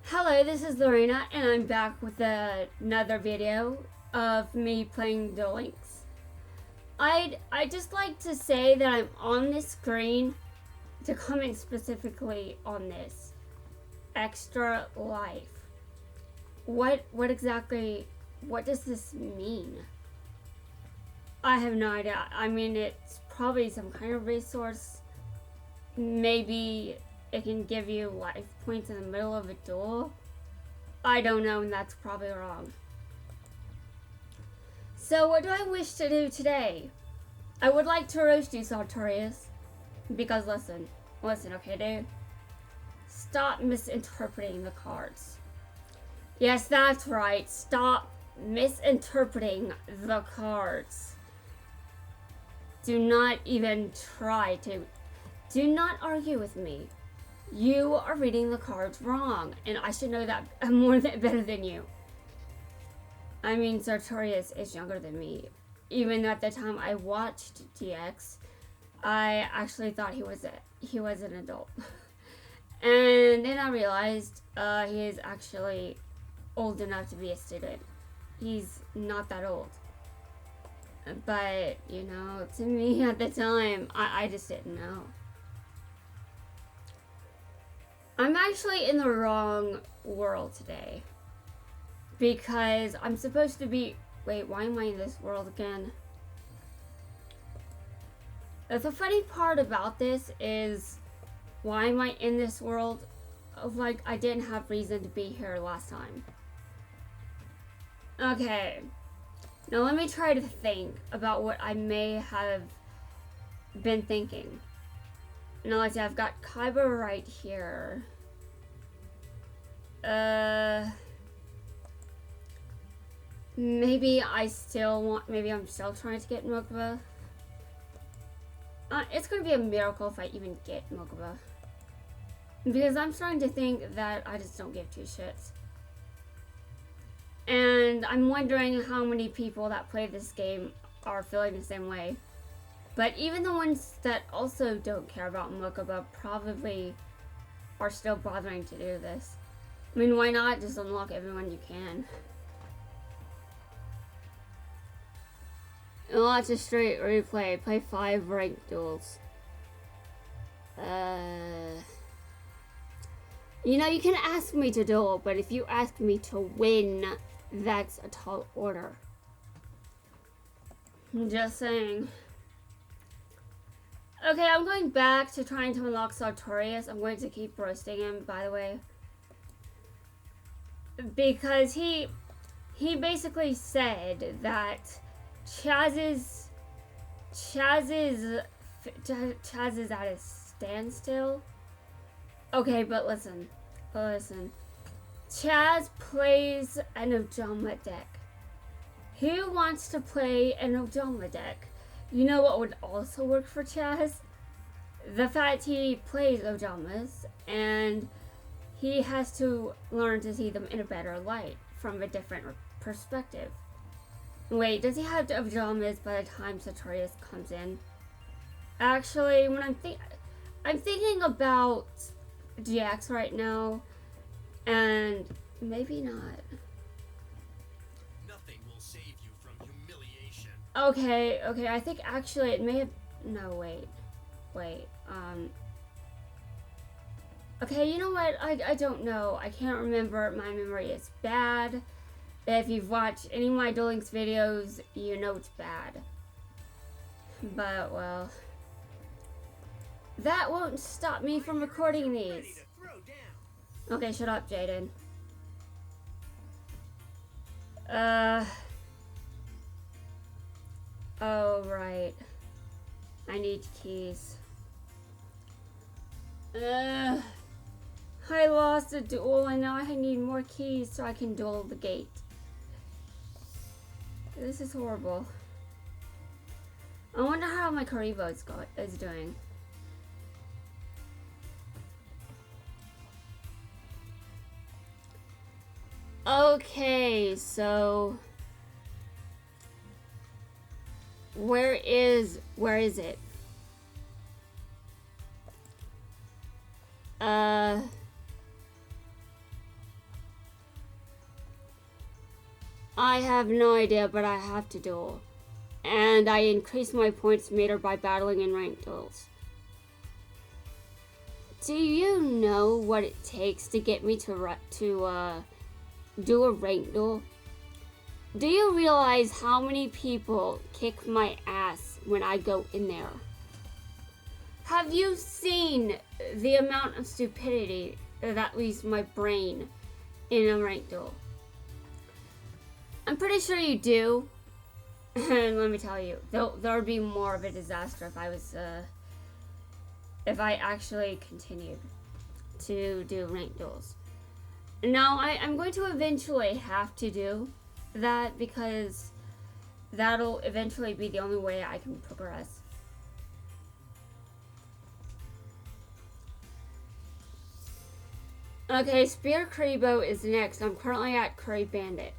Hello, this is Lorena, and I'm back with another video of me playing Duel Links. I'd just like to say that I'm on this screen to comment specifically on this extra life. What exactly? What does this mean? I have no idea. I mean, it's probably some kind of resource. Maybe it can give you life points in the middle of a duel. I don't know, and that's probably wrong. So what do I wish to do today? I would like to roast you, Sartorius. Because listen, okay, dude? Stop misinterpreting the cards. Yes, that's right. Stop misinterpreting the cards. Do not even try to. Do not argue with me. You are reading the cards wrong, and I should know that better than you. I mean, Sartorius is younger than me. Even at the time I watched DX, I actually thought he was an adult. And then I realized he is actually old enough to be a student. He's not that old. But, you know, to me at the time, I just didn't know. I'm actually in the wrong world today. Because I'm supposed to be... Wait, why am I in this world again? The funny part about this is... Why am I in this world? Like, I didn't have reason to be here last time. Okay. Now let me try to think about what I may have been thinking. Now let's see, I've got Kaiba right here. Maybe I'm still trying to get Mokuba. It's gonna be a miracle if I even get Mokuba. Because I'm starting to think that I just don't give two shits. And I'm wondering how many people that play this game are feeling the same way. But even the ones that also don't care about Mokuba probably are still bothering to do this. I mean, why not just unlock everyone you can? And watch a straight replay. Play 5 ranked duels. You know, you can ask me to duel, but if you ask me to win, that's a tall order. I'm just saying. Okay, I'm going back to trying to unlock Sartorius. I'm going to keep roasting him, by the way. Because he basically said that Chaz is at a standstill. Okay, but listen. Chaz plays an Ojama deck. Who wants to play an Ojama deck? You know what would also work for Chaz? The fact he plays Ojamas, and he has to learn to see them in a better light, from a different perspective. Wait, does he have Ojamas by the time Sartorius comes in? Actually, when I'm thinking about GX right now, and maybe not. Nothing will save you from humiliation. Okay, I think actually it may have... No, wait. Okay, you know what? I don't know. I can't remember. My memory is bad. If you've watched any of my Duel Links videos, you know it's bad. But, well... That won't stop me from recording these. Okay, shut up, Jaden. Oh, right. I need keys. I lost a duel and now I need more keys so I can duel the gate. This is horrible. I wonder how my Karibo is doing. Okay, so where is it? I have no idea, but I have to duel. And I increase my points meter by battling in ranked duels. Do you know what it takes to get me to do a ranked duel? Do you realize how many people kick my ass when I go in there? Have you seen the amount of stupidity that leaves my brain in a ranked duel? I'm pretty sure you do. And let me tell you, there would be more of a disaster if I actually continued to do ranked duels. Now, I'm going to eventually have to do that because that'll eventually be the only way I can progress. Okay, Spear Currybow is next. I'm currently at Curry Bandit.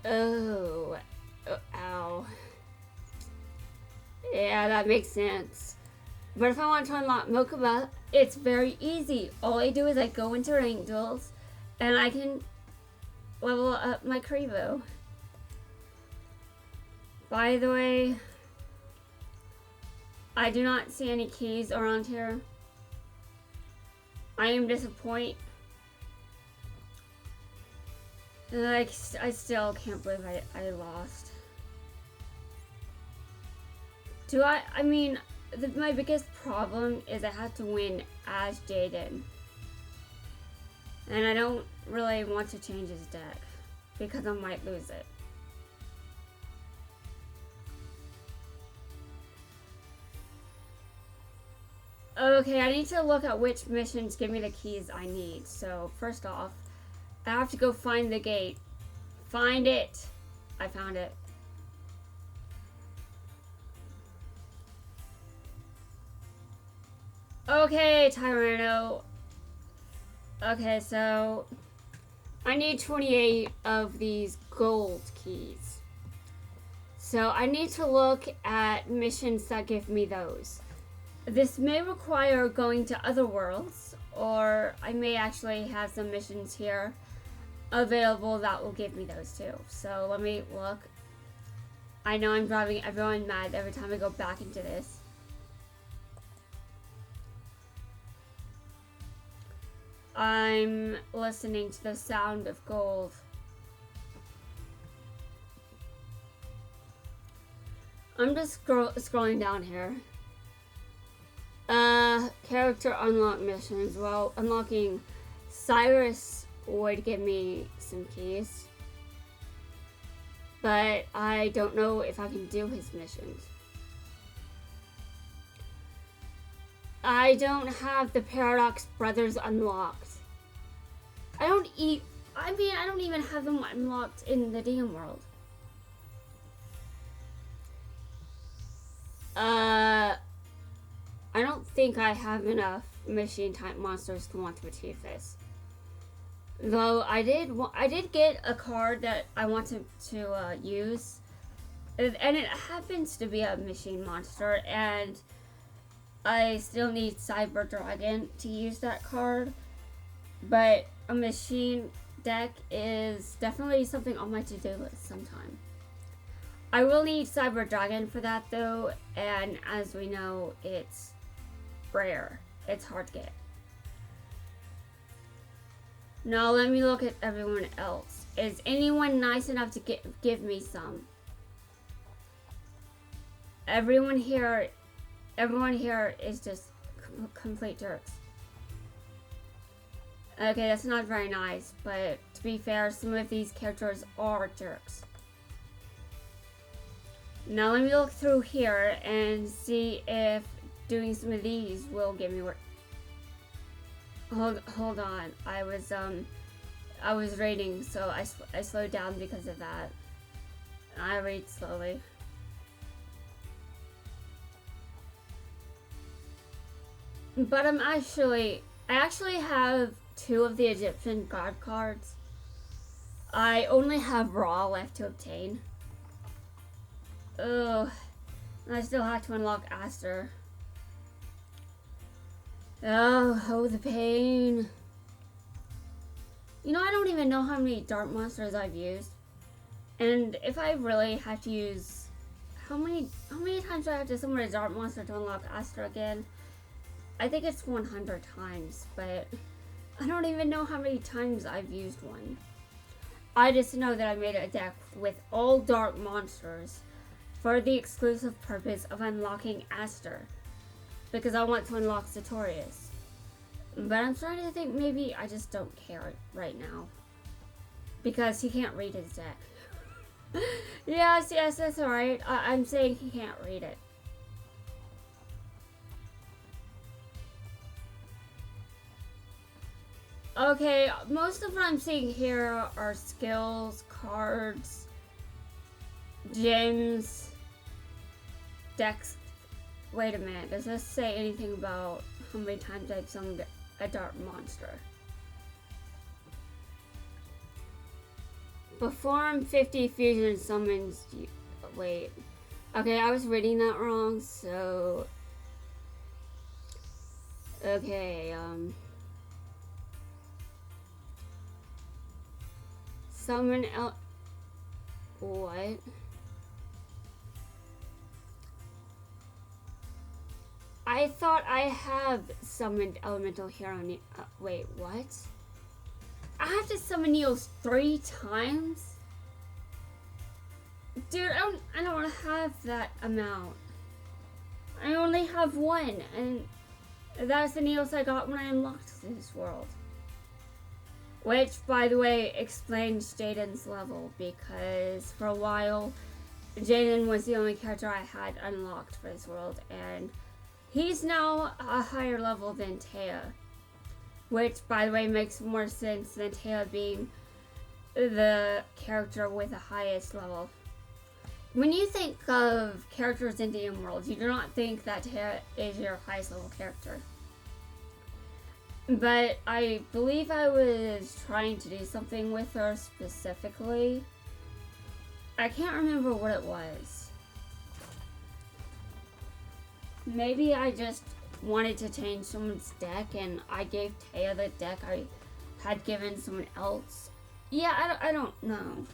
Oh, ow. Yeah, that makes sense. But if I want to unlock Mokuba, it's very easy. All I do is I go into ranked duels, and I can level up my Kuribow. By the way, I do not see any keys around here. I am disappointed. Like, I still can't believe I lost. I mean, my biggest problem is I have to win as Jaden. And I don't really want to change his deck because I might lose it. Okay, I need to look at which missions give me the keys I need. So, first off, I have to go find the gate. Find it! I found it. Okay, Tyranno. Okay, so I need 28 of these gold keys. So I need to look at missions that give me those. This may require going to other worlds, or I may actually have some missions here available that will give me those too. So let me look. I know I'm driving everyone mad every time I go back into this. I'm listening to the sound of gold. I'm just scrolling down here. Character unlock missions. Well, unlocking Cyrus would give me some keys. But I don't know if I can do his missions. I don't have the Paradox Brothers unlocked. I don't even have them unlocked in the DM world. I don't think I have enough machine type monsters to want to achieve this. Though I did get a card that I wanted to use, and it happens to be a machine monster, and I still need Cyber Dragon to use that card, but a machine deck is definitely something on my to-do list sometime. I will need Cyber Dragon for that though, and as we know, it's rare. It's hard to get. Now let me look at everyone else. Is anyone nice enough to give me some? Everyone here is just complete jerks. Okay, that's not very nice, but to be fair, some of these characters are jerks. Now let me look through here and see if doing some of these will give me work. Hold on. I was reading, so I slowed down because of that. I read slowly. But I actually have 2 of the Egyptian god cards. I only have Ra left to obtain. Ugh. I still have to unlock Aster. Oh, the pain. You know, I don't even know how many dark monsters I've used. And if I really have to use... How many times do I have to summon a dark monster to unlock Aster again? I think it's 100 times, but I don't even know how many times I've used one. I just know that I made a deck with all dark monsters for the exclusive purpose of unlocking Aster, because I want to unlock Sartorius. But I'm starting to think maybe I just don't care right now, because he can't read his deck. Yes, that's alright. I'm saying he can't read it. Okay, most of what I'm seeing here are skills, cards, gems, decks. Wait a minute, does this say anything about how many times I've summoned a dark monster? Perform 50 fusion summons. Wait. Okay, I was reading that wrong, so. Okay, summon what? I thought I have summoned Elemental Hero. Wait, what? I have to summon Neos 3 times? Dude, I don't have that amount. I only have one, and that's the Neos I got when I unlocked this world. Which, by the way, explains Jaden's level, because for a while, Jaden was the only character I had unlocked for this world, and he's now a higher level than Taya. Which, by the way, makes more sense than Taya being the character with the highest level. When you think of characters in DM worlds, you do not think that Taya is your highest level character. But I believe I was trying to do something with her specifically. I can't remember what it was. Maybe I just wanted to change someone's deck and I gave Taya the deck I had given someone else. Yeah, I don't know.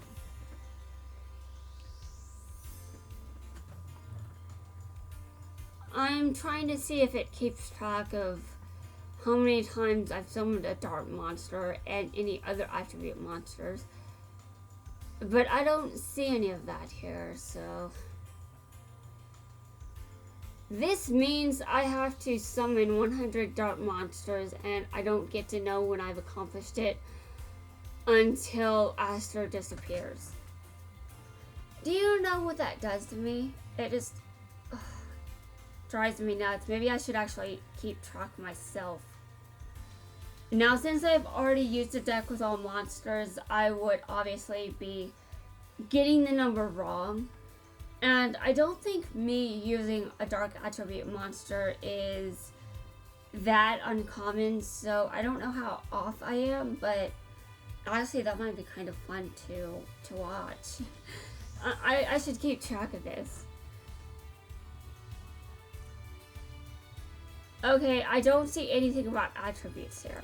I'm trying to see if it keeps track of how many times I've summoned a dark monster and any other attribute monsters. But I don't see any of that here, so... This means I have to summon 100 dark monsters, and I don't get to know when I've accomplished it until Aster disappears. Do you know what that does to me? It just drives me nuts. Maybe I should actually keep track myself. Now, since I've already used a deck with all monsters, I would obviously be getting the number wrong. And I don't think me using a dark attribute monster is that uncommon, so I don't know how off I am, but honestly that might be kind of fun to watch. I should keep track of this. Okay, I don't see anything about attributes here.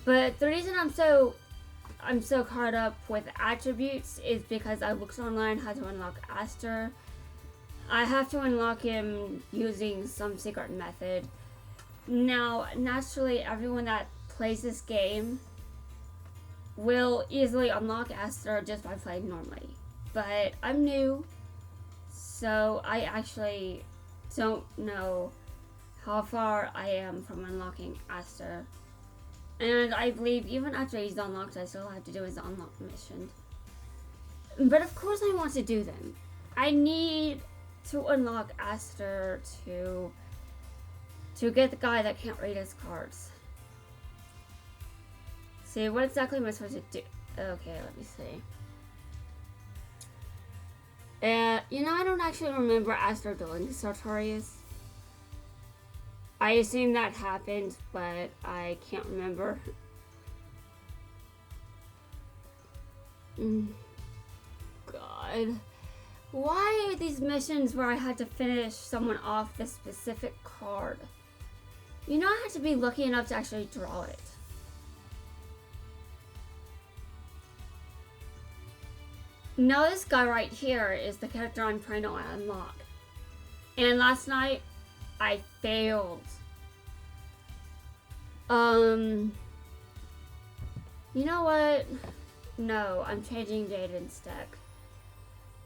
But the reason I'm so caught up with attributes is because I looked online how to unlock Aster. I have to unlock him using some secret method. Now, naturally, everyone that plays this game will easily unlock Aster just by playing normally. But I'm new, so I actually don't know how far I am from unlocking Aster. And I believe even after he's unlocked, I still have to do his unlock mission. But of course I want to do them. I need to unlock Aster to get the guy that can't read his cards. See, what exactly am I supposed to do? Okay, let me see. You know, I don't actually remember Aster Duel Links Sartorius. I assume that happened, but I can't remember. God. Why are these missions where I had to finish someone off this specific card? You know, I had to be lucky enough to actually draw it. Now this guy right here is the character I'm trying to unlock. And last night, I failed. You know what? No, I'm changing Jaden's deck.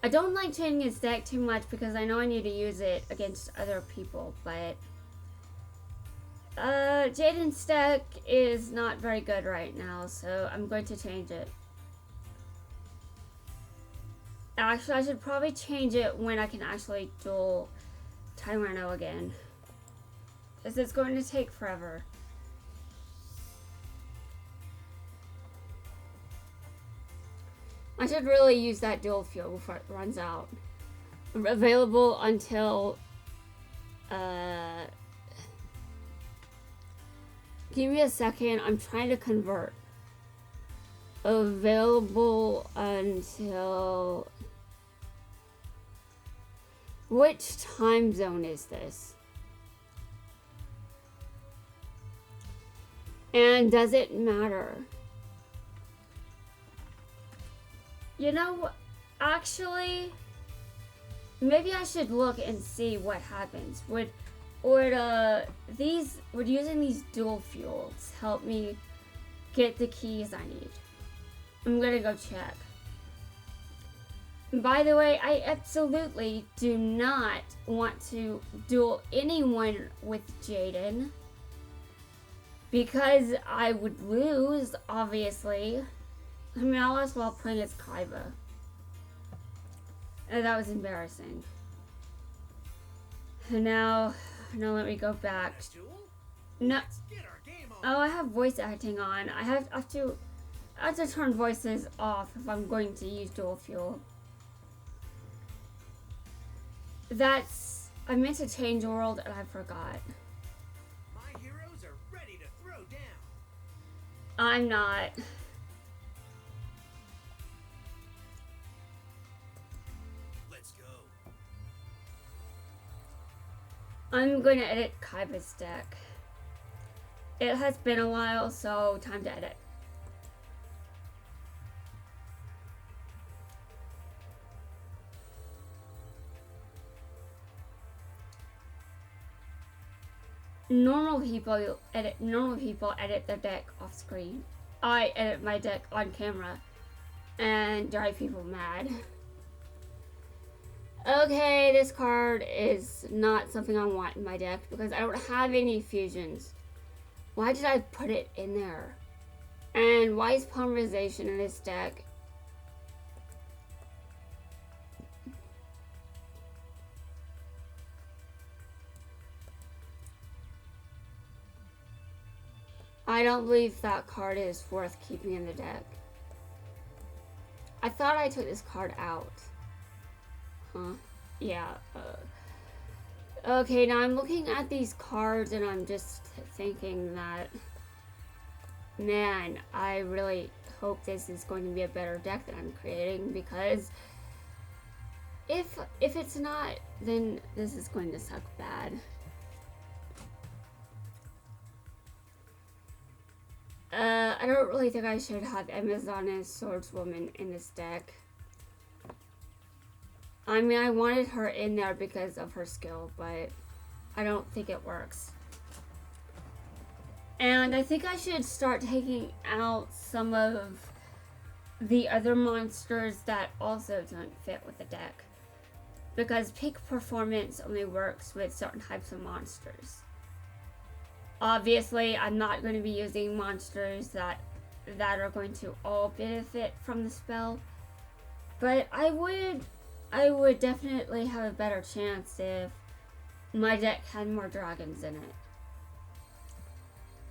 I don't like changing his deck too much because I know I need to use it against other people, but Jaden's deck is not very good right now, so I'm going to change it. Actually, I should probably change it when I can actually duel Tyranno again, because it's going to take forever. I should really use that dual fuel before it runs out. Available until, give me a second, I'm trying to convert. Available until, which time zone is this? And does it matter? You know, actually, maybe I should look and see what happens. Would using these dual fuels help me get the keys I need? I'm gonna go check. By the way, I absolutely do not want to duel anyone with Jaden, because I would lose, obviously. I mean, I lost while playing as Kaiba. And that was embarrassing. And now let me go back. No. Oh, I have voice acting on. I have to turn voices off if I'm going to use dual fuel. I meant to change world and I forgot. My heroes are ready to throw down. I'm not. Let's go. I'm going to edit Kaiba's deck. It has been a while, so time to edit. Normal people edit their deck off screen. I edit my deck on camera and drive people mad. Okay, this card is not something I want in my deck because I don't have any fusions. Why did I put it in there? And why is polymerization in this deck? I don't believe that card is worth keeping in the deck. I thought I took this card out. Huh? Yeah. Okay, now I'm looking at these cards and I'm just thinking that, man, I really hope this is going to be a better deck that I'm creating, because if it's not, then this is going to suck bad. I don't really think I should have Amazon as Swordswoman in this deck. I mean, I wanted her in there because of her skill, but I don't think it works. And I think I should start taking out some of the other monsters that also don't fit with the deck, because peak performance only works with certain types of monsters. Obviously, I'm not going to be using monsters that are going to all benefit from the spell, but I would definitely have a better chance if my deck had more dragons in it.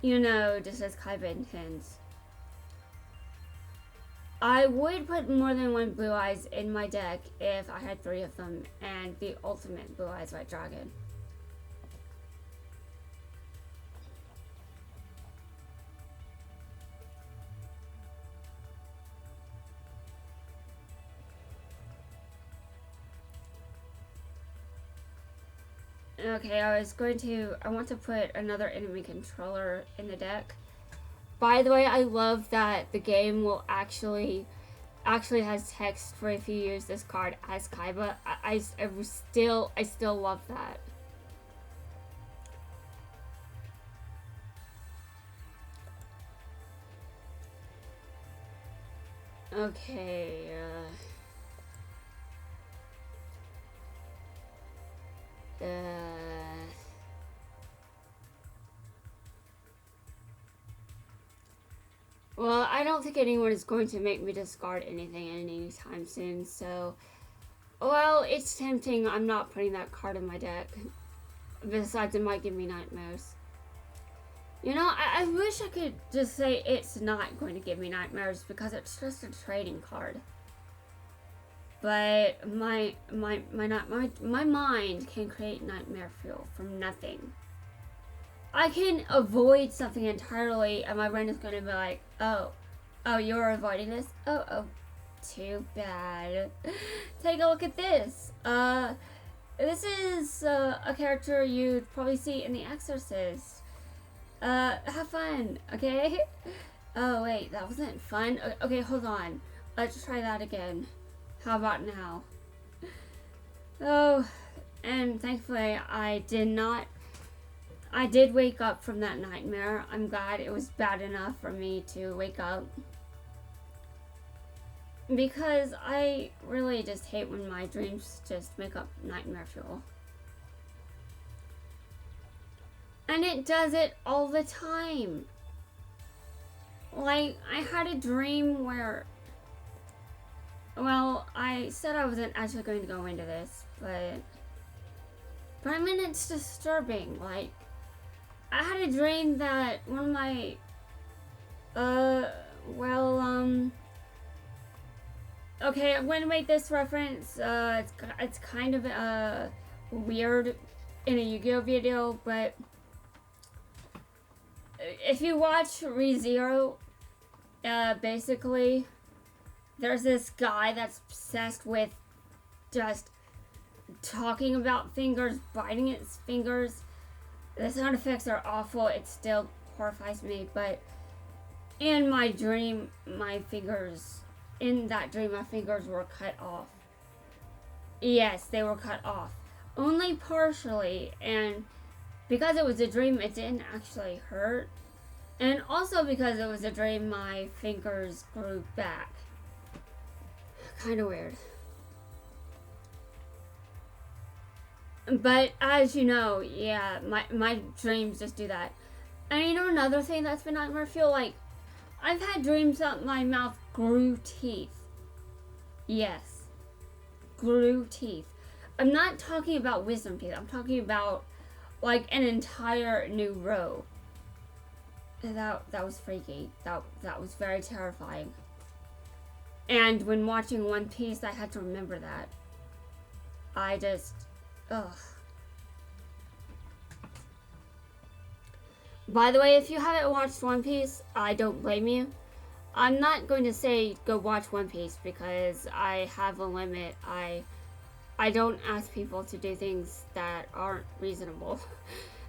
You know, just as Kaiba intends. I would put more than one Blue Eyes in my deck if I had 3 of them and the ultimate Blue Eyes White Dragon. Okay, I want to put another enemy controller in the deck. By the way, I love that the game will actually actually has text for if you use this card as Kaiba. I still love that. Okay, well, I don't think anyone is going to make me discard anything anytime soon, so... Well, it's tempting. I'm not putting that card in my deck. Besides, it might give me nightmares. You know, I wish I could just say it's not going to give me nightmares because it's just a trading card. But my mind can create nightmare fuel from nothing. I can avoid something entirely and my brain is going to be like, oh, you're avoiding this? Oh, too bad. Take a look at this. This is a character you'd probably see in The Exorcist. Have fun, okay? Oh, wait, that wasn't fun. Okay, hold on. Let's try that again. How about now? Oh, and thankfully I did wake up from that nightmare. I'm glad it was bad enough for me to wake up. Because I really just hate when my dreams just make up nightmare fuel. And it does it all the time. Like, I had a dream where... Well, I said I wasn't actually going to go into this, but I mean, it's disturbing. Like, I had a dream that one of my, okay, I'm going to make this reference. It's kind of weird in a Yu-Gi-Oh video, but if you watch ReZero, basically, there's this guy that's obsessed with just talking about fingers, biting its fingers. The sound effects are awful. It still horrifies me, but in my dream, my fingers were cut off. Yes, they were cut off. Only partially, and because it was a dream, it didn't actually hurt. And also because it was a dream, my fingers grew back. Kind of weird. But as you know, yeah, my dreams just do that. And you know another thing that's been nightmare fuel? Like, I've had dreams that my mouth grew teeth. Yes. Grew teeth. I'm not talking about wisdom teeth. I'm talking about, like, an entire new row. That was freaky. That was very terrifying. And when watching One Piece, I had to remember that. Ugh. By the way, if you haven't watched One Piece, I don't blame you. I'm not going to say go watch One Piece because I have a limit. I don't ask people to do things that aren't reasonable.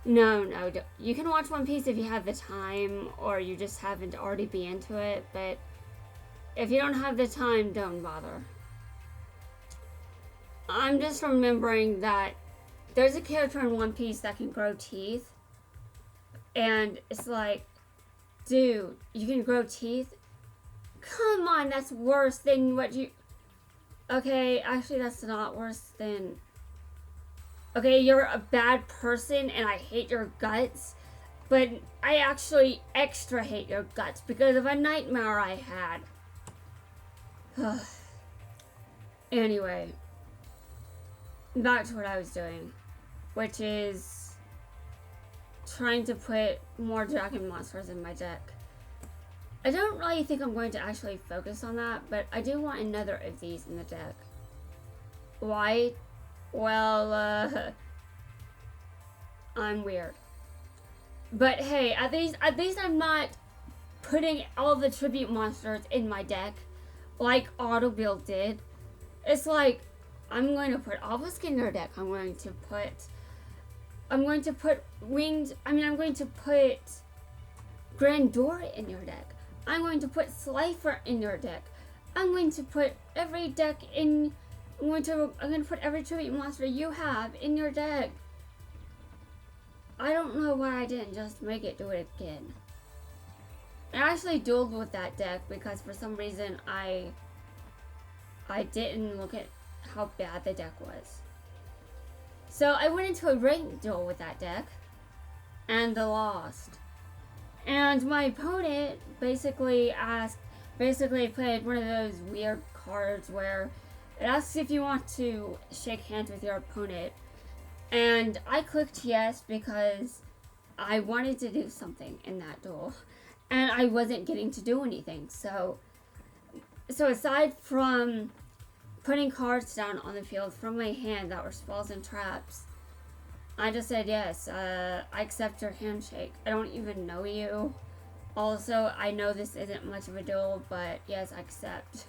No, you can watch One Piece if you have the time or you just haven't already be into it, but if you don't have the time, don't bother. I'm just remembering that there's a character in One Piece that can grow teeth. And it's like, dude, you can grow teeth? Come on, that's worse than what you... Okay, actually that's not worse than... Okay, you're a bad person and I hate your guts. But I actually extra hate your guts because of a nightmare I had. Anyway, back to what I was doing, which is trying to put more dragon monsters in my deck. I don't really think I'm going to actually focus on that, but I do want another of these in the deck. Why? Well, I'm weird. But hey, at least I'm not putting all the tribute monsters in my deck like Autobuild did. It's like, I'm going to put Obelisk in your deck. I'm going to put Grandora in your deck. I'm going to put Slifer in your deck. I'm going to put every deck in. I'm going to put every tribute monster you have in your deck. I don't know why I didn't just make it do it again. I actually dueled with that deck because for some reason I didn't look at how bad the deck was. So I went into a ranked duel with that deck and lost. And my opponent basically played one of those weird cards where it asks if you want to shake hands with your opponent. And I clicked yes because I wanted to do something in that duel. And I wasn't getting to do anything. So aside from putting cards down on the field from my hand that were spells and traps, I just said yes, I accept your handshake. I don't even know you. Also, I know this isn't much of a duel, but yes, I accept.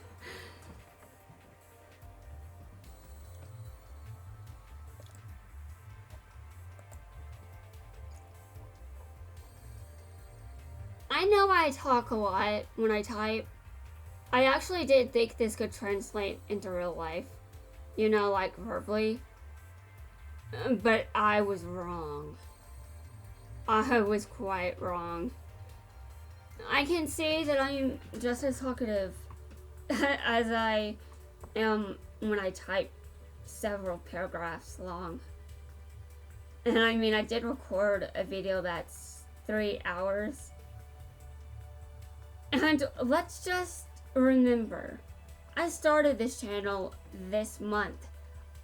I know I talk a lot when I type. I actually did think this could translate into real life. You know, like verbally. But I was wrong. I was quite wrong. I can say that I'm just as talkative as I am when I type several paragraphs long. And I mean, I did record a video that's 3 hours. And let's just remember, I started this channel this month,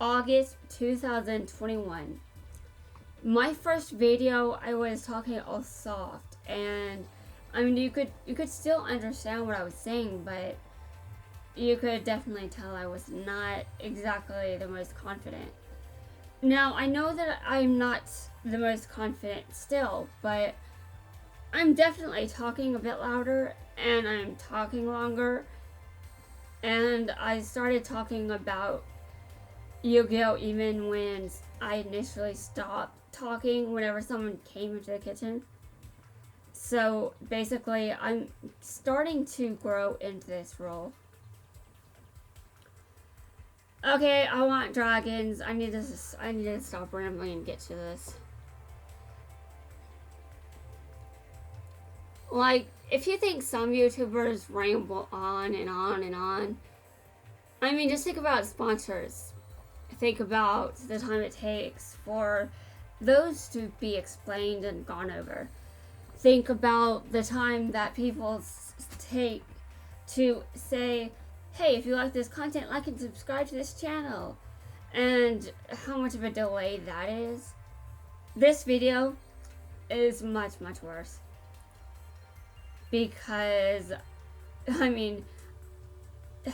August 2021. My first video, I was talking all soft, and I mean, you could still understand what I was saying, but you could definitely tell I was not exactly the most confident. Now, I know that I'm not the most confident still, but I'm definitely talking a bit louder, and I'm talking longer, and I started talking about Yu-Gi-Oh! Even when I initially stopped talking whenever someone came into the kitchen. So basically, I'm starting to grow into this role. Okay, I want dragons. I need to stop rambling and get to this. Like, if you think some YouTubers ramble on and on and on, I mean, just think about sponsors. Think about the time it takes for those to be explained and gone over. Think about the time that people take to say, hey, if you like this content, like and subscribe to this channel. And how much of a delay that is. This video is much, much worse. Because, I mean,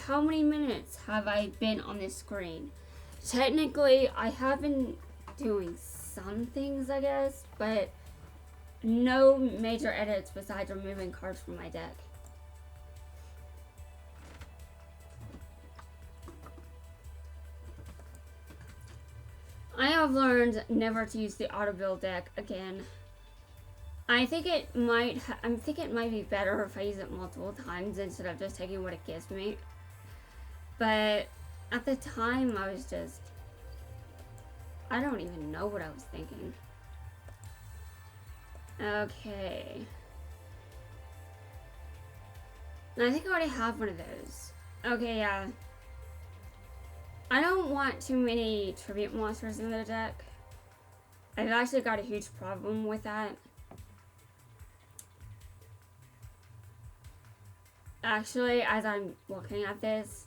how many minutes have I been on this screen? Technically, I have been doing some things, I guess, but no major edits besides removing cards from my deck. I have learned never to use the auto build deck again. I think it might be better if I use it multiple times instead of just taking what it gives me. But at the time, I was just, I don't even know what I was thinking. Okay. And I think I already have one of those. Okay, yeah. I don't want too many tribute monsters in the deck. I've actually got a huge problem with that. Actually, as I'm looking at this,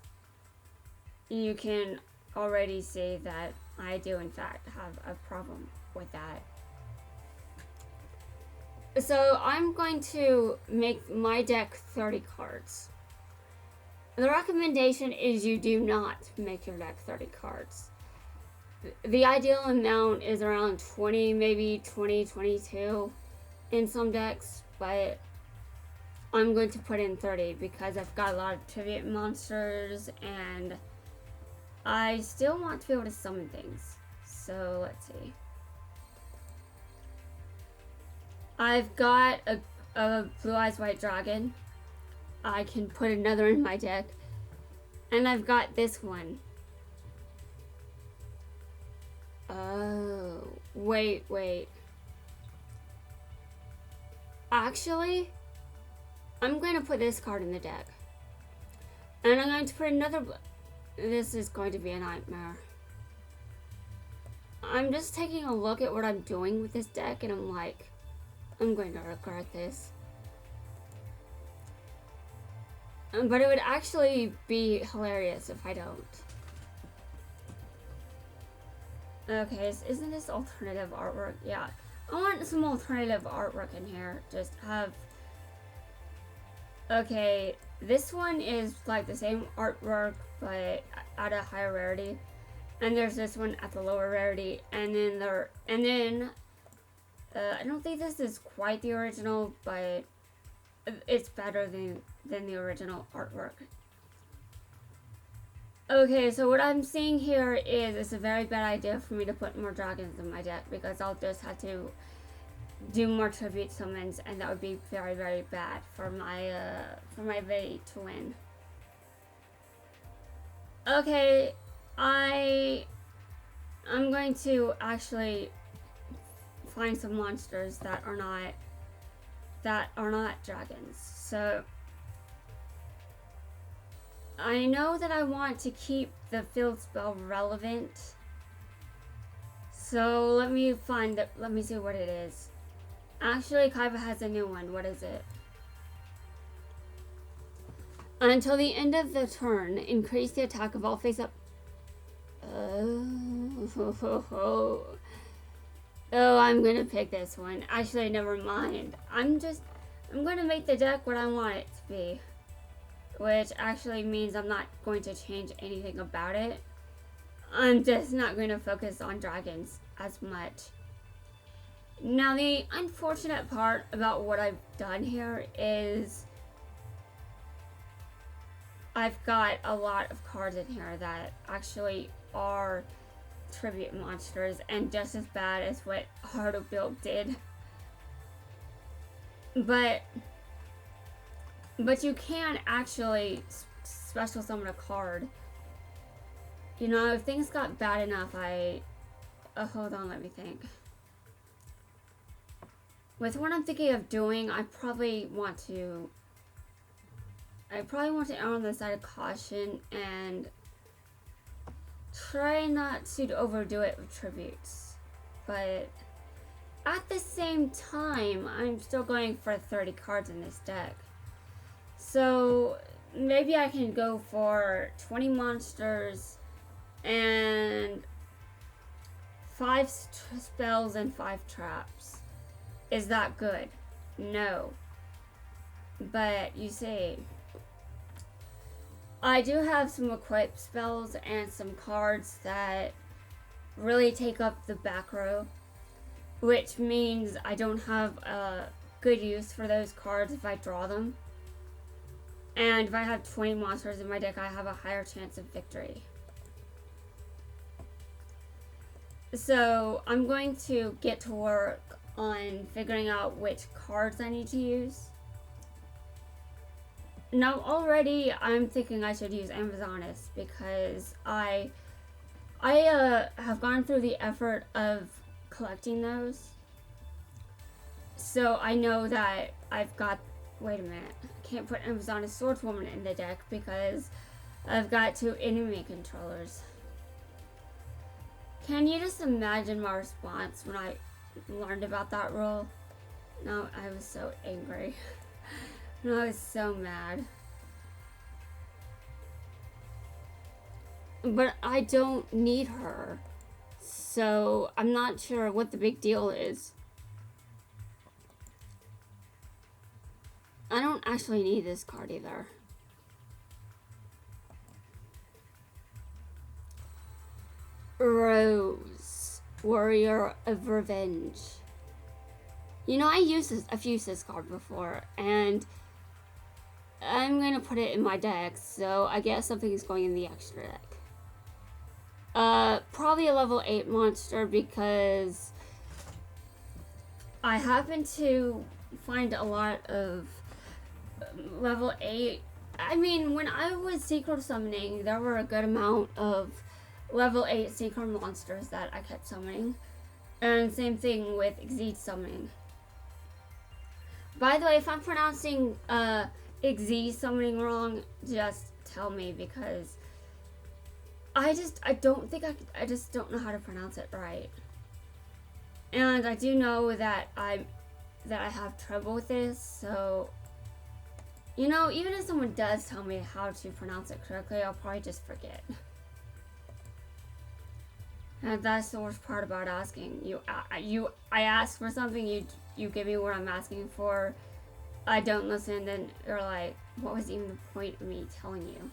you can already see that I do in fact have a problem with that. So I'm going to make my deck 30 cards. The recommendation is you do not make your deck 30 cards. The ideal amount is around 20, maybe 20, 22 in some decks, but I'm going to put in 30 because I've got a lot of tribute monsters and I still want to be able to summon things. So let's see. I've got a blue eyes white dragon. I can put another in my deck. And I've got this one. Oh, wait. Actually, I'm going to put this card in the deck. And I'm going to put another... This is going to be a nightmare. I'm just taking a look at what I'm doing with this deck, and I'm like, I'm going to regret this. But it would actually be hilarious if I don't. Okay, isn't this alternative artwork? Yeah. I want some alternative artwork in here. Just have... Okay, this one is like the same artwork, but at a higher rarity. And there's this one at the lower rarity. And then I don't think this is quite the original, but it's better than the original artwork. Okay, so what I'm seeing here is it's a very bad idea for me to put more dragons in my deck, because I'll just have to do more tribute summons, and that would be very, very bad for my V to win. Okay, I'm going to actually find some monsters that are not dragons. So I know that I want to keep the field spell relevant. So let me see what it is. Actually, Kaiba has a new one. What is it? Until the end of the turn, increase the attack of all face-up. Oh, I'm gonna pick this one. Actually, never mind. I'm gonna make the deck what I want it to be. Which actually means I'm not going to change anything about it. I'm just not going to focus on dragons as much. Now, the unfortunate part about what I've done here is I've got a lot of cards in here that actually are tribute monsters, and just as bad as what Heart of Build did. But you can actually special summon a card. You know, if things got bad enough, hold on, let me think. With what I'm thinking of doing, I probably want to err on the side of caution and try not to overdo it with tributes. But at the same time, I'm still going for 30 cards in this deck. So maybe I can go for 20 monsters and 5 spells and 5 traps. Is that good? No. But you see, I do have some equipped spells and some cards that really take up the back row, which means I don't have a good use for those cards if I draw them. And if I have 20 monsters in my deck, I have a higher chance of victory. So I'm going to get to work on figuring out which cards I need to use. Now already I'm thinking I should use Amazonas because I have gone through the effort of collecting those. So I know that I've got, wait a minute, I can't put Amazonas Swordswoman in the deck because I've got 2 enemy controllers. Can you just imagine my response when I learned about that rule? No, I was so angry. No, I was so mad. But I don't need her. So I'm not sure what the big deal is. I don't actually need this card either. Rose, Warrior of Revenge. You know, I've used this card before, and I'm gonna put it in my deck, so I guess something's going in the extra deck. Probably a level 8 monster because I happen to find a lot of level 8 I mean, when I was secret summoning, there were a good amount of level 8 secret monsters that I kept summoning. And same thing with Exceed summoning. By the way, if I'm pronouncing Exceed summoning wrong, just tell me, because I just don't know how to pronounce it right. And I do know that I have trouble with this, so you know, even if someone does tell me how to pronounce it correctly, I'll probably just forget. And that's the worst part about asking. I ask for something, you give me what I'm asking for. I don't listen, then you're like, what was even the point of me telling you?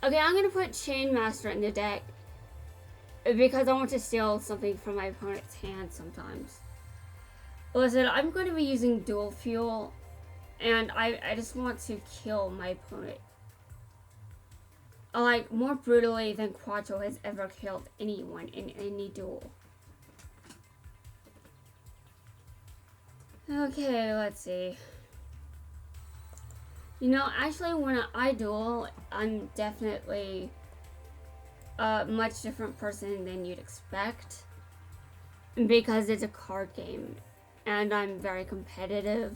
Okay, I'm gonna put Chain Master in the deck because I want to steal something from my opponent's hand sometimes. Listen, I'm going to be using Dual Fuel, and I just want to kill my opponent. Like, more brutally than Quattro has ever killed anyone in any duel. Okay, let's see. You know, actually, when I duel, I'm definitely a much different person than you'd expect, because it's a card game and I'm very competitive,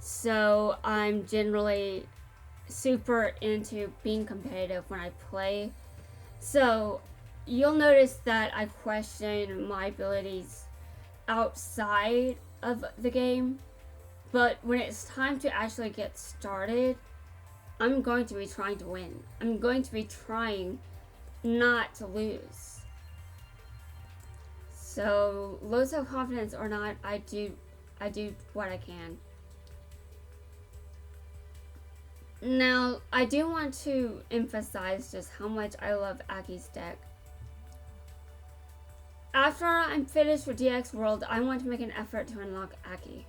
so I'm generally super into being competitive when I play. So you'll notice that I question my abilities outside of the game, but when it's time to actually get started, I'm going to be trying to win. I'm going to be trying not to lose. So low self-confidence or not, I do what I can. Now, I do want to emphasize just how much I love Aki's deck. After I'm finished with DX World, I want to make an effort to unlock Aki.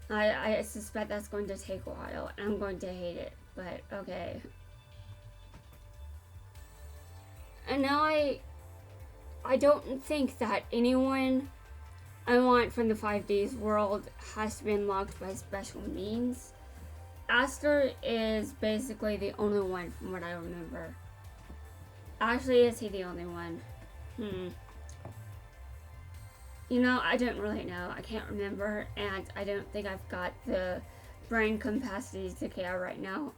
I suspect that's going to take a while, and I'm going to hate it, but okay. And now I don't think that anyone I want from the 5Ds world has to be unlocked by special means. Aster is basically the only one from what I remember. Actually, is he the only one? You know, I don't really know. I can't remember, and I don't think I've got the brain capacity to care right now.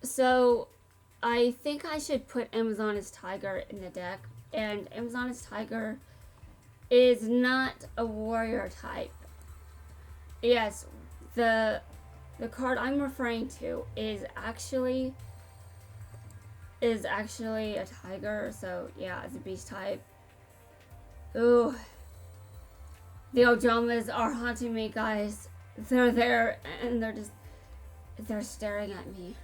So, I think I should put Amazoness Tiger in the deck, and Amazoness Tiger is not a warrior type. Yes, the card I'm referring to is actually a tiger, so yeah, it's a beast type. Ooh. The Ojamas are haunting me, guys. They're there, and they're staring at me.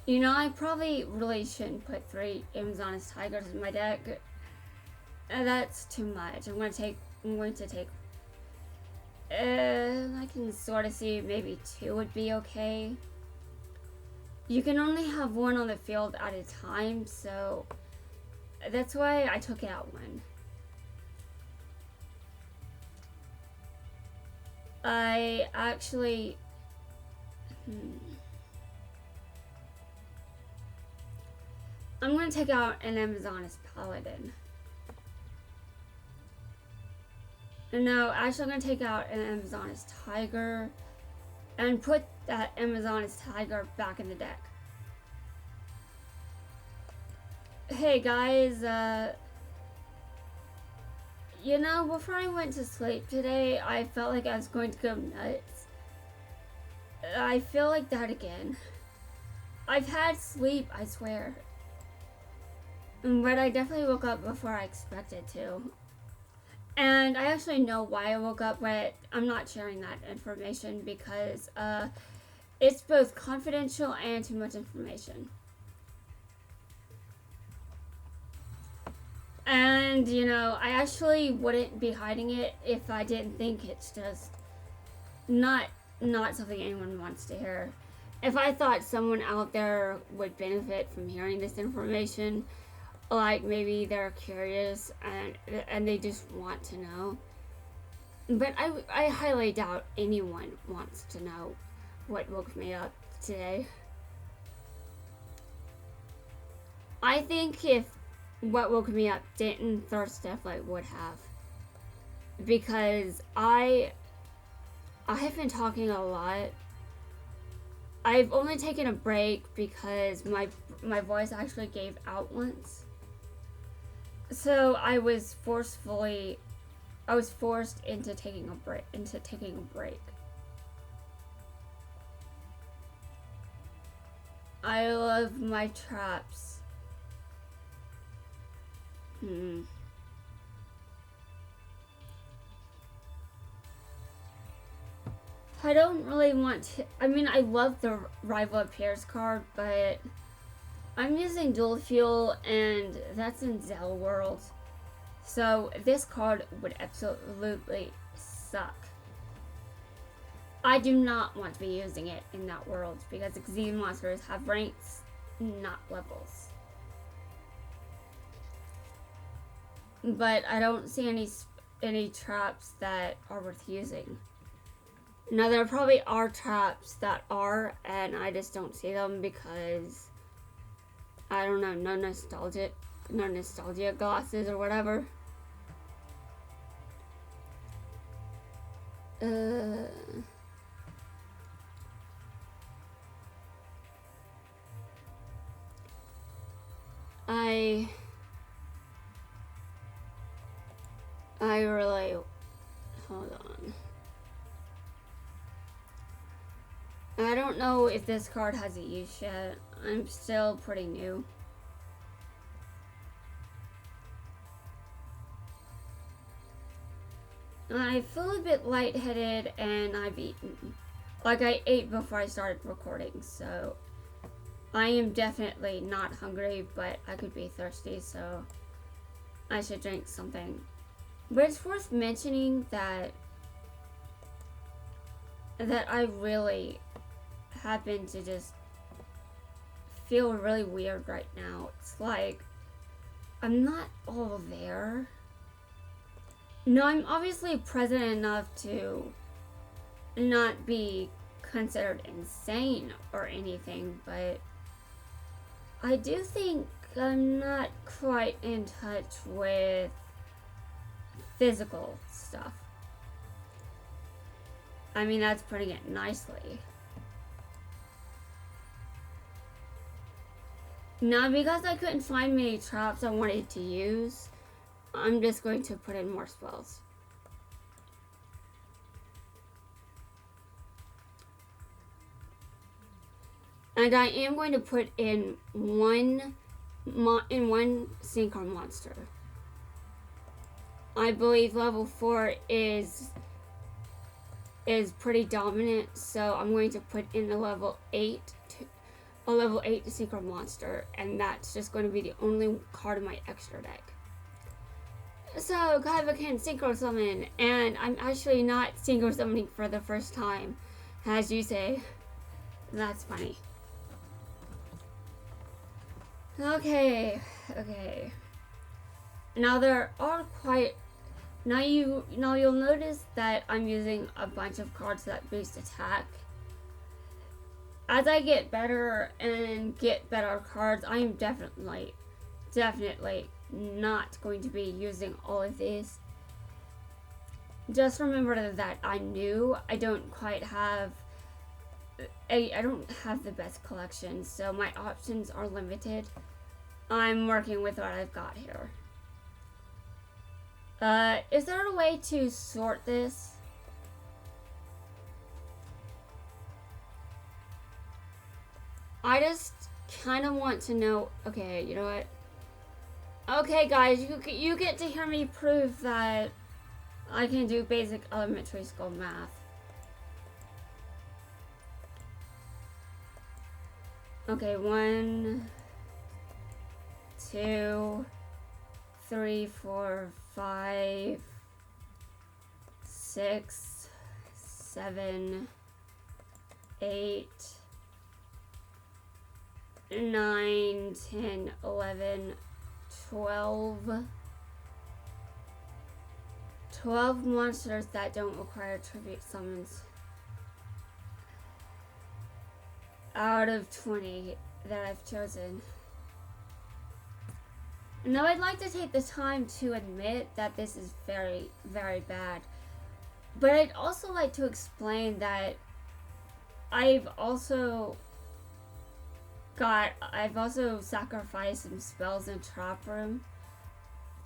You know, I probably really shouldn't put 3 Amazoness Tigers in my deck. That's too much. I'm going to take I can sort of see maybe 2 would be okay. You can only have 1 on the field at a time, so that's why I took out 1. I actually I'm going to take out an Amazoness Paladin. No, actually I'm going to take out an Amazoness Tiger and put that Amazoness Tiger back in the deck. Hey guys, you know, before I went to sleep today, I felt like I was going to go nuts. I feel like that again. I've had sleep, I swear. But I definitely woke up before I expected to. And I actually know why I woke up, but I'm not sharing that information because it's both confidential and too much information. And, you know, I actually wouldn't be hiding it if I didn't think it's just not something anyone wants to hear. if I thought someone out there would benefit from hearing this information, like maybe they're curious and they just want to know. But I highly doubt anyone wants to know what woke me up today. I think if what woke me up didn't, Thirst definitely would have. Because I have been talking a lot. I've only taken a break because my voice actually gave out once. So I was forced into taking a break. I love my traps. I don't really want to. I mean, I love the Rival Appears card, but I'm using Dual Fuel, and that's in Zell World. So this card would absolutely suck. I do not want to be using it in that world because Xyz monsters have ranks, not levels. But I don't see any traps that are worth using. Now there probably are traps that are, and I just don't see them because I don't know, no nostalgia glasses or whatever. I really, hold on. I don't know if this card has a use yet. I'm still pretty new. I feel a bit lightheaded and I've eaten. Like I ate before I started recording, so I am definitely not hungry, but I could be thirsty, so I should drink something. But it's worth mentioning that I really happen to just feel really weird right now. It's like I'm not all there. No, I'm obviously present enough to not be considered insane or anything, but I do think I'm not quite in touch with physical stuff. I mean, that's putting it nicely. Now, because I couldn't find many traps I wanted to use, I'm just going to put in more spells. And I am going to put in one synchro monster. I believe level 4 is pretty dominant, so I'm going to put in a level 8 synchro monster, and that's just going to be the only card in my extra deck. So Kaiba can synchro summon, and I'm actually not synchro summoning for the first time, as you say. That's funny. Okay. Now there are quite. Now you'll notice that I'm using a bunch of cards that boost attack. As I get better and get better cards, I am definitely not going to be using all of these. Just remember that I'm new. I don't quite have. I don't have the best collection, so my options are limited. I'm working with what I've got here. Is there a way to sort this? I just kind of want to know. Okay, you know what? Okay, guys, you get to hear me prove that I can do basic elementary school math. Okay, 1, 2, 3, 4, 5, 6, 7, 8, 9, 10, 11, 12. 12 monsters that don't require tribute summons out of 20 that I've chosen. Now I'd like to take the time to admit that this is very, very bad. But I'd also like to explain that I've also sacrificed some spells in Trap Room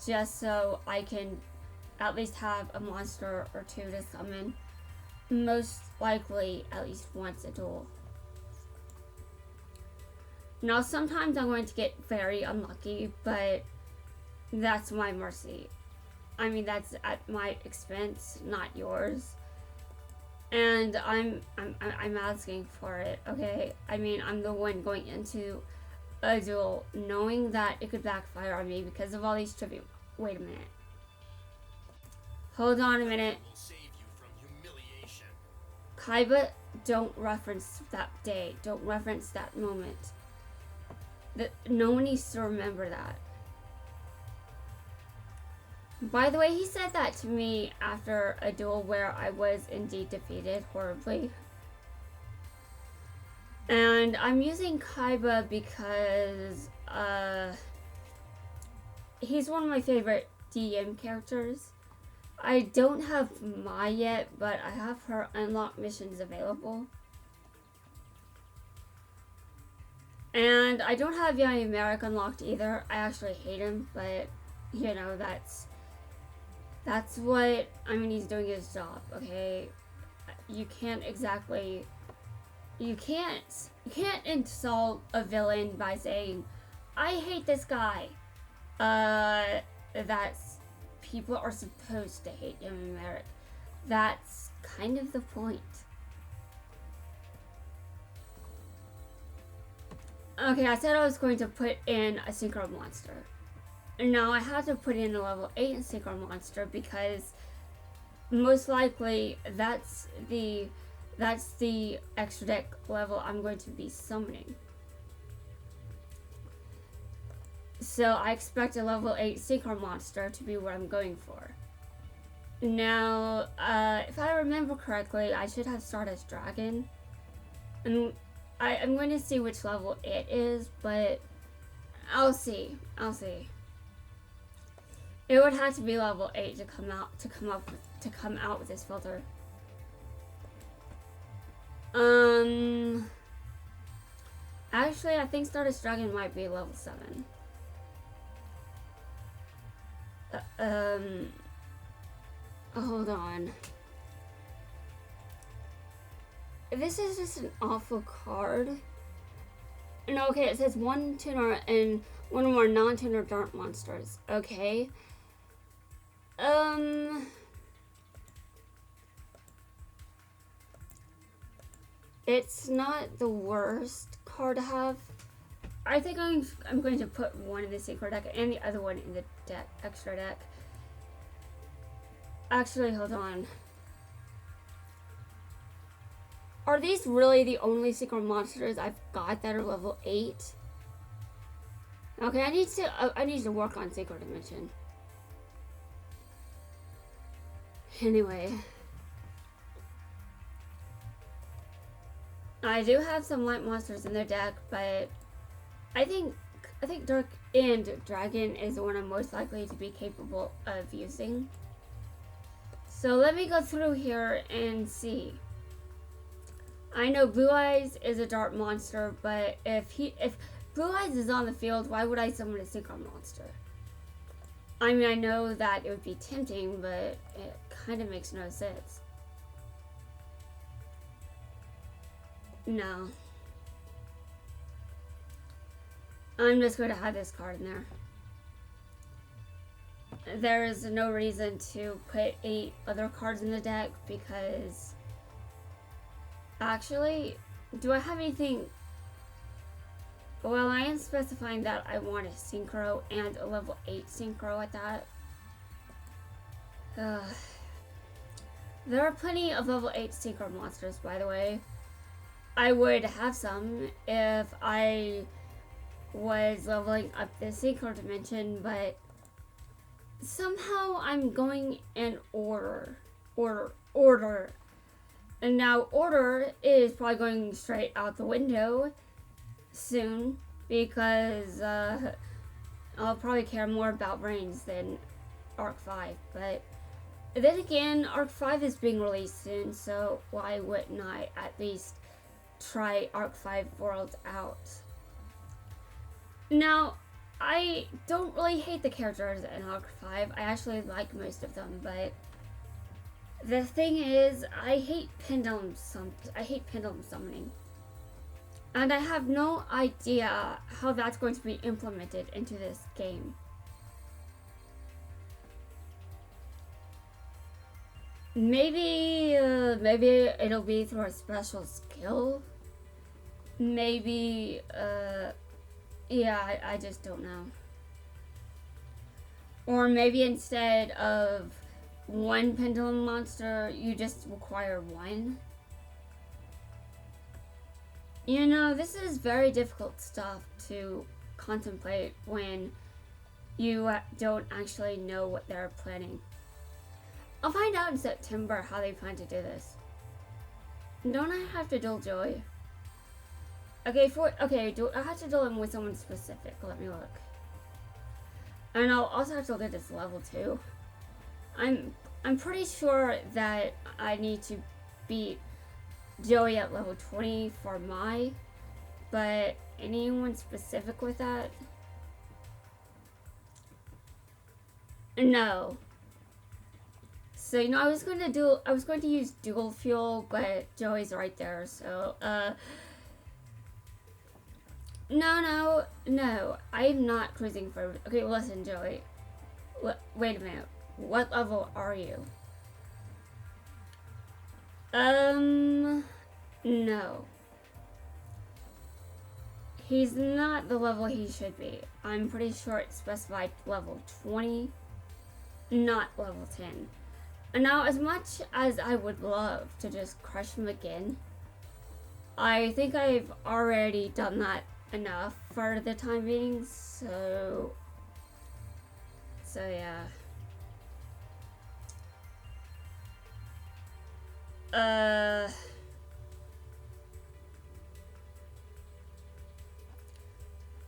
just so I can at least have a monster or two to summon, most likely at least once a duel. Now sometimes I'm going to get very unlucky, but that's my mercy. I mean, that's at my expense, not yours. And I'm asking for it, okay? I mean, I'm the one going into a duel knowing that it could backfire on me because of all these tribute. Wait a minute. Hold on a minute. Kaiba, don't reference that day. Don't reference that moment. No one needs to remember that. By the way, he said that to me after a duel where I was indeed defeated horribly. And I'm using Kaiba because he's one of my favorite DM characters. I don't have Mai yet, but I have her unlocked missions available. And I don't have Young America unlocked either. I actually hate him, but you know, that's what, I mean, he's doing his job, okay? You can't insult a villain by saying, I hate this guy. People are supposed to hate Young America. That's kind of the point. Okay, I said I was going to put in a synchro monster. Now I had to put in a level 8 synchro monster because most likely that's the extra deck level I'm going to be summoning. So I expect a level 8 synchro monster to be what I'm going for. Now, if I remember correctly, I should have Stardust Dragon. And I'm going to see which level it is, but I'll see. It would have to be level 8 to come out with this filter. Actually, I think Stardust Dragon might be level 7. Hold on. This is just an awful card. No, okay, it says 1 tuner and 1 or more non-tuner dart monsters. Okay. It's not the worst card to have. I think I'm going to put one in the secret deck and the other one in the extra deck. Actually, hold on. Are these really the only secret monsters I've got that are level 8? Okay, I need to work on Sacred Dimension. Anyway, I do have some light monsters in their deck, but I think Dark and Dragon is the one I'm most likely to be capable of using. So let me go through here and see. I know Blue Eyes is a dart monster, but if Blue Eyes is on the field, why would I summon a synchro monster? I mean, I know that it would be tempting, but it kind of makes no sense. No. I'm just going to have this card in there. There is no reason to put 8 other cards in the deck because... Actually, do I have anything? Well, I am specifying that I want a synchro and a level 8 synchro at that. There are plenty of level 8 synchro monsters, by the way. I would have some if I was leveling up the synchro dimension, but somehow I'm going in order. And now order is probably going straight out the window soon because I'll probably care more about brains than Arc 5. But then again, Arc 5 is being released soon, so why wouldn't I at least try Arc 5 Worlds out? Now, I don't really hate the characters in Arc 5. I actually like most of them, but the thing is, I hate pendulum summoning. And I have no idea how that's going to be implemented into this game. Maybe it'll be through a special skill. Maybe, yeah, I just don't know. Or maybe instead of one pendulum monster, you just require one. You know, this is very difficult stuff to contemplate when you don't actually know what they're planning. I'll find out in September how they plan to do this. Don't I have to duel Joey? Okay, I have to duel him with someone specific. Let me look. And I'll also have to look at this level too. I'm pretty sure that I need to beat Joey at level 20 for Mai, but anyone specific with that? No. So you know, I was going to use dual fuel, but Joey's right there, so no, I'm not cruising for. Okay, listen, Joey. Wait a minute. What level are you? No. He's not the level he should be. I'm pretty sure it's specified level 20, not level 10. And now, as much as I would love to just crush him again, I think I've already done that enough for the time being, so yeah.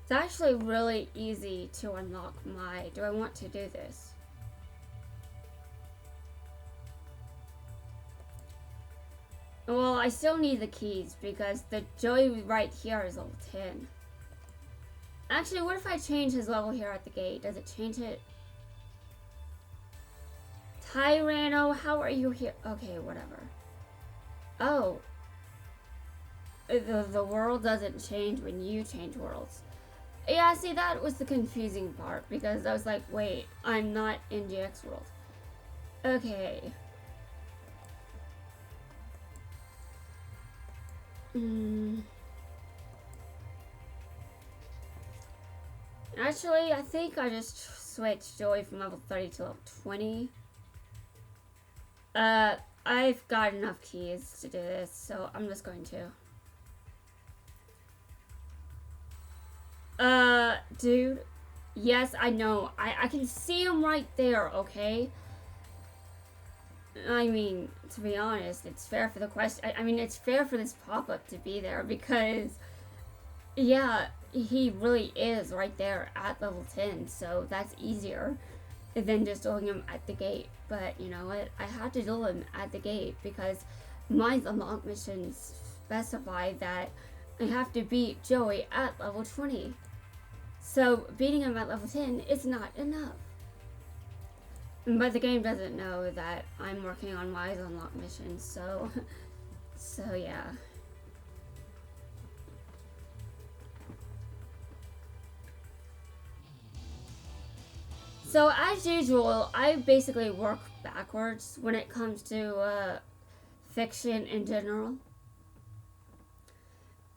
It's actually really easy to unlock Mai. Do I want to do this? Well, I still need the keys because the Joey right here is level 10. Actually, what if I change his level here at the gate? Does it change it? Tyranno, how are you here? Okay, whatever. Oh. The world doesn't change when you change worlds. Yeah, see, that was the confusing part because I was like, wait, I'm not in GX world. Okay. Actually, I think I just switched Joey from level 30 to level 20. I've got enough keys to do this, so I'm just going to. Dude. Yes, I know. I can see him right there, okay? I mean, to be honest, it's fair for the question. I mean, it's fair for this pop-up to be there because, yeah, he really is right there at level 10, so that's easier than just dueling him at the gate. But you know what? I had to duel him at the gate because my unlock missions specify that I have to beat Joey at level 20. So beating him at level 10 is not enough. But the game doesn't know that I'm working on Mai's unlock missions, so yeah. So as usual, I basically work backwards when it comes to fiction in general.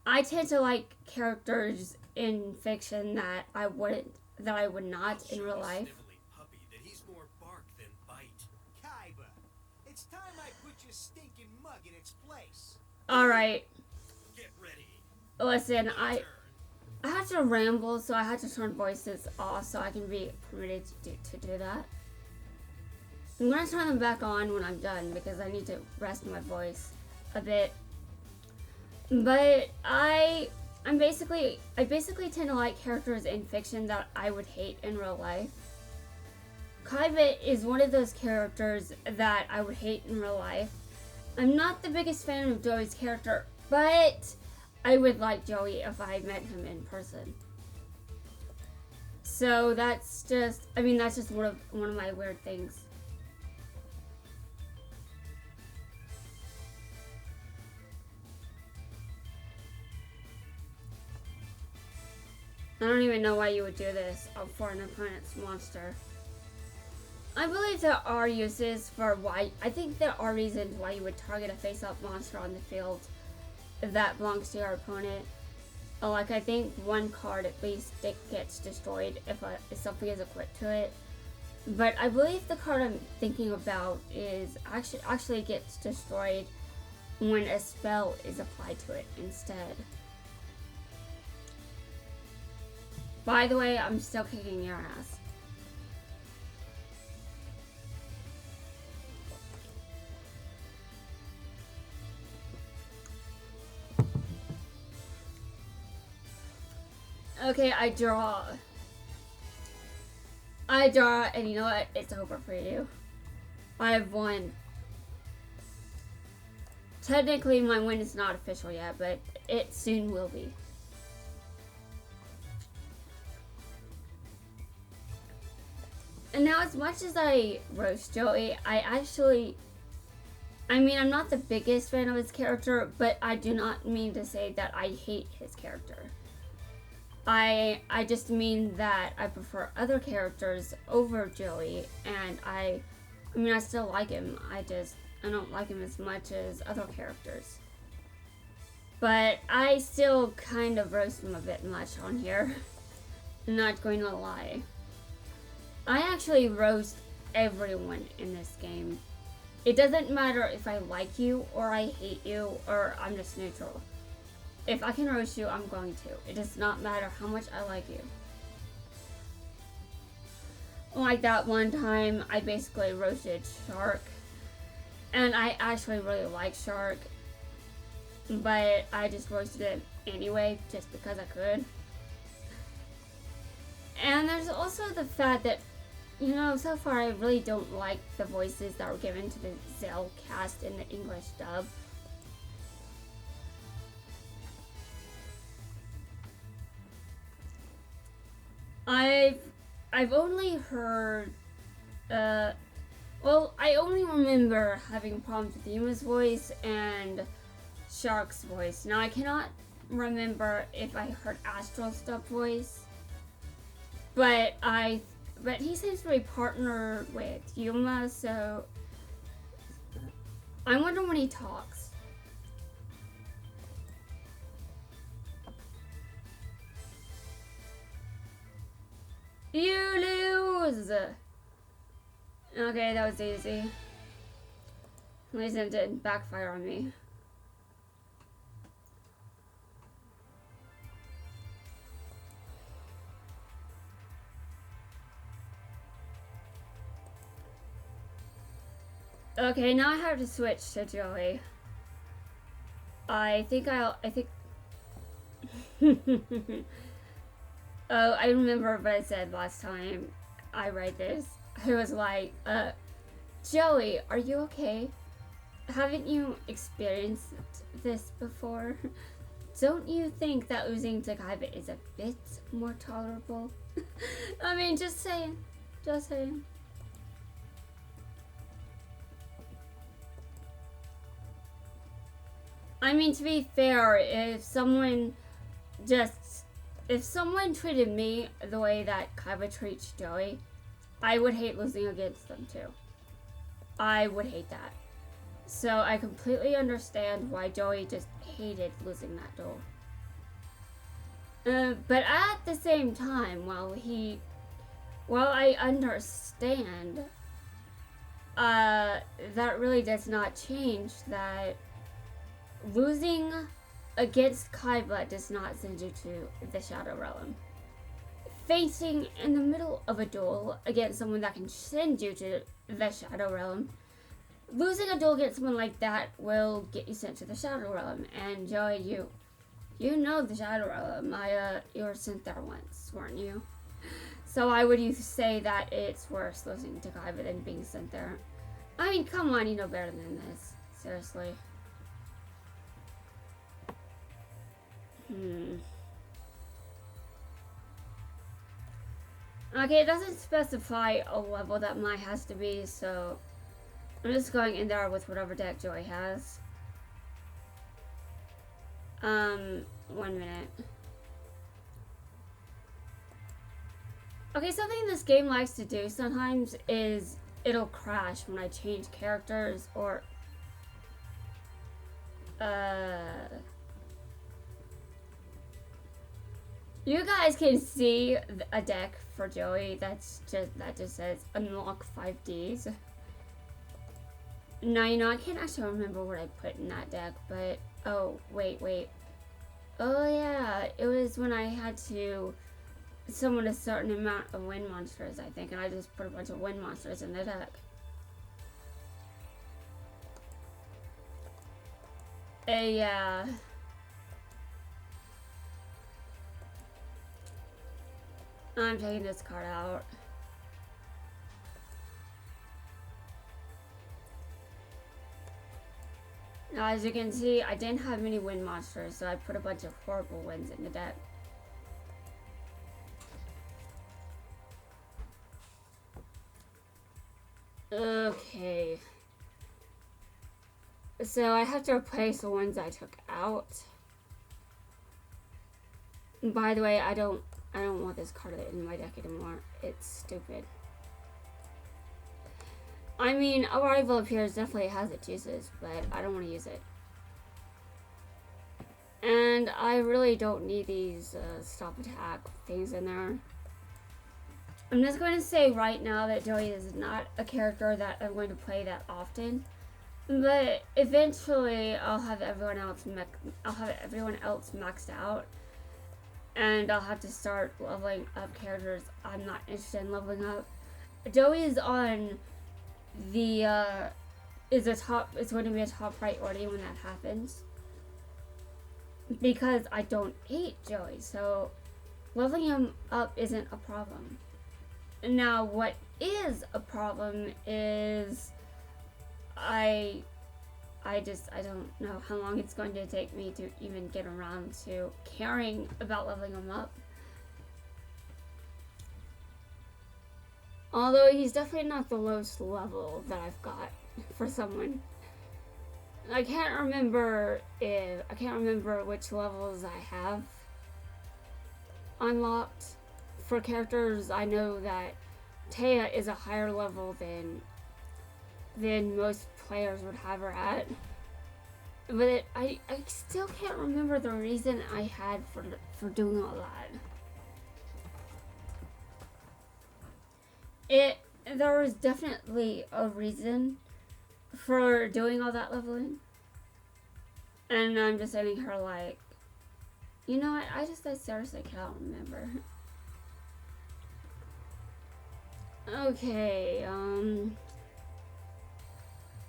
I tend to like characters in fiction that I would not in real life. Puppy that he's more bark than bite. Kaiba, it's time I put your stinking mug in its place. All right. Get ready. Listen, I had to ramble, so I had to turn voices off so I can be permitted to do that. I'm gonna turn them back on when I'm done because I need to rest my voice a bit. But I basically tend to like characters in fiction that I would hate in real life. Kaiba is one of those characters that I would hate in real life. I'm not the biggest fan of Joey's character, but I would like Joey if I met him in person. So that's just, that's just one of my weird things. I don't even know why you would do this for an opponent's monster. I believe there are uses for why, I think there are reasons why you would target a face-up monster on the field that belongs to your opponent. Like, I think one card at least gets destroyed if something is equipped to it. But I believe the card I'm thinking about is actually gets destroyed when a spell is applied to it instead. By the way, I'm still kicking your ass. Okay, I draw, and you know what? It's over for you. I have won. Technically, my win is not official yet, but it soon will be. And now, as much as I roast Joey, I'm not the biggest fan of his character, but I do not mean to say that I hate his character. I just mean that I prefer other characters over Joey, and I still like him. I don't like him as much as other characters. But I still kind of roast him a bit much on here. I'm not going to lie. I actually roast everyone in this game. It doesn't matter if I like you, or I hate you, or I'm just neutral. If I can roast you, I'm going to. It does not matter how much I like you. Like that one time, I basically roasted Shark. And I actually really like Shark. But I just roasted him anyway, just because I could. And there's also the fact that, so far I really don't like the voices that were given to the Zell cast in the English dub. I've only heard, I only remember having problems with Yuma's voice and Shark's voice. Now I cannot remember if I heard Astral's dub voice, but he seems to be partnered with Yuma, so I wonder when he talks. You lose! Okay, that was easy. At least it didn't backfire on me. Okay, now I have to switch to Joey. I think oh, I remember what I said last time I read this. I was like, Joey, are you okay? Haven't you experienced this before? Don't you think that losing to Kaiba is a bit more tolerable? Just saying. Just saying. To be fair, if someone treated me the way that Kaiba treats Joey, I would hate losing against them too. I would hate that. So I completely understand why Joey just hated losing that duel. But at the same time, while I understand, that really does not change that losing against Kaiba does not send you to the Shadow Realm. Facing in the middle of a duel against someone that can send you to the Shadow Realm, losing a duel against someone like that will get you sent to the Shadow Realm. And Joey, you know the Shadow Realm. You were sent there once, weren't you? So why would you say that it's worse losing to Kaiba than being sent there? I mean, come on, you know better than this. Seriously. Okay, it doesn't specify a level that Mai has to be, so I'm just going in there with whatever deck Joy has. 1 minute. Okay, something this game likes to do sometimes is it'll crash when I change characters or you guys can see a deck for Joey that just says unlock 5Ds. No, you know, I can't actually remember what I put in that deck, but oh wait. Oh yeah, it was when I had to summon a certain amount of wind monsters, I think, and I just put a bunch of wind monsters in the deck. Yeah. I'm taking this card out. Now, as you can see, I didn't have many wind monsters, so I put a bunch of horrible winds in the deck. Okay. So I have to replace the ones I took out. And by the way, I don't want this card in my deck anymore. It's stupid. I mean, Arrival Appears definitely has its uses, but I don't want to use it. And I really don't need these stop attack things in there. I'm just going to say right now that Joey is not a character that I'm going to play that often. But eventually I'll have everyone else maxed out. And I'll have to start leveling up characters I'm not interested in leveling up. Joey is on the it's going to be a top priority when that happens. Because I don't hate Joey, so leveling him up isn't a problem. Now what is a problem is I don't know how long it's going to take me to even get around to caring about leveling him up. Although he's definitely not the lowest level that I've got for someone. I can't remember which levels I have unlocked. For characters, I know that Taya is a higher level than most players would have her at. But I still can't remember the reason I had for doing all that. There was definitely a reason for doing all that leveling. And I'm just sitting here like, you know what, I seriously cannot remember. Okay, I'm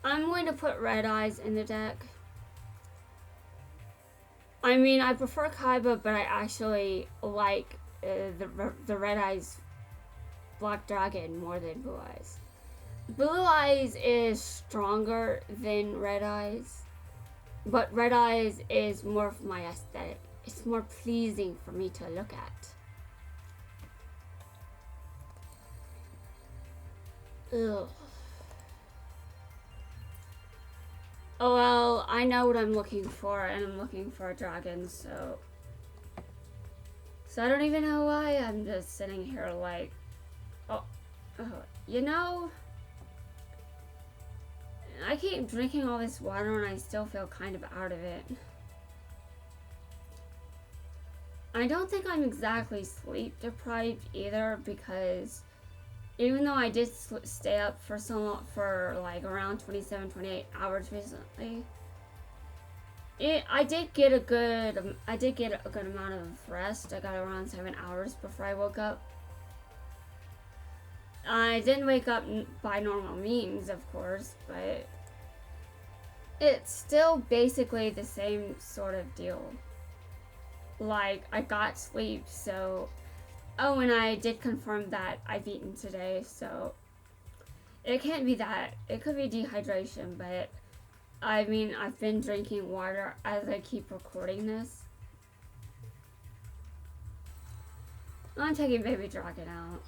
going to put Red Eyes in the deck. I mean, I prefer Kaiba, but I actually like the Red Eyes Black Dragon more than Blue Eyes. Blue Eyes is stronger than Red Eyes, but Red Eyes is more of my aesthetic. It's more pleasing for me to look at. Ugh. Oh well, I know what I'm looking for, and I'm looking for a dragon, so I don't even know why I'm just sitting here like, you know, I keep drinking all this water and I still feel kind of out of it. I don't think I'm exactly sleep deprived either, because even though I did stay up for like around 27, 28 hours recently, I did get a good amount of rest. I got around 7 hours before I woke up. I didn't wake up by normal means, of course, but it's still basically the same sort of deal. Like, I got sleep, so... Oh, and I did confirm that I've eaten today, so... It can't be that. It could be dehydration, but... I mean, I've been drinking water as I keep recording this. I'm taking Baby Dragon out.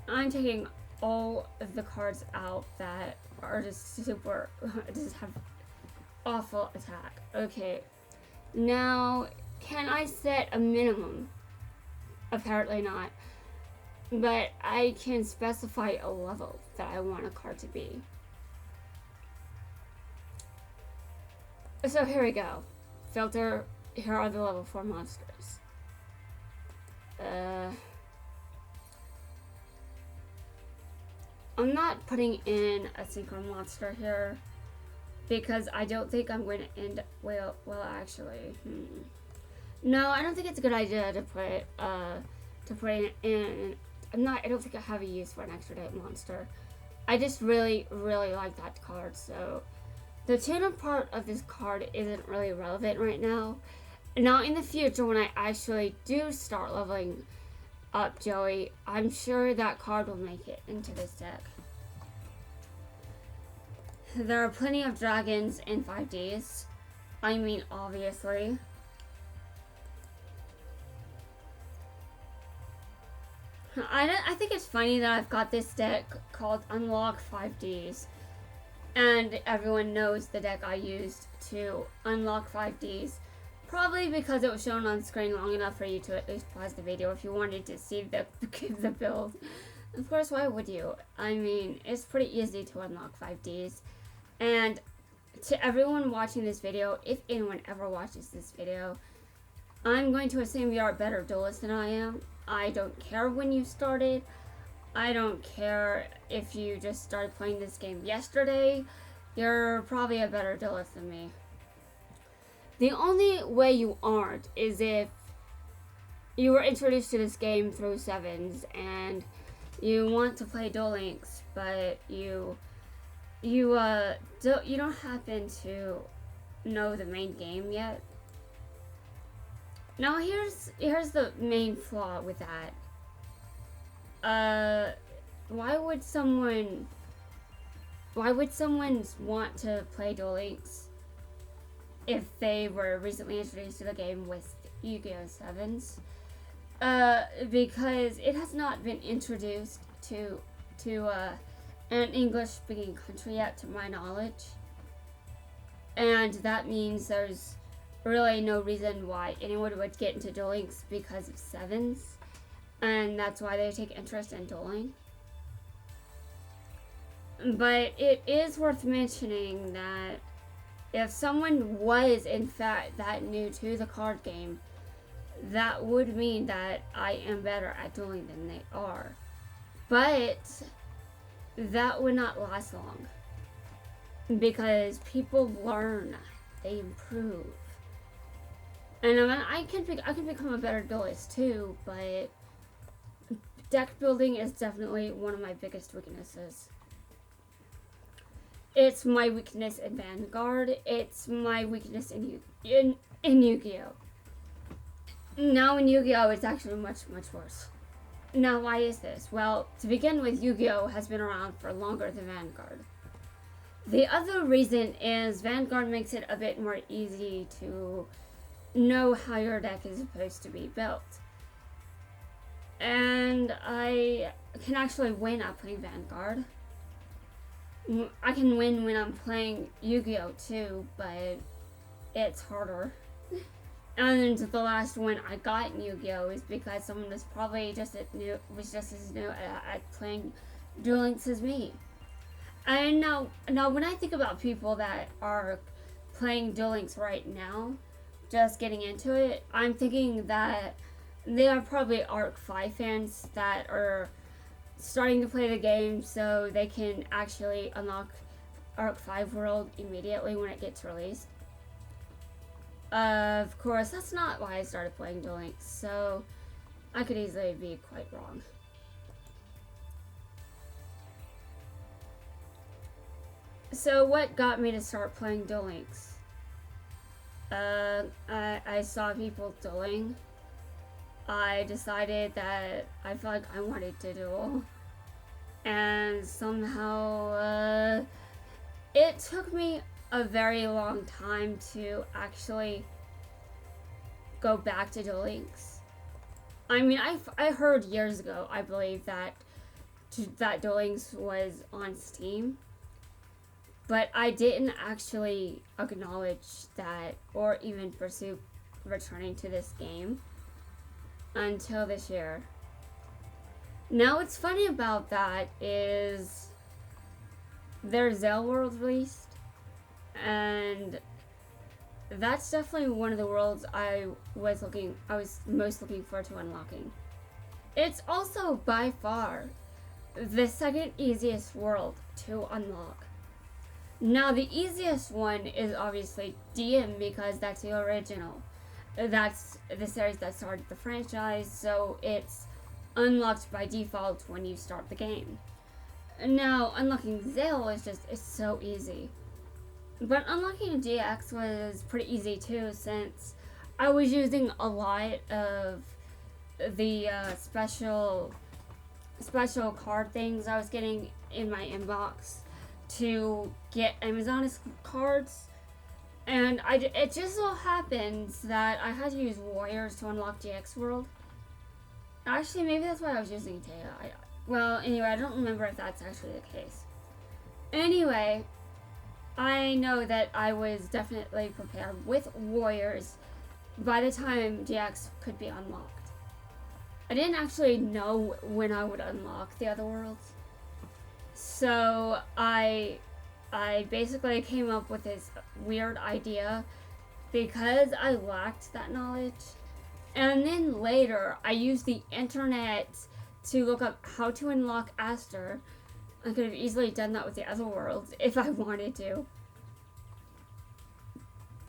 I'm taking all of the cards out that are just super... just have awful attack. Okay. Now, can I set a minimum? Apparently not. But I can specify a level that I want a card to be. So here we go. Filter, here are the level 4 monsters. I'm not putting in a synchro monster here because I don't think I'm going to end well actually. No, I don't think it's a good idea to put it in. I don't think I have a use for an extra deck monster. I just really like that card, so the tuner part of this card isn't really relevant right now. Now in the future, when I actually do start leveling up Joey, I'm sure that card will make it into this deck. There are plenty of dragons in 5Ds. I mean, obviously. I think it's funny that I've got this deck called Unlock 5Ds. And everyone knows the deck I used to unlock 5Ds. Probably because it was shown on screen long enough for you to at least pause the video if you wanted to see the build. Of course, why would you? I mean, it's pretty easy to unlock 5Ds. And to everyone watching this video, if anyone ever watches this video, I'm going to assume you are a better duelist than I am. I don't care when you started. I don't care if you just started playing this game yesterday. You're probably a better duelist than me. The only way you aren't is if you were introduced to this game through 7s and you want to play Duel Links, but you don't happen to know the main game yet. Now here's the main flaw with that. Why would someone want to play Duel Links if they were recently introduced to the game with Yu-Gi-Oh! 7s? Because it has not been introduced to an English-speaking country yet, to my knowledge. And that means there's really no reason why anyone would get into Duel Links because of 7s. And that's why they take interest in dueling. But it is worth mentioning that if someone was in fact that new to the card game, that would mean that I am better at dueling than they are. But that would not last long. Because people learn, they improve. And I mean, I can become a better duelist too, but deck building is definitely one of my biggest weaknesses. It's my weakness in Vanguard. It's my weakness in Yu-Gi-Oh! Now in Yu-Gi-Oh! It's actually much worse. Now why is this? Well, to begin with, Yu-Gi-Oh! Has been around for longer than Vanguard. The other reason is Vanguard makes it a bit more easy to know how your deck is supposed to be built. And I can actually win at playing Vanguard. I can win when I'm playing Yu-Gi-Oh! Too, but it's harder. And the last win I got in Yu-Gi-Oh! Is because someone was probably just as new at playing Duel Links as me. And now when I think about people that are playing Duel Links right now, just getting into it, I'm thinking that they are probably Arc 5 fans that are starting to play the game so they can actually unlock Arc 5 World immediately when it gets released. Of course, that's not why I started playing Duel Links, so I could easily be quite wrong. So what got me to start playing Duel Links? I saw people dueling. I decided that I felt like I wanted to duel. And somehow, it took me a very long time to actually go back to Duel Links. I mean, I heard years ago, I believe, that Duel Links was on Steam. But I didn't actually acknowledge that or even pursue returning to this game until this year. Now, what's funny about that is there's Zell World released, and that's definitely one of the worlds I was most looking forward to unlocking. It's also by far the second easiest world to unlock. Now, the easiest one is obviously DM because that's the original. That's the series that started the franchise, so it's unlocked by default when you start the game. Now, unlocking Zale is it's so easy. But unlocking GX was pretty easy too, since I was using a lot of the special card things I was getting in my inbox to get Amazon cards, and it just so happens that I had to use Warriors to unlock GX World. Actually, maybe that's why I was using Taya. Well, anyway, I don't remember if that's actually the case. Anyway, I know that I was definitely prepared with Warriors by the time GX could be unlocked. I didn't actually know when I would unlock the other worlds. So I basically came up with this weird idea because I lacked that knowledge. And then later, I used the internet to look up how to unlock Aster. I could have easily done that with the other worlds if I wanted to.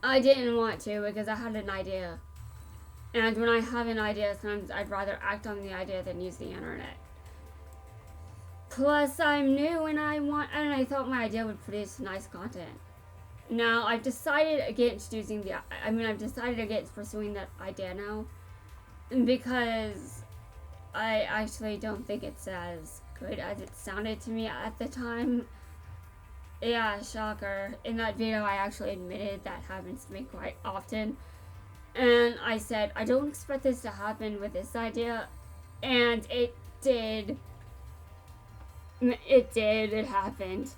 I didn't want to because I had an idea. And when I have an idea, sometimes I'd rather act on the idea than use the internet. Plus, I'm new and I thought my idea would produce nice content. Now, I've decided against pursuing that idea now, because I actually don't think it's as good as it sounded to me at the time. Yeah, shocker. In that video, I actually admitted that happens to me quite often. And I said, I don't expect this to happen with this idea. And it did. It happened.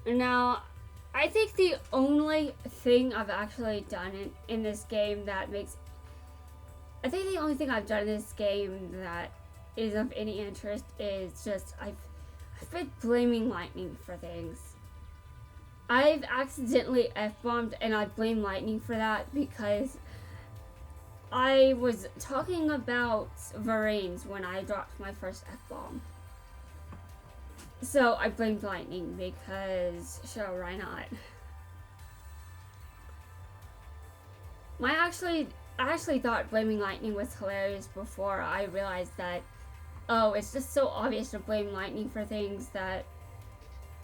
Now, I think the only thing I've actually done in this game that makes... I think the only thing I've done in this game that is of any interest is just I've been blaming Lightning for things. I've accidentally F-bombed and I blame Lightning for that because I was talking about Varines when I dropped my first F-bomb. So I blamed Lightning because, sure, why not? I actually thought blaming Lightning was hilarious before I realized that, oh, it's just so obvious to blame Lightning for things that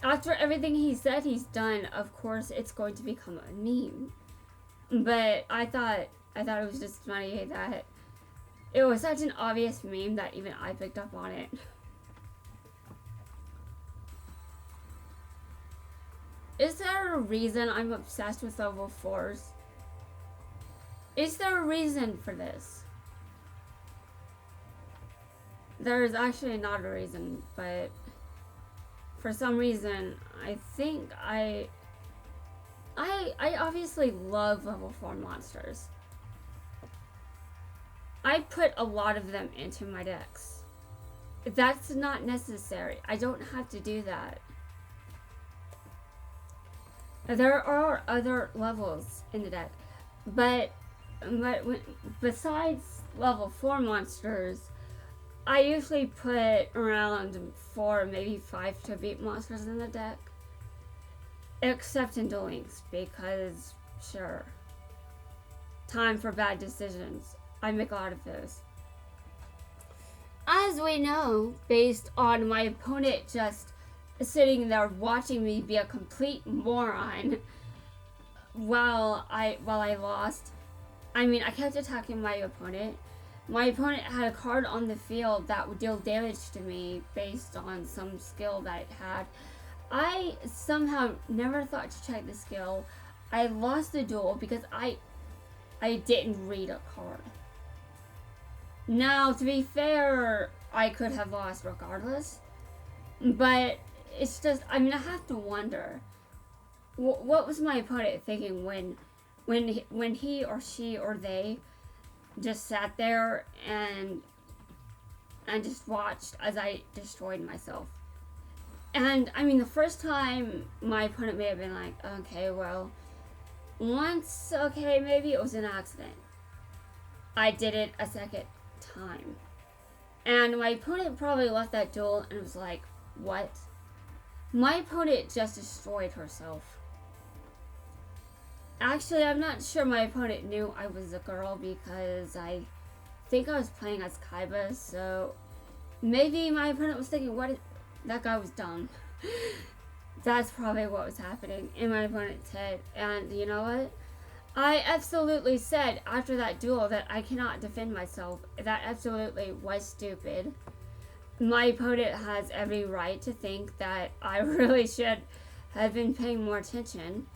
after everything he said he's done, of course it's going to become a meme. But I thought it was just funny that it was such an obvious meme that even I picked up on it. Is there a reason I'm obsessed with level 4s? Is there a reason for this? There is actually not a reason, but for some reason, I think I obviously love level 4 monsters. I put a lot of them into my decks. That's not necessary. I don't have to do that. There are other levels in the deck, but besides level 4 monsters, I usually put around 4, maybe 5 to beat monsters in the deck. Except in Duel Links, because, sure. Time for bad decisions. I make a lot of those. As we know, based on my opponent just sitting there watching me be a complete moron while I lost. I mean, I kept attacking my opponent. My opponent had a card on the field that would deal damage to me based on some skill that it had. I somehow never thought to check the skill. I lost the duel because I didn't read a card. Now, to be fair, I could have lost regardless. But it's just, I mean, I have to wonder, what was my opponent thinking when he or she or they just sat there and just watched as I destroyed myself. And I mean, the first time my opponent may have been like, okay, well, once, okay, maybe it was an accident. I did it a second time. And my opponent probably left that duel and was like, what? My opponent just destroyed herself. Actually, I'm not sure my opponent knew I was a girl because I think I was playing as Kaiba, so maybe my opponent was thinking, that guy was dumb. That's probably what was happening in my opponent's head. And you know what? I absolutely said after that duel that I cannot defend myself. That absolutely was stupid. My opponent has every right to think that I really should have been paying more attention.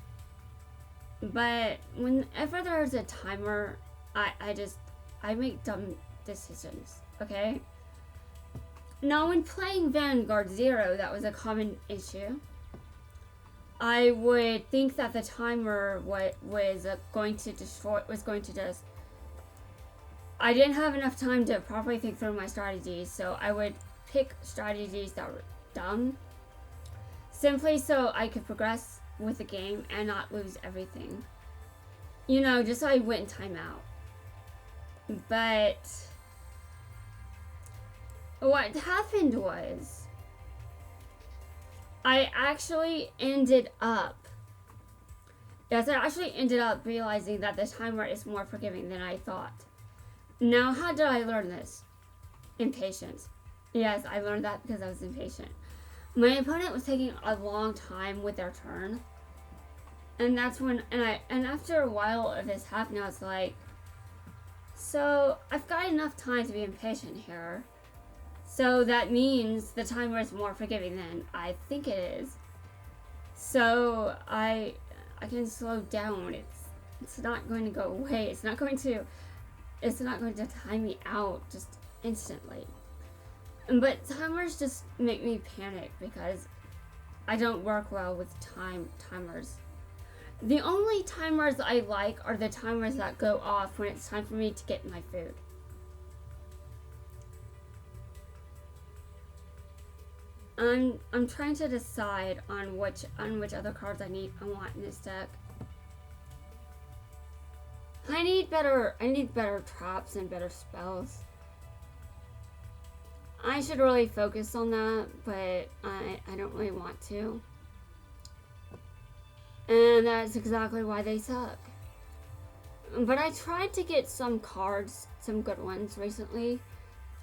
But whenever there's a timer, I make dumb decisions, okay? Now, when playing Vanguard Zero, that was a common issue. I would think that the timer was going to just... I didn't have enough time to properly think through my strategies, so I would pick strategies that were dumb, simply so I could progress with the game and not lose everything. You know, just so I wouldn't time out. But what happened was I actually ended up realizing that the timer is more forgiving than I thought. Now, how did I learn this? Impatience. Yes, I learned that because I was impatient. My opponent was taking a long time with their turn. And that's when, and after a while of this happening, I was like, so I've got enough time to be impatient here. So that means the timer is more forgiving than I think it is. So I can slow down. It's not going to go away. It's not going to time me out just instantly. But timers just make me panic because I don't work well with timers. The only timers I like are the timers that go off when it's time for me to get my food. I'm trying to decide on which other cards I want in this deck. I need better traps and better spells. I should really focus on that, but I don't really want to. And that's exactly why they suck. But I tried to get some cards, some good ones recently.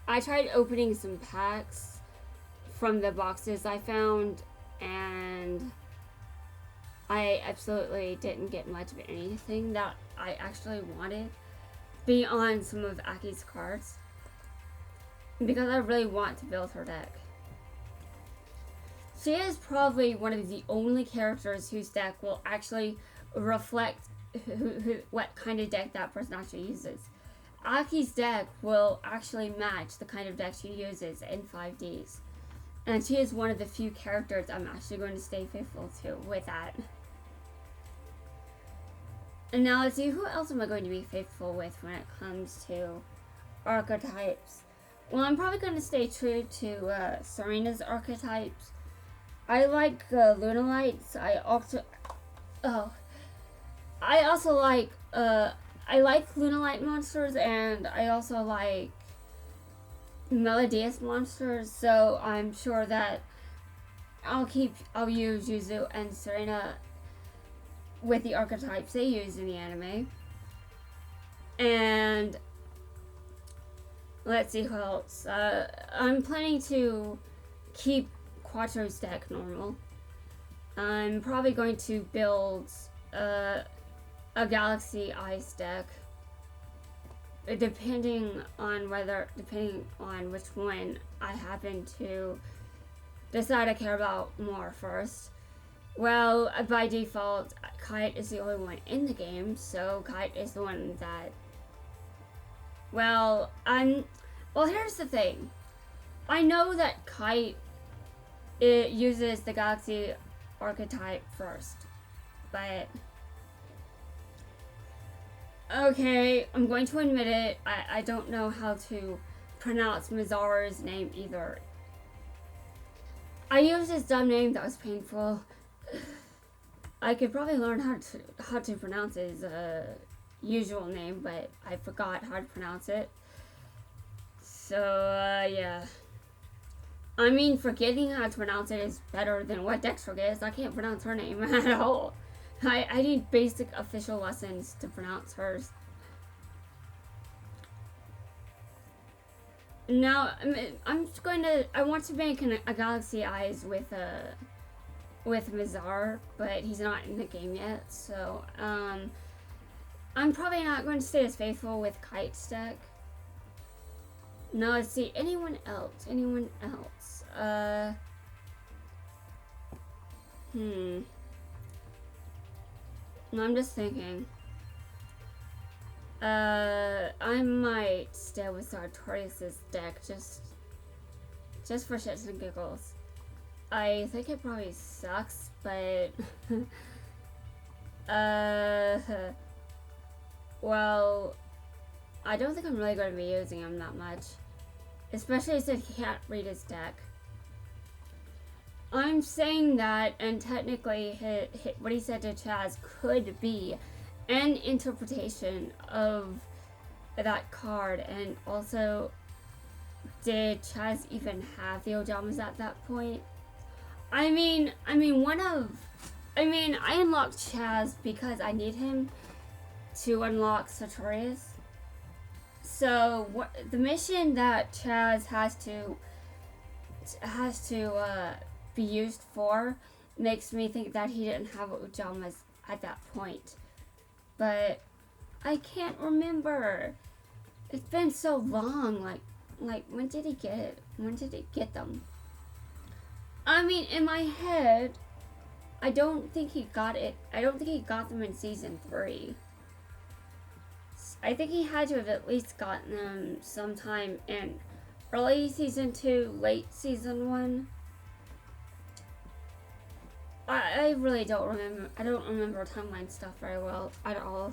I tried opening some packs from the boxes I found, and I absolutely didn't get much of anything that I actually wanted beyond some of Aki's cards, because I really want to build her deck. She is probably one of the only characters whose deck will actually reflect what kind of deck that person actually uses. Aki's deck will actually match the kind of deck she uses in 5Ds. And she is one of the few characters I'm actually going to stay faithful to with that. And now let's see, who else am I going to be faithful with when it comes to archetypes? Well, I'm probably going to stay true to Serena's archetypes. I like Lunalights. I like Lunalight monsters, and I also like melodious monsters, so I'm sure that I'll use Yuzu and Serena with the archetypes they use in the anime. And let's see who else. I'm planning to keep Quattro's deck normal. I'm probably going to build a Galaxy Ice deck, depending on which one I happen to decide I care about more first. Well, by default, Kite is the only one in the game, so Kite is the one that... Well, here's the thing. I know that Kite, it uses the Galaxy archetype first, but... Okay, I'm going to admit it, I don't know how to pronounce Mizaru's name either. I used his dumb name that was painful. I could probably learn how to pronounce his usual name, but I forgot how to pronounce it. So, yeah. I mean, forgetting how to pronounce it is better than what Dex forgets. I can't pronounce her name at all. I need basic official lessons to pronounce hers. Now, I want to make a Galaxy Eyes with Mizar, but he's not in the game yet, so, I'm probably not going to stay as faithful with Kite's deck. Now, let's see, anyone else? No, I'm just thinking. I might stay with Sartorius's deck just for shits and giggles. I think it probably sucks, but well, I don't think I'm really going to be using him that much, especially since he can't read his deck. I'm saying that, and technically what he said to Chaz could be an interpretation of that card, and also, did Chaz even have the Ojamas at that point? I unlocked Chaz because I need him to unlock Sartorius. So, the mission that Chaz has to be used for makes me think that he didn't have Ojamas at that point. But I can't remember. It's been so long. Like when did he get it? When did he get them? I mean, in my head, I don't think he got it. I don't think he got them in season 3. I think he had to have at least gotten them sometime in early season 2, late season 1. I really don't remember. I don't remember timeline stuff very well at all.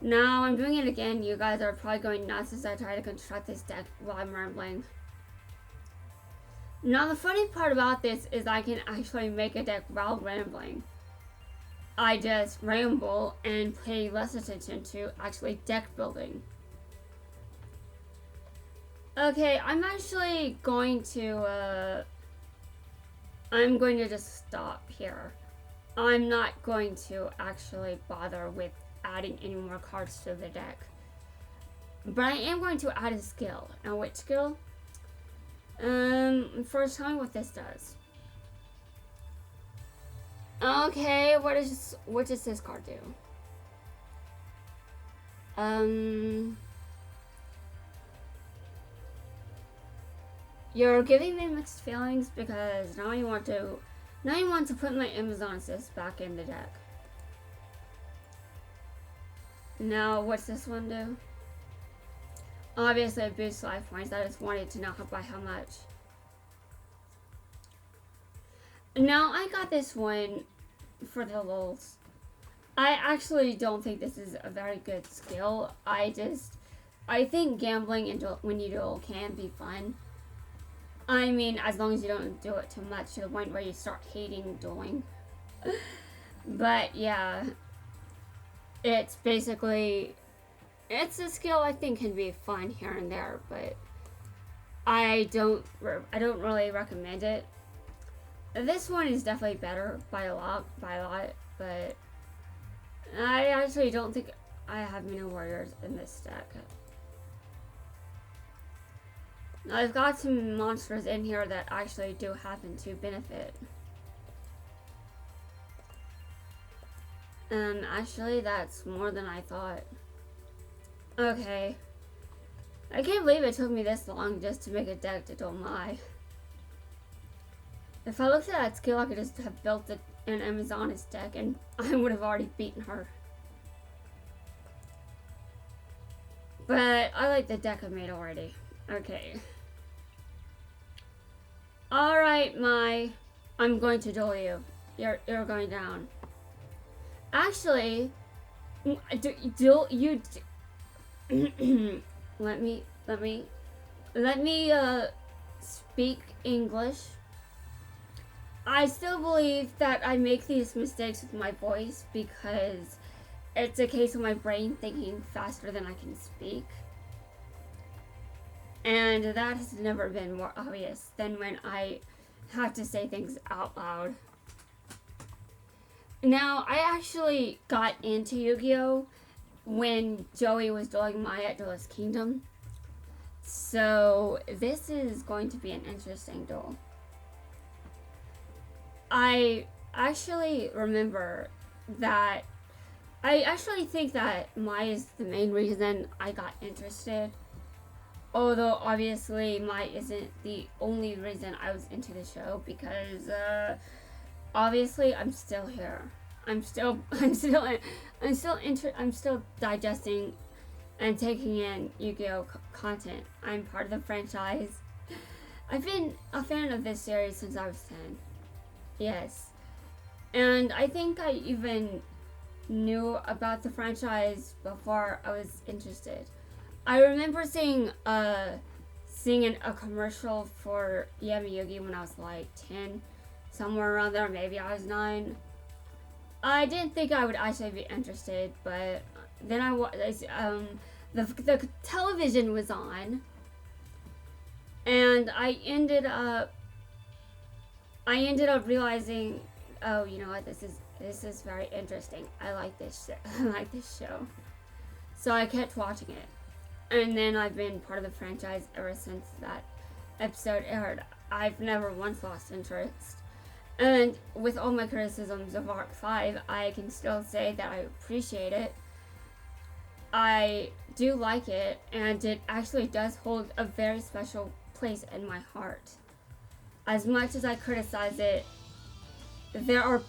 Now I'm doing it again. You guys are probably going nuts as I try to construct this deck while I'm rambling. Now the funny part about this is I can actually make a deck while rambling. I just ramble and pay less attention to actually deck building. Okay, I'm actually going to just stop here. I'm not going to actually bother with adding any more cards to the deck. But I am going to add a skill. Now which skill? First, tell me what this does. Okay, what does this card do? You're giving me mixed feelings because now you want to put my Amazon assist back in the deck. Now, what's this one do? Obviously, it boosts life points. I just wanted to know by how much. Now, I got this one for the lulz. I actually don't think this is a very good skill. I think gambling and when you duel can be fun. I mean, as long as you don't do it too much to the point where you start hating dueling. But yeah, it's basically It's a skill I think can be fun here and there, but I don't really recommend it. This one is definitely better by a lot, but I actually don't think I have many warriors in this deck. I've got some monsters in here that actually do happen to benefit. Actually, that's more than I thought. Okay. I can't believe it took me this long just to make a deck to Don't Lie. If I looked at that skill, I could just have built an Amazoness deck and I would have already beaten her. But I like the deck I made already. Okay. Alright, I'm going to duel you. You're going down. Actually, let me speak English. I still believe that I make these mistakes with my voice because it's a case of my brain thinking faster than I can speak. And that has never been more obvious than when I have to say things out loud. Now, I actually got into Yu-Gi-Oh! When Joey was dueling Maya at Duelist Kingdom. So, this is going to be an interesting duel. I actually remember that I actually think that Mai is the main reason I got interested. Although obviously Mai isn't the only reason I was into the show because obviously I'm still here. I'm still digesting and taking in Yu-Gi-Oh content. I'm part of the franchise. I've been a fan of this series since I was 10. Yes. And I think I even knew about the franchise before I was interested. I remember seeing a commercial for Yami Yugi when I was like 10, somewhere around there. Maybe I was 9. I didn't think I would actually be interested, but then the television was on, and I ended up realizing, oh, you know what, this is very interesting. I like this show. So I kept watching it. And then I've been part of the franchise ever since that episode aired. I've never once lost interest. And with all my criticisms of Arc 5, I can still say that I appreciate it. I do like it, and it actually does hold a very special place in my heart. As much as I criticize it, there are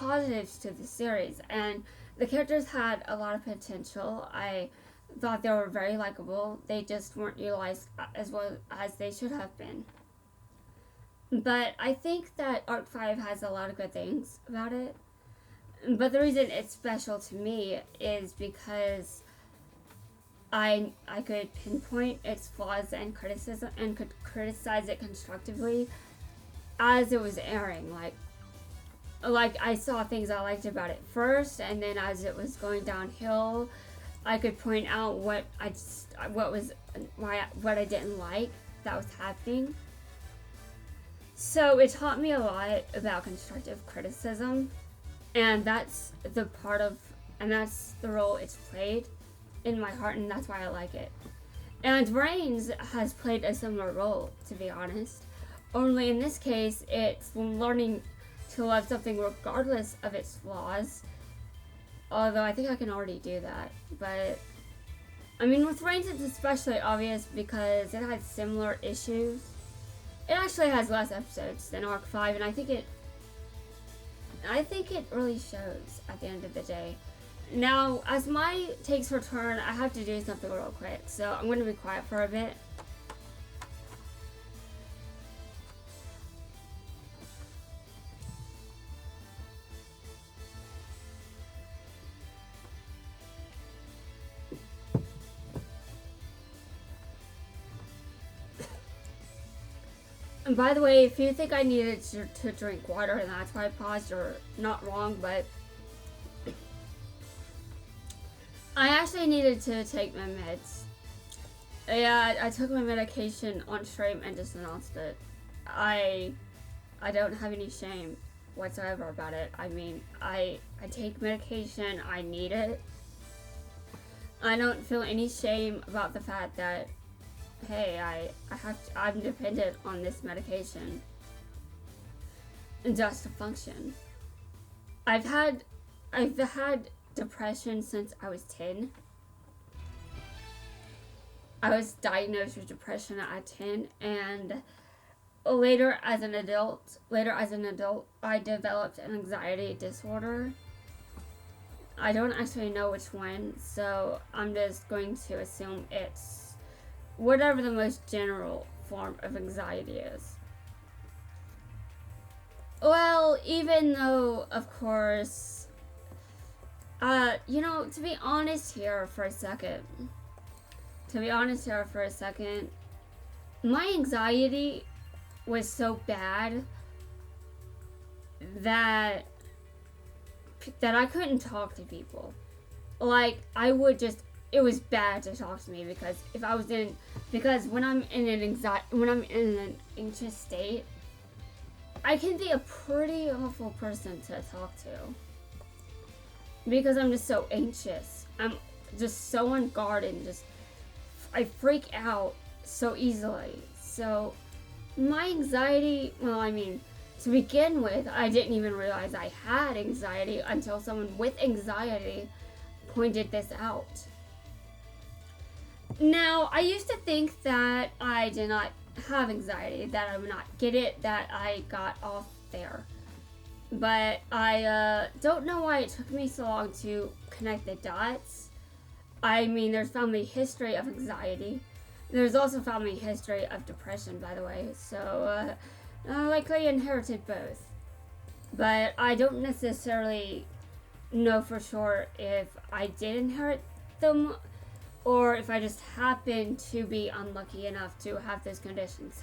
positives to the series, and the characters had a lot of potential. I thought they were very likable. They just weren't utilized as well as they should have been. But I think that Arc 5 has a lot of good things about it. But the reason it's special to me is because I could pinpoint its flaws and criticism and could criticize it constructively as it was airing. Like I saw things I liked about it first, and then as it was going downhill, I could point out what I didn't like that was happening. So it taught me a lot about constructive criticism, and that's the role it's played in my heart, and that's why I like it. And Brains has played a similar role, to be honest. Only in this case, it's learning to love something regardless of its flaws. Although I think I can already do that. But, I mean, with Brains it's especially obvious because it has similar issues. It actually has less episodes than Arc 5, and I think it really shows at the end of the day. Now, as Mai takes her turn, I have to do something real quick, so I'm going to be quiet for a bit. And by the way, if you think I needed to drink water and that's why I paused, you're not wrong, but I actually needed to take my meds. Yeah, I took my medication on stream and just announced it. I don't have any shame whatsoever about it. I mean, I take medication, I need it. I don't feel any shame about the fact that, hey, I'm dependent on this medication just to function. I've had depression since I was 10. I was diagnosed with depression at 10, and later as an adult, I developed an anxiety disorder. I don't actually know which one, so I'm just going to assume it's whatever the most general form of anxiety is. Well, even though, of course, you know, to be honest here for a second, my anxiety was so bad that I couldn't talk to people. Like, it was bad to talk to me because when I'm in an anxious state, I can be a pretty awful person to talk to. Because I'm just so anxious. I'm just so on guard and I freak out so easily. So my anxiety, well, I mean, to begin with, I didn't even realize I had anxiety until someone with anxiety pointed this out. Now, I used to think that I did not have anxiety, that I would not get it, that I got off there. But I don't know why it took me so long to connect the dots. I mean, there's family history of anxiety. There's also family history of depression, by the way. So, likely inherited both. But I don't necessarily know for sure if I did inherit them or if I just happened to be unlucky enough to have those conditions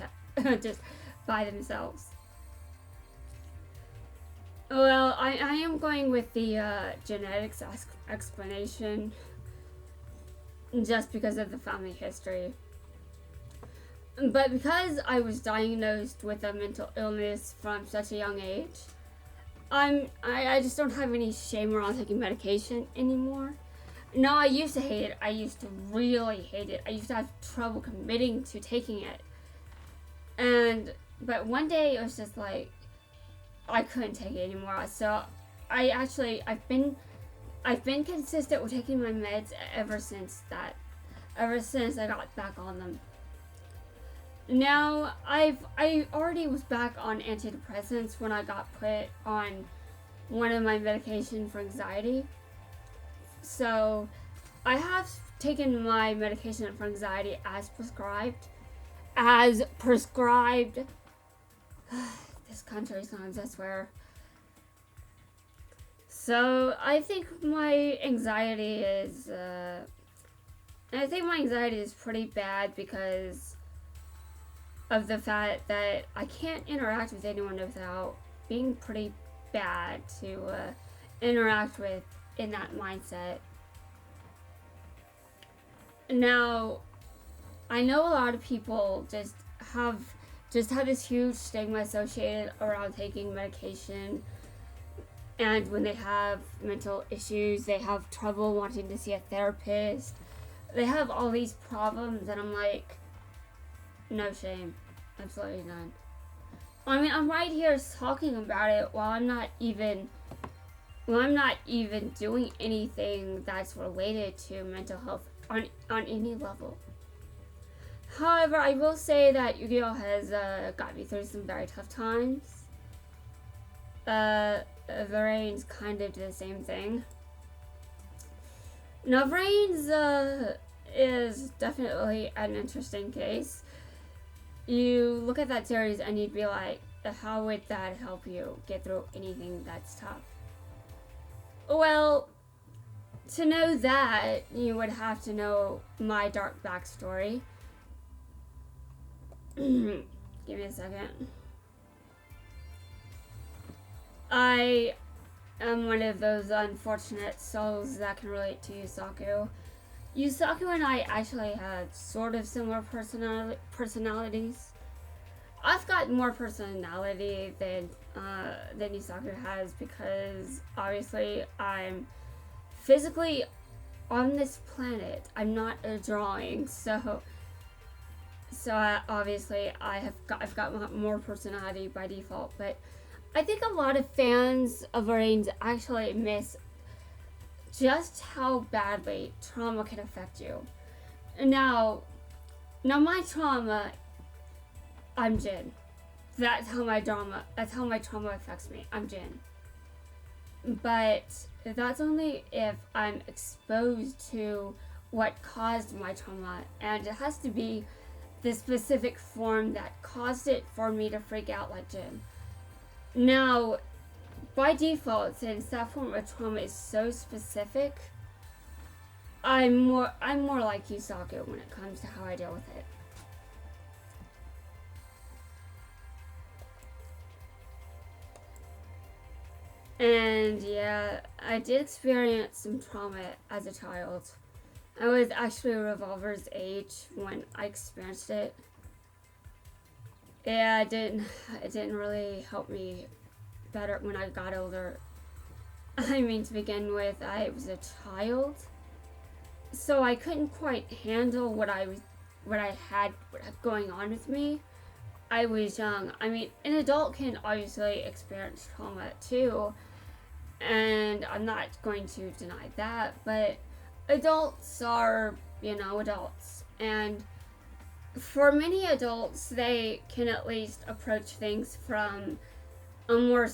just by themselves. Well, I am going with the genetics explanation just because of the family history. But because I was diagnosed with a mental illness from such a young age, I just don't have any shame around taking medication anymore. No, I used to hate it. I used to really hate it. I used to have trouble committing to taking it. But one day it was just like, I couldn't take it anymore. So I've been consistent with taking my meds ever since I got back on them. Now, I already was back on antidepressants when I got put on one of my medication for anxiety. So, I have taken my medication for anxiety as prescribed. This country's not exist where. So, I think my anxiety is pretty bad because of the fact that I can't interact with anyone without being pretty bad to interact with in that mindset. Now, I know a lot of people just have this huge stigma associated around taking medication, and when they have mental issues, they have trouble wanting to see a therapist. They have all these problems, and I'm like, no shame. Absolutely none. I mean, I'm right here talking about it while I'm not even doing anything that's related to mental health on any level. However, I will say that Yu-Gi-Oh! Has got me through some very tough times. Varane's kind of the same thing. Now, Varane's is definitely an interesting case. You look at that series and you'd be like, how would that help you get through anything that's tough? Well, to know that, you would have to know my dark backstory. Give me a second. I am one of those unfortunate souls that can relate to Yusaku. Yusaku and I actually had sort of similar personalities. I've got more personality than Yusaku has because obviously I'm physically on this planet. I'm not a drawing, so obviously I've got more personality by default. But I think a lot of fans of Rains actually miss just how badly trauma can affect you. Now my trauma, I'm Jin. That's how my trauma affects me. I'm Jin. But that's only if I'm exposed to what caused my trauma, and it has to be the specific form that caused it for me to freak out like Jin. Now, by default, since that form of trauma is so specific, I'm more like Yusaku when it comes to how I deal with it. And yeah, I did experience some trauma as a child. I was actually Revolver's age when I experienced it. Yeah, it didn't really help me better when I got older. I mean, to begin with, I was a child, so I couldn't quite handle what I had going on with me. I was young. I mean, an adult can obviously experience trauma too, and I'm not going to deny that, but adults are, adults, and for many adults, they can at least approach things from a more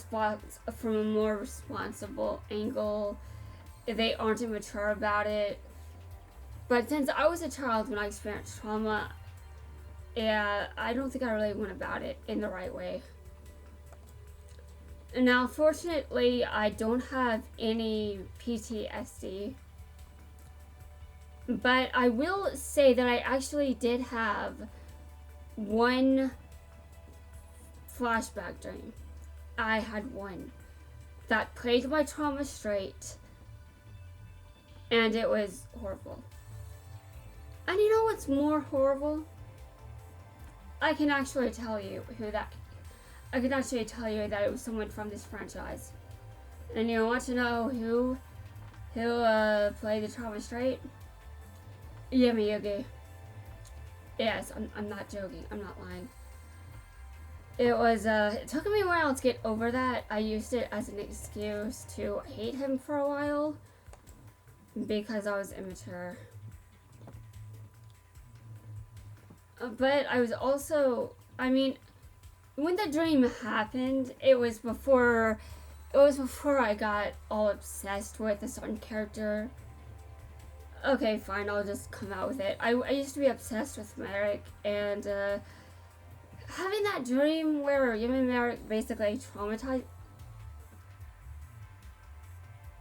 responsible angle. They aren't immature about it. But since I was a child when I experienced trauma, yeah, I don't think I really went about it in the right way. Now, fortunately, I don't have any PTSD. But I will say that I actually did have one flashback dream. I had one that played my trauma straight, and it was horrible. And you know what's more horrible? I can actually tell you that it was someone from this franchise. And you want to know who played the trauma straight? Yugi. Yes, I'm not joking. I'm not lying. It took me a while to get over that. I used it as an excuse to hate him for a while because I was immature. But I was also, when the dream happened, it was before I got all obsessed with a certain character. Okay, fine, I'll just come out with it. I used to be obsessed with Merrick, and having that dream where Yumi Merrick basically traumatized...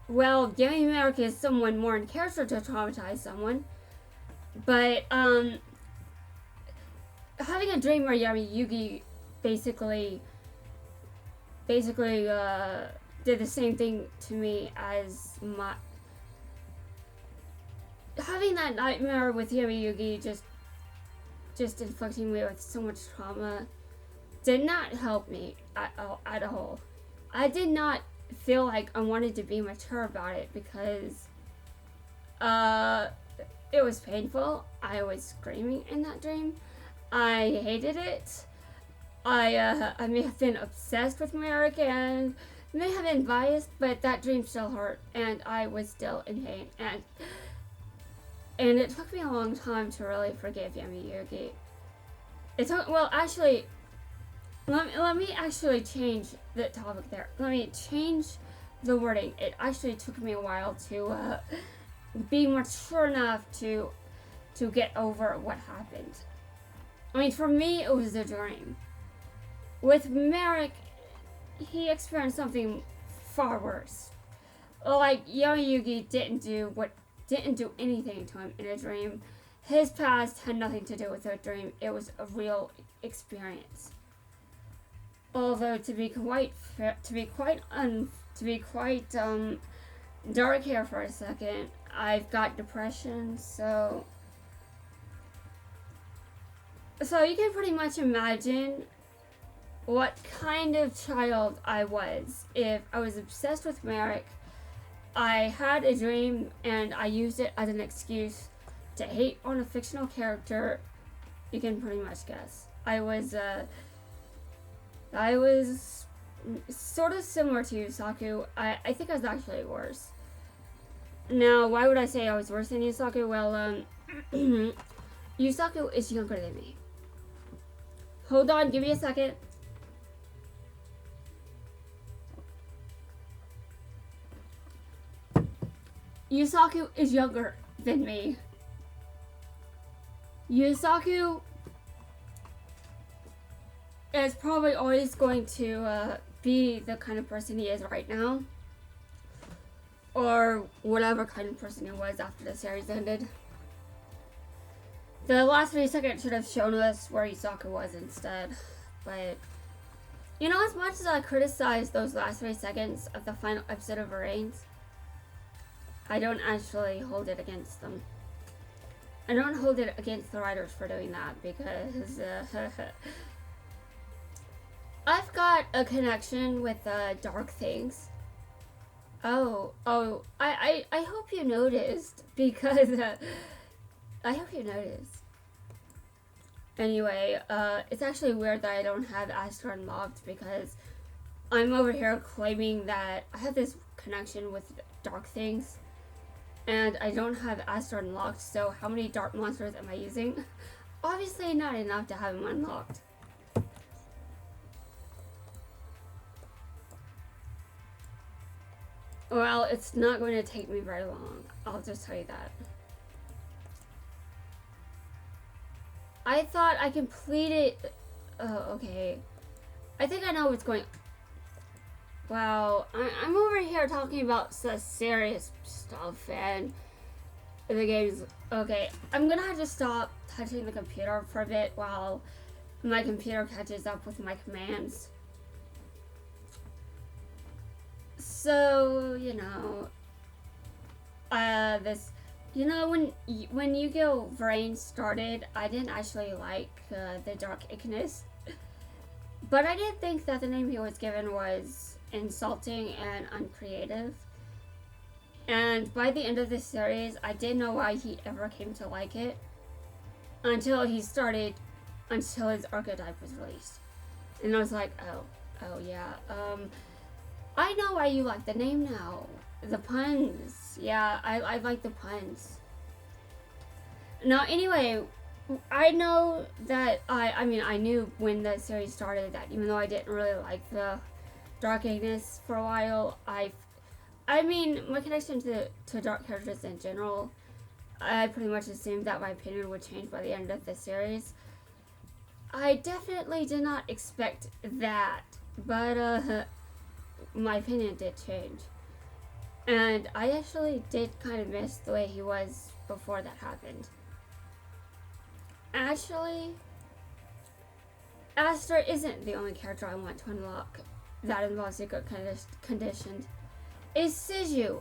Well, Yumi Merrick is someone more in character to traumatize someone, but having a dream where Yugi basically did the same thing to me as my... Having that nightmare with Yugi just inflicting me with so much trauma did not help me at all. I did not feel like I wanted to be mature about it because it was painful. I was screaming in that dream. I hated it. I may have been obsessed with Merrick and may have been biased, but that dream still hurt, and I was still in pain. And it took me a long time to really forgive Yugi. Actually, let me actually change the topic there. Let me change the wording. It actually took me a while to be mature enough to get over what happened. For me, it was a dream. With Merrick, he experienced something far worse. Like, Yugi didn't do anything to him in a dream. His past had nothing to do with a dream. It was a real experience. Although to be quite to be quite dark here for a second. I've got depression, so you can pretty much imagine what kind of child I was if I was obsessed with Merrick. I had a dream and I used it as an excuse to hate on a fictional character. You can pretty much guess. I was sort of similar to Yusaku. I think I was actually worse. Now, why would I say I was worse than Yusaku? Well, Yusaku is younger than me. Hold on, give me a second. Yusaku is younger than me. Yusaku is probably always going to be the kind of person he is right now. Or whatever kind of person he was after the series ended. The last 3 seconds should have shown us where Yusaku was instead. But, you know, as much as I criticized those last 3 seconds of the final episode of Reigns, I don't actually hold it against them. I don't hold it against the writers for doing that because I've got a connection with dark things. I hope you noticed because I hope you noticed. Anyway, it's actually weird that I don't have Astra unlocked because I'm over here claiming that I have this connection with dark things. And I don't have Astra unlocked, so how many dark monsters am I using? Obviously not enough to have them unlocked. Well, it's not going to take me very long. I'll just tell you that. I thought I completed... Oh, okay. I think I know what's going... Wow, I'm over here talking about such serious stuff and the game's... Okay, I'm gonna have to stop touching the computer for a bit while my computer catches up with my commands. So, you know, when Yu-Gi-Oh! Vrain started, I didn't actually like the Dark Ignis, but I did think that the name he was given was insulting and uncreative. And by the end of the series, I didn't know why he ever came to like it until his archetype was released. And I was like, oh yeah, I know why you like the name now. The puns. Yeah, I like the puns. Now, anyway, I know that I knew when the series started that even though I didn't really like the Dark Ignis for a while, my connection to dark characters in general, I pretty much assumed that my opinion would change by the end of the series. I definitely did not expect that, but my opinion did change. And I actually did kind of miss the way he was before that happened. Actually, Aster isn't the only character I want to unlock that involves secret conditions. Siju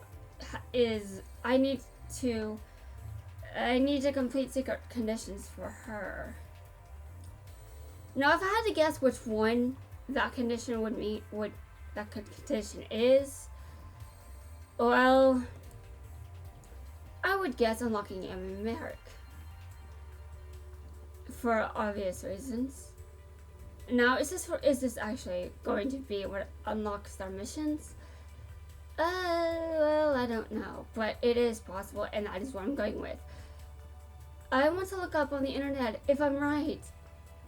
is I need to complete secret conditions for her. Now, if I had to guess which one that condition condition is, well, I would guess unlocking Amy Merrick for obvious reasons. Now, is this actually going to be what unlocks their missions? Well, I don't know, but it is possible, and that is what I'm going with. I want to look up on the internet if I'm right.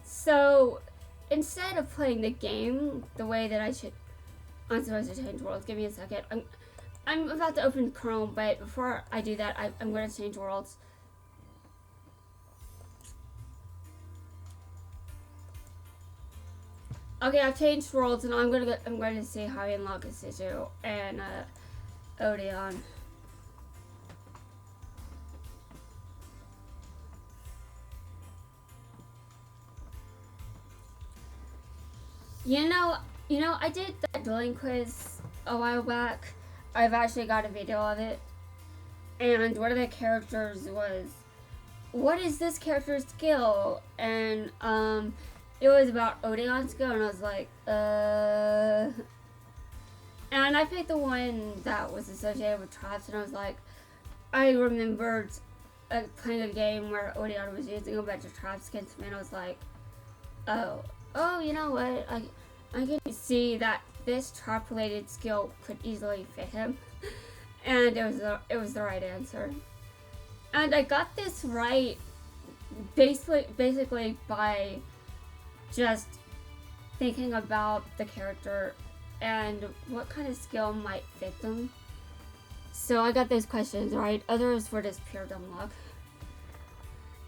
So, instead of playing the game the way that I'm supposed to change worlds. Give me a second. I'm about to open Chrome, but before I do that, I'm going to change worlds. Okay, I've changed worlds, and I'm going to see how I unlock Siju and Odeon. You know, I did that dueling quiz a while back. I've actually got a video of it. And one of the characters was, what is this character's skill? And it was about Odeon's skill, and I was like, And I picked the one that was associated with traps, and I was like, I remembered playing a game where Odeon was using a bunch of traps against me, and I was like, oh, you know what? I can see that this trap-related skill could easily fit him, and it was the right answer. And I got this right, basically by just thinking about the character and what kind of skill might fit them. So I got those questions right. Others were just pure dumb luck.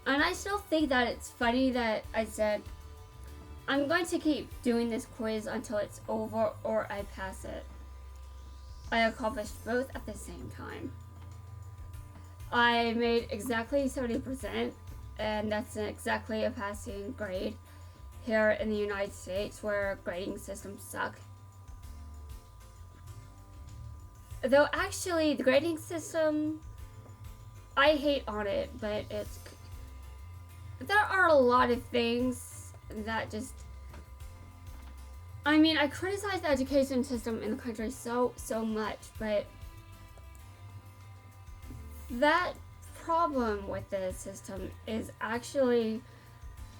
And I still think that it's funny that I said, I'm going to keep doing this quiz until it's over or I pass it. I accomplished both at the same time. I made exactly 70%, and that's exactly a passing grade here in the United States, where grading systems suck. Though actually, the grading system, I hate on it, but there are a lot of things that just, I mean, I criticize the education system in the country so much, but that problem with the system is actually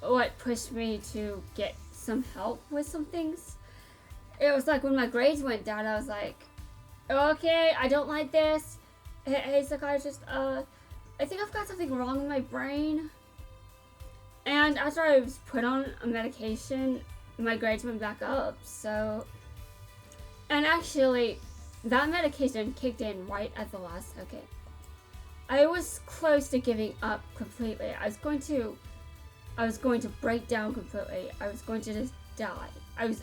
what pushed me to get some help with some things. It was like when my grades went down, I was like, okay, I don't like this. Hey, psychiatrist, I think I've got something wrong with my brain. And after I was put on a medication, my grades went back up, so... And actually, that medication kicked in right at the last second. I was close to giving up completely. I was going to break down completely. I was going to just die. I was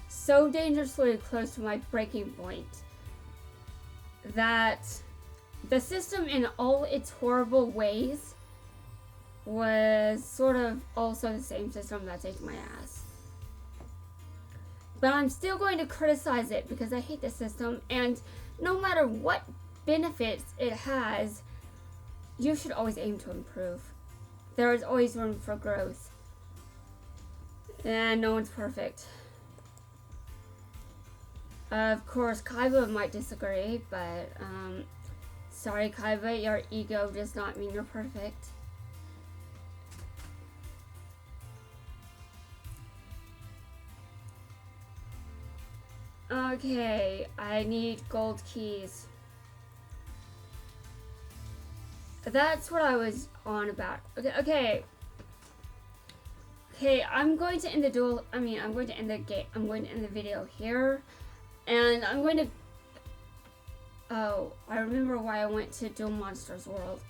so dangerously close to my breaking point that the system in all its horrible ways was sort of also the same system that takes my ass. But I'm still going to criticize it because I hate the system, and no matter what benefits it has, you should always aim to improve. There is always room for growth. And no one's perfect. Of course, Kaiba might disagree, but sorry Kaiba, your ego does not mean you're perfect. Okay, I need gold keys. That's what I was on about. Okay, I'm going to end the duel. I'm going to end the game. I'm going to end the video here, and I'm going to. Oh, I remember why I went to Duel Monsters World.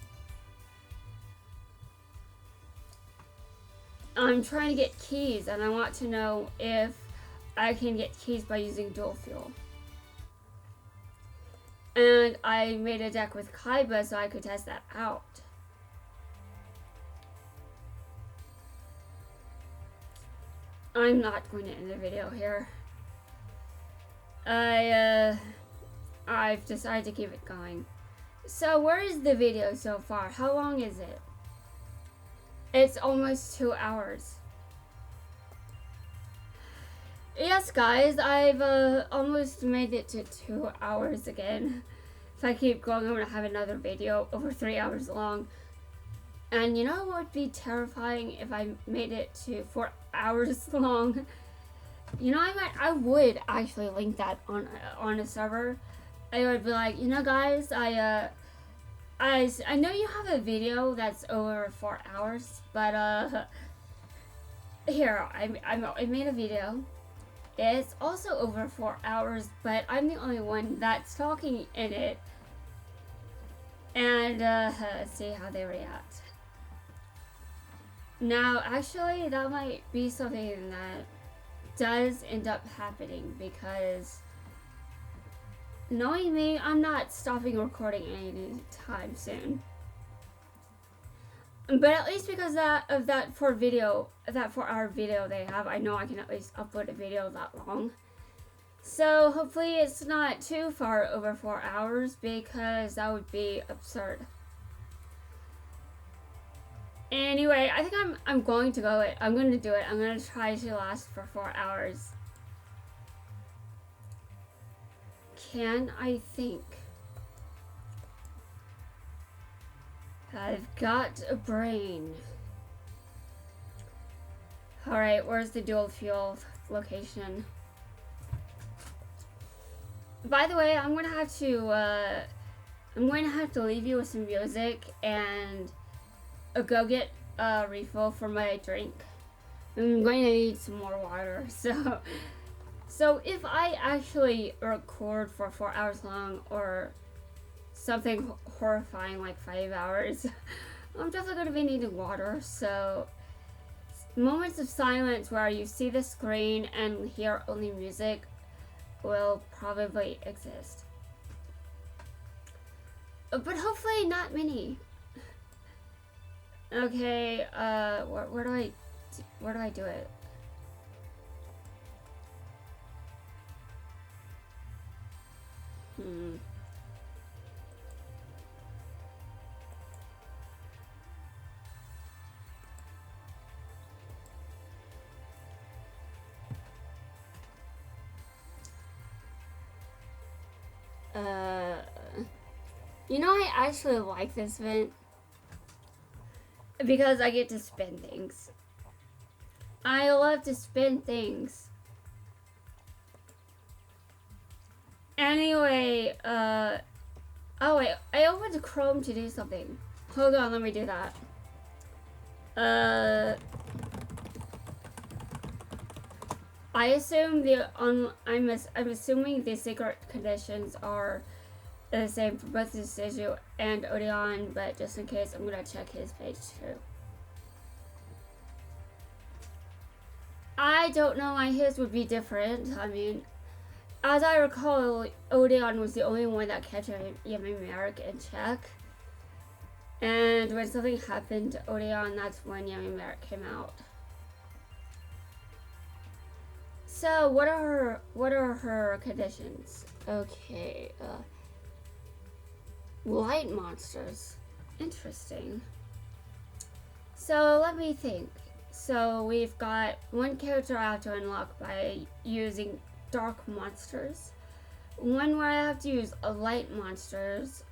I'm trying to get keys, and I want to know if I can get keys by using dual fuel. And I made a deck with Kaiba so I could test that out. I'm not going to end the video here. I've decided to keep it going. So where is the video so far? How long is it? It's almost 2 hours. Yes, guys, I've almost made it to 2 hours again. If I keep going, I'm gonna have another video over 3 hours long. And you know what would be terrifying if I made it to 4 hours long? You know, I would actually link that on a server. I would be like, you know, guys, I know you have a video that's over 4 hours, but here I made a video. It's also over 4 hours, but I'm the only one that's talking in it. And see how they react. Now, actually, that might be something that does end up happening, because knowing me, I'm not stopping recording anytime soon. But at least because of that 4 hour video they have, I know I can at least upload a video that long. So hopefully it's not too far over 4 hours because that would be absurd. Anyway, I think I'm going to go it. I'm going to do it. I'm going to try to last for 4 hours. Can I think? I've got a brain. Alright, where's the dual fuel location? By the way, I'm gonna have to leave you with some music and go get a refill for my drink. I'm going to need some more water. So if I actually record for 4 hours long or something horrifying like 5 hours, I'm definitely going to be needing water. So moments of silence where you see the screen and hear only music will probably exist, but hopefully not many. Okay, where do I do it? You know, I actually like this event because I get to spin things. I love to spin things. Anyway, oh wait, I opened Chrome to do something. Hold on, let me do that. I assume I'm assuming the secret conditions are the same for both Decidu and Odeon, but just in case, I'm gonna check his page too. I don't know why his would be different. I mean, as I recall, Odeon was the only one that kept Yami Merrick in check. And when something happened to Odeon, that's when Yami Merrick came out. So what are her conditions? Okay, light monsters. Interesting. So let me think. So we've got one character I have to unlock by using dark monsters. One where I have to use light monsters.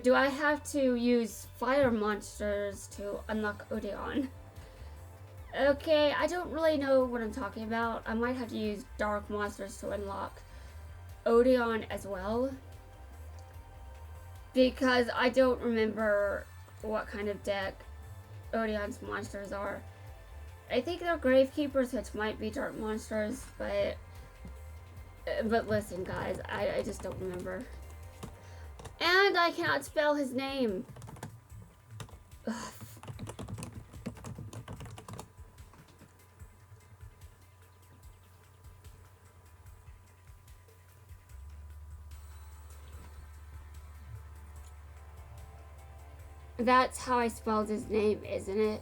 Do I have to use fire monsters to unlock Odeon? Okay, I don't really know what I'm talking about. I might have to use dark monsters to unlock Odeon as well, because I don't remember what kind of deck Odeon's monsters are. I think they're Gravekeepers, which might be dark monsters, but listen guys, I just don't remember. And I cannot spell his name. Ugh. That's how I spelled his name, isn't it?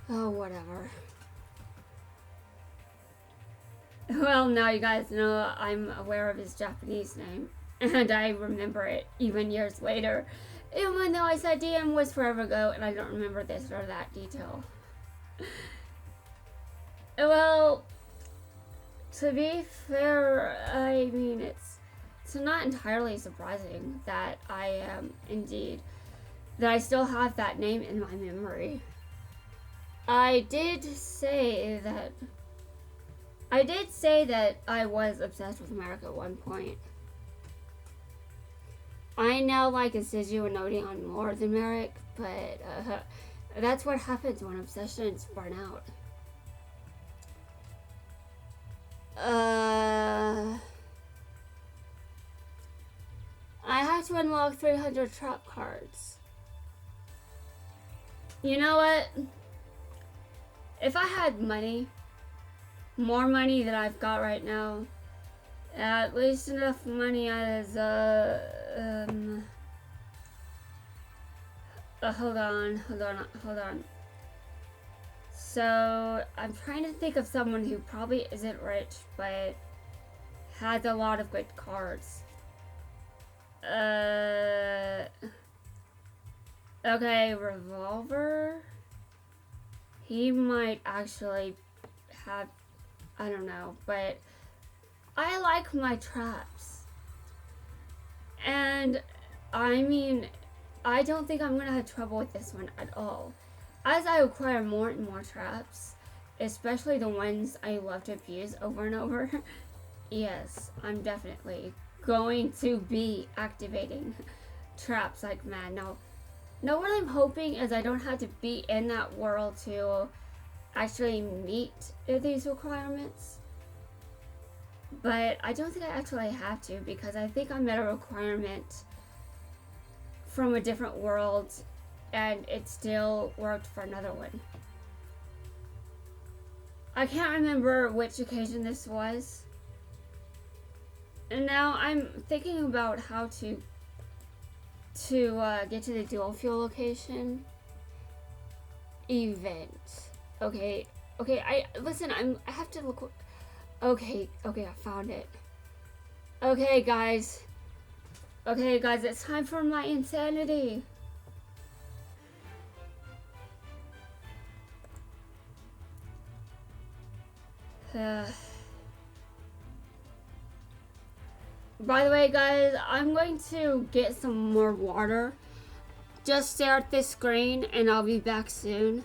Oh, whatever. Well, now you guys know I'm aware of his Japanese name, and I remember it even years later, even though I said DM was forever ago, and I don't remember this or that detail. Well, to be fair, I mean, it's not entirely surprising that I am indeed, that I still have that name in my memory. I did say that I was obsessed with America at one point. I now like Decidu and Odeon more than Merrick, but that's what happens when obsessions burn out. I have to unlock 300 trap cards. You know what? If I had money, more money than I've got right now, at least enough money as hold on. So I'm trying to think of someone who probably isn't rich but has a lot of good cards. Okay, Revolver. He might actually have, I don't know, but I like my traps. And I mean, I don't think I'm gonna have trouble with this one at all. As I acquire more and more traps, especially the ones I love to abuse over and over, yes, I'm definitely going to be activating traps like mad. Now, what I'm hoping is I don't have to be in that world to actually meet these requirements. But I don't think I actually have to, because I think I met a requirement from a different world and it still worked for another one. I can't remember which occasion this was. And now I'm thinking about how to get to the dual fuel location event. Okay, I have to look. Okay, I found it. Okay, guys, it's time for my insanity. By the way, guys, I'm going to get some more water. Just stare at this screen and I'll be back soon.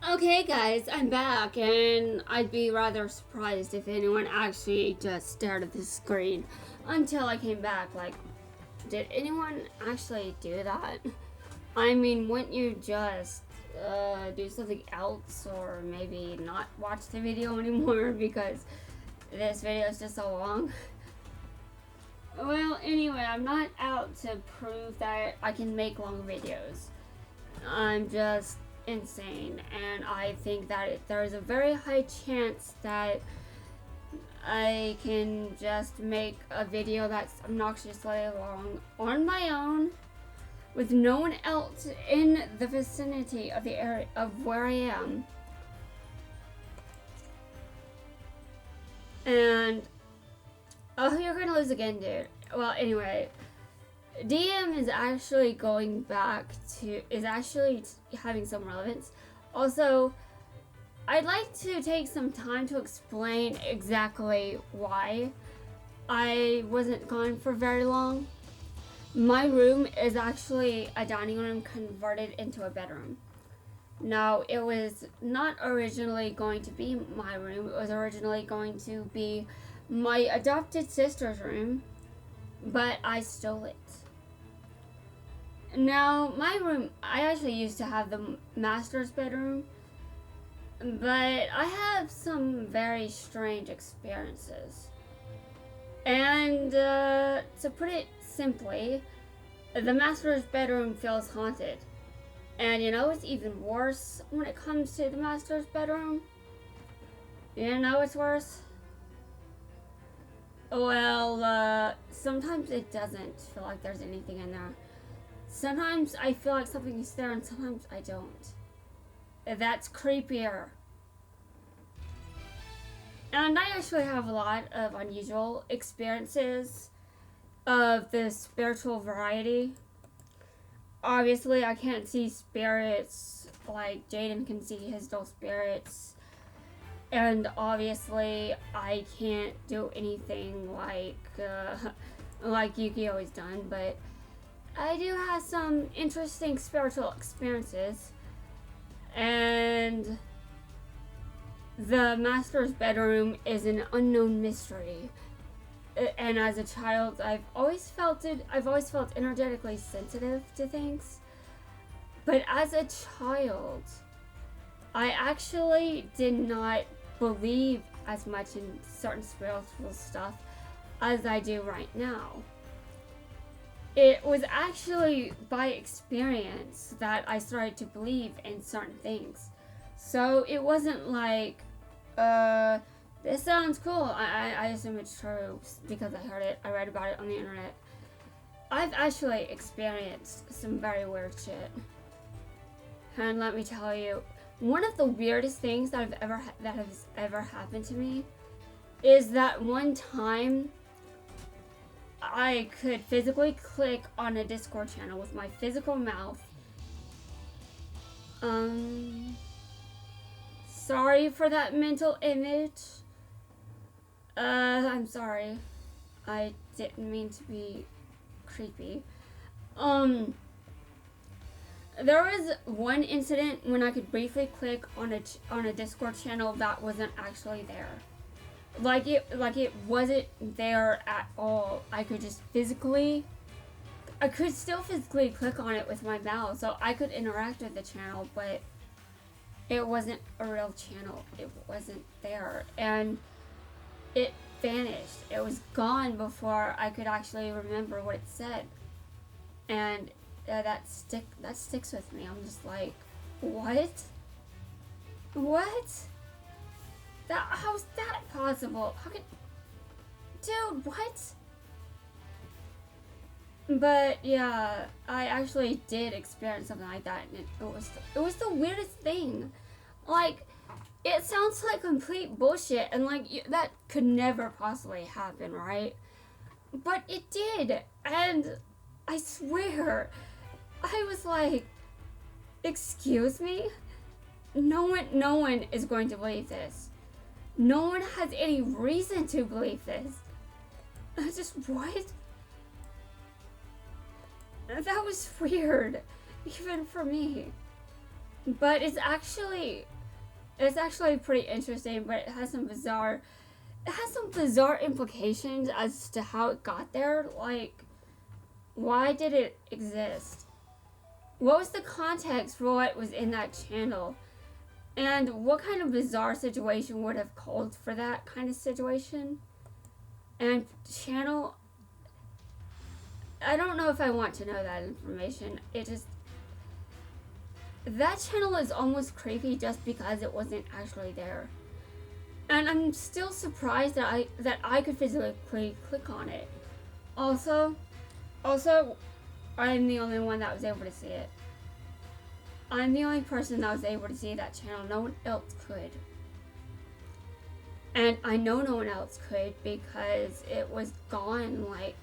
Okay, guys, I'm back, and I'd be rather surprised if anyone actually just stared at the screen until I came back. Like, did anyone actually do that? I mean, wouldn't you just do something else, or maybe not watch the video anymore because this video is just so long? Well, anyway, I'm not out to prove that I can make long videos. I'm just insane, and I think that there is a very high chance that I can just make a video that's obnoxiously long on my own with no one else in the vicinity of the area of where I am. And oh, you're gonna lose again, dude. Well, anyway, DM is actually going back to, is actually having some relevance. Also, I'd like to take some time to explain exactly why I wasn't gone for very long. My room is actually a dining room converted into a bedroom. Now, it was not originally going to be my room. It was originally going to be my adopted sister's room, but I stole it. Now, my room, I actually used to have the master's bedroom, but I have some very strange experiences. And to put it simply, the master's bedroom feels haunted. And you know what's even worse when it comes to the master's bedroom? You know what's worse? Well, sometimes it doesn't feel like there's anything in there. Sometimes I feel like something is there and sometimes I don't. That's creepier. And I actually have a lot of unusual experiences of the spiritual variety. Obviously, I can't see spirits like Jaden can see his dual spirits. And obviously, I can't do anything like Yuki always done, but I do have some interesting spiritual experiences. And the master's bedroom is an unknown mystery. And as a child, I've always felt energetically sensitive to things. But as a child, I actually did not believe as much in certain spiritual stuff as I do right now. It was actually by experience that I started to believe in certain things. So it wasn't like, this sounds cool. I assume it's true because I heard it. I read about it on the internet. I've actually experienced some very weird shit. And let me tell you, one of the weirdest things that has ever happened to me is that one time I could physically click on a Discord channel with my physical mouth. Sorry for that mental image. I'm sorry. I didn't mean to be creepy. There was one incident when I could briefly click on a Discord channel that wasn't actually there. Like it wasn't there at all. I could still physically click on it with my mouse, so I could interact with the channel, but it wasn't a real channel. It wasn't there, and it vanished. It was gone before I could actually remember what it said, and that sticks with me. I'm just like, what? How's that possible? Dude, what? But yeah, I actually did experience something like that, and it was the weirdest thing. Like, it sounds like complete bullshit, and like that could never possibly happen, right? But it did, and I swear, I was like, excuse me? No one is going to believe this. No one has any reason to believe this. What? That was weird, even for me. But it's actually pretty interesting, but it has some bizarre implications as to how it got there. Like, why did it exist? What was the context for what was in that channel? And what kind of bizarre situation would have called for that kind of situation? And channel, I don't know if I want to know that information. That channel is almost creepy just because it wasn't actually there. And I'm still surprised that I could physically click on it. Also, I'm the only one that was able to see it. I'm the only person that was able to see that channel. No one else could. And I know no one else could because it was gone like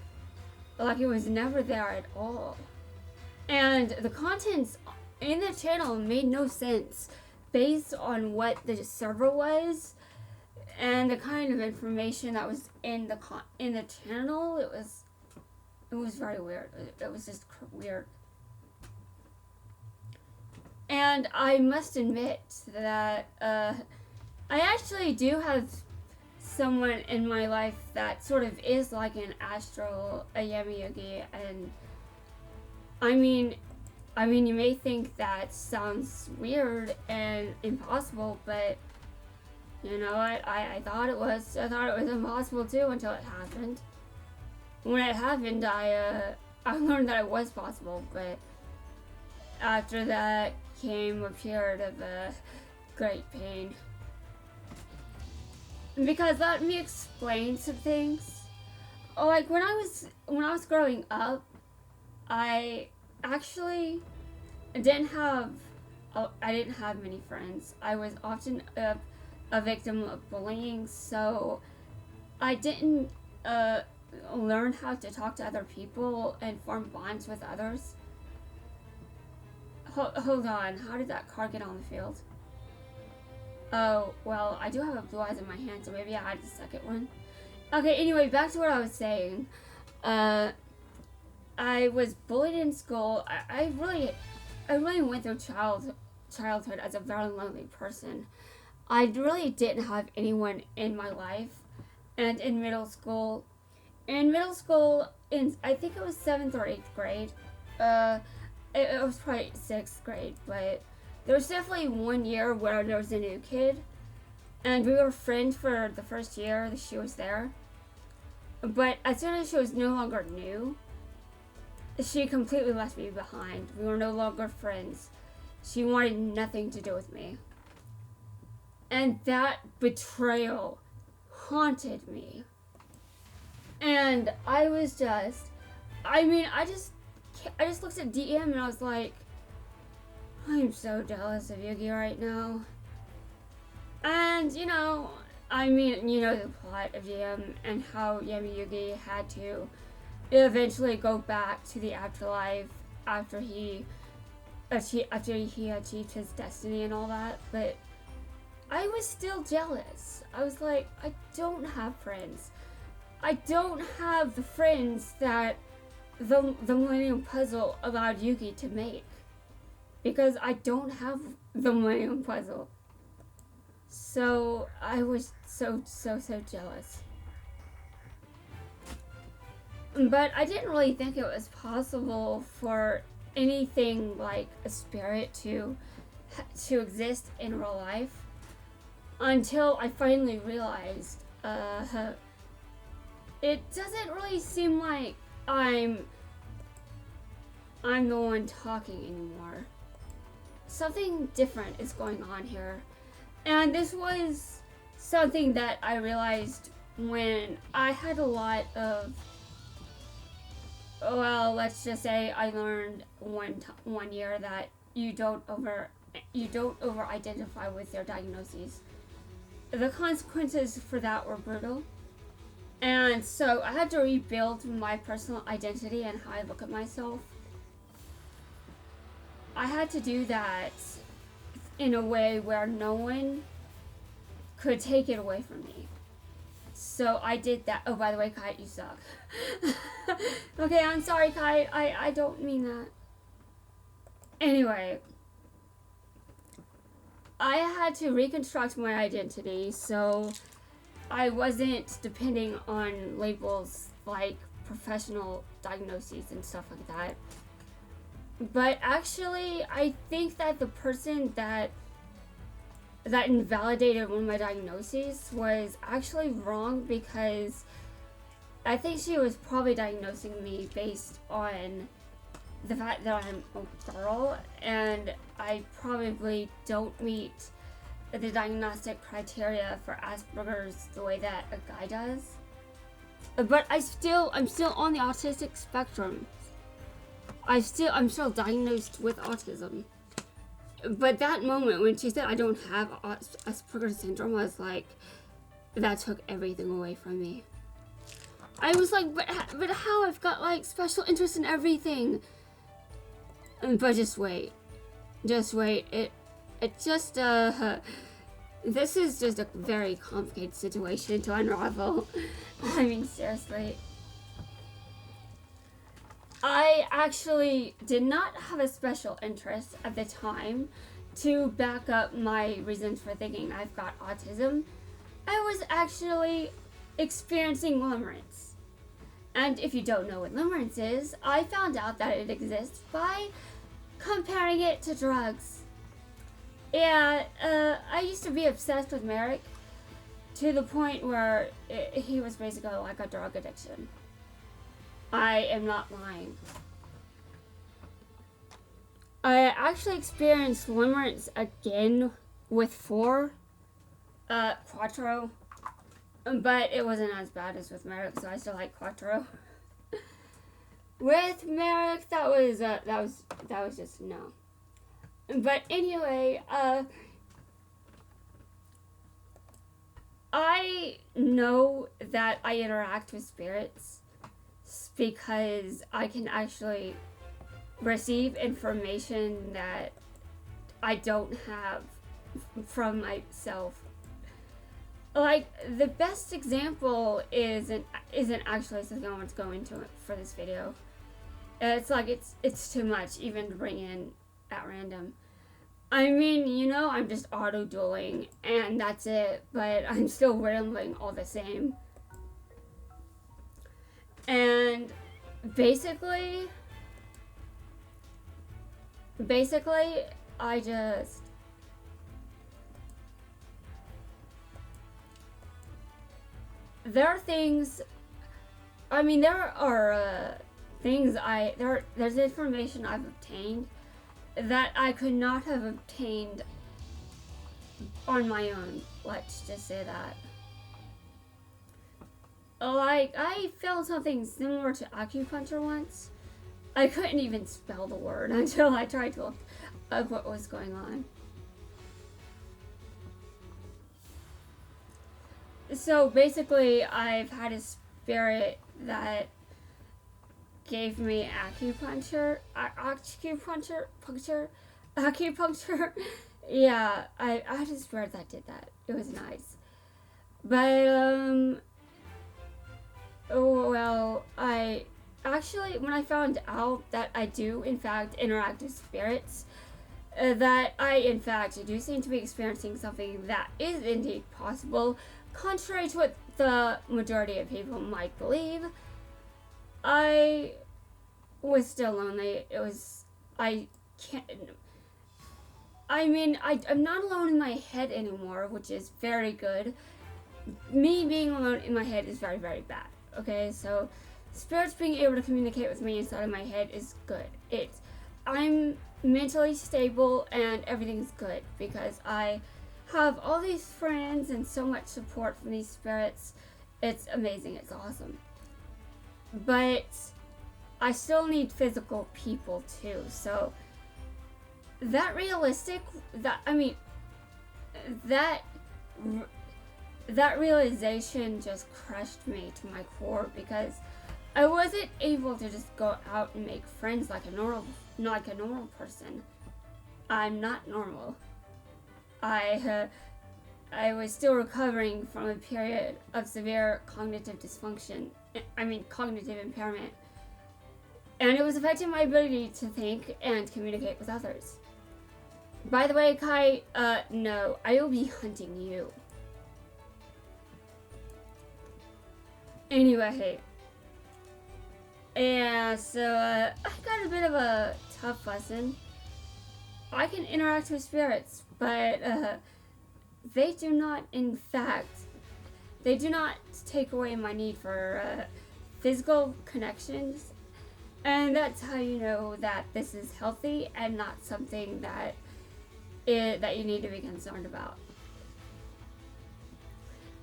it was never there at all. And the contents in the channel made no sense based on what the server was and the kind of information that was in the channel. It was very weird. It was just weird. And I must admit that I actually do have someone in my life that sort of is like an astral Yami Yugi, and I mean, you may think that sounds weird and impossible, but you know what? I thought it was. I thought it was impossible too until it happened. When it happened, I learned that it was possible, but after that came a period of great pain. Because let me explain some things. Like when I was growing up, I actually didn't have many friends. I was often a victim of bullying, so I didn't learn how to talk to other people and form bonds with others. Hold on, how did that car get on the field? Oh, well, I do have a blue eyes in my hand, so maybe I had the second one. Okay, anyway, back to what I was saying. I was bullied in school. I really went through childhood as a very lonely person. I really didn't have anyone in my life. And in middle school, I think it was 7th or 8th grade, it was probably 6th grade, but there was definitely one year where there was a new kid, and we were friends for the first year that she was there. But as soon as she was no longer new, she completely left me behind. We were no longer friends. She wanted nothing to do with me. And that betrayal haunted me. And I was just, I just looked at DM and I was like, I'm so jealous of Yugi right now. And, you know the plot of DM and how Yami Yugi had to eventually go back to the afterlife after he achieved his destiny and all that. But I was still jealous. I was like, I don't have friends. I don't have the friends that the Millennium Puzzle allowed Yugi to make. Because I don't have the Millennium Puzzle. So I was so jealous. But I didn't really think it was possible for anything like a spirit to exist in real life until I finally realized it doesn't really seem like I'm the one talking anymore. Something different is going on here. And this was something that I realized when I had a lot of, well, let's just say I learned one year that you don't over identify with your diagnoses. The consequences for that were brutal. And so I had to rebuild my personal identity and how I look at myself. I had to do that in a way where no one could take it away from me. So I did that. Oh, by the way, Kite, you suck. Okay, I'm sorry, Kite. I don't mean that. Anyway, I had to reconstruct my identity so I wasn't depending on labels like professional diagnoses and stuff like that. But actually, I think that the person that invalidated one of my diagnoses was actually wrong, because I think she was probably diagnosing me based on the fact that I'm a girl and I probably don't meet the diagnostic criteria for Asperger's the way that a guy does. But I'm still on the autistic spectrum. I'm still diagnosed with autism. But that moment when she said I don't have Asperger's syndrome, I was like, that took everything away from me. I was like, but how? I've got like special interest in everything. But just wait. It just this is just a very complicated situation to unravel. I mean, seriously. I actually did not have a special interest at the time to back up my reasons for thinking I've got autism. I was actually experiencing limerence. And if you don't know what limerence is, I found out that it exists by comparing it to drugs. Yeah, I used to be obsessed with Merrick to the point where he was basically like a drug addiction. I am not lying. I actually experienced limerence again with 4 Quattro, but it wasn't as bad as with Merrick, so I still like Quattro. With Merrick, that was just no. But anyway, I know that I interact with spirits because I can actually receive information that I don't have from myself. Like, the best example isn't actually something I want to go into for this video. It's like it's too much even to bring in at random. I mean, you know, I'm just auto-dueling and that's it, but I'm still rambling all the same. And basically, I just there are things. I mean, there are things there's information I've obtained that I could not have obtained on my own. Let's just say that. Like, I felt something similar to acupuncture once. I couldn't even spell the word until I tried to look up what was going on. So basically, I've had a spirit that gave me acupuncture. Yeah, I had a spirit that did that. It was nice. But, oh, well, I actually, when I found out that I do, in fact, interact with spirits, that I, in fact, do seem to be experiencing something that is indeed possible, contrary to what the majority of people might believe, I was still lonely. I'm not alone in my head anymore, which is very good. Me being alone in my head is very, very bad. Okay, so spirits being able to communicate with me inside of my head is good. I'm mentally stable and everything's good because I have all these friends and so much support from these spirits. It's amazing. It's awesome. But I still need physical people too. So that realization just crushed me to my core because I wasn't able to just go out and make friends like a normal person. I'm not normal. I was still recovering from a period of severe cognitive impairment. And it was affecting my ability to think and communicate with others. By the way, Kai, no, I will be hunting you. Anyway, yeah, so, I got a bit of a tough lesson. I can interact with spirits, but, they do not take away my need for, physical connections. And that's how you know that this is healthy and not something that you need to be concerned about.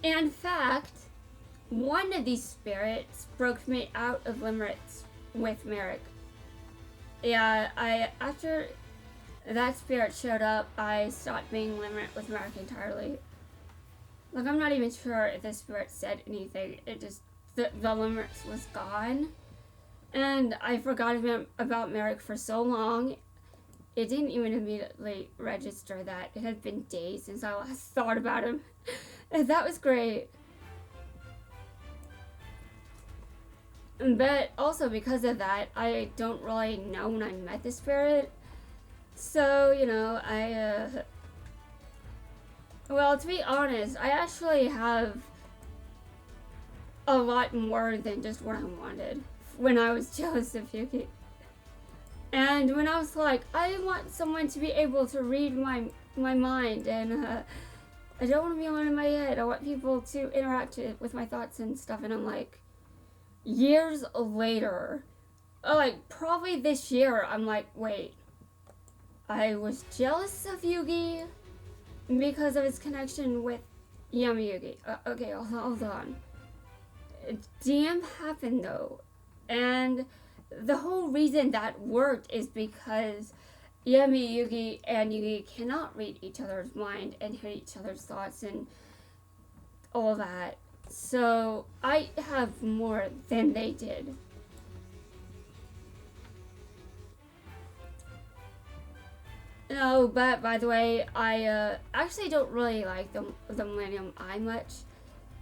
In fact, one of these spirits broke me out of limerence with Merrick. Yeah, after that spirit showed up, I stopped being limerent with Merrick entirely. Like, I'm not even sure if the spirit said anything. It just, the limerence was gone. And I forgot about Merrick for so long. It didn't even immediately register that it had been days since I last thought about him. And that was great. But also because of that, I don't really know when I met the spirit. So, you know, well, to be honest, I actually have a lot more than just what I wanted when I was jealous of Yuki. And when I was like, I want someone to be able to read my mind, and I don't want to be alone in my head. I want people to interact with my thoughts and stuff. And I'm like, years later, like probably this year, I'm like, wait, I was jealous of Yugi because of his connection with Yugi. Okay, hold on. DM happened though, and the whole reason that worked is because Yugi and Yugi cannot read each other's mind and hear each other's thoughts and all that. So I have more than they did. No, but by the way, I actually don't really like the Millennium Eye much.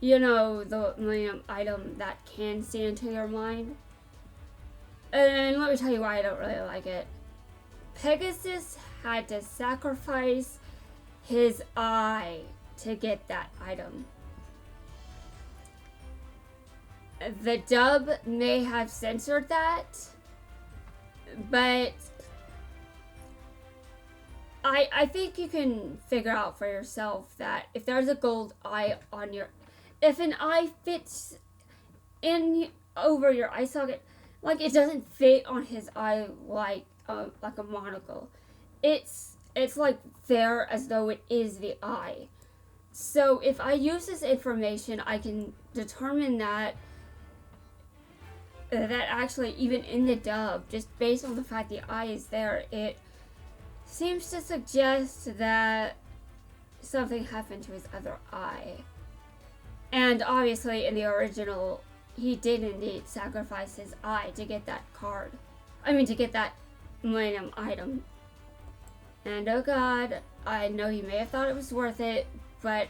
You know, the Millennium item that can see into your mind. And let me tell you why I don't really like it. Pegasus had to sacrifice his eye to get that item. The dub may have censored that, but I think you can figure out for yourself that if there's a gold eye on your, if an eye fits in over your eye socket, like it doesn't fit on his eye like a monocle. It's like there as though it is the eye. So if I use this information, I can determine that actually even in the dub, just based on the fact the eye is there, it seems to suggest that something happened to his other eye. And obviously in the original, he did indeed sacrifice his eye to get that card. I mean, to get that Millennium item. And oh god, I know he may have thought it was worth it, but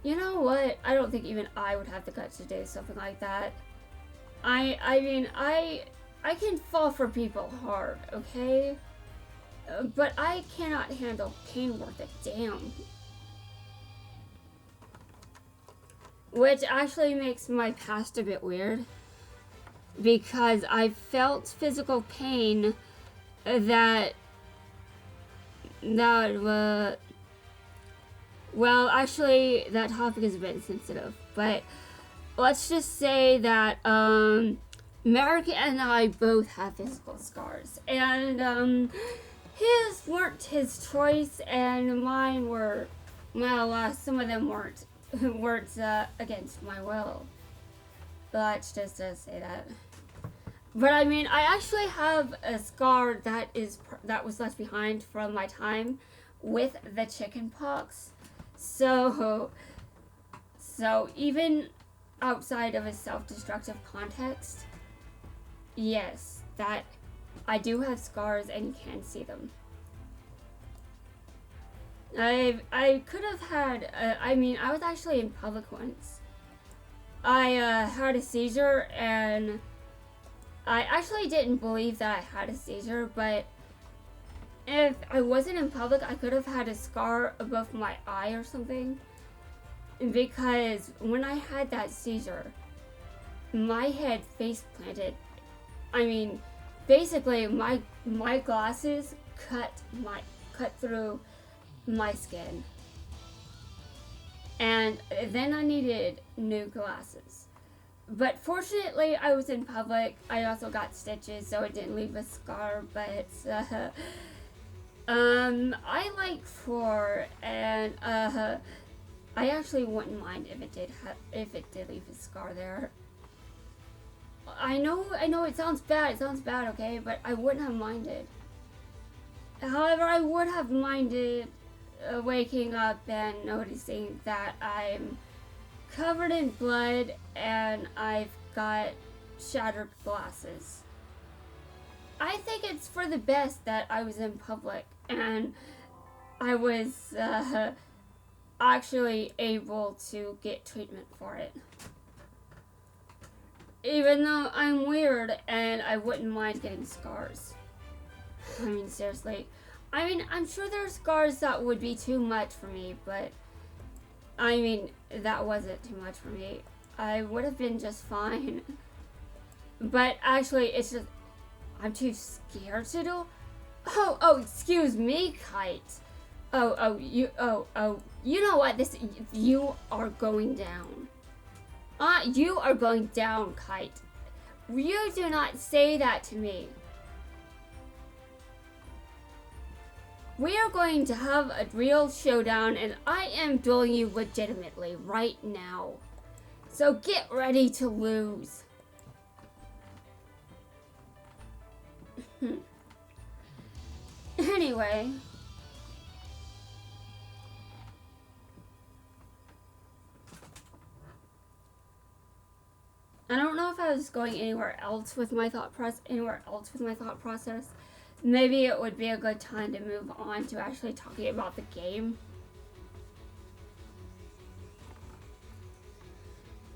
you know what? I don't think even I would have the guts to do something like that. I mean, I can fall for people hard, okay? But I cannot handle pain worth a damn. Which actually makes my past a bit weird. Because I felt physical pain that well, actually, that topic is a bit sensitive. But let's just say that Merrick and I both have physical scars. And his weren't his choice, and mine were, well, some of them weren't against my will. Let's just say that. But I mean, I actually have a scar that was left behind from my time with the chicken pox. So even outside of a self-destructive context, yes, that I do have scars and you can see them. I could have had, I mean, I was actually in public once. I had a seizure, and I actually didn't believe that I had a seizure, but if I wasn't in public, I could have had a scar above my eye or something. Because when I had that seizure, my head face planted. I mean, basically my glasses cut through my skin. And then I needed new glasses. But fortunately, I was in public. I also got stitches, so it didn't leave a scar. But I like 4, and I actually wouldn't mind if it did leave a scar there. I know it sounds bad. It sounds bad, okay, but I wouldn't have minded. However, I would have minded waking up and noticing that I'm covered in blood and I've got shattered glasses. I think it's for the best that I was in public and I was actually able to get treatment for it. Even though I'm weird and I wouldn't mind getting scars. I mean, seriously. I mean, I'm sure there are scars that would be too much for me, but I mean, that wasn't too much for me. I would have been just fine. But actually, it's just, I'm too scared to do. Oh, excuse me, Kite. You know what? You are going down. You are going down, Kite. You do not say that to me. We are going to have a real showdown, and I am dueling you legitimately right now. So get ready to lose. Anyway. I don't know if I was going anywhere else with my thought process. Maybe it would be a good time to move on to actually talking about the game.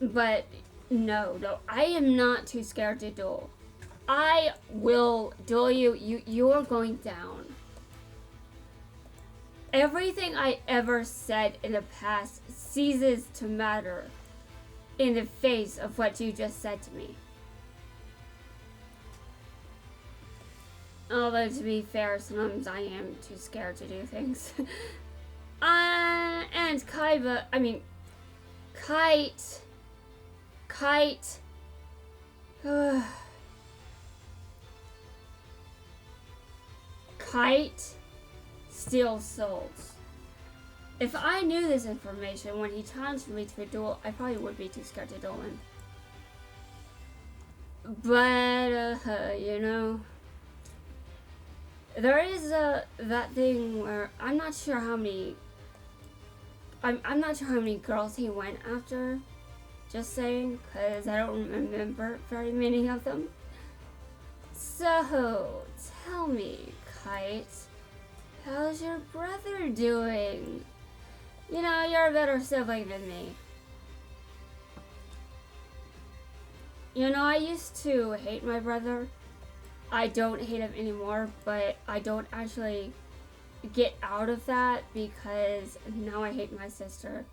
But no, I am not too scared to duel. I will duel you. You are going down. Everything I ever said in the past ceases to matter in the face of what you just said to me. Although, to be fair, sometimes I am too scared to do things. And Kite. Kite steals souls. If I knew this information when he challenged me to a duel, I probably would be too scared to duel him. But, you know, there is that thing where I'm not sure how many girls he went after. Just saying, because I don't remember very many of them. So, tell me, Kite, how's your brother doing? You know, you're a better sibling than me. You know, I used to hate my brother. I don't hate him anymore, but I don't actually get out of that because now I hate my sister.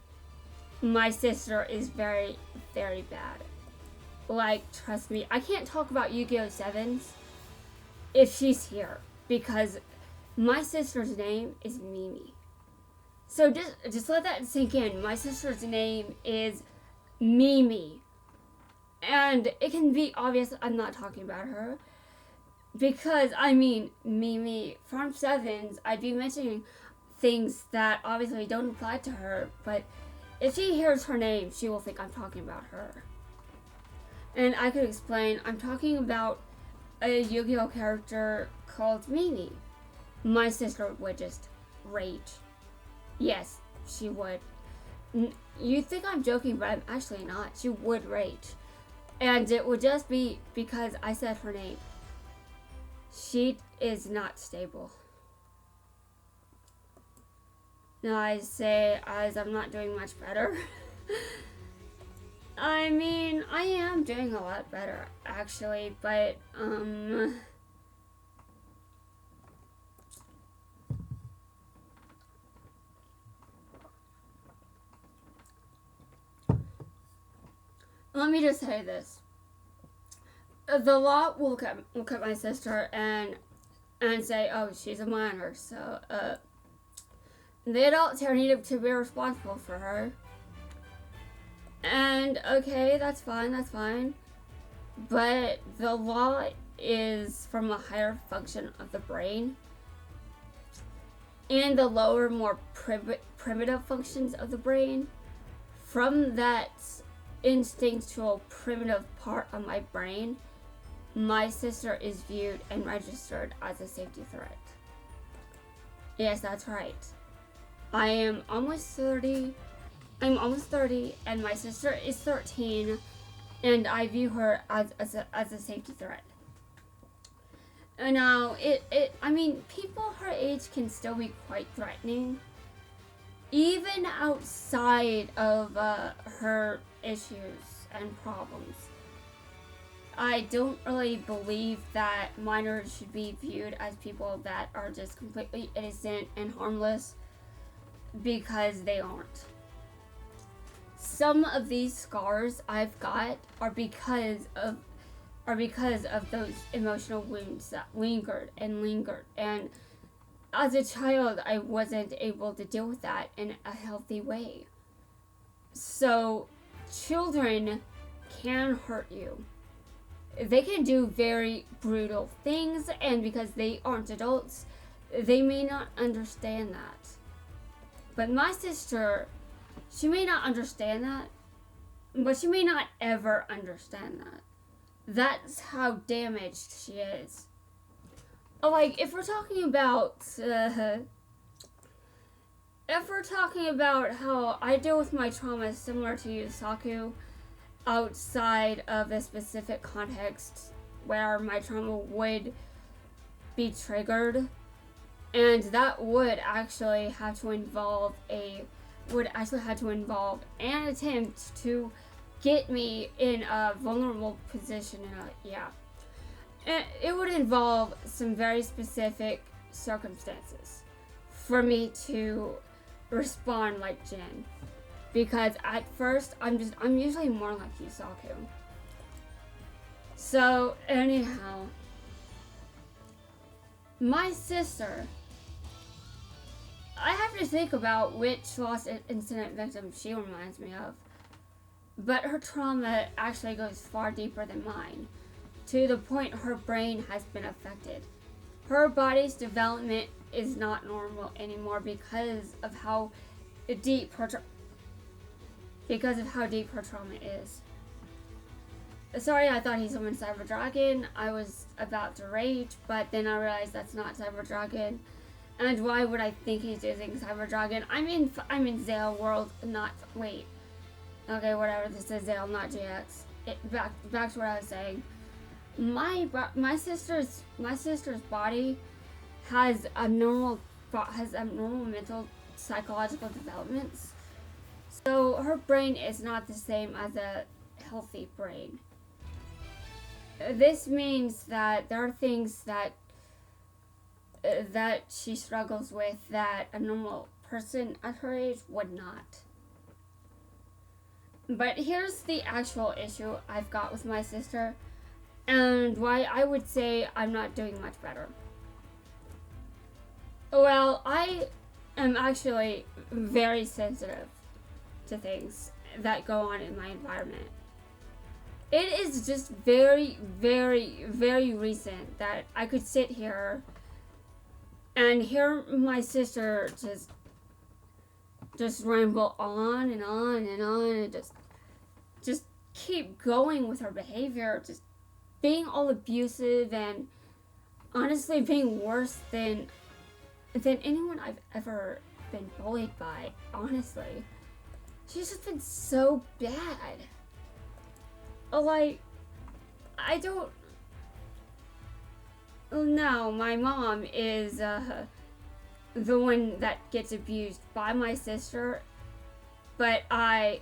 My sister is very, very bad. Like, trust me, I can't talk about Yu-Gi-Oh! 7s if she's here because my sister's name is Mimi. So just let that sink in. My sister's name is Mimi. And it can be obvious I'm not talking about her. Because, I mean, Mimi, from 7s, I'd be mentioning things that obviously don't apply to her, but if she hears her name, she will think I'm talking about her. And I could explain, I'm talking about a Yu-Gi-Oh! Character called Mimi. My sister would just rage. Yes, she would. You think I'm joking, but I'm actually not. She would rage. And it would just be because I said her name. She is not stable. Now I say as I'm not doing much better. I mean, I am doing a lot better actually, but let me just say this. The law will look at my sister and say, oh, she's a minor, so the adults here need to be responsible for her. And okay, that's fine. But the law is from a higher function of the brain. And the lower, more primitive functions of the brain. From that instinctual, primitive part of my brain, my sister is viewed and registered as a safety threat. Yes, that's right. I am almost 30. I'm almost 30, and my sister is 13, and I view her as a safety threat. And now, I mean, people her age can still be quite threatening, even outside of her issues and problems. I don't really believe that minors should be viewed as people that are just completely innocent and harmless, because they aren't. some of these scars I've got are because of those emotional wounds that lingered and lingered. And as a child, I wasn't able to deal with that in a healthy way. So children can hurt you. They can do very brutal things, and because they aren't adults, they may not understand that. But my sister, she may not understand that, but she may not ever understand that. That's how damaged she is. Like, if we're talking about how I deal with my trauma similar to Yusaku, outside of a specific context where my trauma would be triggered, and that would actually have to involve an attempt to get me in a vulnerable position. And it would involve some very specific circumstances for me to respond like Jin. Because at first, I'm usually more like Yusaku. So, anyhow, my sister, I have to think about which lost incident victim she reminds me of. But her trauma actually goes far deeper than mine, to the point her brain has been affected. Her body's development is not normal anymore because of how deep her trauma is. Sorry, I thought he summoned Cyber Dragon. I was about to rage, but then I realized that's not Cyber Dragon. And why would I think he's using Cyber Dragon? I'm in Zale world, not wait. Okay, whatever. This is Zale, not GX. Back to what I was saying. My sister's body has abnormal mental psychological developments. So her brain is not the same as a healthy brain. This means that there are things that she struggles with that a normal person at her age would not. But here's the actual issue I've got with my sister, and why I would say I'm not doing much better. Well, I am actually very sensitive to things that go on in my environment. It is just very, very, very recent that I could sit here and hear my sister just ramble on and on and on and just keep going with her behavior, just being all abusive and honestly being worse than anyone I've ever been bullied by, honestly. She's just been so bad. Like, I don't... No, my mom is the one that gets abused by my sister, but I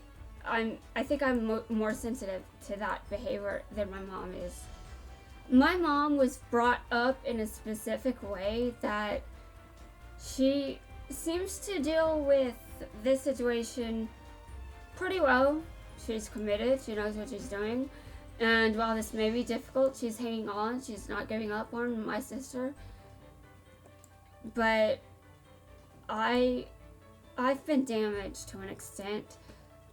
think I'm more sensitive to that behavior than my mom is. My mom was brought up in a specific way that she seems to deal with this situation pretty well. She's committed, she knows what she's doing, and while this may be difficult, she's hanging on, she's not giving up on my sister. But I've been damaged to an extent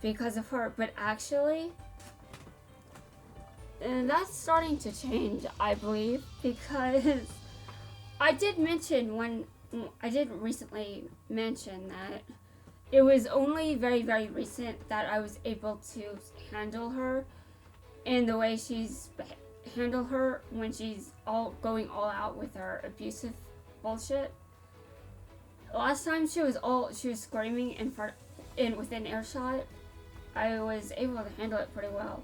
because of her, but actually, and that's starting to change, I believe, because I did recently mention that it was only very, very recent that I was able to handle her in the way she's handled her when she's going all out with her abusive bullshit. Last time she was screaming within earshot, I was able to handle it pretty well.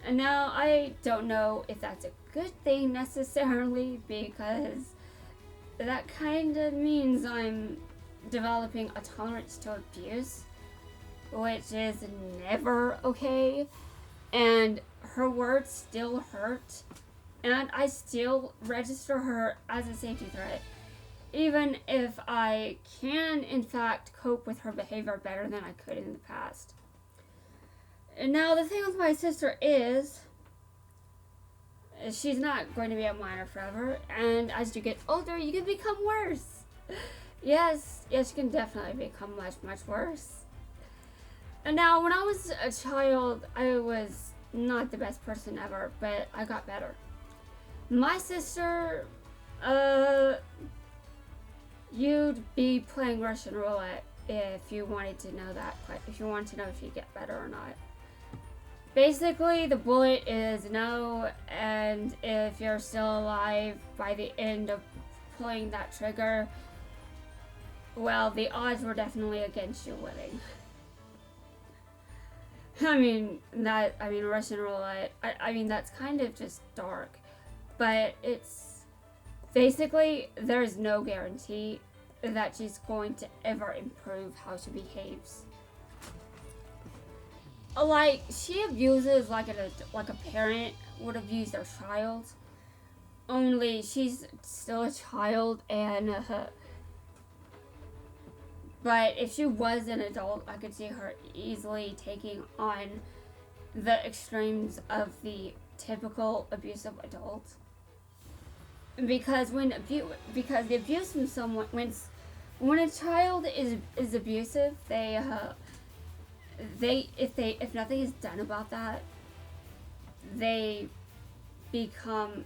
And now I don't know if that's a good thing necessarily, because that kind of means I'm developing a tolerance to abuse, which is never okay. And her words still hurt, and I still register her as a safety threat, even if I can in fact cope with her behavior better than I could in the past. And now the thing with my sister is she's not going to be a minor forever, and as you get older, you can become worse. Yes, you can definitely become much, much worse. And now, when I was a child, I was not the best person ever, but I got better. My sister, you'd be playing Russian roulette if you wanted to know that, if you wanted to know if you'd get better or not. Basically, the bullet is no, and if you're still alive by the end of pulling that trigger, well, the odds were definitely against you winning. Russian roulette, that's kind of just dark, but it's basically, there's no guarantee that she's going to ever improve how she behaves. Like, she abuses like a parent would abuse their child, only she's still a child, and but if she was an adult, I could see her easily taking on the extremes of the typical abusive adult. Because the abuse from someone, when a child is abusive, if nothing is done about that, they can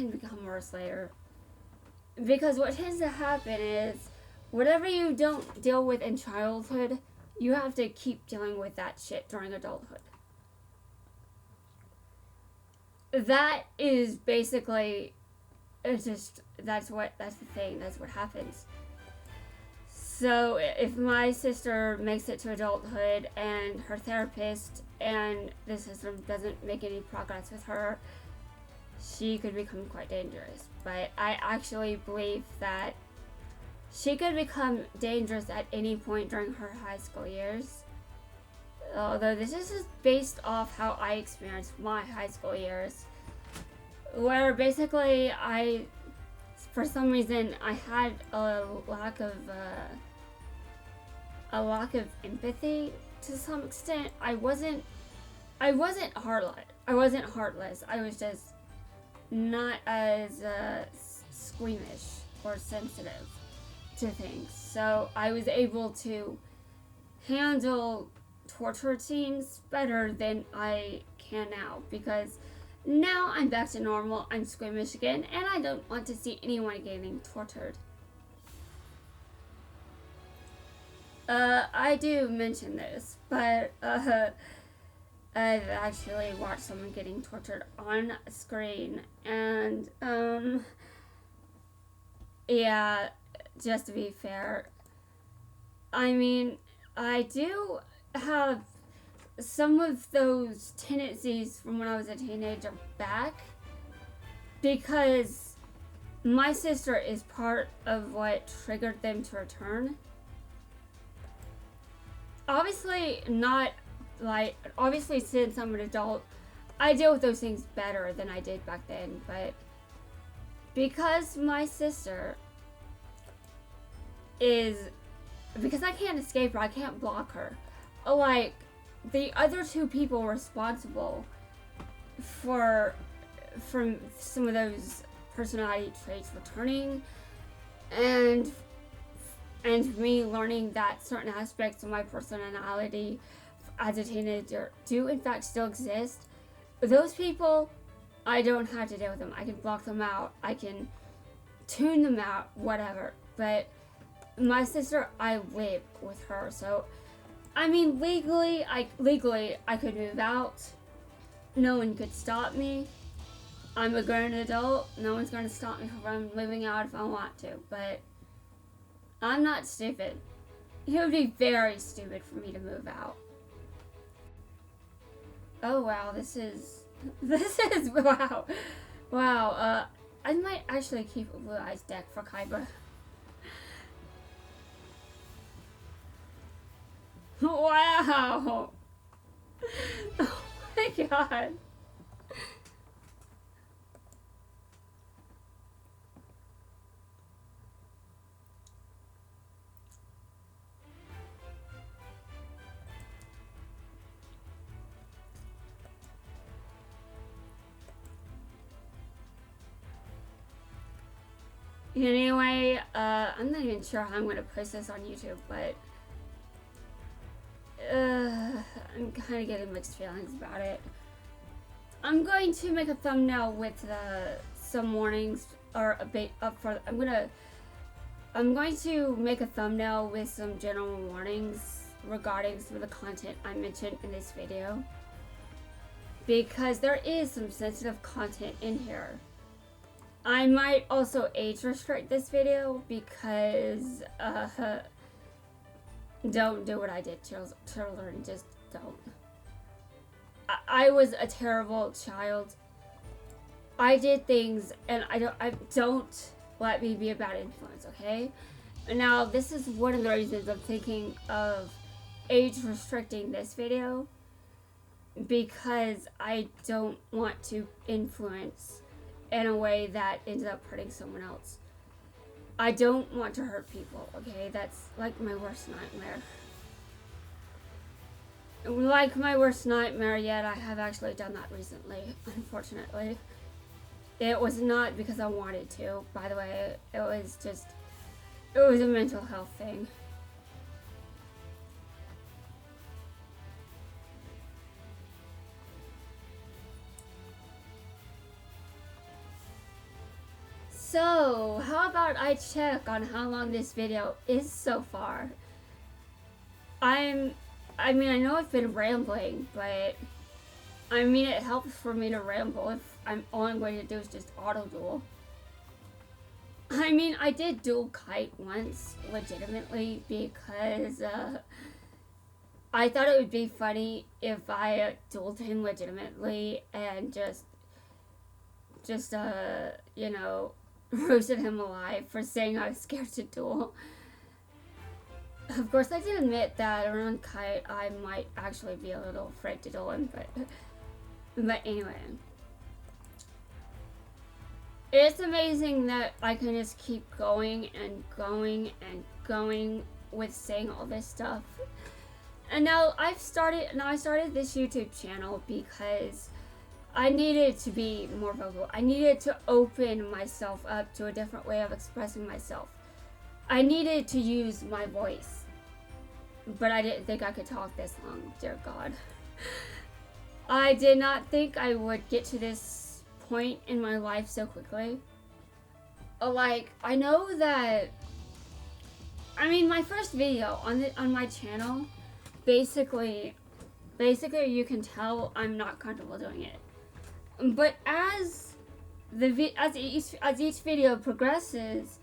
become worse later. Because what tends to happen is, whatever you don't deal with in childhood, you have to keep dealing with that shit during adulthood. That is basically, that's the thing, that's what happens. So if my sister makes it to adulthood and her therapist and the system doesn't make any progress with her, she could become quite dangerous. But I actually believe that she could become dangerous at any point during her high school years. Although this is just based off how I experienced my high school years, where basically for some reason, I had a lack of empathy to some extent. I wasn't heartless. I was just not as squeamish or sensitive to things. So I was able to handle torture scenes better than I can now, because now I'm back to normal, I'm squeamish again, and I don't want to see anyone getting tortured. I do mention this, but I've actually watched someone getting tortured on screen, and yeah, just to be fair, I do have some of those tendencies from when I was a teenager back, because my sister is part of what triggered them to return. Obviously, since I'm an adult, I deal with those things better than I did back then, but because my sister because I can't escape her, I can't block her. Like, the other two people responsible from some of those personality traits returning, and me learning that certain aspects of my personality as a teenager do in fact still exist. Those people, I don't have to deal with them. I can block them out. I can tune them out, whatever. But my sister, I live with her, so legally I could move out. No one could stop me. I'm a grown adult. No one's going to stop me from moving out if I want to. But I'm not stupid. It would be very stupid for me to move out. Oh wow, this is wow. Wow, I might actually keep a Blue Eyes deck for Kaiba. Wow! Oh my god. Anyway, I'm not even sure how I'm gonna post this on YouTube, but I'm kind of getting mixed feelings about it. I'm going to make a thumbnail with some warnings, or a bit up for. I'm going to make a thumbnail with some general warnings regarding some of the content I mentioned in this video, because there is some sensitive content in here. I might also age restrict this video because don't do what I did, children. Just don't. I was a terrible child. I did things, and don't let me be a bad influence, okay? And now this is one of the reasons I'm thinking of age restricting this video, because I don't want to influence in a way that ends up hurting someone else. I don't want to hurt people, okay? That's like my worst nightmare. Like my worst nightmare yet, I have actually done that recently, unfortunately. It was not because I wanted to, by the way. It was a mental health thing. So, how about I check on how long this video is so far? I mean, I know I've been rambling, but I mean, it helps for me to ramble if all I'm going to do is just auto duel. I mean, I did dual kite once, legitimately, because I thought it would be funny if I dueled him legitimately and just you know, roasted him alive for saying I was scared to duel. Of course, I did admit that around kite I might actually be a little afraid to duel him, but anyway. It's amazing that I can just keep going and going and going with saying all this stuff. And now I started this YouTube channel because I needed to be more vocal. I needed to open myself up to a different way of expressing myself. I needed to use my voice. But I didn't think I could talk this long, dear God. I did not think I would get to this point in my life so quickly. Like, I know that, I mean, my first video on my channel, basically you can tell I'm not comfortable doing it. But as each video progresses,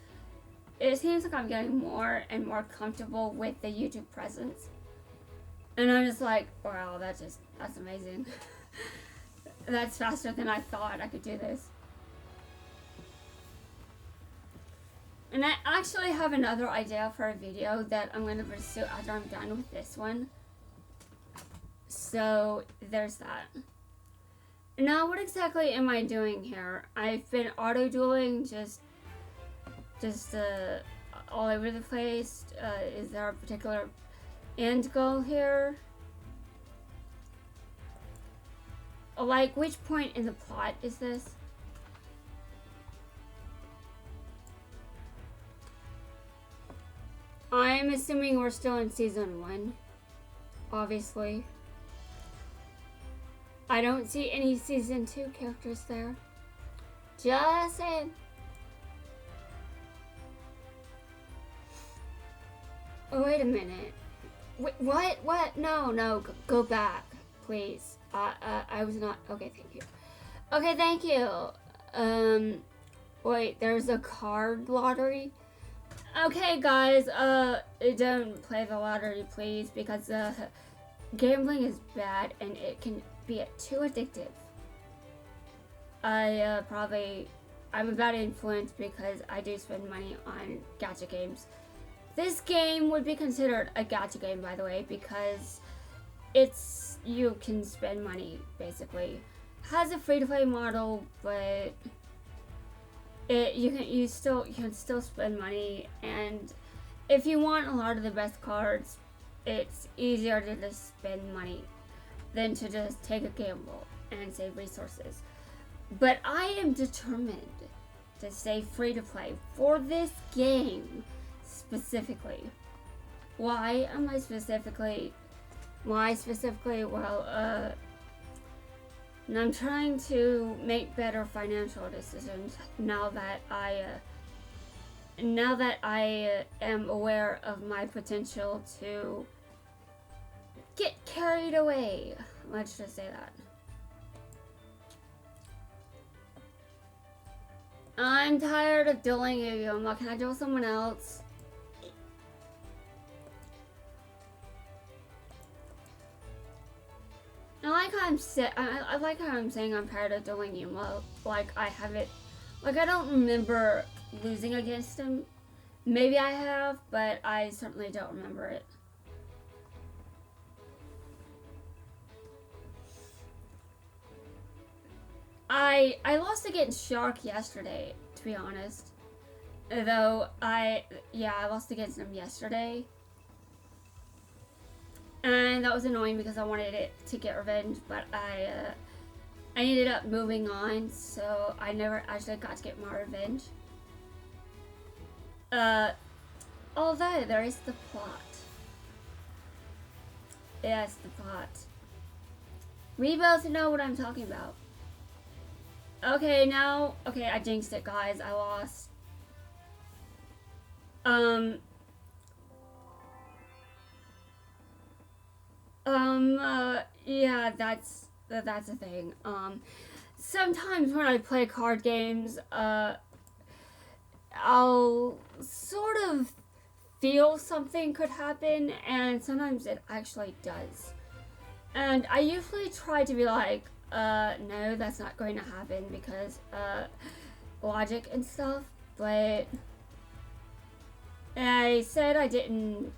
it seems like I'm getting more and more comfortable with the YouTube presence. And I'm just like, wow, that's amazing. That's faster than I thought I could do this. And I actually have another idea for a video that I'm going to pursue after I'm done with this one. So, there's that. Now, what exactly am I doing here? I've been auto-dueling just all over the place. Is there a particular end goal here? Like, which point in the plot is this? I'm assuming we're still in season 1, obviously. I don't see any season 2 characters there. Just saying. Oh, wait a minute. Wait, what? No, go back, please. I was not, okay, thank you. Okay, thank you. Wait, there's a card lottery? Okay, guys, don't play the lottery, please, because, gambling is bad, and it can be too addictive. I'm a bad influence because I do spend money on gacha games. This game would be considered a gacha game, by the way, because you can spend money, basically. Has a free-to-play model, but you can still spend money, and if you want a lot of the best cards, it's easier to just spend money than to just take a gamble and save resources. But I am determined to stay free to play for this game specifically. Why am I specifically? Why specifically? Well, I'm trying to make better financial decisions now that I am aware of my potential to get carried away. Let's just say that. I'm tired of dueling you. I'm like, can I duel someone else? I like how I like how I'm saying I'm tired of dueling you. Well, like I haven't, like I don't remember losing against him. Maybe I have, but I certainly don't remember it. I lost against Shark yesterday, to be honest. Though I lost against him yesterday. And that was annoying because I wanted it to get revenge, but I ended up moving on, so I never actually got to get my revenge. Although there is the plot. Yes, the plot. We both know what I'm talking about. Okay, I jinxed it, guys. I lost. Yeah, that's a thing. Sometimes when I play card games, I'll sort of feel something could happen, and sometimes it actually does. And I usually try to be like, no, that's not going to happen because, logic and stuff, but I said I didn't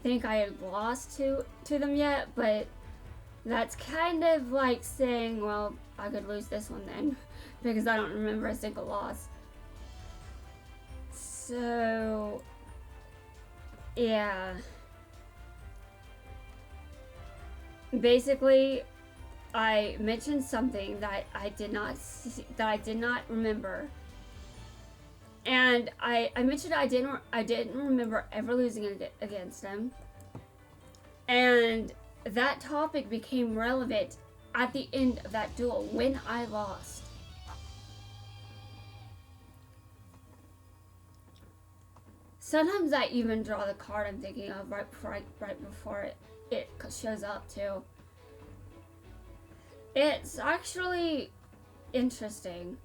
think I had lost to them yet, but that's kind of like saying, well, I could lose this one then, because I don't remember a single loss. So, yeah. Basically, I mentioned something that I did not remember, and I mentioned I didn't remember ever losing against him, and that topic became relevant at the end of that duel when I lost. Sometimes I even draw the card I'm thinking of right before it shows up too. It's actually interesting.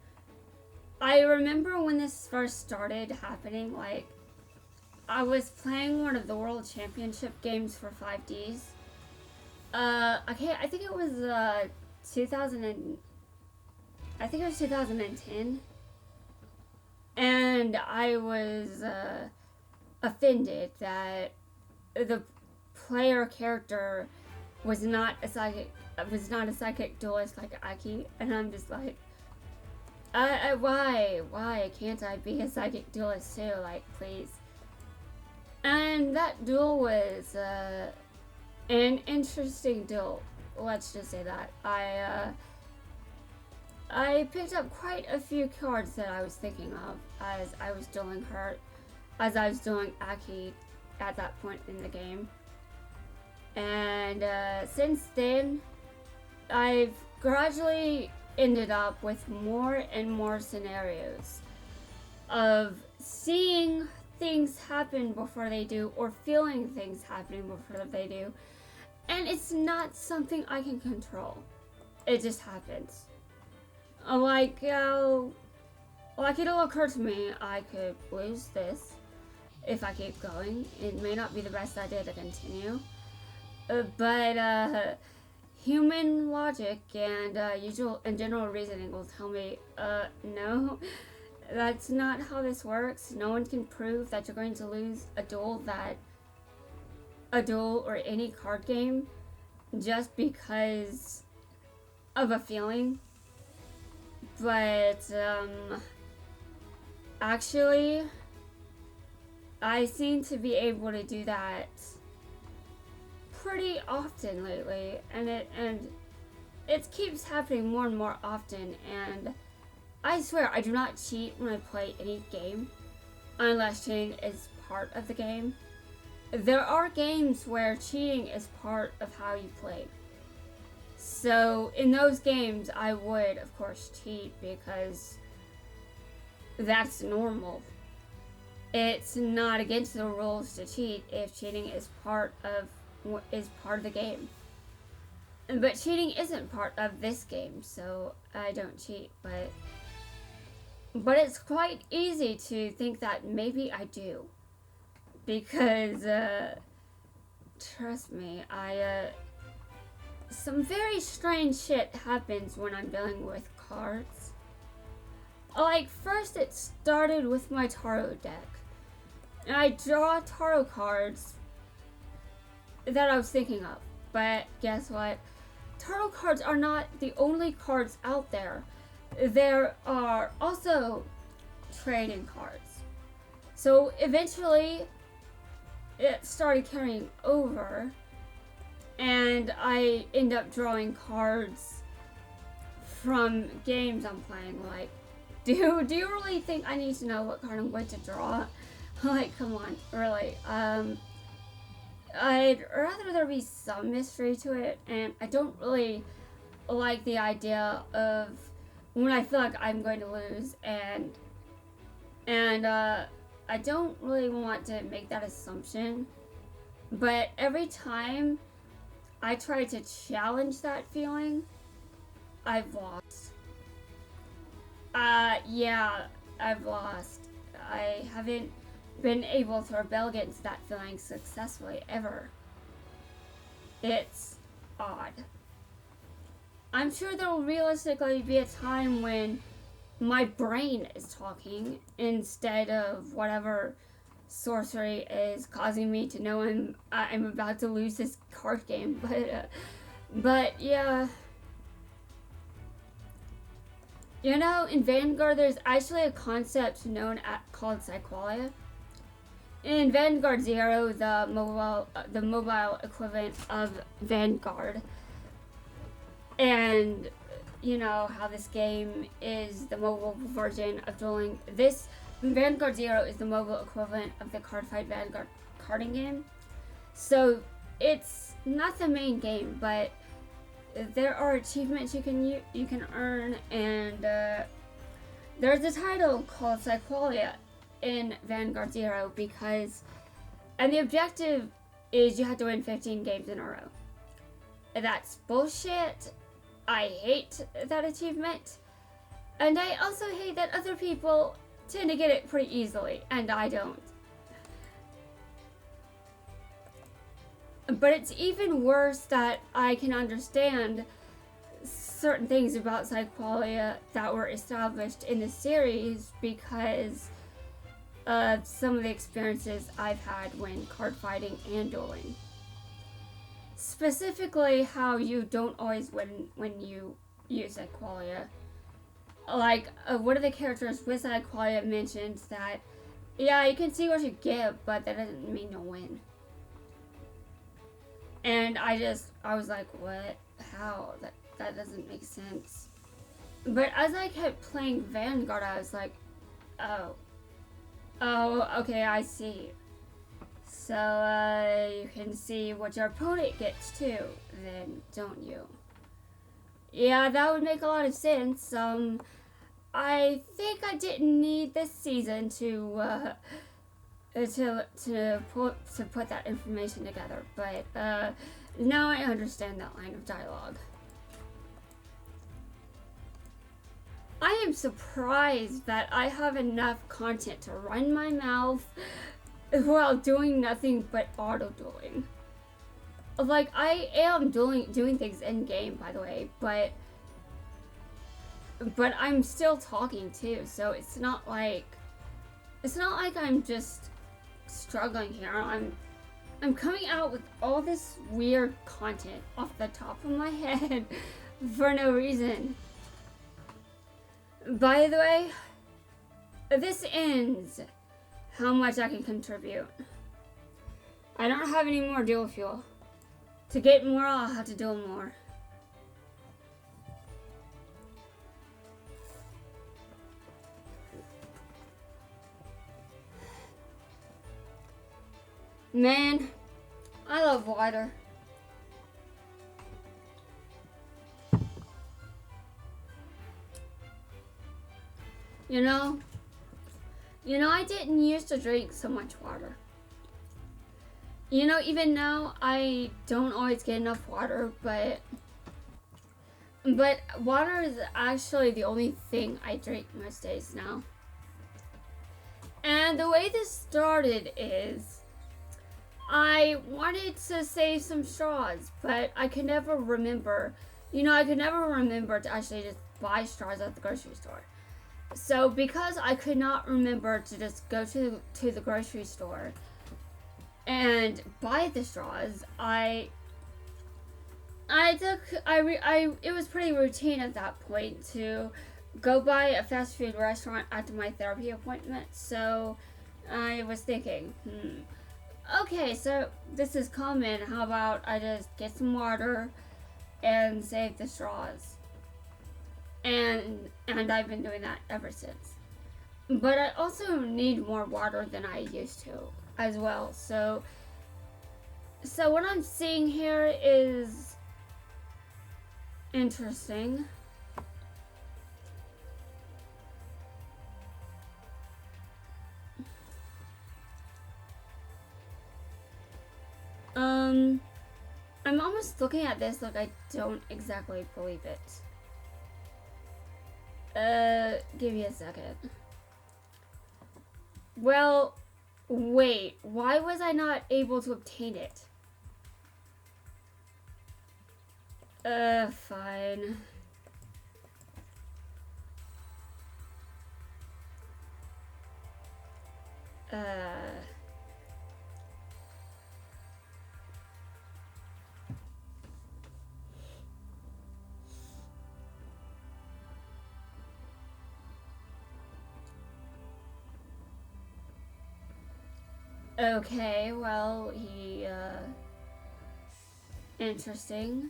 I remember when this first started happening, like, I was playing one of the World Championship games for 5Ds. I think it was 2010. And I was offended that the player character was not a psychic duelist like Aki, and I'm just like, why can't I be a psychic duelist too? Like, please. And that duel was an interesting duel. Let's just say that I picked up quite a few cards that I was thinking of as I was dueling Aki at that point in the game. And since then, I've gradually ended up with more and more scenarios of seeing things happen before they do, or feeling things happening before they do. And it's not something I can control. It just happens. Like it'll occur to me, I could lose this if I keep going. It may not be the best idea to continue. But human logic and usual and general reasoning will tell me, no, that's not how this works. No one can prove that you're going to lose a duel or any card game just because of a feeling. But actually, I seem to be able to do that pretty often lately, and it keeps happening more and more often, and I swear I do not cheat when I play any game unless cheating is part of the game. There are games where cheating is part of how you play. So in those games I would of course cheat because that's normal. It's not against the rules to cheat if cheating is part of the game. But cheating isn't part of this game, so I don't cheat, but it's quite easy to think that maybe I do. Because trust me, some very strange shit happens when I'm dealing with cards. Like, first it started with my tarot deck. And I draw tarot cards that I was thinking of. But guess what? Tarot cards are not the only cards out there. There are also trading cards. So eventually it started carrying over and I end up drawing cards from games I'm playing. Like, do you really think I need to know what card I'm going to draw? Like, come on, really. I'd rather there be some mystery to it, and I don't really like the idea of when I feel like I'm going to lose, and I don't really want to make that assumption, but every time I try to challenge that feeling, I've lost. Yeah, I've lost. I haven't been able to rebel against that feeling successfully ever. It's odd. I'm sure there will realistically be a time when my brain is talking instead of whatever sorcery is causing me to know I'm about to lose this card game. But yeah. You know, in Vanguard, there's actually a concept called psycholia. In Vanguard Zero, the mobile equivalent of Vanguard, and you know how this game is the mobile version of Duel Links. Vanguard Zero is the mobile equivalent of the Cardfight Vanguard carding game. So it's not the main game, but there are achievements you can earn, and there's a title called Psycholia in Vanguard Zero and the objective is you have to win 15 games in a row. That's bullshit. I hate that achievement, and I also hate that other people tend to get it pretty easily, and I don't. But it's even worse that I can understand certain things about Psycholia that were established in the series because of some of the experiences I've had when card fighting and dueling. Specifically, how you don't always win when you use Psycholia. Like, one of the characters with Psycholia mentioned that, yeah, you can see what you get, but that doesn't mean you'll win. And I was like, what? How? That doesn't make sense. But as I kept playing Vanguard, I was like, oh, okay, I see. So, you can see what your opponent gets too, then, don't you? Yeah, that would make a lot of sense. I think I didn't need this season to put that information together, but now I understand that line of dialogue. I am surprised that I have enough content to run my mouth while doing nothing but auto-dueling. Like, I am doing things in game, by the way, but I'm still talking too, so it's not like I'm just struggling here. I'm coming out with all this weird content off the top of my head for no reason. By the way, this ends how much I can contribute. I don't have any more dual fuel. To get more, I'll have to duel more. Man, I love water. You know, I didn't used to drink so much water. You know, even now, I don't always get enough water, but water is actually the only thing I drink most days now. And the way this started is, I wanted to save some straws, but I could never remember, to actually just buy straws at the grocery store. So because I could not remember to just go to the grocery store and buy the straws, it was pretty routine at that point to go by a fast food restaurant after my therapy appointment. So I was thinking, okay, so this is common. How about I just get some water and save the straws? And I've been doing that ever since. But I also need more water than I used to as well. So what I'm seeing here is interesting. I'm almost looking at this like I don't exactly believe it. Give me a second. Well, wait, why was I not able to obtain it? Fine. Okay, well, interesting.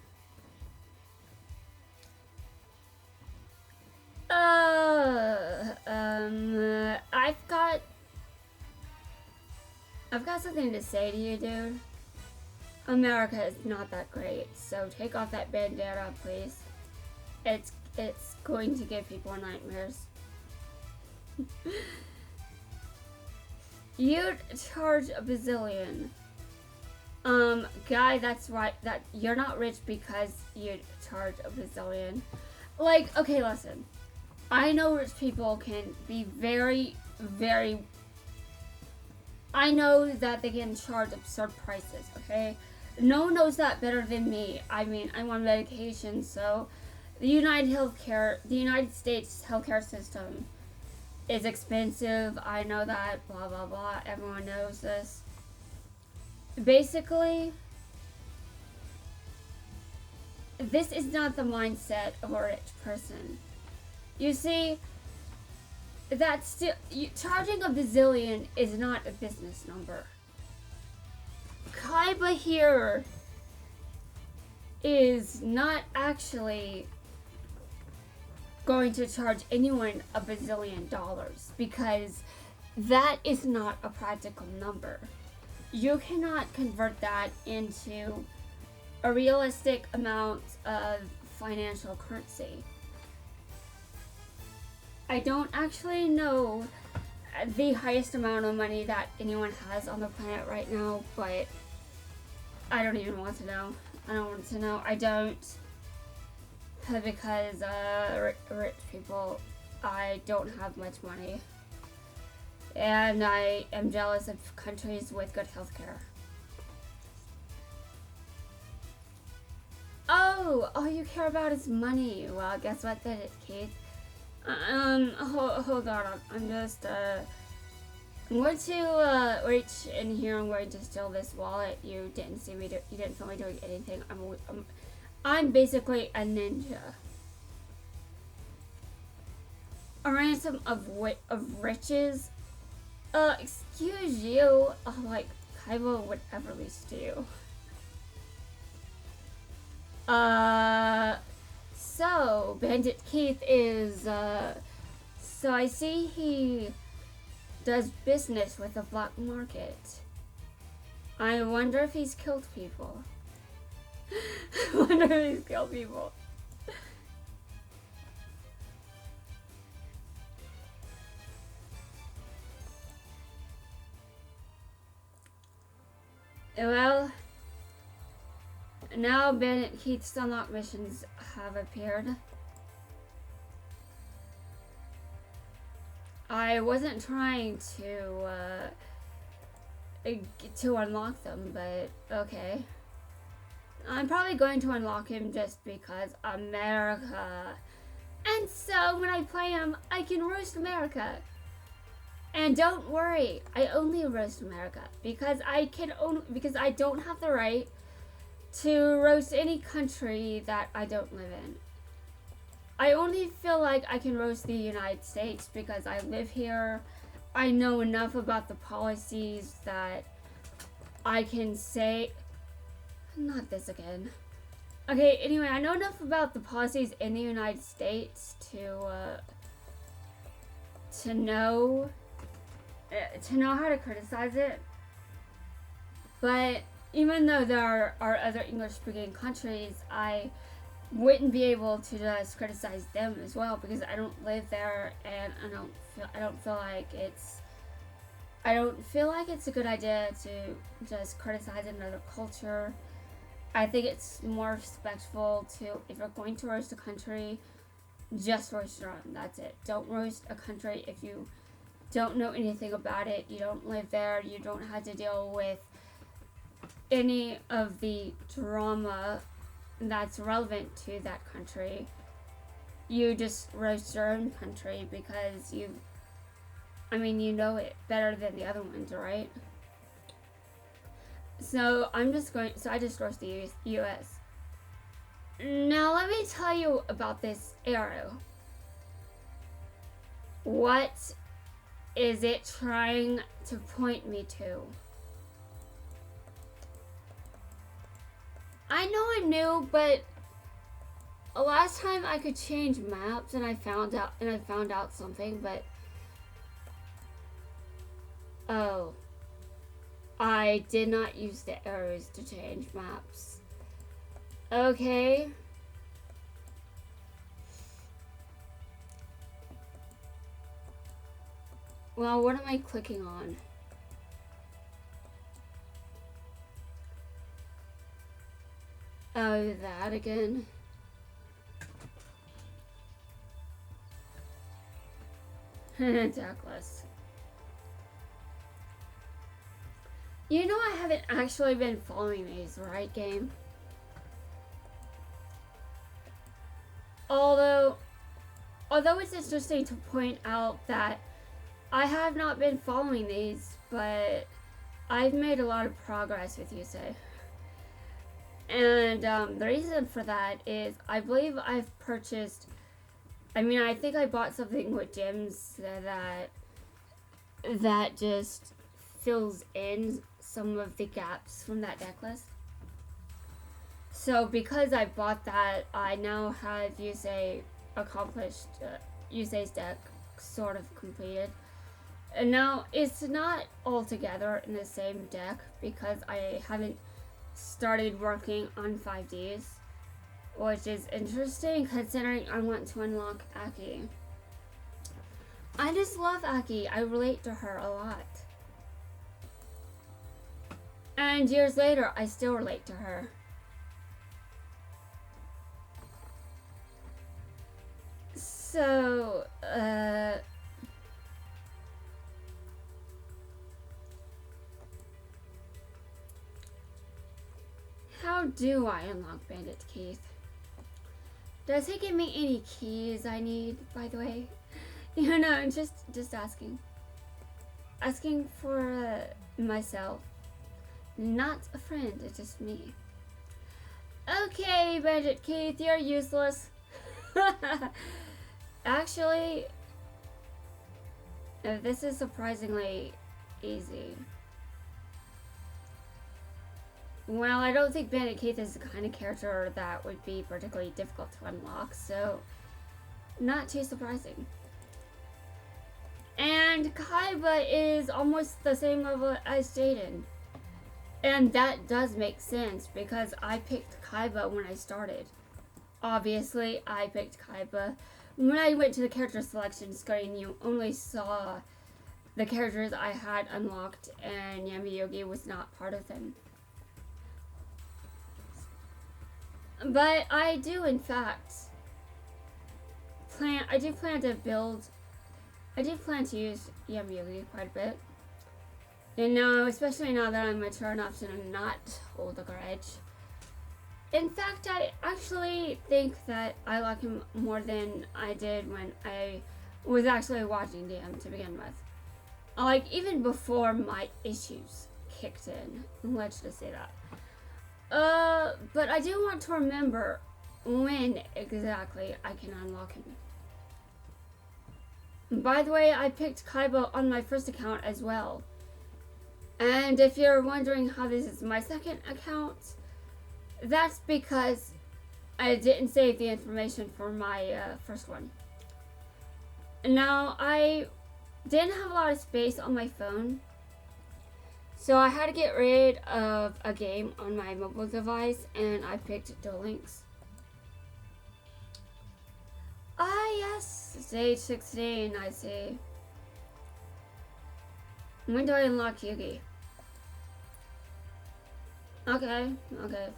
I've got something to say to you, dude. America is not that great, so take off that bandana, please. It's going to give people nightmares. You'd charge a bazillion. Guy, that's right. That you're not rich because you'd charge a bazillion. Like, okay, listen. I know rich people can be very, very... I know that they can charge absurd prices, okay? No one knows that better than me. I mean, I'm on medication, so the United States healthcare system is expensive. I know that, blah, blah, blah. Everyone knows this. Basically, this is not the mindset of a rich person. You see, charging a bazillion is not a business number. Kaiba here is not actually going to charge anyone a bazillion dollars because that is not a practical number. You cannot convert that into a realistic amount of financial currency. I don't actually know the highest amount of money that anyone has on the planet right now, but I don't even want to know. I don't want to know. I don't. Because rich people, I don't have much money. And I am jealous of countries with good healthcare. Oh, all you care about is money. Well, guess what that is, Keith? Hold on. I'm just, I'm going to, reach in here. I'm going to steal this wallet. You didn't feel me doing anything. I'm basically a ninja. A ransom of riches? Excuse you. Like, Kaiba would ever least do. So, Bandit Keith is, so I see he does business with the black market. I wonder if he's killed people. I wonder if he's killed people. Well, now Bandit Keith's unlock missions have appeared. I wasn't trying to unlock them, but okay. I'm probably going to unlock him just because America. And so when I play him, I can roast America. And don't worry, I only roast America because I don't have the right to roast any country that I don't live in. I only feel like I can roast the United States because I live here. I know enough about the policies that I can say, not this again. Okay, anyway, I know enough about the policies in the United States to know how to criticize it. But even though there are other English-speaking countries, I wouldn't be able to just criticize them as well because I don't live there, and I don't feel like it's a good idea to just criticize another culture. I think it's more respectful to, if you're going to roast a country, just roast your own. That's it. Don't roast a country if you don't know anything about it. You don't live there. You don't have to deal with any of the drama that's relevant to that country. You just roast your own country because you know it better than the other ones, right? So I just roast the US. Now let me tell you about this arrow. What is it trying to point me to? I know I'm new, but last time I could change maps and I found out something, but oh, I did not use the arrows to change maps. Okay. Well, what am I clicking on? Oh, that again. Deckless. You know I haven't actually been following these, right, game? Although it's interesting to point out that I have not been following these, but I've made a lot of progress with Yusei. And the reason for that is I believe I've purchased, I think I bought something with gems that just fills in some of the gaps from that deck list. So because I bought that, I now have Yusei accomplished, Yusei's deck sort of completed. And now it's not all together in the same deck because I haven't started working on 5Ds, which is interesting considering I want to unlock Aki. I just love Aki. I relate to her a lot. And years later, I still relate to her. So, how do I unlock Bandit Keith? Does he give me any keys I need, by the way? You know, just asking. Asking for myself. Not a friend, it's just me. Okay, Bandit Keith, you're useless. Actually, this is surprisingly easy. Well, I don't think Bandit Keith is the kind of character that would be particularly difficult to unlock, so not too surprising. And Kaiba is almost the same level as Jaden. And that does make sense because I picked Kaiba when I started. Obviously, I picked Kaiba. When I went to the character selection screen, you only saw the characters I had unlocked, and Yami-Yugi was not part of them. But I do, in fact, plan to use Yami-Yugi quite a bit. And now, especially now that I'm mature enough to not hold a grudge. In fact, I actually think that I like him more than I did when I was actually watching DM to begin with. Like, even before my issues kicked in. Let's just say that. But I do want to remember when exactly I can unlock him. By the way, I picked Kaiba on my first account as well. And if you're wondering how this is my second account, that's because I didn't save the information for my first one. Now, I didn't have a lot of space on my phone, so I had to get rid of a game on my mobile device, and I picked Duel Links. Ah, yes, stage 16, I see. When do I unlock Yugi? Okay,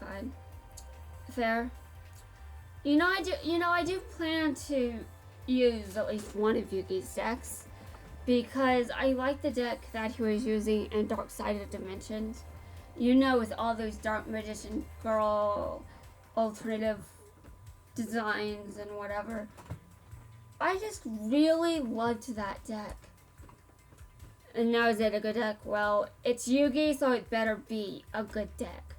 fine. Fair. I do plan to use at least one of Yugi's decks because I like the deck that he was using in Dark Side of Dimensions. With all those Dark Magician Girl alternative designs and whatever. I just really loved that deck. And now, is it a good deck? Well, it's Yugi, so it better be a good deck.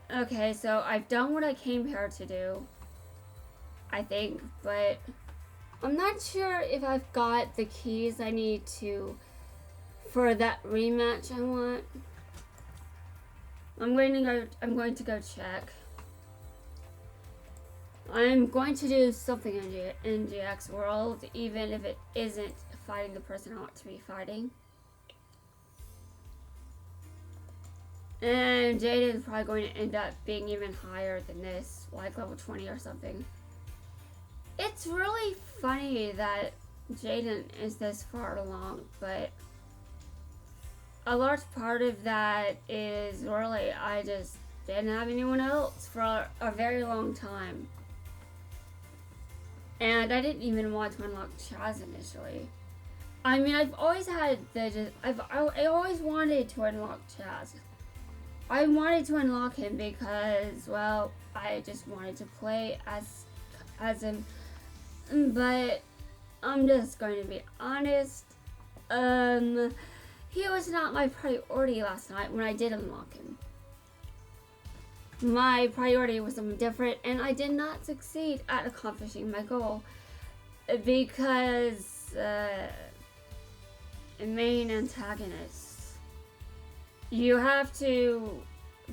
Okay, so I've done what I came here to do, I think, but I'm not sure if I've got the keys I need for that rematch I want. I'm going to go check. I'm going to do something in GX World, even if it isn't fighting the person I want to be fighting. And Jaden's probably going to end up being even higher than this, like level 20 or something. It's really funny that Jaden is this far along, but a large part of that is really I just didn't have anyone else for a very long time. And I didn't even want to unlock Chaz initially. I mean, I've always had I always wanted to unlock Chaz. I wanted to unlock him because, well, I just wanted to play as him. But I'm just going to be honest. He was not my priority last night when I did unlock him. My priority was something different, and I did not succeed at accomplishing my goal because main antagonists. You have to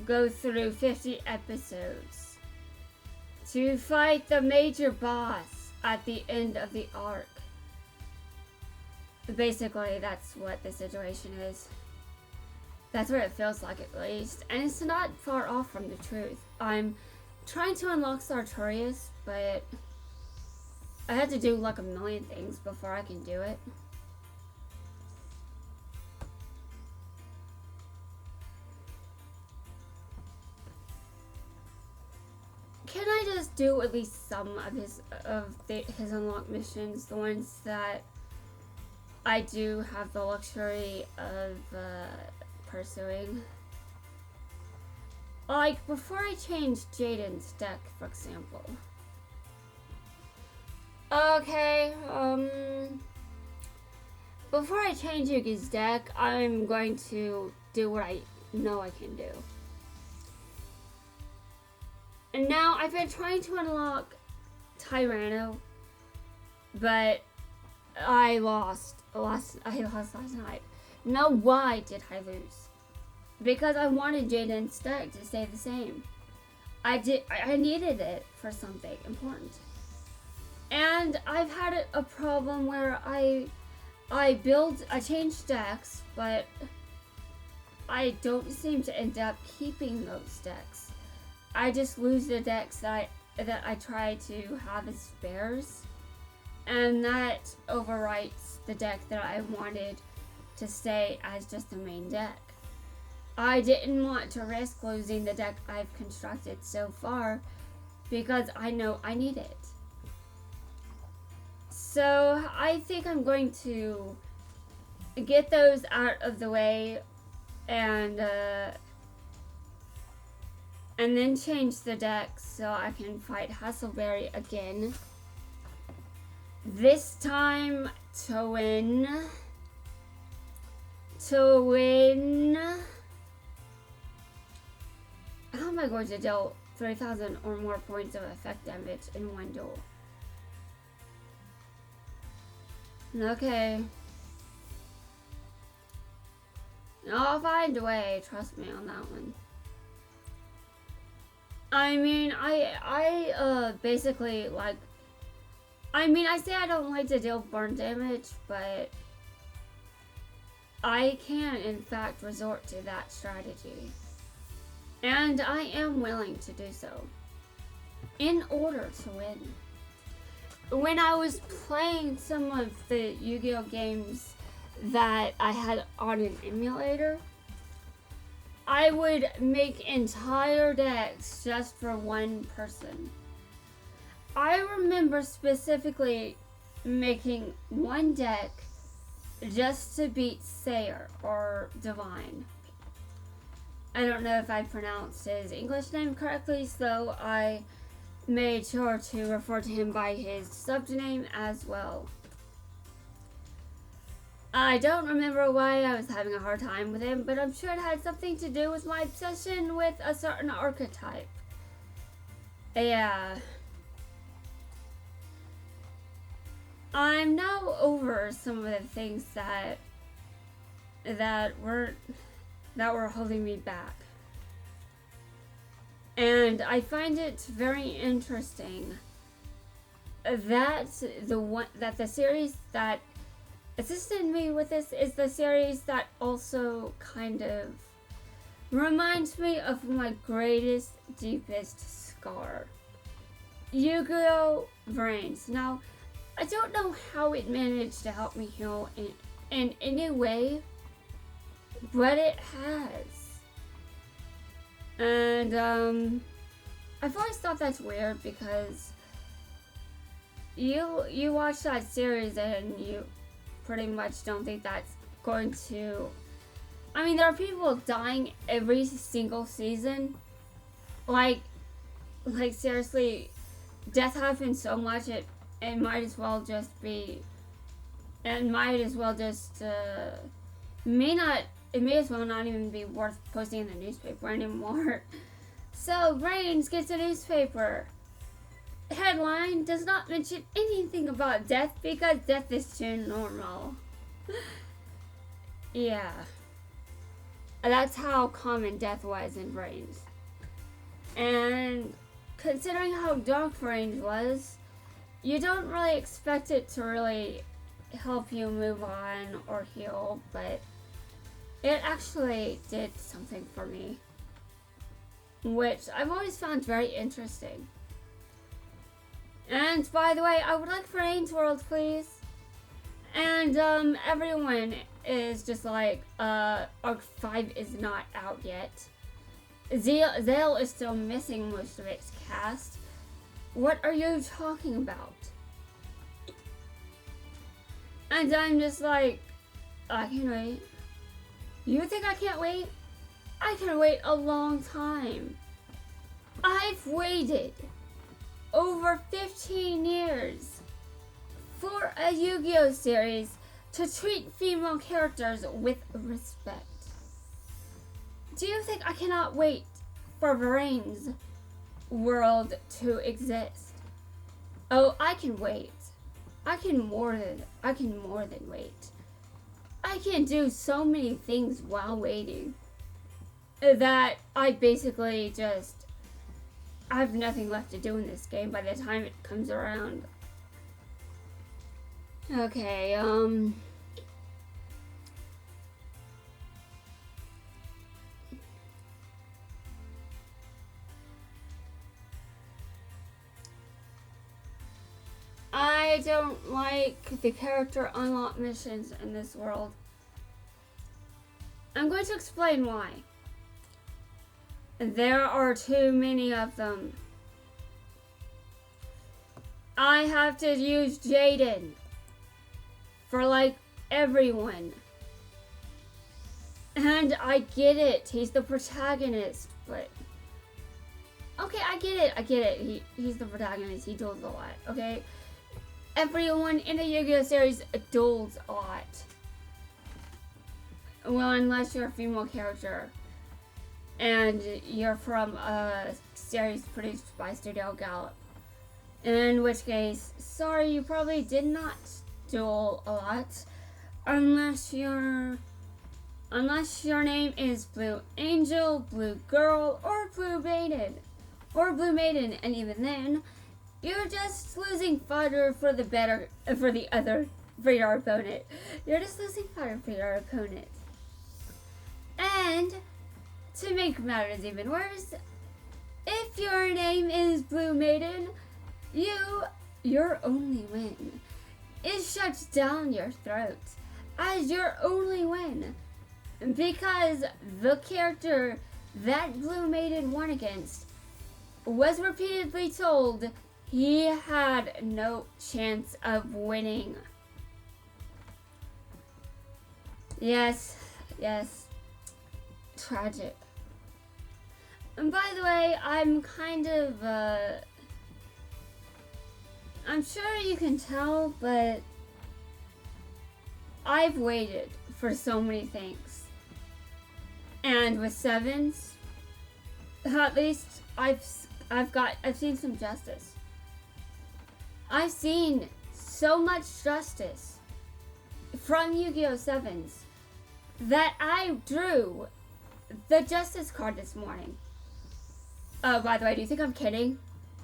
go through 50 episodes to fight the major boss at the end of the arc. Basically, that's what the situation is. That's what it feels like, at least. And it's not far off from the truth. I'm trying to unlock Sartorius, but I had to do like a million things before I can do it. Can I just do at least some of his unlocked missions, the ones that I do have the luxury of pursuing? Like, before I change Jaden's deck, for example. Okay, before I change Yugi's deck, I'm going to do what I know I can do. And now, I've been trying to unlock Tyranno, but I lost last night. Now, why did I lose? Because I wanted Jaden's deck to stay the same. I needed it for something important. And I've had a problem where I change decks, but I don't seem to end up keeping those decks. I just lose the decks that I try to have as spares, and that overwrites the deck that I wanted to stay as just the main deck. I didn't want to risk losing the deck I've constructed so far because I know I need it. So I think I'm going to get those out of the way and then change the deck so I can fight Hasselberry again. This time to win. How am I going to deal 3,000 or more points of effect damage in one duel? Okay. I'll find a way, trust me on that one. I mean, I basically like, I say I don't like to deal burn damage, but I can in fact resort to that strategy. And I am willing to do so in order to win. When I was playing some of the Yu-Gi-Oh games that I had on an emulator, I would make entire decks just for one person. I remember specifically making one deck just to beat Sayer or Divine. I don't know if I pronounced his English name correctly, so I made sure to refer to him by his subbed name as well. I don't remember why I was having a hard time with him, but I'm sure it had something to do with my obsession with a certain archetype. Yeah. I'm now over some of the things that were holding me back. And I find it very interesting that the series that assisted me with this is the series that also kind of reminds me of my greatest, deepest scar. Yu-Gi-Oh! Brains. Now, I don't know how it managed to help me heal in any way, but it has. And I've always thought that's weird because you watch that series and you pretty much don't think that's going to... I mean, there are people dying every single season. Like seriously, death happens so much it might as well just be... It might as well just... It may as well not even be worth posting in the newspaper anymore. So, Brains gets a newspaper. Headline does not mention anything about death because death is too normal. Yeah. That's how common death was in Brains. And considering how dark Brains was, you don't really expect it to really help you move on or heal, but it actually did something for me, which I've always found very interesting. And by the way, I would like Brains World, please. And everyone is just like, Arc 5 is not out yet. Zale is still missing most of its cast. What are you talking about? And I'm just like, I can wait. You think I can't wait? I can wait a long time. I've waited over 15 years for a Yu-Gi-Oh! Series to treat female characters with respect. Do you think I cannot wait for Brains World to exist? Oh, I can wait. I can more than wait. I can do so many things while waiting that I basically just I have nothing left to do in this game by the time it comes around. Okay, I don't like the character unlock missions in this world. I'm going to explain why. There are too many of them. I have to use Jaden for like everyone. And I get it, he's the protagonist, but okay, I get it. He's the protagonist, he duels a lot, okay? Everyone in the Yu-Gi-Oh series duels a lot. Well, unless you're a female character and you're from a series produced by Studio Gallop. In which case, sorry, you probably did not duel a lot unless your name is Blue Angel, Blue Girl, or Blue Maiden. And even then, you're just losing fodder for your opponent. You're just losing fodder for your opponent. And to make matters even worse, if your name is Blue Maiden, your only win is shoved down your throat as your only win, because the character that Blue Maiden won against was repeatedly told he had no chance of winning. Yes. Tragic. And by the way, I'm kind of, I'm sure you can tell, but I've waited for so many things. And with sevens, at least I've seen some justice. I've seen so much justice from Yu-Gi-Oh! Sevens that I drew the justice card this morning. Oh, by the way, do you think I'm kidding?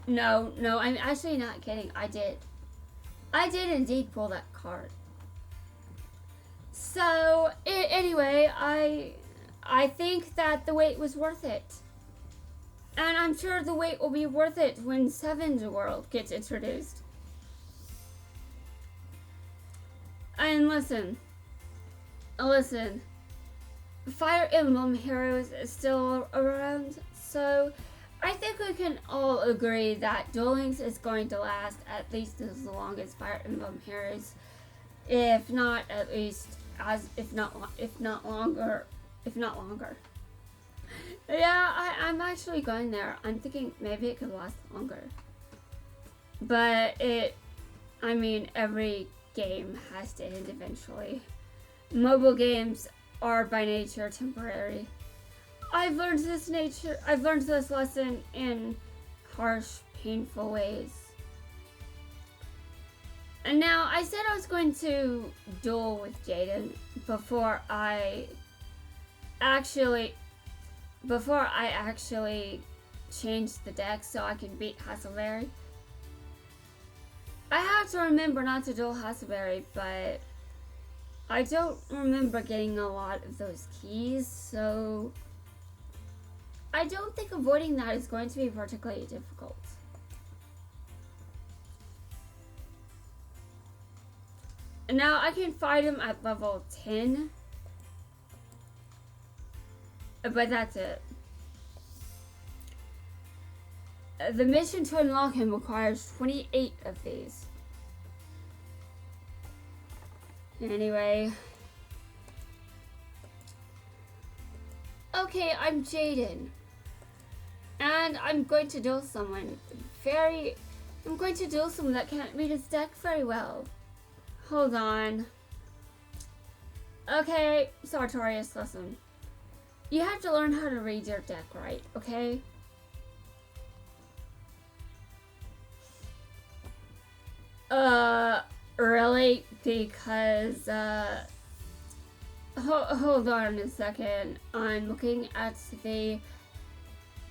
No, I'm actually not kidding. I did indeed pull that card. So, anyway, I think that the wait was worth it. And I'm sure the wait will be worth it when Sevens World gets introduced. And listen. Fire Emblem Heroes is still around, so I think we can all agree that Duel Links is going to last at least as long as Fire Emblem Heroes, if not longer. Yeah, I'm actually going there. I'm thinking maybe it could last longer. But every game has to end eventually. Mobile games are by nature temporary. I've learned this lesson in harsh, painful ways. And now, I said I was going to duel with Jaden before I actually changed the deck so I can beat Hasselberry. I have to remember not to duel Hasselberry, but I don't remember getting a lot of those keys, so I don't think avoiding that is going to be particularly difficult. Now I can fight him at level 10, but that's it. The mission to unlock him requires 28 of these. Anyway. Okay, I'm Jaden. And I'm going to duel someone that can't read his deck very well. Hold on. Okay, Sartorius, listen. You have to learn how to read your deck right, okay? Really? Because, hold on a second. I'm looking at the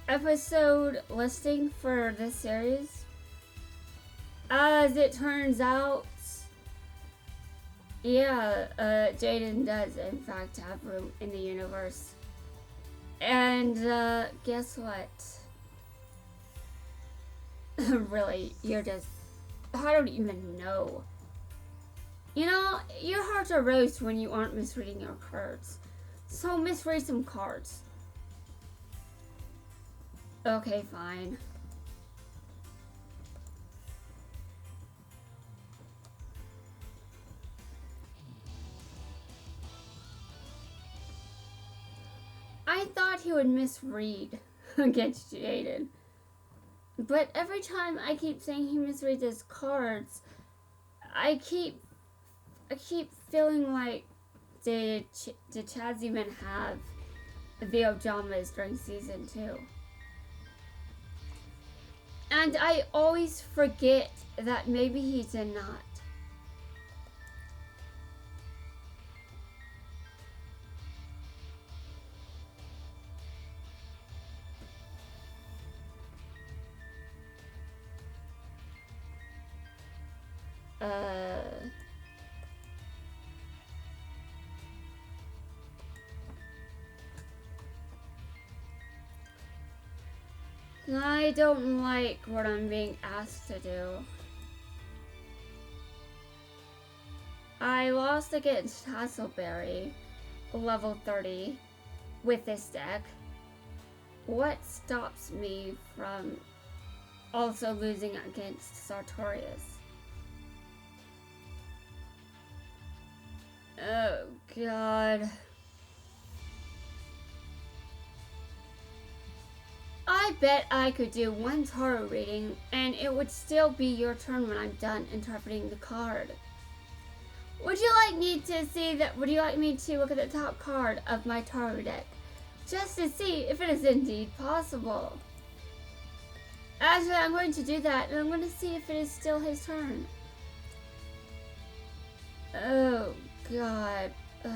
episode listing for this series. As it turns out, yeah, Jaden does in fact have room in the universe. And guess what? Really, you're just, I don't even know. You know, you're hard to roast when you aren't misreading your cards. So misread some cards. Okay, fine. I thought he would misread against Jaden. But every time I keep saying he misreads his cards, I keep feeling like did Chaz even have the Ojamas during season 2? And I always forget that maybe he did not. I don't like what I'm being asked to do. I lost against Hasselberry, level 30, with this deck. What stops me from also losing against Sartorius? Oh, God. I bet I could do one tarot reading and it would still be your turn when I'm done interpreting the card. Would you like me to see that? Would you like me to look at the top card of my tarot deck just to see if it is indeed possible? Actually, I'm going to do that and I'm going to see if it is still his turn. Oh, God. Ugh.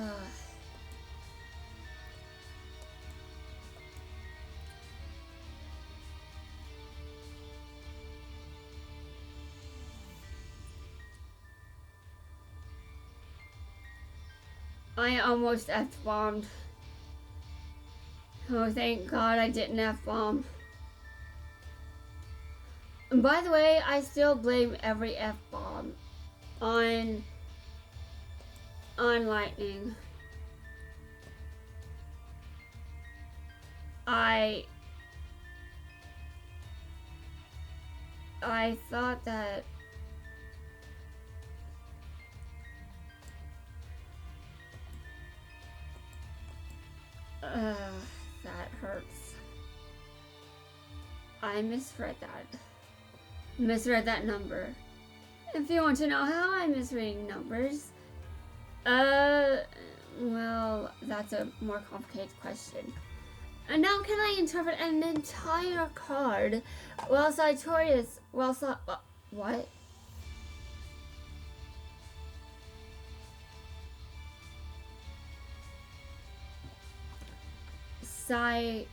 I almost F-bombed. Oh, thank God I didn't F-bomb. And by the way, I still blame every F-bomb on Lightning. I thought that that hurts. I misread that number. If you want to know how I'm misreading numbers, well, that's a more complicated question. And now can I interpret an entire card while Sartorius, what? Sartorius.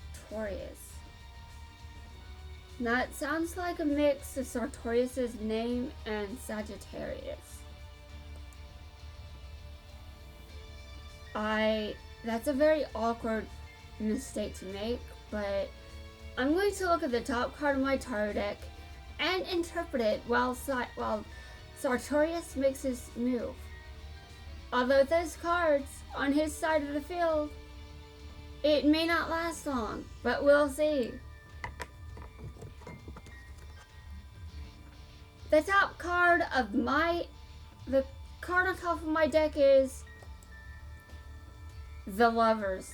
That sounds like a mix of Sartorius's name and Sagittarius. That's a very awkward mistake to make, but I'm going to look at the top card of my tarot deck and interpret it while Sartorius makes his move. Although those cards on his side of the field, it may not last long, but we'll see. The top card of the card on top of my deck is the Lovers.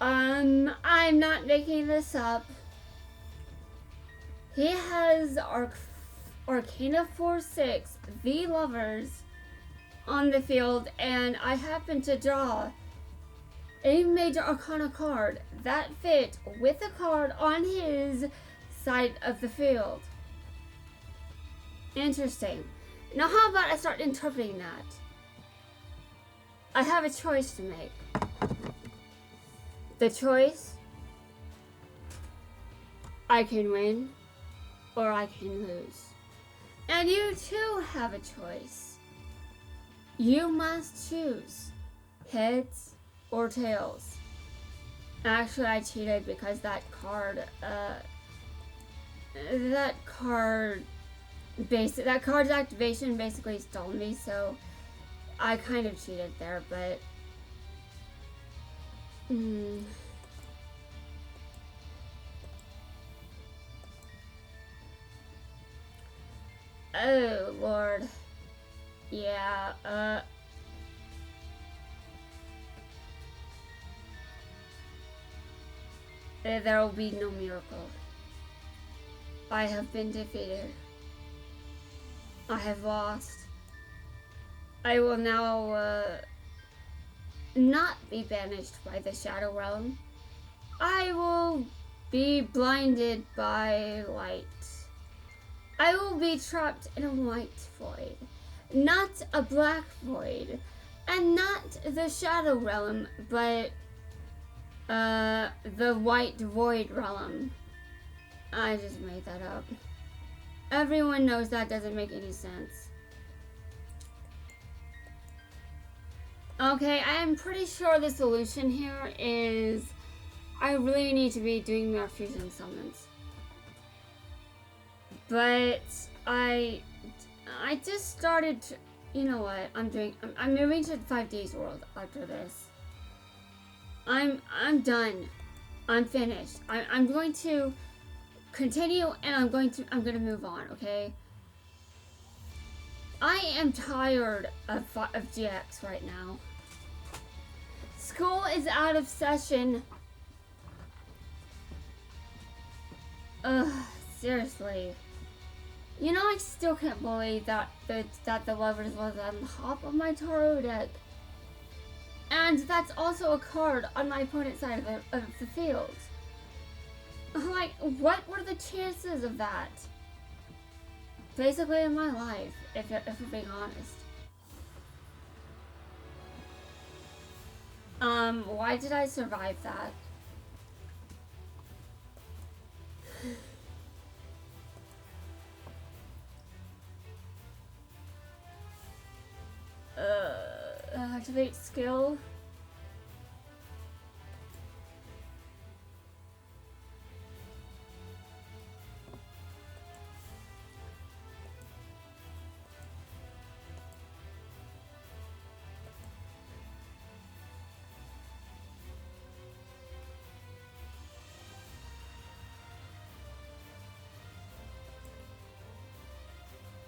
I'm not making this up. He has Arcana 4-6, the Lovers, on the field, and I happen to draw a major Arcana card that fit with the card on his side of the field. Interesting. Now how about I start interpreting that? I have a choice to make. The choice I can win or I can lose. And you too have a choice. You must choose heads or tails. Actually, I cheated because that card's activation basically stalled me, so I kind of cheated there, but oh Lord. Yeah, there will be no miracle. I have been defeated. I have lost. I will now, not be banished by the Shadow Realm. I will be blinded by light. I will be trapped in a white void. Not a black void. And not the Shadow Realm, but the White Void Realm. I just made that up. Everyone knows that doesn't make any sense. Okay, I am pretty sure the solution here is I really need to be doing more fusion summons. But I just started to, you know what, I'm moving to 5D's world after this. I'm done. I'm finished. I'm going to continue and I'm gonna move on, okay? I am tired of GX right now. School is out of session. Ugh, seriously. You know, I still can't believe that the Lovers was on top of my tarot deck. And that's also a card on my opponent's side of the field. Like, what were the chances of that? Basically in my life, if we're being honest. Why did I survive that? Activate skill.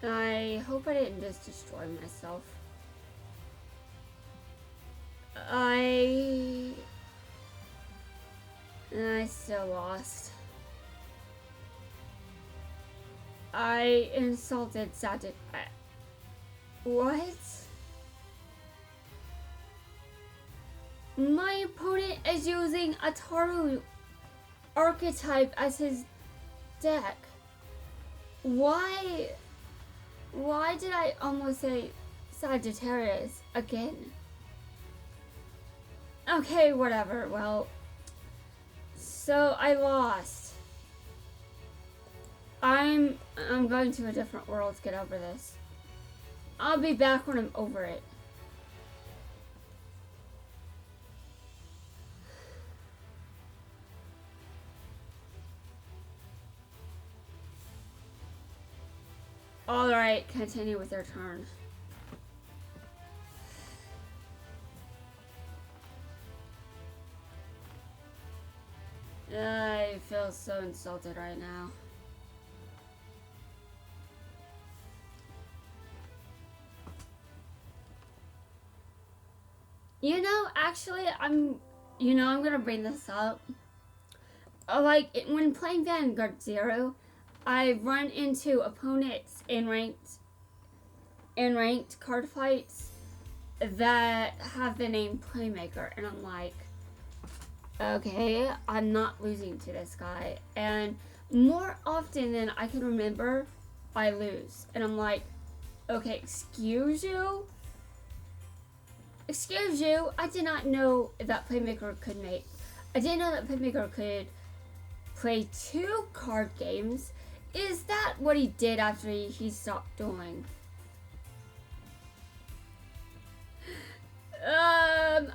I hope I didn't just destroy myself. I still lost. I insulted Sagittarius. What? My opponent is using a Taru archetype as his deck. Why did I almost say Sagittarius again? Okay, whatever. Well, so I lost. I'm going to a different world to get over this. I'll be back when I'm over it. Alright, continue with your turn. I feel so insulted right now. You know, actually, I'm gonna bring this up. Like, when playing Vanguard Zero, I run into opponents in ranked card fights that have the name Playmaker, and I'm like, okay, I'm not losing to this guy. And more often than I can remember, I lose. And I'm like, okay, excuse you? Excuse you? I did not know that Playmaker could make. I didn't know that Playmaker could play 2 card games. Is that what he did after he stopped dueling?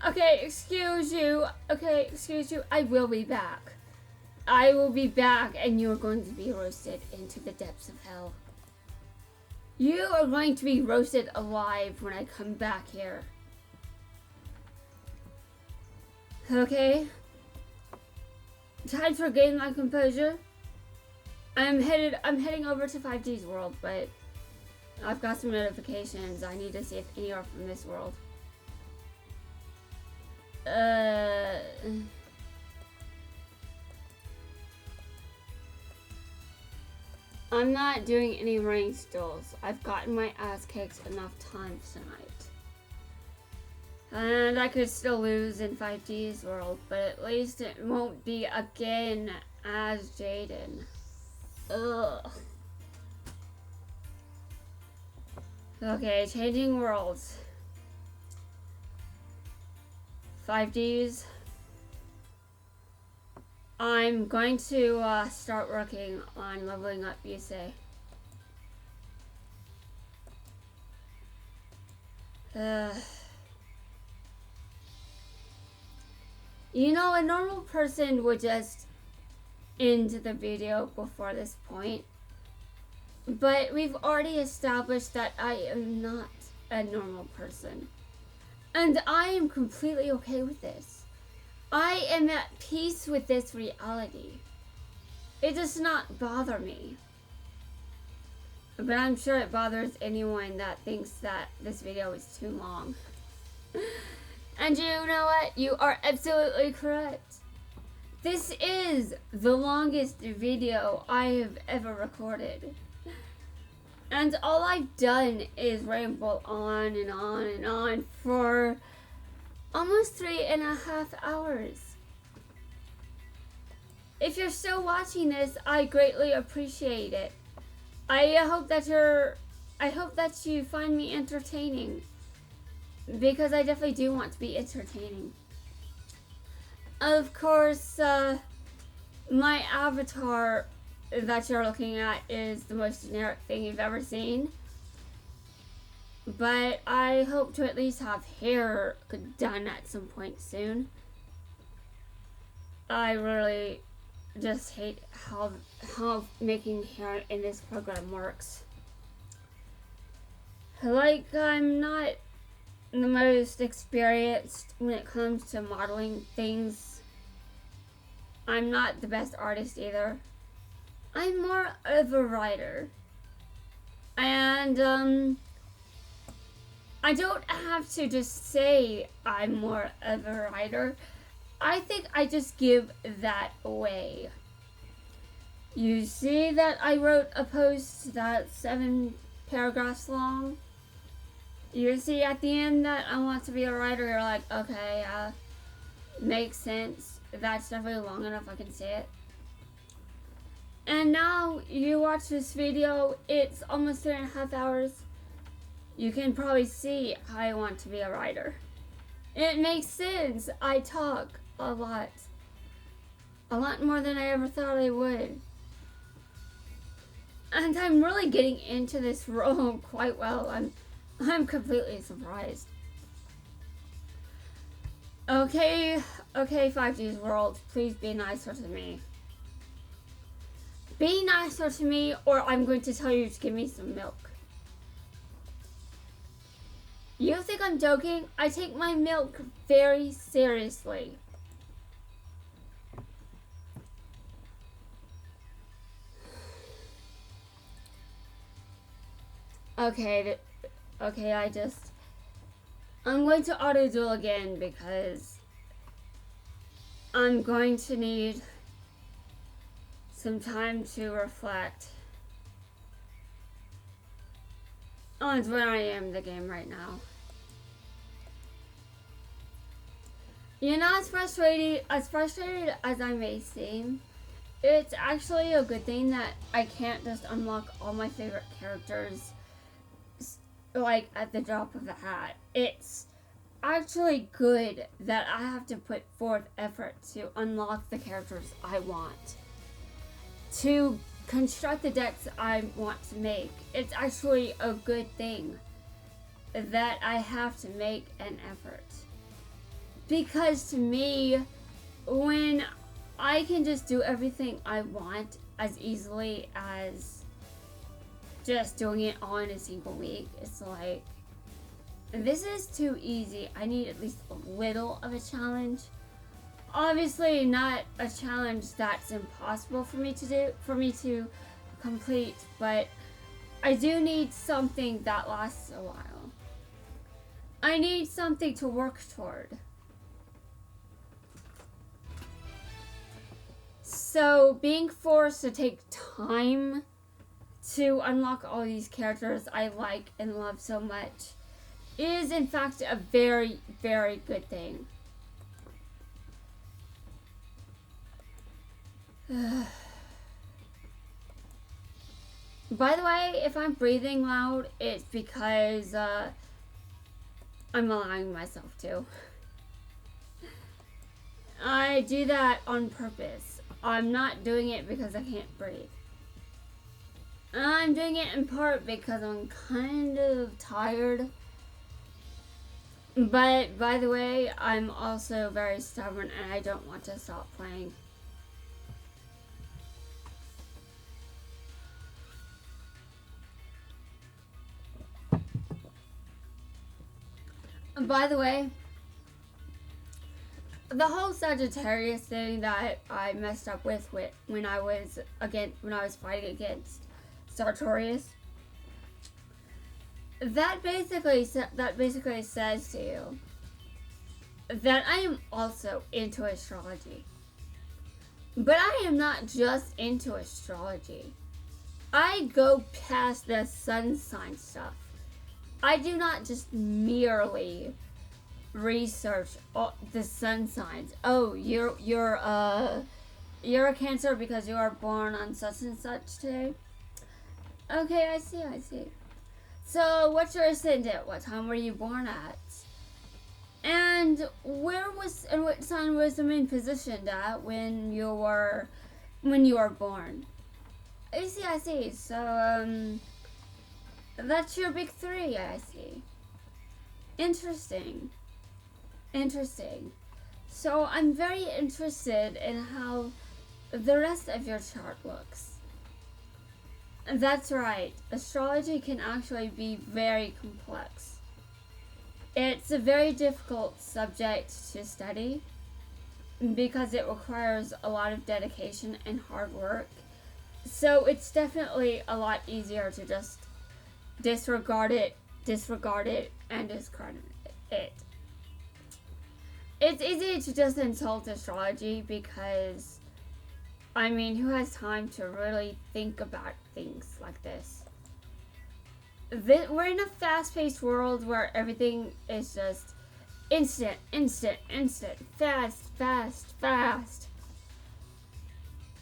Okay, excuse you. Okay, excuse you. I will be back. I will be back, and you are going to be roasted into the depths of hell. You are going to be roasted alive when I come back here. Okay? Time to regain my composure. I'm heading over to 5D's world, but I've got some notifications. I need to see if any are from this world. I'm not doing any ranked duels. I've gotten my ass kicked enough times tonight. And I could still lose in 5D's world, but at least it won't be again as Jaden. Ugh. Okay, changing worlds. 5Ds. I'm going to start working on leveling up Yusei. You know, a normal person would just end the video before this point. But we've already established that I am not a normal person. And I am completely okay with this. I am at peace with this reality. It does not bother me. But I'm sure it bothers anyone that thinks that this video is too long. And you know what? You are absolutely correct. This is the longest video I have ever recorded. And all I've done is ramble on and on and on for almost 3.5 hours. If you're still watching this, I greatly appreciate it. I hope that you find me entertaining, because I definitely do want to be entertaining. Of course, my avatar that you're looking at is the most generic thing you've ever seen. But I hope to at least have hair done at some point soon. I really just hate how making hair in this program works. Like, I'm not the most experienced when it comes to modeling things. I'm not the best artist either. I'm more of a writer. And, I don't have to just say I'm more of a writer. I think I just give that away. You see that I wrote a post that's 7 paragraphs long? You see at the end that I want to be a writer, you're like, okay, makes sense. That's definitely long enough, I can say it. And now you watch this video, it's almost 3.5 hours. You can probably see I want to be a writer. It makes sense. I talk a lot. A lot more than I ever thought I would. And I'm really getting into this role quite well. I'm completely surprised. Okay, 5G's world, please be nicer to me. Be nicer to me, or I'm going to tell you to give me some milk. You think I'm joking? I take my milk very seriously. Okay, I'm going to auto duel again because I'm going to need some time to reflect on where I am in the game right now. You know, as frustrated as I may seem, it's actually a good thing that I can't just unlock all my favorite characters like at the drop of a hat. It's actually good that I have to put forth effort to unlock the characters I want. to construct the decks I want to make. It's actually a good thing that I have to make an effort. Because to me, when I can just do everything I want as easily as just doing it all in a single week, it's like, this is too easy. I need at least a little of a challenge. Obviously not a challenge that's impossible for me to complete, but I do need something that lasts a while. I need something to work toward. So being forced to take time to unlock all these characters I like and love so much is in fact a very, very good thing. By the way, if I'm breathing loud, it's because I'm allowing myself to. I do that on purpose. I'm not doing it because I can't breathe. I'm doing it in part because I'm kind of tired. But, by the way, I'm also very stubborn and I don't want to stop playing. And by the way, the whole Sagittarius thing that I messed up with when I was fighting against Sartorius, that basically says to you that I am also into astrology. But I am not just into astrology. I go past the sun sign stuff. I do not just merely research the sun signs. Oh, you're a Cancer because you are born on such and such today. Okay, I see. So, what's your ascendant? What time were you born at? And what sign was the moon positioned at when you were born? I see. So, that's your big three, I see. Interesting. So, I'm very interested in how the rest of your chart looks. That's right. Astrology can actually be very complex. It's a very difficult subject to study because it requires a lot of dedication and hard work. So it's definitely a lot easier to just disregard it, and discard it. It's easy to just insult astrology because, I mean, who has time to really think about things like this? We're in a fast-paced world where everything is just instant, fast.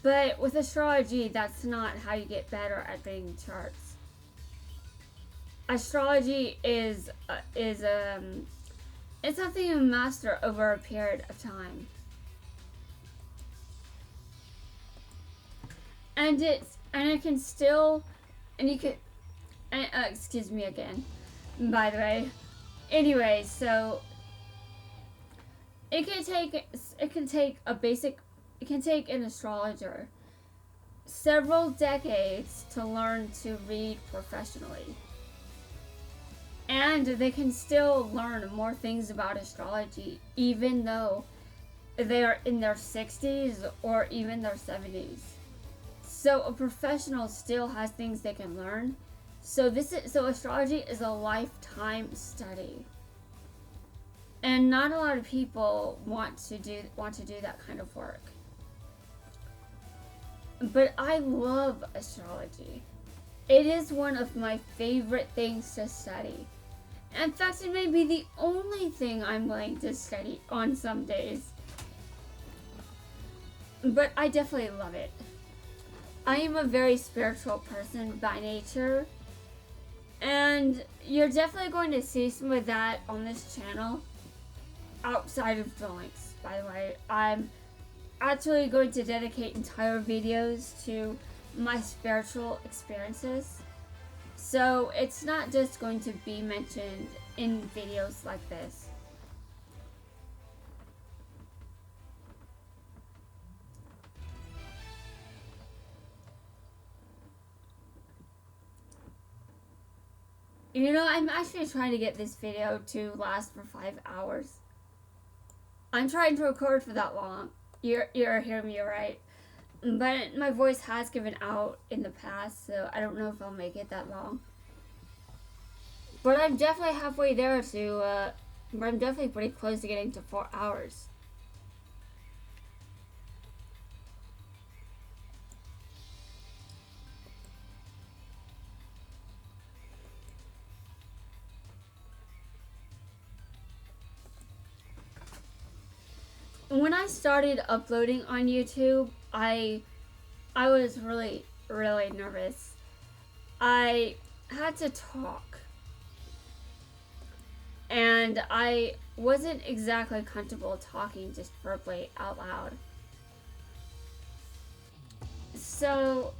But with astrology, that's not how you get better at reading charts. Astrology is it's something you master over a period of time. Excuse me again, by the way. Anyway, so it can take an astrologer several decades to learn to read professionally. And they can still learn more things about astrology even though they are in their 60s or even their 70s. So a professional still has things they can learn. So astrology is a lifetime study. And not a lot of people want to do that kind of work. But I love astrology. It is one of my favorite things to study. In fact, it may be the only thing I'm willing to study on some days. But I definitely love it. I am a very spiritual person by nature. And you're definitely going to see some of that on this channel outside of Duel Links, by the way. actually going to dedicate entire videos to my spiritual experiences. So it's not just going to be mentioned in videos like this. You know, I'm actually trying to get this video to last for 5 hours. I'm trying to record for that long. You're hearing me right. But my voice has given out in the past, so I don't know if I'll make it that long. But I'm definitely halfway there to, but I'm definitely pretty close to getting to 4 hours. When I started uploading on YouTube, I was really nervous. I had to talk, and I wasn't exactly comfortable talking just verbally out loud. So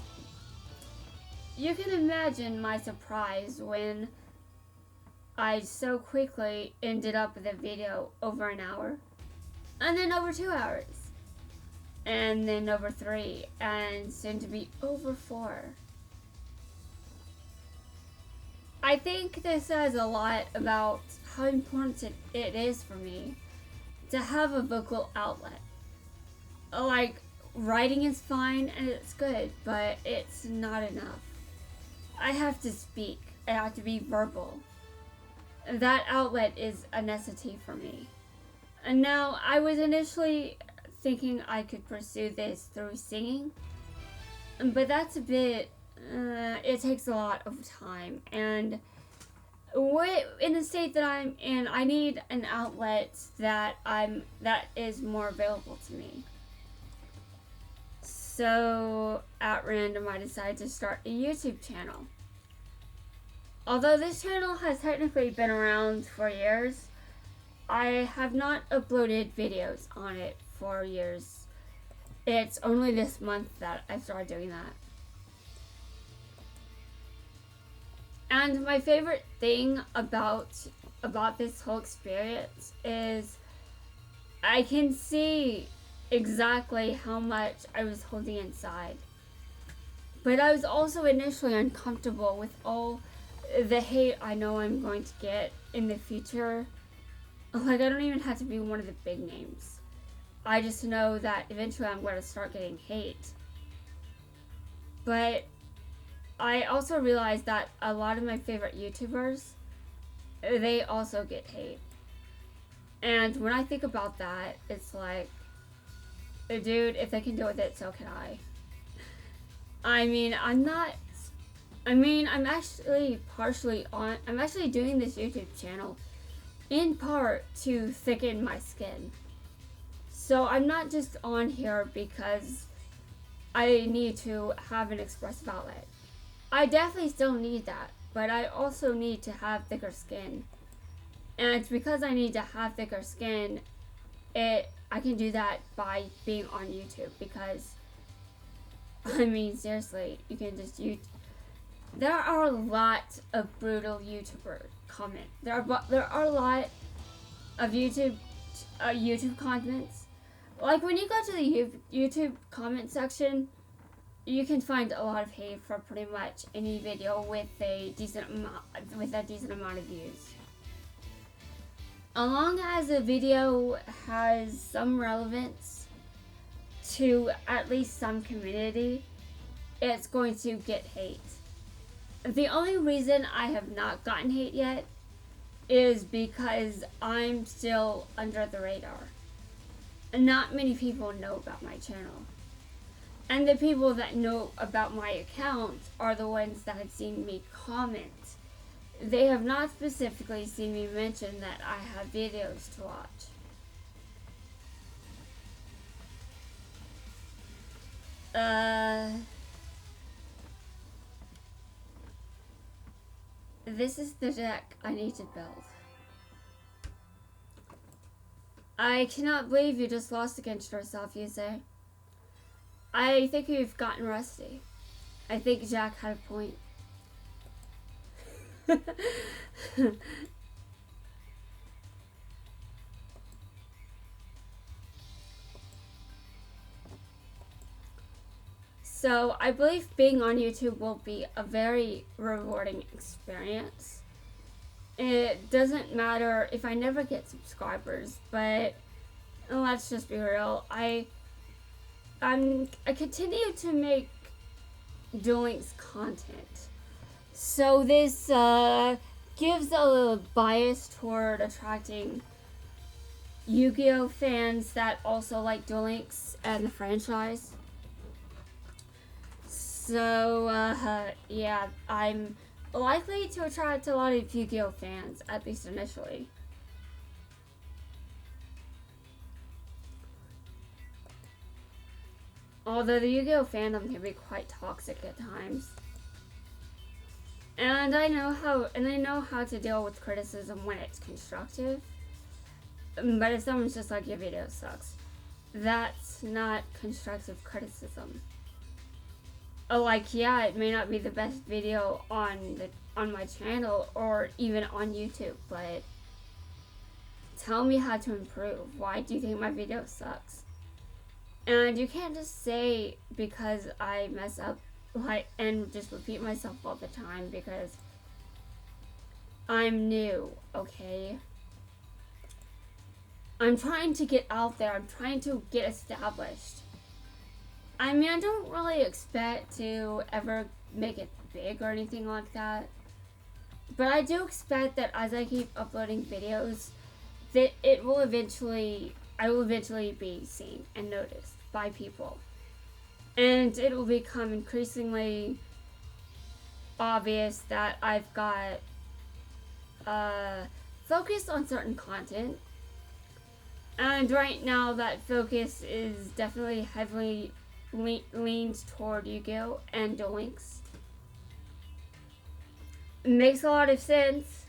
you can imagine my surprise when I so quickly ended up with a video over an hour, and then over 2 hours, and then over 3, and soon to be over 4. I think this says a lot about how important it is for me to have a vocal outlet. Like, writing is fine and it's good, but it's not enough. I have to speak. I have to be verbal. That outlet is a necessity for me. And now, I was initially thinking I could pursue this through singing, but that's a bit, it takes a lot of time, and in the state that I'm in, I need an outlet that is more available to me. So, at random, I decided to start a YouTube channel. Although this channel has technically been around for years, I have not uploaded videos on it for years. It's only this month that I started doing that. And my favorite thing about this whole experience is I can see exactly how much I was holding inside. But I was also initially uncomfortable with all the hate I know I'm going to get in the future. Like, I don't even have to be one of the big names. I just know that eventually I'm going to start getting hate. But I also realized that a lot of my favorite YouTubers, they also get hate. And when I think about that, it's like, dude, if they can deal with it, so can I. I'm actually doing this YouTube channel in part to thicken my skin. So I'm not just on here because I need to have an expressive outlet. I definitely still need that, but I also need to have thicker skin. And it's because I need to have thicker skin, I can do that by being on YouTube, because, I mean, seriously, you can just there are a lot of brutal YouTuber comments. There are a lot of YouTube comments. Like, when you go to the YouTube comment section, you can find a lot of hate for pretty much any video with a decent amount of views. As long as a video has some relevance to at least some community, it's going to get hate. The only reason I have not gotten hate yet is because I'm still under the radar. Not many people know about my channel. And the people that know about my account are the ones that have seen me comment. They have not specifically seen me mention that I have videos to watch. This is the deck I need to build. I cannot believe you just lost against yourself, you say. I think you've gotten rusty. I think Jack had a point. So I believe being on YouTube will be a very rewarding experience. It doesn't matter if I never get subscribers, but let's just be real. I continue to make Duel Links content. So this gives a little bias toward attracting Yu-Gi-Oh fans that also like Duel Links and the franchise. So yeah, I'm likely to attract a lot of Yu-Gi-Oh fans, at least initially. Although the Yu-Gi-Oh fandom can be quite toxic at times. And I know how to deal with criticism when it's constructive. But if someone's just like, your video sucks, that's not constructive criticism. Like, yeah, it may not be the best video on my channel or even on YouTube, but tell me how to improve. Why do you think my video sucks? And you can't just say because I mess up and just repeat myself all the time because I'm new, okay? I'm trying to get out there. I'm trying to get established. I mean, I don't really expect to ever make it big or anything like that. But I do expect that as I keep uploading videos, that I will eventually be seen and noticed by people. And it will become increasingly obvious that I've got focus on certain content. And right now that focus is definitely heavily leans toward Yu-Gi-Oh and Duel Links. Makes a lot of sense.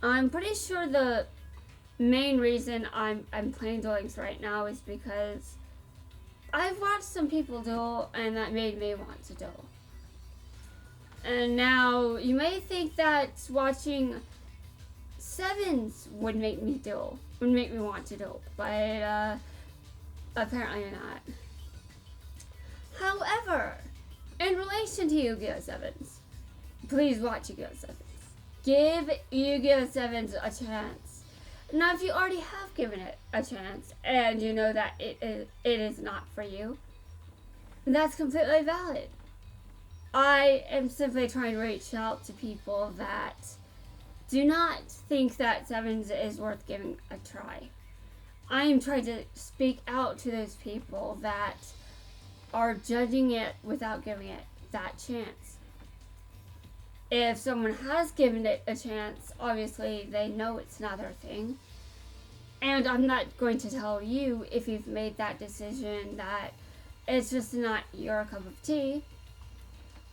I'm pretty sure the main reason I'm playing Duel Links right now is because I've watched some people duel and that made me want to duel. And now you may think that watching sevens would make me want to duel, but apparently not. However, in relation to Yu-Gi-Oh! Sevens, please watch Yu-Gi-Oh! Sevens. Give Yu-Gi-Oh! Sevens a chance. Now, if you already have given it a chance and you know that it is not for you, that's completely valid. I am simply trying to reach out to people that do not think that Sevens is worth giving a try. I am trying to speak out to those people that are judging it without giving it that chance. If someone has given it a chance, obviously they know it's not their thing. And I'm not going to tell you if you've made that decision that it's just not your cup of tea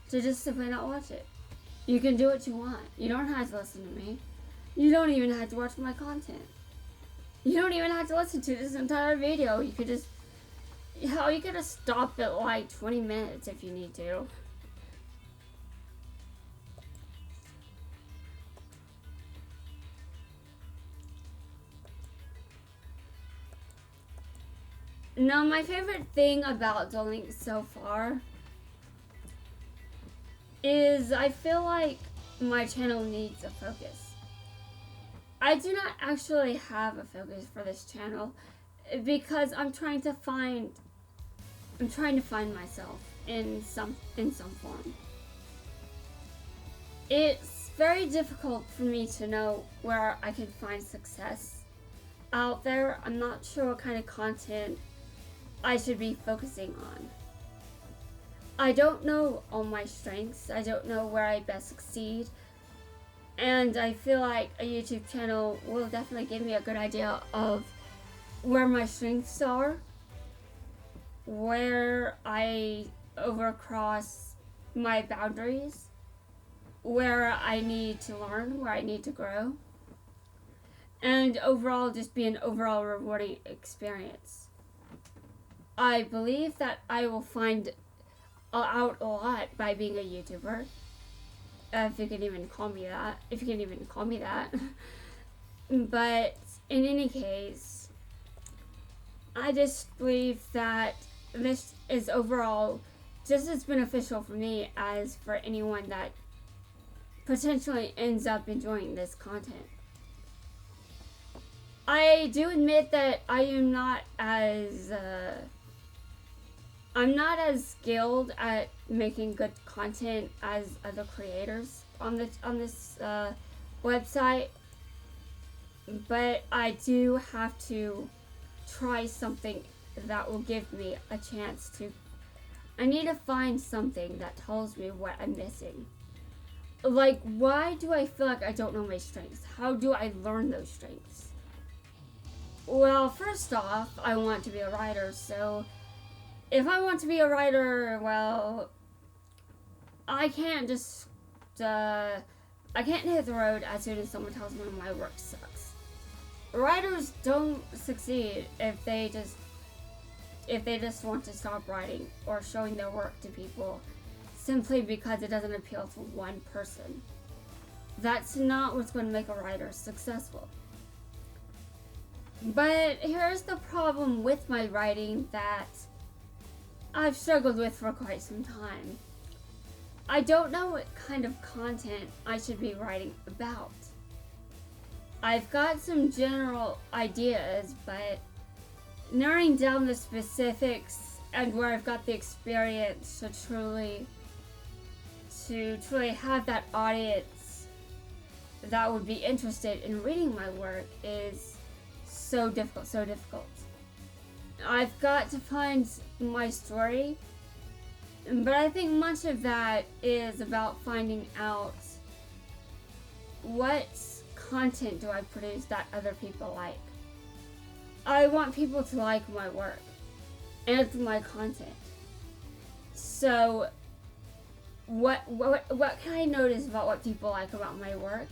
to just simply not watch it. You can do what you want. You don't have to listen to me. You don't even have to watch my content. You don't even have to listen to this entire video. You could just you could just stop at like 20 minutes if you need to. Now, my favorite thing about Duel Links so far is I feel like my channel needs a focus. I do not actually have a focus for this channel because I'm trying to find myself in some form. It's very difficult for me to know where I can find success out there. I'm not sure what kind of content I should be focusing on. I don't know all my strengths. I don't know where I best succeed. And I feel like a YouTube channel will definitely give me a good idea of where my strengths are, where I overcross my boundaries, where I need to learn, where I need to grow, and overall just be an overall rewarding experience. I believe that I will find out a lot by being a YouTuber. If you can even call me that. If you can even call me that. But in any case, I just believe that this is overall just as beneficial for me as for anyone that potentially ends up enjoying this content. I do admit that I am not as I'm not as skilled at making good content as other creators on this website, but I do have to try something that will give me a chance to. I need to find something that tells me what I'm missing. Like, why do I feel like I don't know my strengths? How do I learn those strengths? Well, first off, I want to be a writer, so if I want to be a writer, well, I can't just, I can't hit the road as soon as someone tells me my work sucks. Writers don't succeed if they just want to stop writing or showing their work to people simply because it doesn't appeal to one person. That's not what's going to make a writer successful. But here's the problem with my writing that I've struggled with for quite some time. I don't know what kind of content I should be writing about. I've got some general ideas, but narrowing down the specifics and where I've got the experience to truly have that audience that would be interested in reading my work is so difficult. I've got to find my story, but I think much of that is about finding out what content do I produce that other people like. I want people to like my work and my content. So what can I notice about what people like about my work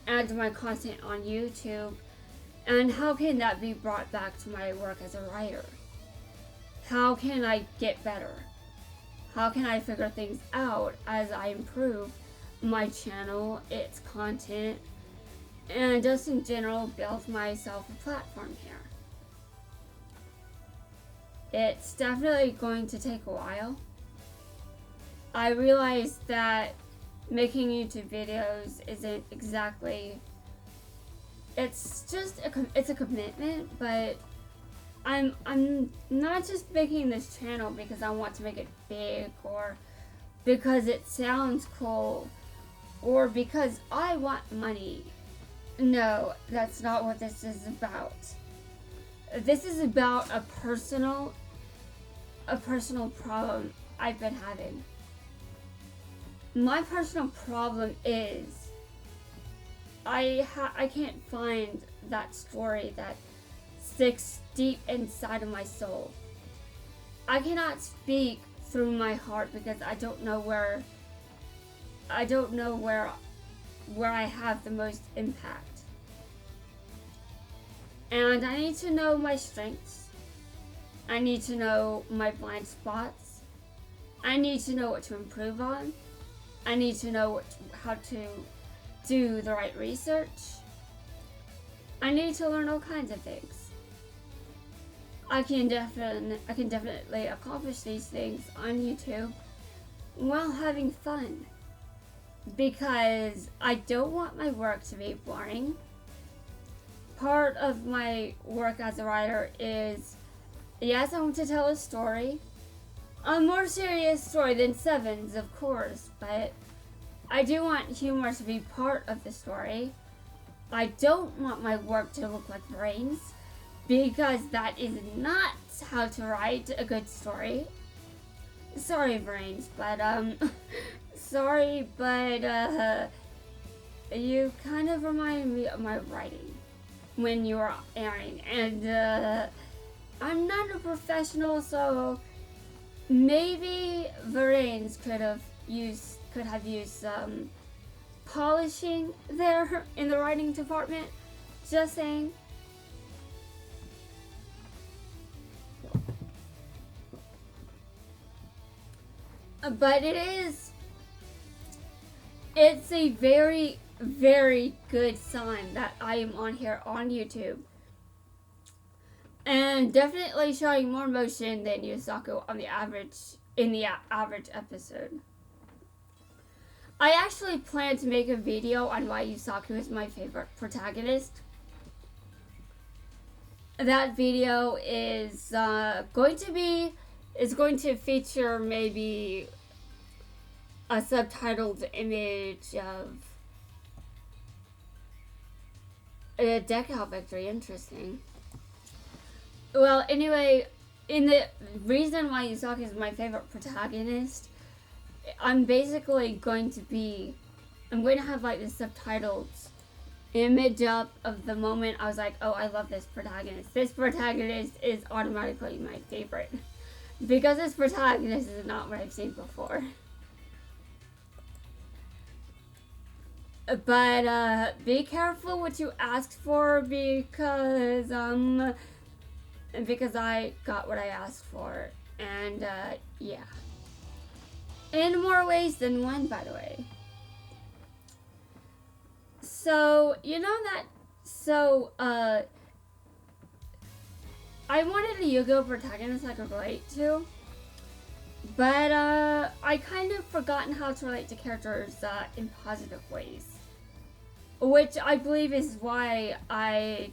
and my content on YouTube, and how can that be brought back to my work as a writer? How can I get better? How can I figure things out as I improve my channel, its content, and just in general build myself a platform here? It's definitely going to take a while. I realize that making YouTube videos isn't exactly, it's a commitment, but I'm not just making this channel because I want to make it big or because it sounds cool or because I want money. No, that's not what this is about. This is about a personal problem I've been having. My personal problem is I can't find that story that sticks deep inside of my soul. I cannot speak through my heart because I don't know where I have the most impact. And I need to know my strengths. I need to know my blind spots. I need to know what to improve on. I need to know how to do the right research. I need to learn all kinds of things. I can definitely accomplish these things on YouTube while having fun, because I don't want my work to be boring. Part of my work as a writer is, yes, I want to tell a story. A more serious story than Seven's, of course, but I do want humor to be part of the story. I don't want my work to look like brains, because that is not how to write a good story. Sorry, brains, but sorry, but you kind of remind me of my writing when you were airing, and I'm not a professional, so maybe Brains could have used some polishing there in the writing department. Just saying. But it's a very, very good sign that I am on here on YouTube. And definitely showing more emotion than Yusaku on the average, in the average episode. I actually plan to make a video on why Yusaku is my favorite protagonist. That video is going to feature maybe a subtitled image of a decal victory. Interesting. Well, anyway, in the reason why Yusaku is my favorite protagonist, I'm basically going to have like the subtitled image up of the moment I was like, oh, I love this protagonist. This protagonist is automatically my favorite. Because this protagonist is not what I've seen before. But be careful what you ask for, because I got what I asked for. And yeah. In more ways than one, by the way. So, I wanted a Yu-Gi-Oh protagonist I could relate to, but I kind of forgotten how to relate to characters in positive ways, which I believe is why I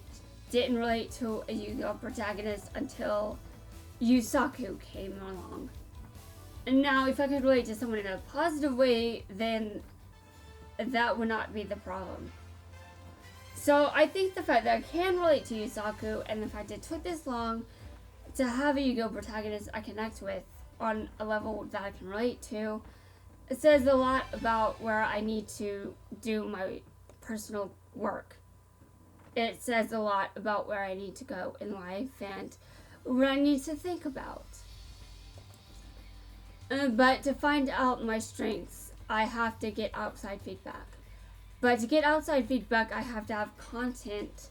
didn't relate to a Yu-Gi-Oh protagonist until Yusaku came along. And now, if I could relate to someone in a positive way, then that would not be the problem. So I think the fact that I can relate to Yusaku, and the fact it took this long to have a Yu-Gi-Oh protagonist I connect with on a level that I can relate to, it says a lot about where I need to do my personal work. It says a lot about where I need to go in life and what I need to think about. But to find out my strengths, I have to get outside feedback. But to get outside feedback, I have to have content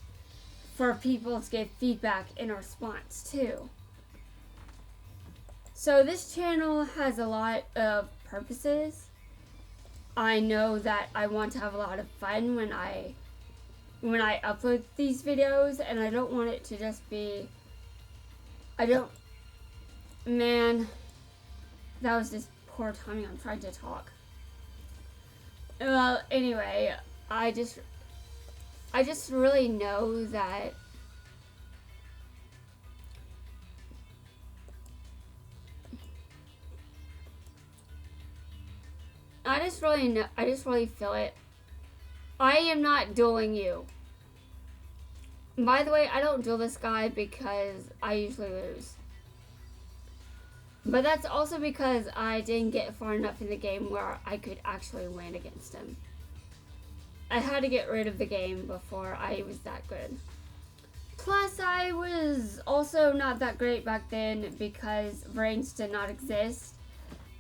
for people to give feedback in response to. So this channel has a lot of purposes. I know that I want to have a lot of fun when I upload these videos, and I don't want it to just be, man, that was just poor timing. I'm trying to talk. Well, anyway, I just really know that I just really feel it. I am not dueling you. By the way, I don't duel this guy because I usually lose. But that's also because I didn't get far enough in the game where I could actually win against him. I had to get rid of the game before I was that good. Plus, I was also not that great back then because brains did not exist.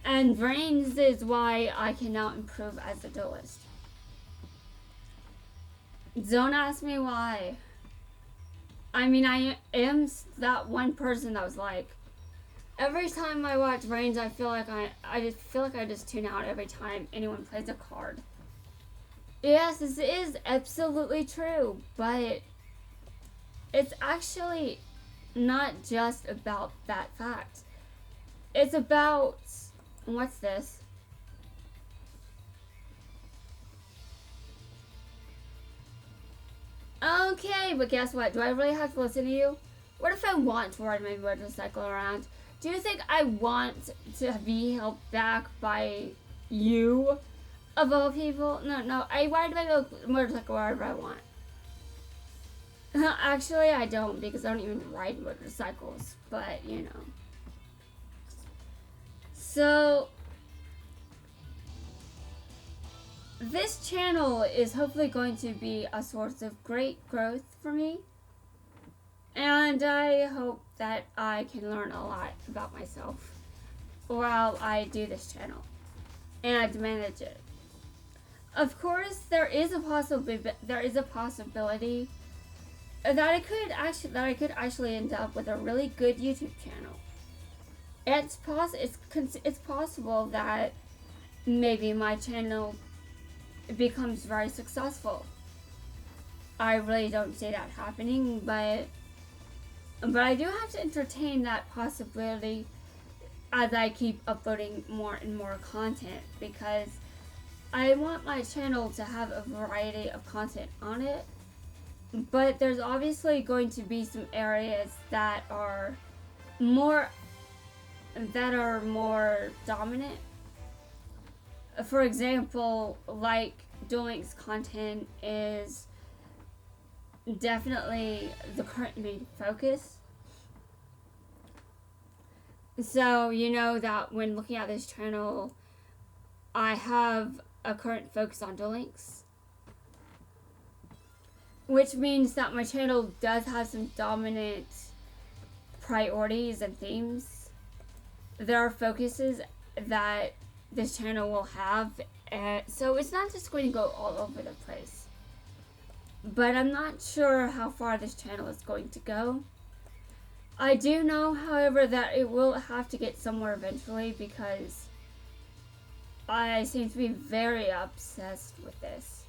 And brains is why I can now improve as a duelist. Don't ask me why. I mean, I am that one person that was like, every time I watch Brains, I feel like I just tune out every time anyone plays a card. Yes, this is absolutely true, but it's actually not just about that fact. It's about, what's this? Okay, but guess what? Do I really have to listen to you? What if I want to ride my motorcycle around? Do you think I want to be held back by you, of all people? No, I ride my motorcycle wherever I want. Actually, I don't, because I don't even ride motorcycles, but, you know. So, this channel is hopefully going to be a source of great growth for me. And I hope that I can learn a lot about myself while I do this channel and manage it. Of course, there is a possibility that I could actually end up with a really good YouTube channel. it's possible that maybe my channel becomes very successful. I really don't see that happening, but I do have to entertain that possibility as I keep uploading more and more content, because I want my channel to have a variety of content on it, but there's obviously going to be some areas that are more dominant. For example, like Duel Links content is definitely the current main focus. So you know that when looking at this channel, I have a current focus on Duel Links, which means that my channel does have some dominant priorities and themes. There are focuses that this channel will have, so it's not just going to go all over the place. But I'm not sure how far this channel is going to go. I do know, however, that it will have to get somewhere eventually, because I seem to be very obsessed with this.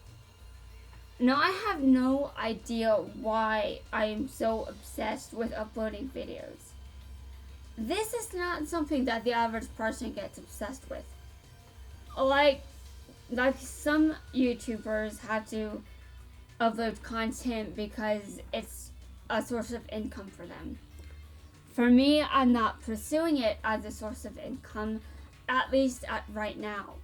Now, I have no idea why I am so obsessed with uploading videos. This is not something that the average person gets obsessed with. Like some YouTubers have to upload content because it's a source of income for them. For me, I'm not pursuing it as a source of income, at least right now.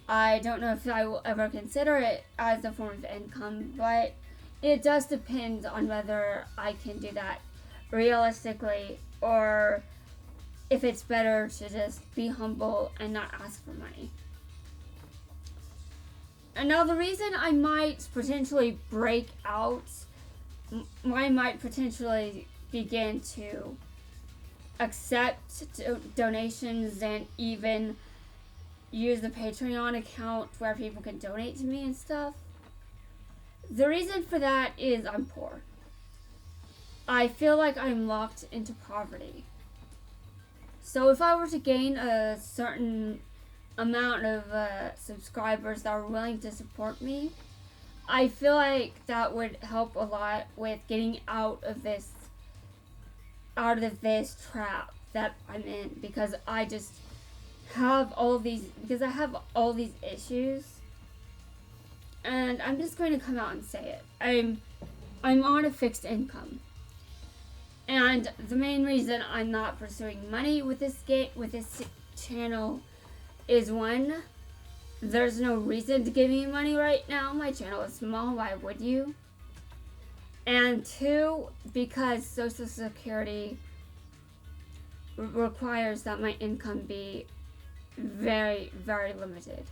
I don't know if I will ever consider it as a form of income, but it does depend on whether I can do that realistically, or if it's better to just be humble and not ask for money. And now the reason I might potentially break out, I might potentially begin to accept donations and even use the Patreon account where people can donate to me and stuff. The reason for that is I'm poor. I feel like I'm locked into poverty. So if I were to gain a certain amount of subscribers that are willing to support me, I feel like that would help a lot with getting out of this trap that I'm in, because I just have all these issues, and I'm just going to come out and say it. I'm on a fixed income, and the main reason I'm not pursuing money with this channel is, one, there's no reason to give me money right now. My channel is small, why would you? And two, because Social Security requires that my income be very, very limited.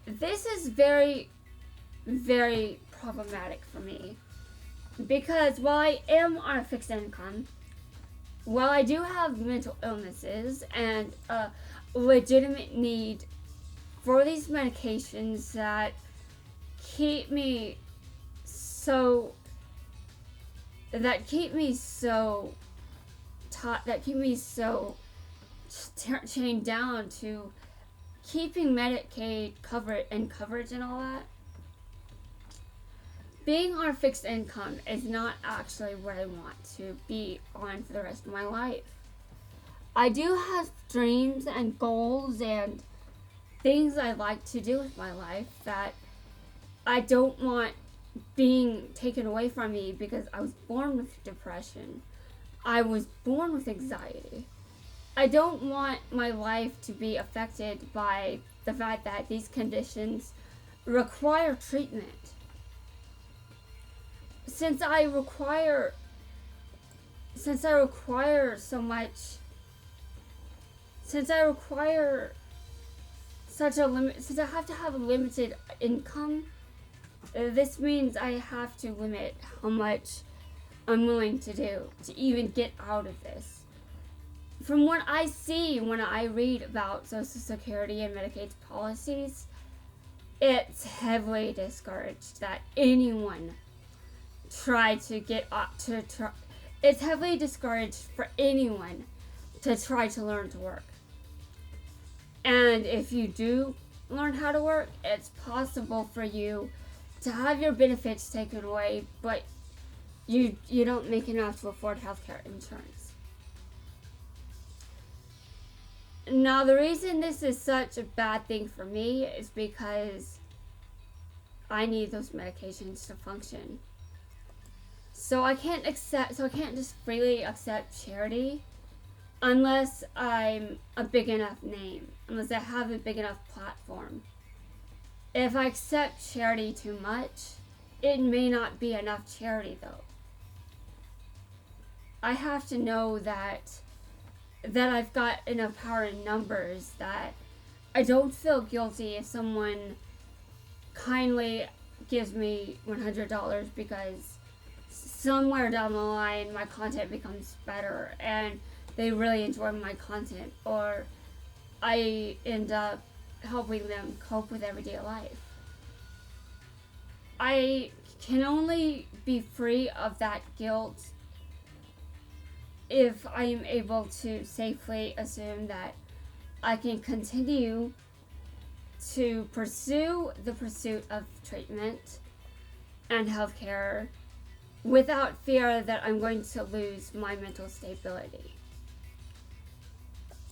This is very, very problematic for me, because while I am on a fixed income, while I do have mental illnesses and a legitimate need for these medications that keep me so chained down to keeping Medicaid coverage and all that, being on a fixed income is not actually what I want to be on for the rest of my life. I do have dreams and goals and things I like to do with my life that I don't want being taken away from me, because I was born with depression. I was born with anxiety. I don't want my life to be affected by the fact that these conditions require treatment. Since I require so much, since I have to have a limited income, this means I have to limit how much I'm willing to do to even get out of this. From what I see when I read about Social Security and Medicaid policies, it's heavily discouraged that anyone try to get it's heavily discouraged for anyone to try to learn to work. And if you do learn how to work, it's possible for you to have your benefits taken away, but you don't make enough to afford healthcare insurance. Now, the reason this is such a bad thing for me is because I need those medications to function. So I can't just freely accept charity unless I'm a big enough name, unless I have a big enough platform. If I accept charity too much, it may not be enough charity though. I have to know that I've got enough power in numbers that I don't feel guilty if someone kindly gives me $100 because somewhere down the line my content becomes better and they really enjoy my content, or I end up helping them cope with everyday life. I can only be free of that guilt if I am able to safely assume that I can continue to pursue the pursuit of treatment and healthcare without fear that I'm going to lose my mental stability.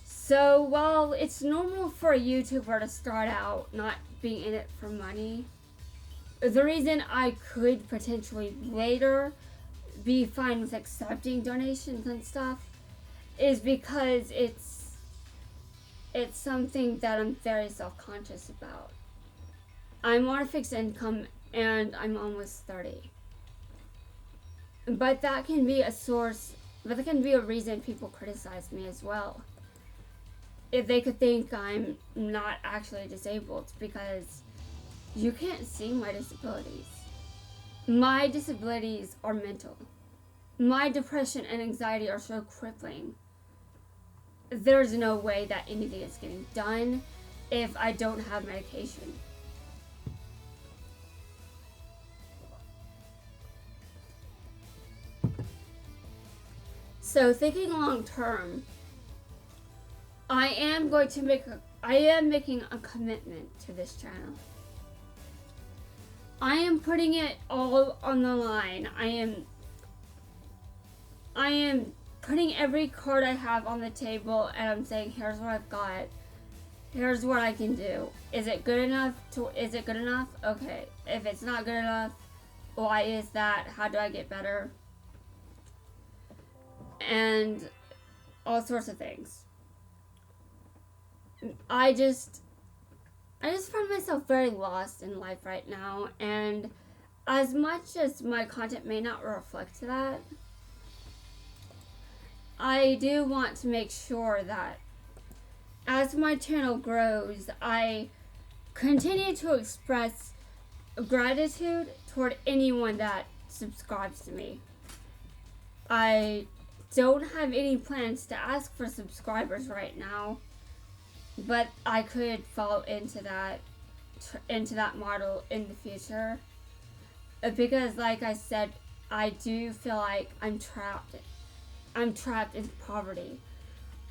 So while it's normal for a YouTuber to start out not being in it for money, the reason I could potentially later be fine with accepting donations and stuff is because it's something that I'm very self-conscious about. I'm on a fixed income and I'm almost 30. But that can be a reason people criticize me as well. If they could think I'm not actually disabled, because you can't see my disabilities. My disabilities are mental. My depression and anxiety are so crippling. There's no way that anything is getting done if I don't have medication. So thinking long term, I am making a commitment to this channel. I am putting it all on the line. I am putting every card I have on the table and I'm saying, here's what I've got. Here's what I can do. Is it good enough? Okay. If it's not good enough, why is that? How do I get better? And all sorts of things. I just find myself very lost in life right now, and as much as my content may not reflect that, I do want to make sure that as my channel grows, I continue to express gratitude toward anyone that subscribes to me. I don't have any plans to ask for subscribers right now, but I could fall into that model in the future, because like I said, I do feel like I'm trapped in poverty.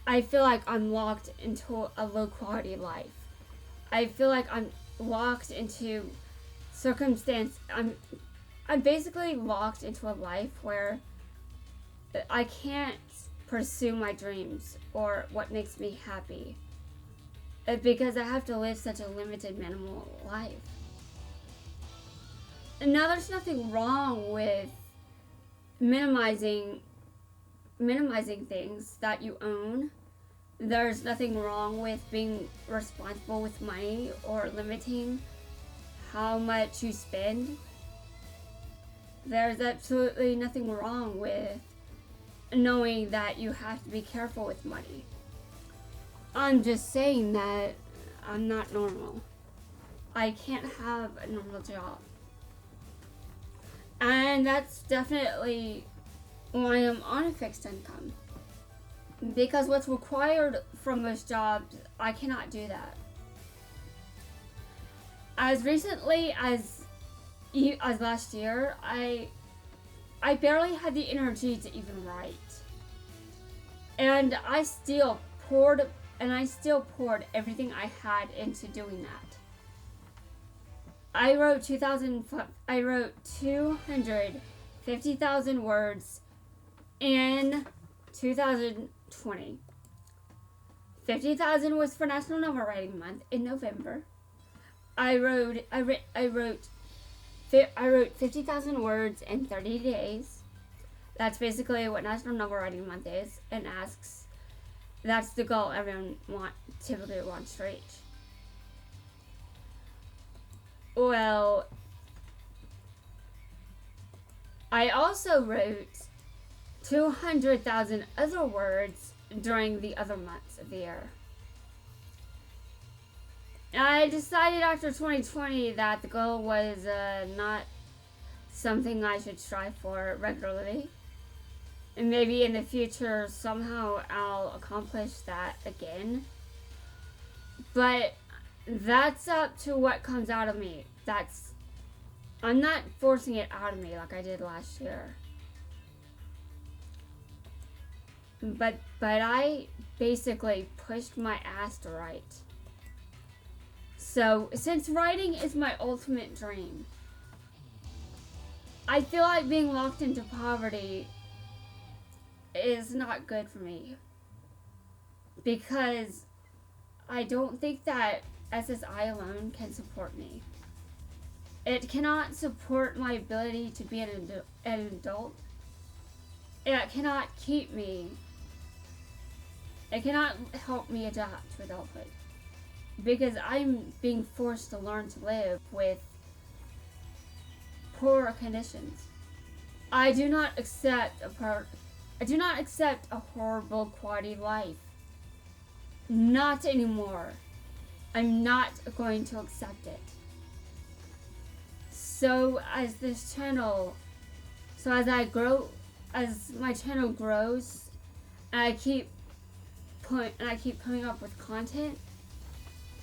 I feel like I'm locked into a low quality life. I feel like I'm locked into I'm basically locked into a life where I can't pursue my dreams or what makes me happy, because I have to live such a limited, minimal life. And now there's nothing wrong with minimizing things that you own. There's nothing wrong with being responsible with money or limiting how much you spend. There's absolutely nothing wrong with knowing that you have to be careful with money. I'm just saying that I'm not normal. I can't have a normal job. And that's definitely why I'm on a fixed income. Because what's required from most jobs, I cannot do that. As recently as last year, I barely had the energy to even write. And I still poured everything I had into doing that. I wrote 250,000 words in 2020. 50,000 was for National Novel Writing Month in November. I wrote 50,000 words in 30 days. That's basically what National Novel Writing Month is, and asks. That's the goal everyone typically wants to reach. Well, I also wrote 200,000 other words during the other months of the year. I decided after 2020 that the goal was not something I should strive for regularly. And maybe in the future somehow I'll accomplish that again. But that's up to what comes out of me. I'm not forcing it out of me like I did last year. But I basically pushed my ass to write. So, since writing is my ultimate dream, I feel like being locked into poverty is not good for me. Because I don't think that SSI alone can support me. It cannot support my ability to be an adult. It cannot keep me. It cannot help me adapt to adulthood. Because I'm being forced to learn to live with poor conditions. I do not accept a horrible quality life. Not anymore. I'm not going to accept it. So as my channel grows, and I keep coming up with content,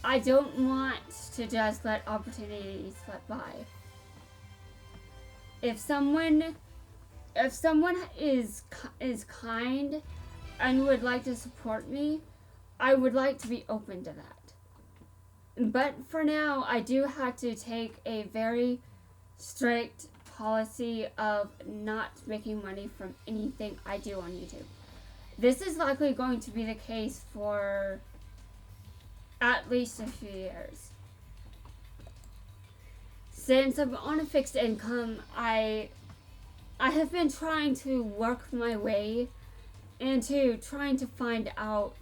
I don't want to just let opportunities slip by. If someone is kind and would like to support me, I would like to be open to that. But for now, I do have to take a very strict policy of not making money from anything I do on YouTube. This is likely going to be the case for at least a few years. Since I'm on a fixed income, I have been trying to work my way into trying to find out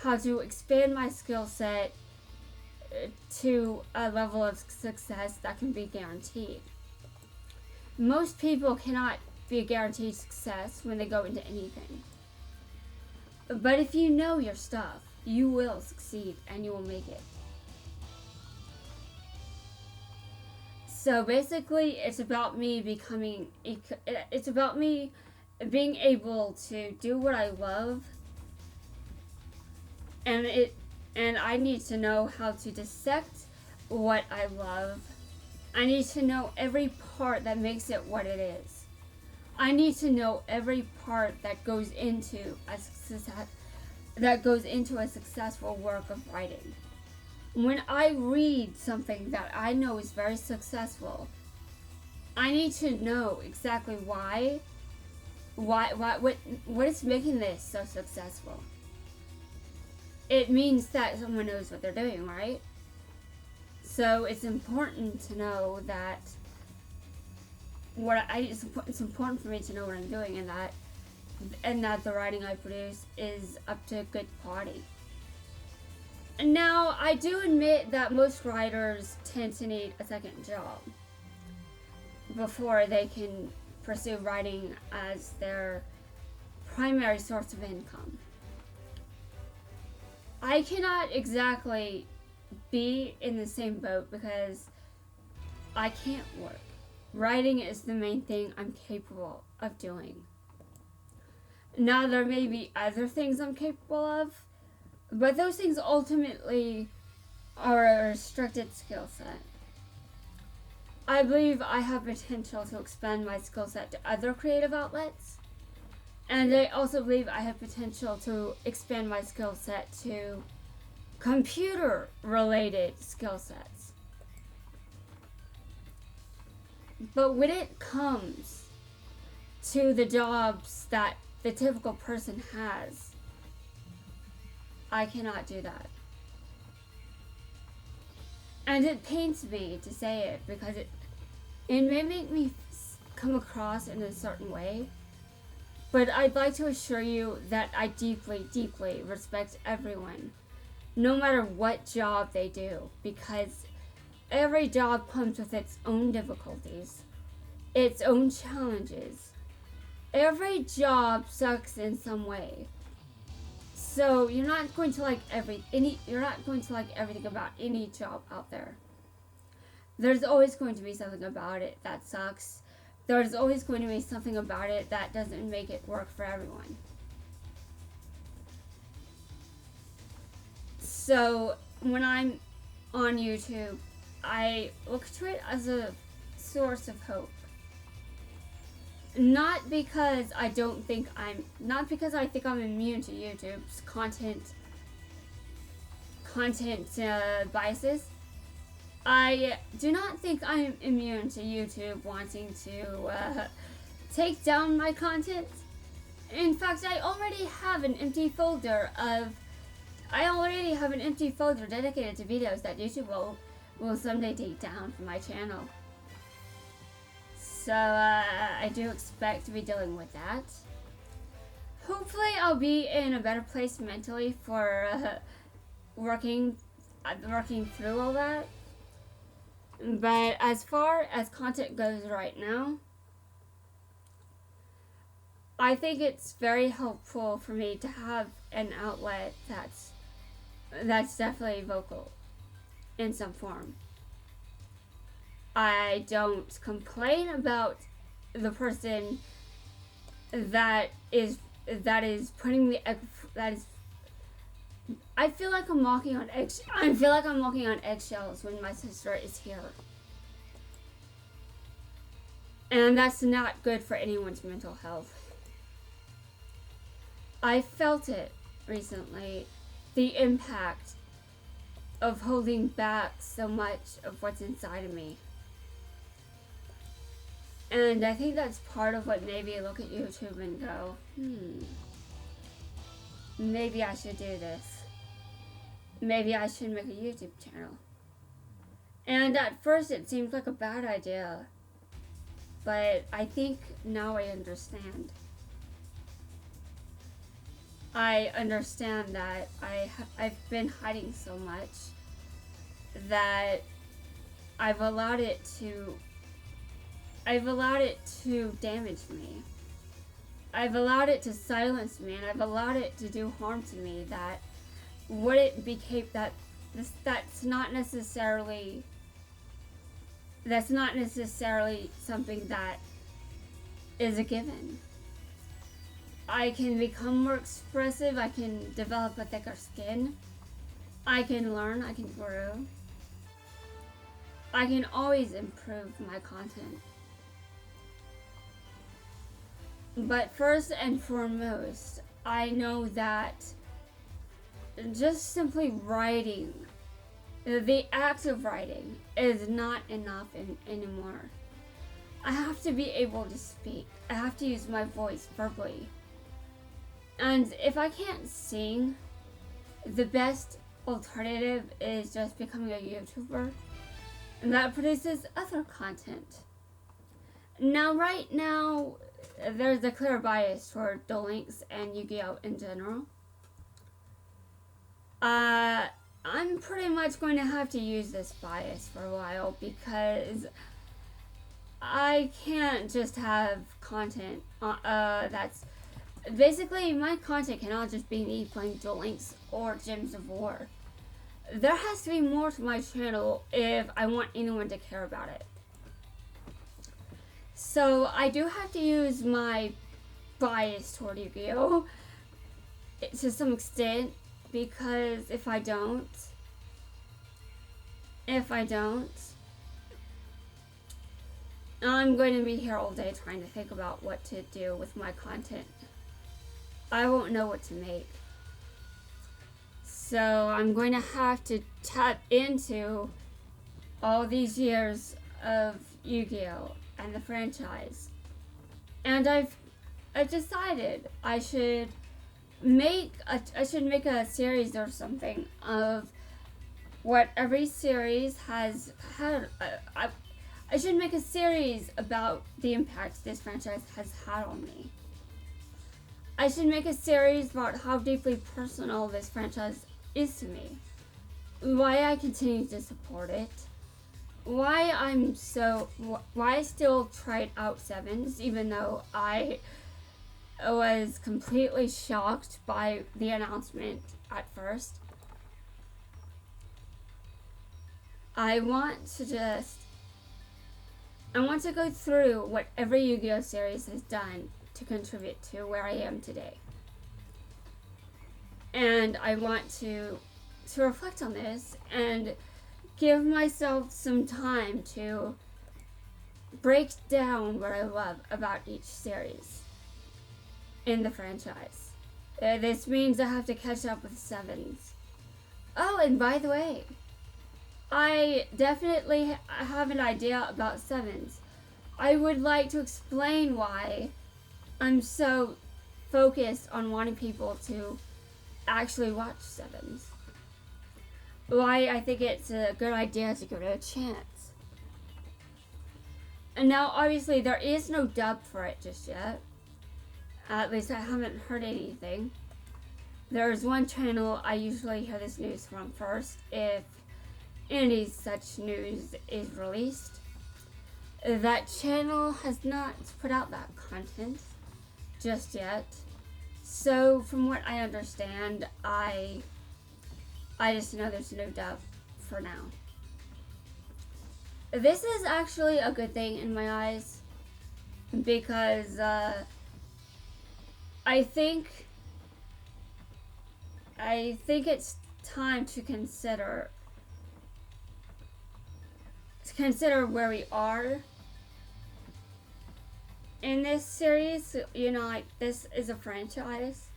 how to expand my skill set to a level of success that can be guaranteed. Most people cannot be guaranteed success when they go into anything. But if you know your stuff, you will succeed and you will make it. So basically, it's about me being able to do what I love, and I need to know how to dissect what I love. I need to know every part that makes it what it is. I need to know every part that goes into a successful work of writing. When I read something that I know is very successful, I need to know exactly what is making this so successful. It means that someone knows what they're doing, right? So it's important to know that it's important for me to know what I'm doing, and that the writing I produce is up to good quality. Now, I do admit that most writers tend to need a second job before they can pursue writing as their primary source of income. I cannot exactly be in the same boat because I can't work. Writing is the main thing I'm capable of doing. Now, there may be other things I'm capable of, but those things ultimately are a restricted skill set. I believe I have potential to expand my skill set to other creative outlets. And I also believe I have potential to expand my skill set to computer related skill sets. But when it comes to the jobs that the typical person has, I cannot do that. And it pains me to say it because it may make me come across in a certain way. But I'd like to assure you that I deeply, deeply respect everyone, no matter what job they do, because every job comes with its own difficulties, its own challenges. Every job sucks in some way. So you're not going to like everything about any job out there. There's always going to be something about it that sucks. There's always going to be something about it that doesn't make it work for everyone. So when I'm on YouTube, I look to it as a source of hope. Not because I think I'm immune to YouTube's content biases. I do not think I'm immune to YouTube wanting to take down my content. In fact, I already have an empty folder dedicated to videos that YouTube will someday take down from my channel. So I do expect to be dealing with that. Hopefully I'll be in a better place mentally for working through all that. But as far as content goes right now, I think it's very helpful for me to have an outlet that's definitely vocal in some form. I don't complain about the person that is putting the I feel like I'm walking on eggshells when my sister is here. And that's not good for anyone's mental health. I felt it recently, the impact of holding back so much of what's inside of me. And I think that's part of what made me look at YouTube and go, maybe I should do this. Maybe I should make a YouTube channel. And at first it seemed like a bad idea. But I think now I understand. I understand that I've been hiding so much that I've allowed it to damage me. I've allowed it to silence me, and I've allowed it to do harm to me that what it became that's not necessarily something that is a given. I can become more expressive, I can develop a thicker skin, I can learn, I can grow. I can always improve my content. But first and foremost, I know that just simply writing, the act of writing, is not enough anymore. I have to be able to speak. I have to use my voice verbally. And if I can't sing, the best alternative is just becoming a YouTuber. And that produces other content. Now, right now, there's a clear bias toward Duel Links and Yu-Gi-Oh! In general. I'm pretty much going to have to use this bias for a while because I can't just have content that's... Basically, my content cannot just be me playing Duel Links or Gems of War. There has to be more to my channel if I want anyone to care about it. So I do have to use my bias toward Yu-Gi-Oh! To some extent, because if I don't, I'm going to be here all day trying to think about what to do with my content. I won't know what to make. So I'm going to have to tap into all these years of Yu-Gi-Oh! And the franchise. And I've decided I should make a series or something of what every series has had. I should make a series about the impact this franchise has had on me. I should make a series about how deeply personal this franchise is to me. Why I continue to support it. Why I still tried out sevens, even though I was completely shocked by the announcement at first. I want to go through what every Yu-Gi-Oh! Series has done to contribute to where I am today. And I want to reflect on this and give myself some time to break down what I love about each series in the franchise. This means I have to catch up with sevens. Oh, and by the way, I definitely have an idea about sevens. I would like to explain why I'm so focused on wanting people to actually watch sevens. Why I think it's a good idea to give it a chance. And now, obviously, there is no dub for it just yet. At least I haven't heard anything. There's one channel I usually hear this news from first if any such news is released. That channel has not put out that content just yet. So, from what I understand, I just know there's no dub for now. This is actually a good thing in my eyes because I think it's time to consider where we are in this series. You know, like, this is a franchise.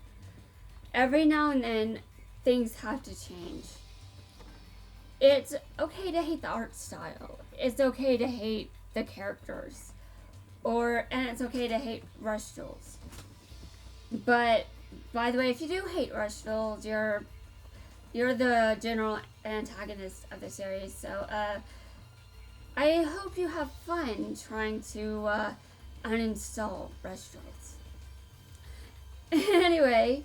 Every now and then things have to change. It's okay to hate the art style. It's okay to hate the characters. And it's okay to hate rush duels. But, by the way, if you do hate rush duels, you're the general antagonist of the series. So, I hope you have fun trying to uninstall rush duels. Anyway,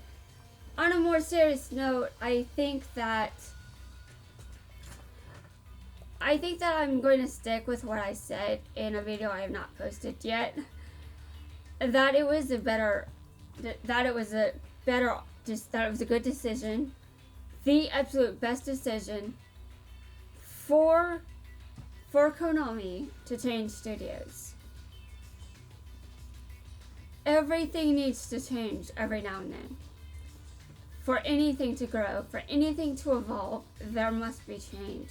on a more serious note, I think that I'm going to stick with what I said in a video I have not posted yet. That it was a good decision, the absolute best decision for Konami to change studios. Everything needs to change every now and then. For anything to grow, for anything to evolve, there must be change.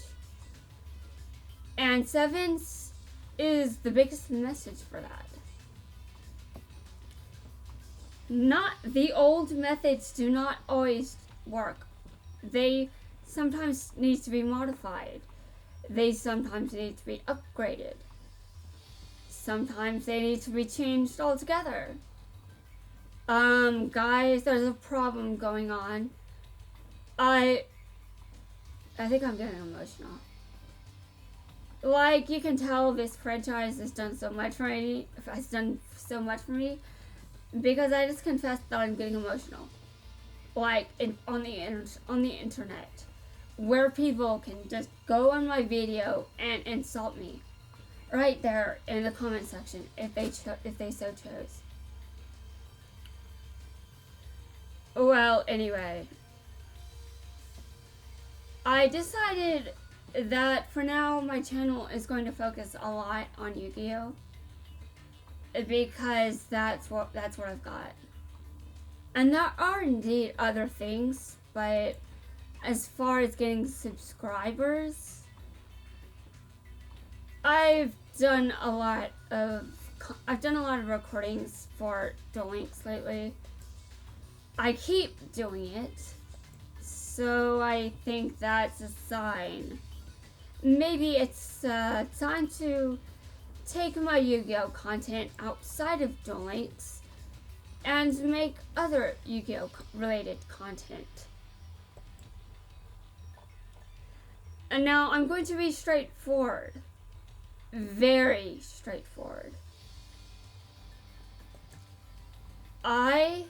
And Sevens is the biggest message for that. The old methods do not always work. They sometimes need to be modified. They sometimes need to be upgraded. Sometimes they need to be changed altogether. Guys, there's a problem going on. I think I'm getting emotional. Like, you can tell this franchise has done so much for me, because I just confessed that I'm getting emotional. Like, on the internet, where people can just go on my video and insult me right there in the comment section if they so chose. Well, anyway, I decided that for now my channel is going to focus a lot on Yu-Gi-Oh! Because that's what I've got. And there are indeed other things, but as far as getting subscribers, I've done a lot of recordings for Duel Links lately. I keep doing it, so I think that's a sign. Maybe it's time to take my Yu-Gi-Oh content outside of Duel Links and make other Yu-Gi-Oh related content. And now I'm going to be straightforward. Very straightforward. I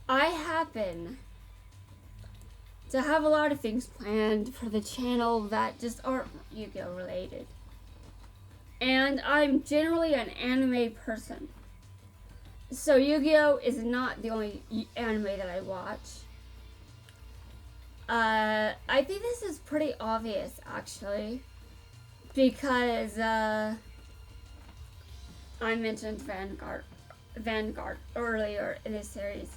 happen to have a lot of things planned for the channel that just aren't Yu-Gi-Oh related. And I'm generally an anime person. So Yu-Gi-Oh is not the only anime that I watch. I think this is pretty obvious actually, because I mentioned Vanguard earlier in this series.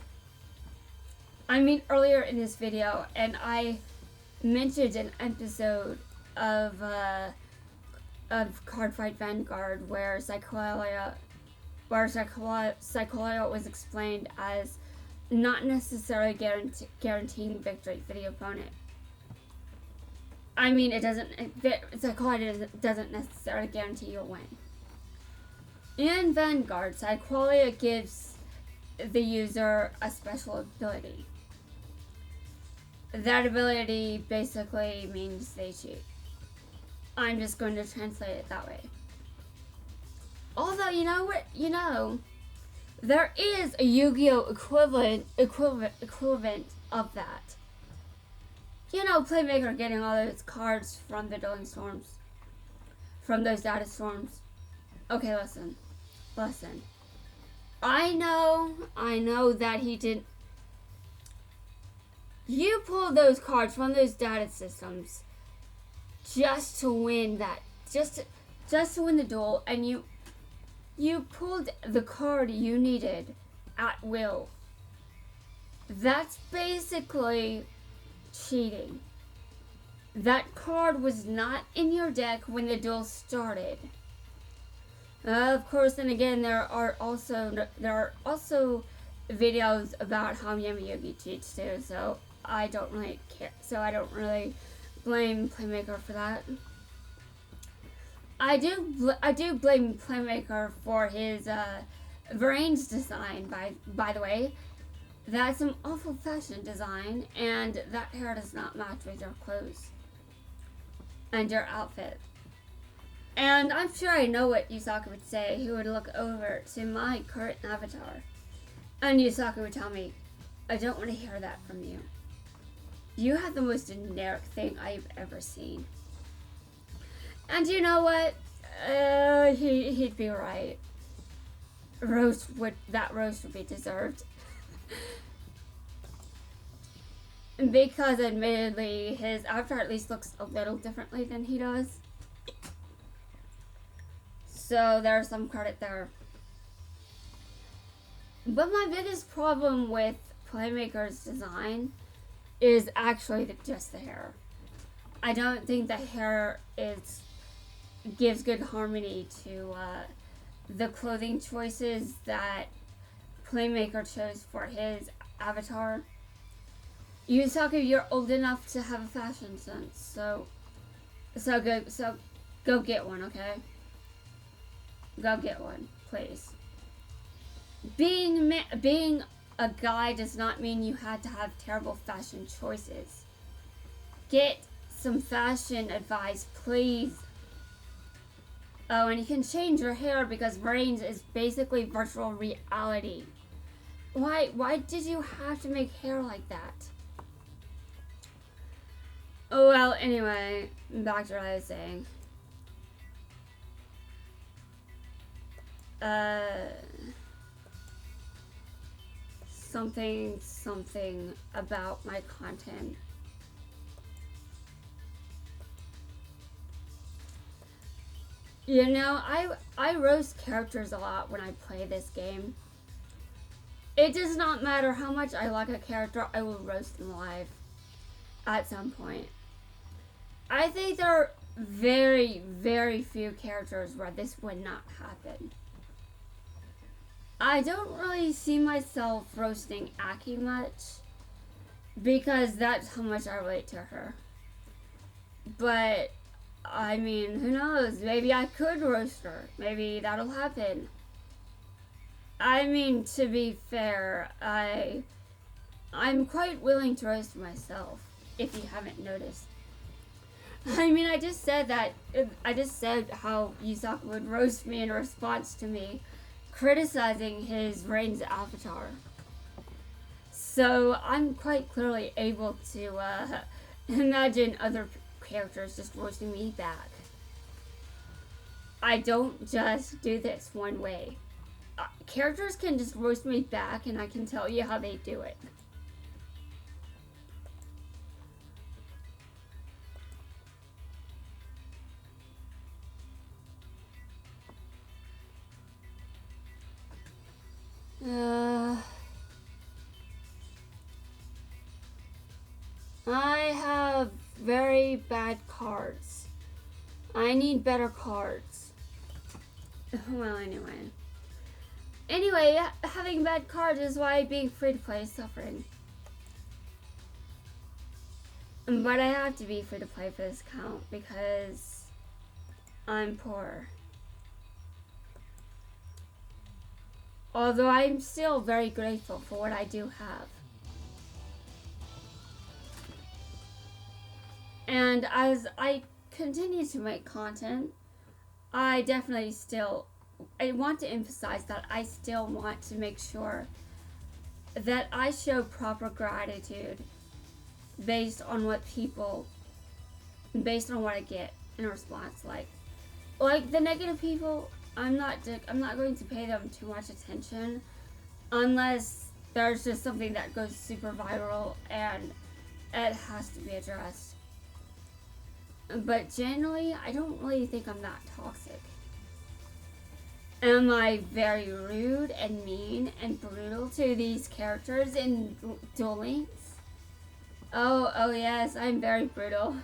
Earlier in this video, and I mentioned an episode of Cardfight Vanguard where Psycholia was explained as not necessarily guaranteeing victory for the opponent. Psycholia doesn't necessarily guarantee you'll win. In Vanguard, Psycholia gives the user a special ability. That ability basically means they cheat. I'm just going to translate it that way. Although, you know what? There is a Yu-Gi-Oh equivalent of that. Playmaker getting all those cards from the Dueling Storms. From those data storms. Okay, listen. I know that he didn't. You pulled those cards from those data systems just to win that, just to win the duel, and you pulled the card you needed at will. That's basically cheating. That card was not in your deck when the duel started. Of course, then again, there are also videos about how Yami-Yugi cheats too, so I don't really care. So I don't really blame Playmaker for that. I do blame Playmaker for his Brains design. By the way, that's some awful fashion design, and that hair does not match with your clothes and your outfit. And I'm sure I know what Yusaka would say. He would look over to my current avatar, and Yusaka would tell me, "I don't want to hear that from you. You have the most generic thing I've ever seen." And you know what? He'd be right. That roast would be deserved. Because admittedly, his avatar at least looks a little differently than he does. So there's some credit there. But my biggest problem with Playmaker's design is actually just the hair. I don't think the hair gives good harmony to the clothing choices that Playmaker chose for his avatar. Yusaka, you're old enough to have a fashion sense, so go get one, okay? Go get one, please. Being a guy does not mean you had to have terrible fashion choices. Get some fashion advice, please. Oh, and you can change your hair because Brains is basically virtual reality. Why did you have to make hair like that? Oh, well, anyway, back to what I was saying. Something about my content. I roast characters a lot when I play this game. It does not matter how much I like a character, I will roast them live at some point. I think there very, very few characters where this would not happen. I don't really see myself roasting Aki much because that's how much I relate to her. But, I mean, who knows? Maybe I could roast her. Maybe that'll happen. I mean, to be fair, I'm quite willing to roast myself, if you haven't noticed. I mean, I just said how Yusaku would roast me in response to me criticizing his Reign's avatar. So I'm quite clearly able to imagine other characters just roasting me back. I don't just do this one way. Characters can just roast me back and I can tell you how they do it. I have very bad cards. I need better cards. Well, Anyway, having bad cards is why being free to play is suffering. But I have to be free to play for this account because I'm poor. Although I'm still very grateful for what I do have. And as I continue to make content, I want to emphasize that I still want to make sure that I show proper gratitude based on what I get in response. Like the negative people, I'm not going to pay them too much attention unless there's just something that goes super viral and it has to be addressed. But generally, I don't really think I'm that toxic. Am I very rude and mean and brutal to these characters in Duel Links? Oh yes, I'm very brutal.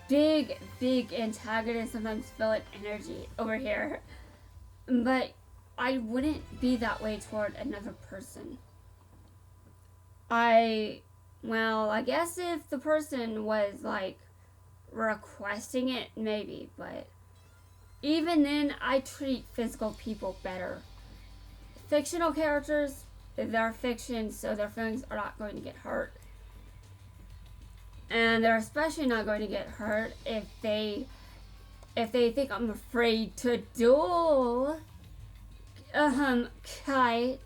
Big antagonist, sometimes feel it energy over here. But I wouldn't be that way toward another person. I guess if the person was like requesting it, maybe, but even then I treat physical people better. Fictional characters, they're fiction, so their feelings are not going to get hurt. And they're especially not going to get hurt if they think I'm afraid to duel. Kite.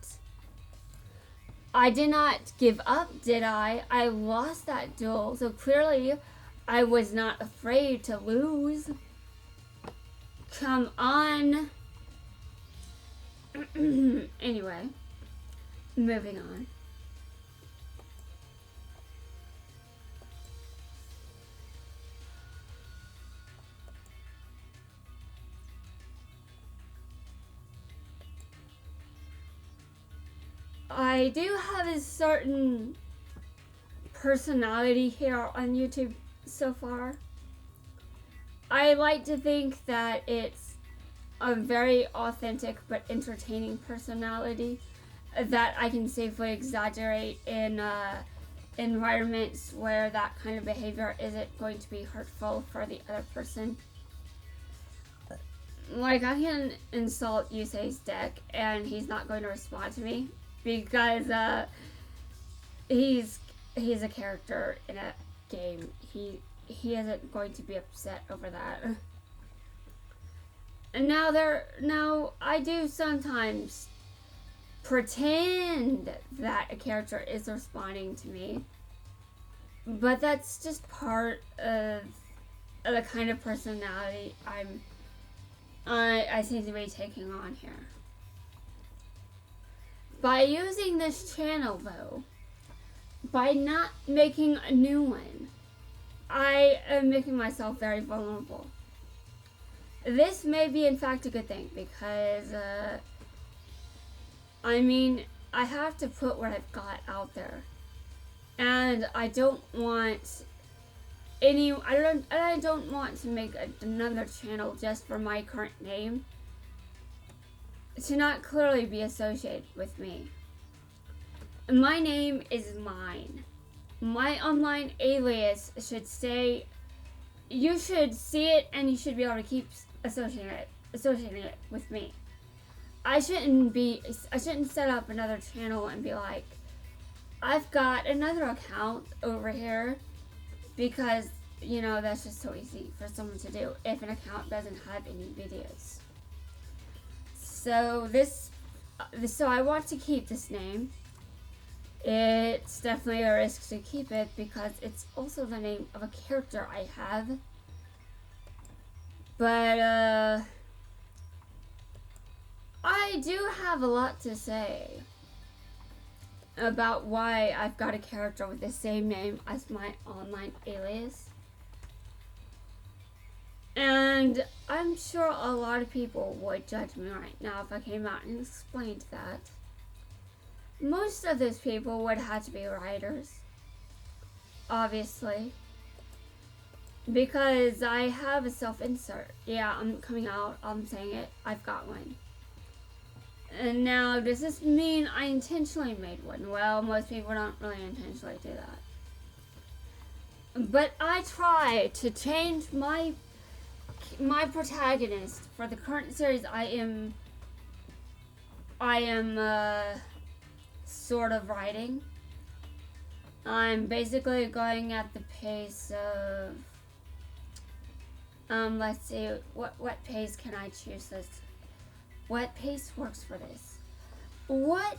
I did not give up, did I? I lost that duel, so clearly I was not afraid to lose. Come on. Anyway, moving on. I do have a certain personality here on YouTube so far. I like to think that it's a very authentic but entertaining personality that I can safely exaggerate in environments where that kind of behavior isn't going to be hurtful for the other person. Like, I can insult Yusei's deck and he's not going to respond to me because he's a character in a game. He isn't going to be upset over that. And now I do sometimes pretend that a character is responding to me, but that's just part of the kind of personality I seem to be taking on here. By using this channel, though, by not making a new one, I am making myself very vulnerable. This may be in fact a good thing because, I have to put what I've got out there. And I don't want I don't want to make another channel just for my current name to not clearly be associated with me. My name is mine. My online alias should stay. You should see it, and you should be able to keep associating it with me. I shouldn't set up another channel and be like, I've got another account over here, because, you know, that's just so easy for someone to do if an account doesn't have any videos. So so I want to keep this name. It's definitely a risk to keep it because it's also the name of a character I have. But, I do have a lot to say about why I've got a character with the same name as my online alias. And I'm sure a lot of people would judge me right now if I came out and explained that. Most of those people would have to be writers, obviously, because I have a self-insert. Yeah, I'm coming out, I'm saying it, I've got one. And now, does this mean I intentionally made one? Well, most people don't really intentionally do that. But I try to change my protagonist for the current series I am sort of writing. I'm basically going at the pace of let's see, what pace can I choose this? What pace works for this? What?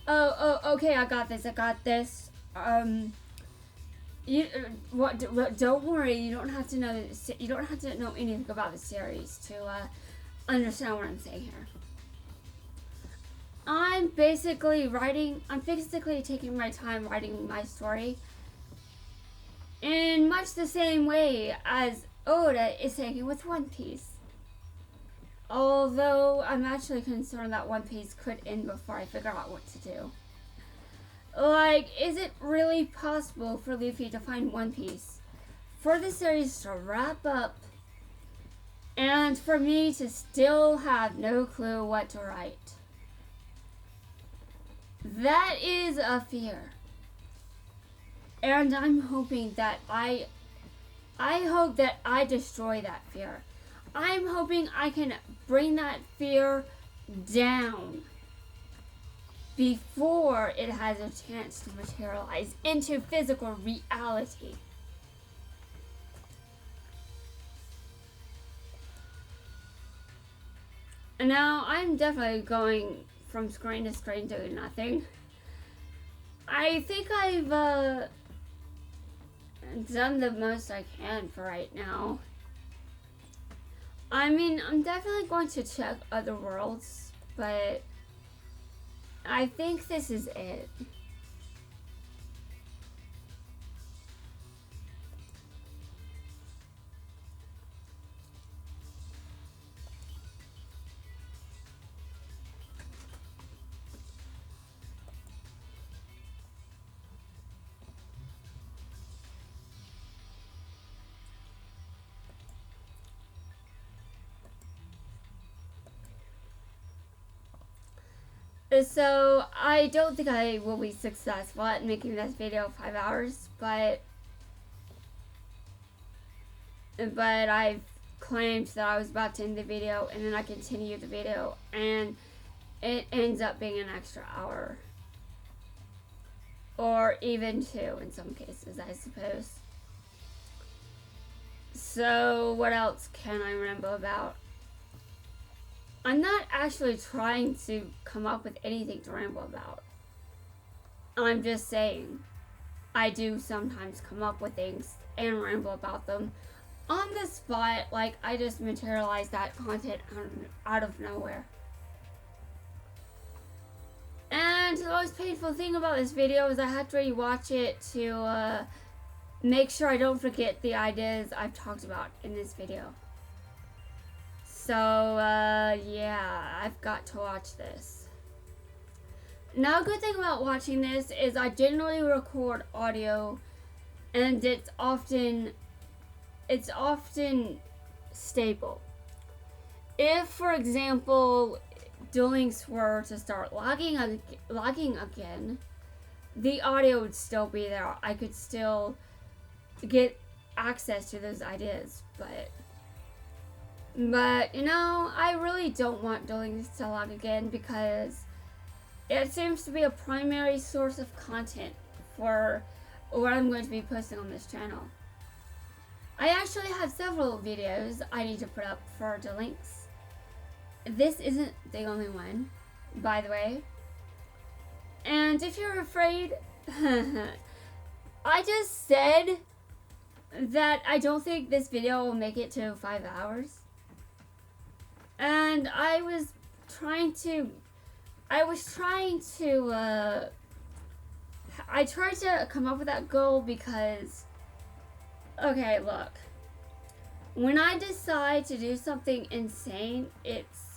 Oh, okay, I got this. Don't worry, you don't have to know anything about the series to understand what I'm saying here. I'm basically taking my time writing my story in much the same way as Oda is taking with One Piece. Although I'm actually concerned that One Piece could end before I figure out what to do. Like, is it really possible for Luffy to find One Piece, for the series to wrap up, and for me to still have no clue what to write? That is a fear. And I'm hoping that I hope that I destroy that fear. I'm hoping I can bring that fear down before it has a chance to materialize into physical reality. And now I'm definitely going from screen to screen doing nothing. I think I've done the most I can for right now. I mean, I'm definitely going to check other worlds, but I think this is it. So, I don't think I will be successful at making this video 5 hours, but I've claimed that I was about to end the video, and then I continue the video, and it ends up being an extra hour. Or even 2 in some cases, I suppose. So, what else can I ramble about? I'm not actually trying to come up with anything to ramble about. I'm just saying, I do sometimes come up with things and ramble about them on the spot, like I just materialize that content out of nowhere. And the most painful thing about this video is I have to rewatch it to make sure I don't forget the ideas I've talked about in this video. So, yeah, I've got to watch this. Now, a good thing about watching this is I generally record audio and it's often stable. If, for example, Duel Links were to start lagging again, the audio would still be there. I could still get access to those ideas, but you know, I really don't want Duel Links to lag again because it seems to be a primary source of content for what I'm going to be posting on this channel. I actually have several videos I need to put up for Duel Links. This isn't the only one, by the way. And if you're afraid, I just said that I don't think this video will make it to 5 hours. And I tried to come up with that goal because, okay, look, when I decide to do something insane, it's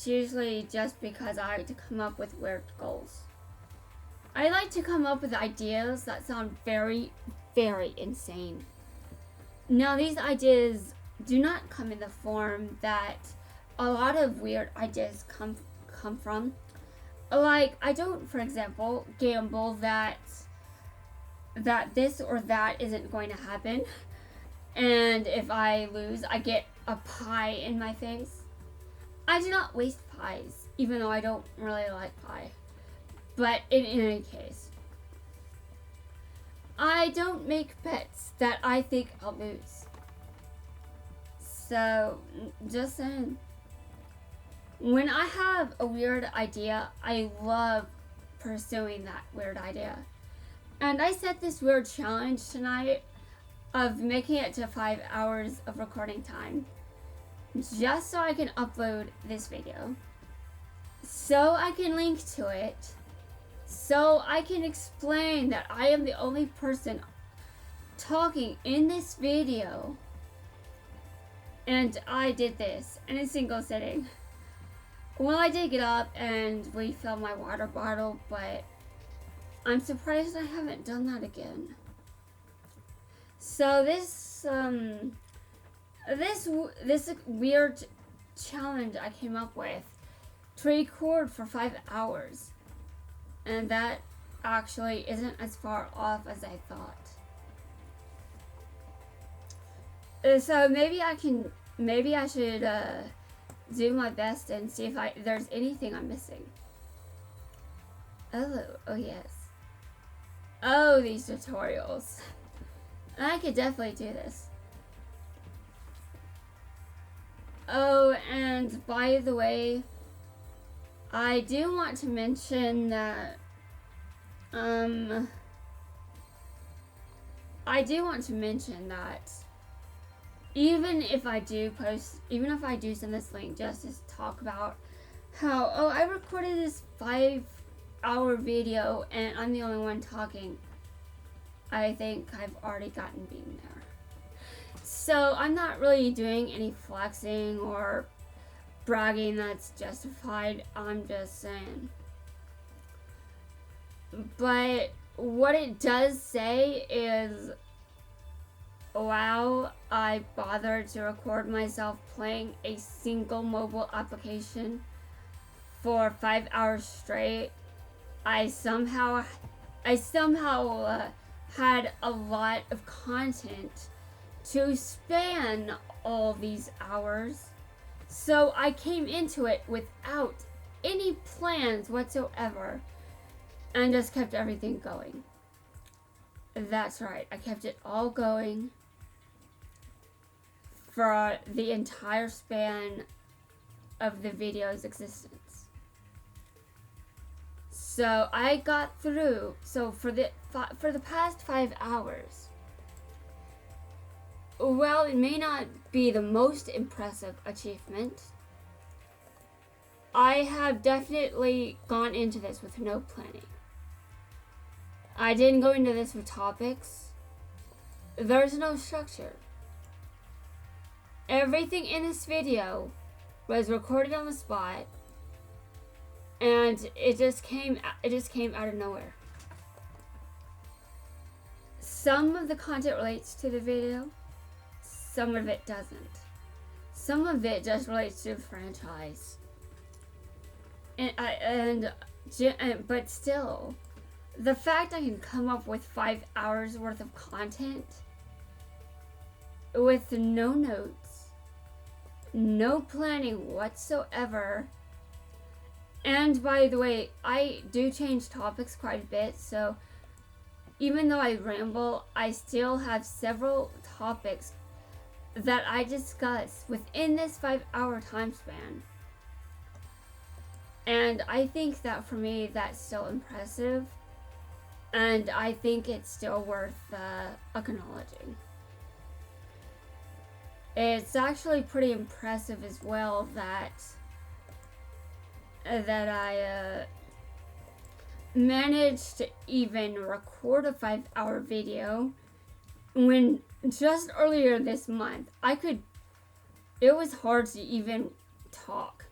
usually just because I like to come up with weird goals. I like to come up with ideas that sound very, very insane. Now, these ideas do not come in the form that a lot of weird ideas come from. Like, I don't, for example, gamble that this or that isn't going to happen, and if I lose, I get a pie in my face. I do not waste pies, even though I don't really like pie. But in any case, I don't make bets that I think I'll lose. So, just saying. When I have a weird idea, I love pursuing that weird idea. And I set this weird challenge tonight of making it to 5 hours of recording time, just so I can upload this video, so I can link to it, so I can explain that I am the only person talking in this video, and I did this in a single sitting. Well, I did get up and refill my water bottle, but I'm surprised I haven't done that again. So this weird challenge I came up with to record for 5 hours, and that actually isn't as far off as I thought. So maybe I should do my best and see if there's anything I'm missing. Oh yes. Oh, these tutorials. I could definitely do this. Oh, and by the way, I do want to mention that even if I do send this link just to talk about how, oh, I recorded this 5-hour video and I'm the only one talking, I think I've already gotten beaten there. So I'm not really doing any flexing or bragging that's justified, I'm just saying. But what it does say is, wow, I bothered to record myself playing a single mobile application for 5 hours straight. I somehow had a lot of content to span all these hours. So I came into it without any plans whatsoever and just kept everything going. That's right, I kept it all going for the entire span of the video's existence. So I got through. So for the past 5 hours, well, it may not be the most impressive achievement. I have definitely gone into this with no planning. I didn't go into this with topics. There's no structure. Everything in this video was recorded on the spot, and it just came out of nowhere. some of the content relates to the video, some of it doesn't. Some of it just relates to the franchise. But still, the fact I can come up with 5 hours worth of content with no notes, no planning whatsoever. And by the way, I do change topics quite a bit, so even though I ramble, I still have several topics that I discuss within this 5-hour time span. And I think that for me, that's still impressive. And I think it's still worth acknowledging. It's actually pretty impressive as well that I managed to even record a 5-hour video when just earlier this month it was hard to even talk.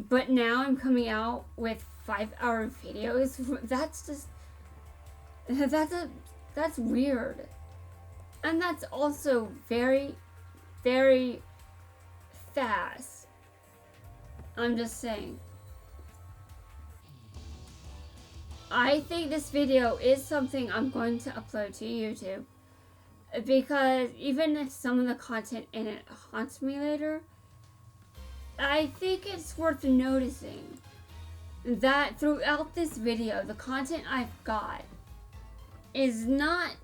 But now I'm coming out with 5-hour videos. That's weird. And that's also very, very fast. I'm just saying. I think this video is something I'm going to upload to YouTube. Because even if some of the content in it haunts me later, I think it's worth noticing that throughout this video, the content I've got is not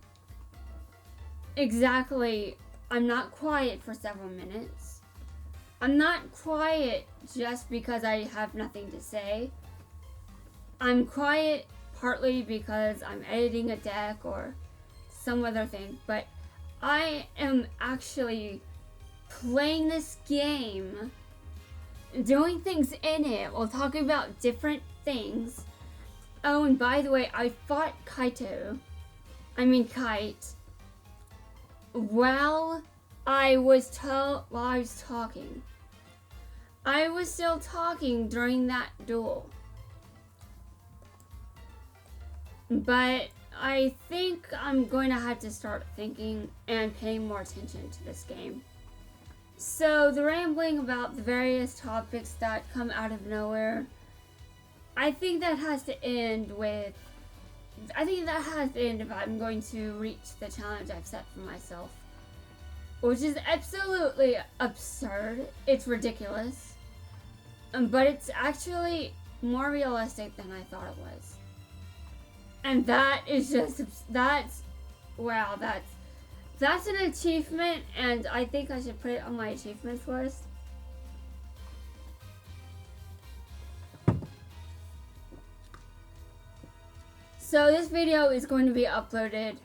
exactly, I'm not quiet for several minutes. I'm not quiet just because I have nothing to say. I'm quiet partly because I'm editing a deck or some other thing, but I am actually playing this game, doing things in it while talking about different things. Oh, and by the way, I fought Kite, while I was talking. I was still talking during that duel. But I think I'm going to have to start thinking and paying more attention to this game. So the rambling about the various topics that come out of nowhere, I think that has to end if I'm going to reach the challenge I've set for myself. Which is absolutely absurd. It's ridiculous. But it's actually more realistic than I thought it was. And that is just, that's an achievement, and I think I should put it on my achievements list. So this video is going to be uploaded,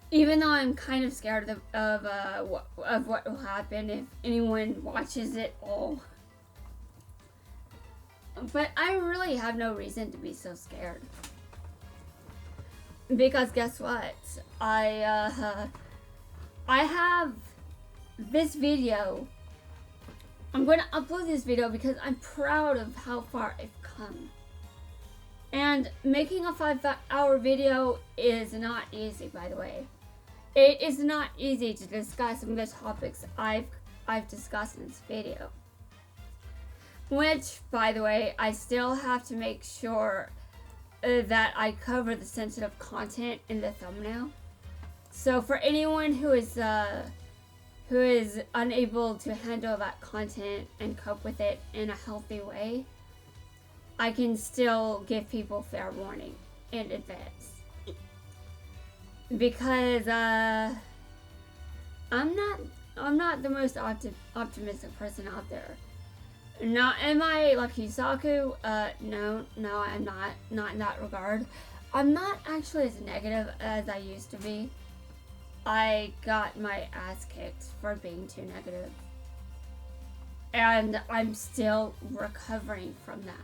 even though I'm kind of scared of what will happen if anyone watches it all. But I really have no reason to be so scared. Because guess what? I have this video. I'm going to upload this video because I'm proud of how far I've come. And making a 5-hour video is not easy, by the way. It is not easy to discuss some of the topics I've discussed in this video. Which, by the way, I still have to make sure that I cover the sensitive content in the thumbnail. So for anyone who is unable to handle that content and cope with it in a healthy way, I can still give people fair warning in advance. Because I'm not the most optimistic person out there. Now, am I like Hisaku? No, I'm not. Not in that regard. I'm not actually as negative as I used to be. I got my ass kicked for being too negative. And I'm still recovering from that.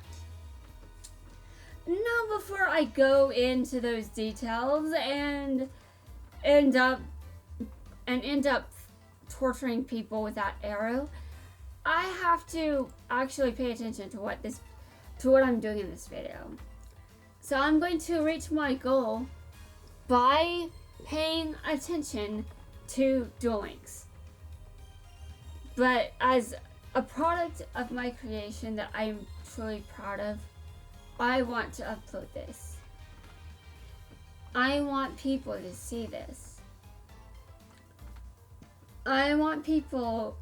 Now, before I go into those details and end up torturing people with that arrow, I have to actually pay attention to what I'm doing in this video. So I'm going to reach my goal by paying attention to Duel Links. But as a product of my creation that I'm truly proud of, I want to upload this. I want people to see this. I want people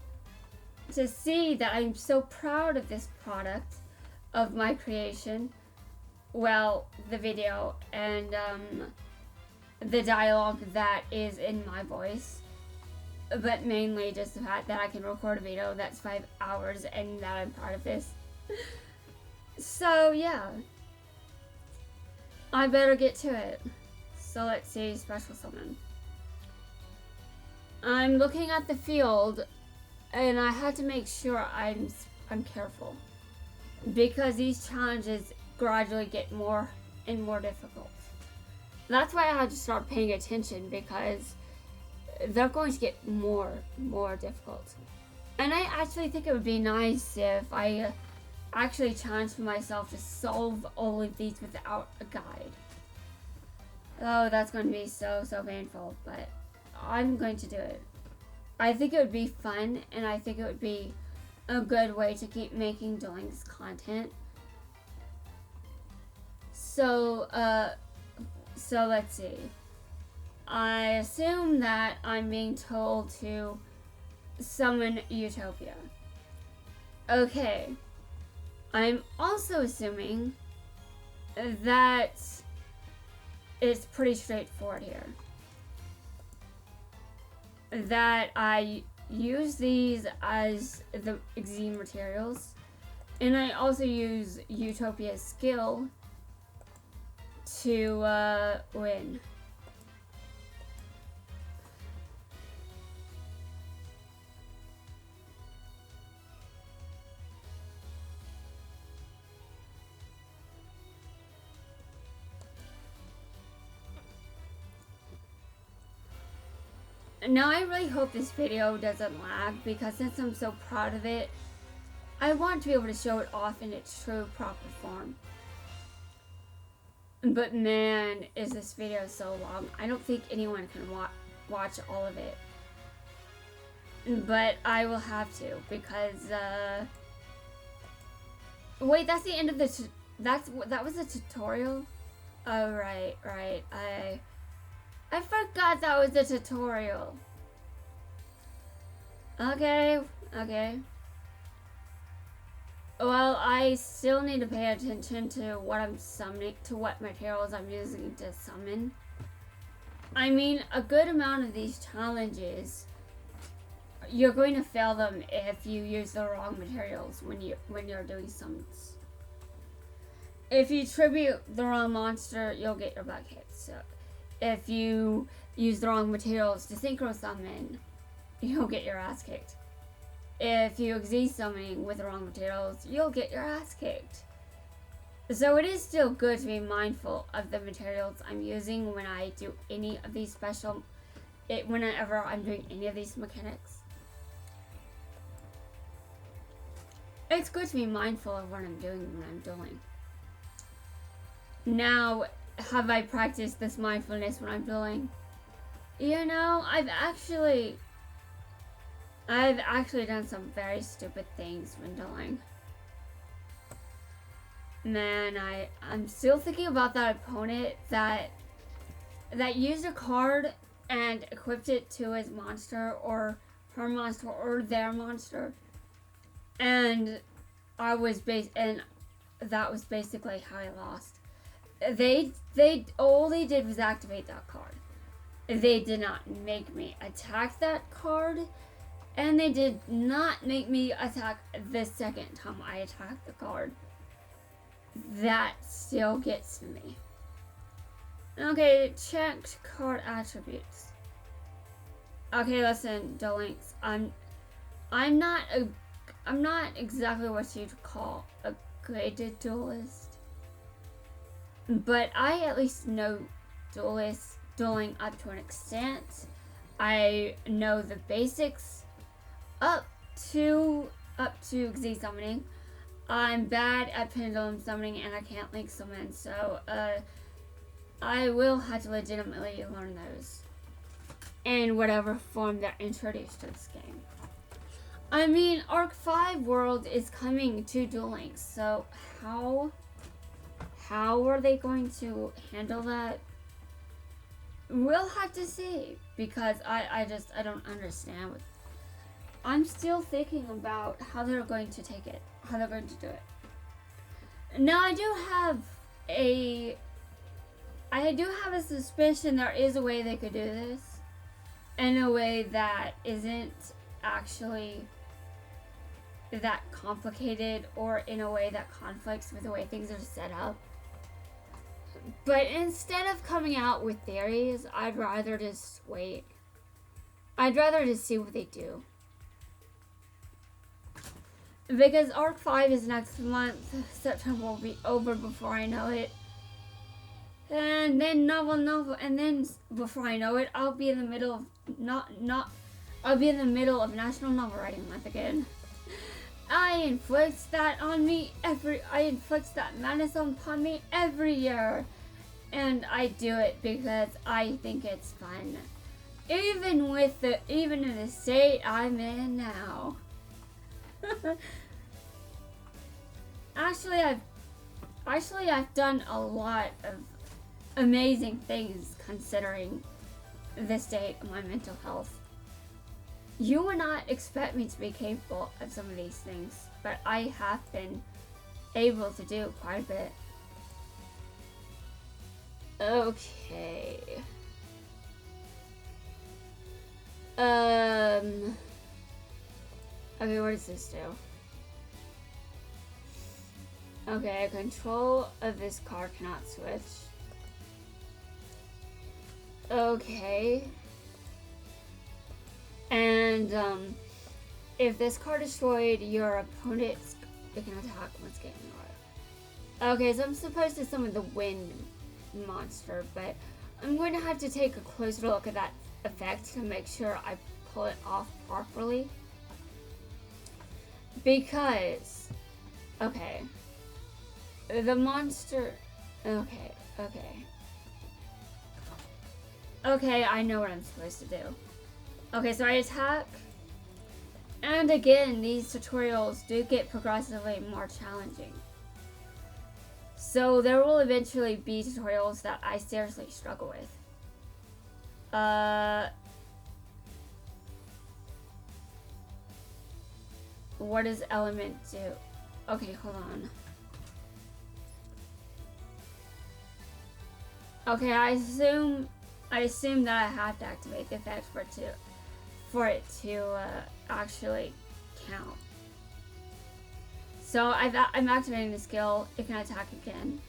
to see that I'm so proud of this product of my creation. Well, the video and the dialogue that is in my voice, but mainly just the fact that I can record a video that's 5 hours and that I'm proud of this. So yeah, I better get to it. So let's see, special summon. I'm looking at the field and I had to make sure I'm careful, because these challenges gradually get more and more difficult. That's why I had to start paying attention, because they're going to get more difficult. And I actually think it would be nice if I actually challenged myself to solve all of these without a guide. Oh, that's going to be so painful, but I'm going to do it. I think it would be fun, and I think it would be a good way to keep making Duel Links content. So let's see. I assume that I'm being told to summon Utopia. Okay. I'm also assuming that it's pretty straightforward here. That I use these as the Exene materials, and I also use Utopia's skill to win. Now I really hope this video doesn't lag, because since I'm so proud of it, I want to be able to show it off in its true proper form. But man, is this video so long. I don't think anyone can watch all of it. But I will have to, because wait, that's the end of the that was a tutorial? Oh right. I forgot that was a tutorial. Okay. Well, I still need to pay attention to what I'm summoning, to what materials I'm using to summon. I mean, a good amount of these challenges, you're going to fail them if you use the wrong materials when you're doing summons. If you tribute the wrong monster, you'll get your butt kicked. So if you use the wrong materials to synchro summon, you'll get your ass kicked. If you exceed summoning with the wrong materials, you'll get your ass kicked. So it is still good to be mindful of the materials I'm using when I do any of these whenever I'm doing any of these mechanics. It's good to be mindful of what I'm doing when I'm doing. Now, have I practiced this mindfulness when I'm dueling? You know, I've actually done some very stupid things when dueling. Man, I'm still thinking about that opponent that used a card and equipped it to his monster or her monster or their monster, and that was basically how I lost. All they did was activate that card. They did not make me attack that card, and they did not make me attack the second time I attacked the card. That still gets to me. Okay, checked card attributes. Okay, listen, Duel Links. I'm not exactly what you'd call a graded duelist, but I at least know dueling up to an extent. I know the basics up to Z summoning. I'm bad at pendulum summoning and I can't link summon, so I will have to legitimately learn those in whatever form they're introduced to this game. I mean, Arc 5 World is coming to Duel Links, so how are they going to handle that? We'll have to see, because I don't understand. I'm still thinking about how they're going to take it, how they're going to do it. Now, I do have a suspicion there is a way they could do this in a way that isn't actually that complicated, or in a way that conflicts with the way things are set up. But instead of coming out with theories, I'd rather just wait. I'd rather just see what they do. Because Arc 5 is next month. September will be over before I know it. And then novel, and then before I know it, I'll be in the middle of I'll be in the middle of National Novel Writing Month again. I inflict that madness upon me every year, and I do it because I think it's fun, even in the state I'm in now. Actually, I've done a lot of amazing things considering the state of my mental health. You would not expect me to be capable of some of these things, but I have been able to do quite a bit. Okay. Okay, what does this do? Okay, control of this card cannot switch. Okay. And, if this card is destroyed, your opponent can attack once getting right. Okay, so I'm supposed to summon the wind monster, but I'm going to have to take a closer look at that effect to make sure I pull it off properly. Because, okay, the monster, okay, I know what I'm supposed to do. Okay, so I attack, and again, these tutorials do get progressively more challenging. So there will eventually be tutorials that I seriously struggle with. What does element do? Okay, hold on. Okay, I assume that I have to activate the effect for it to actually count. So I'm activating the skill. It can attack again.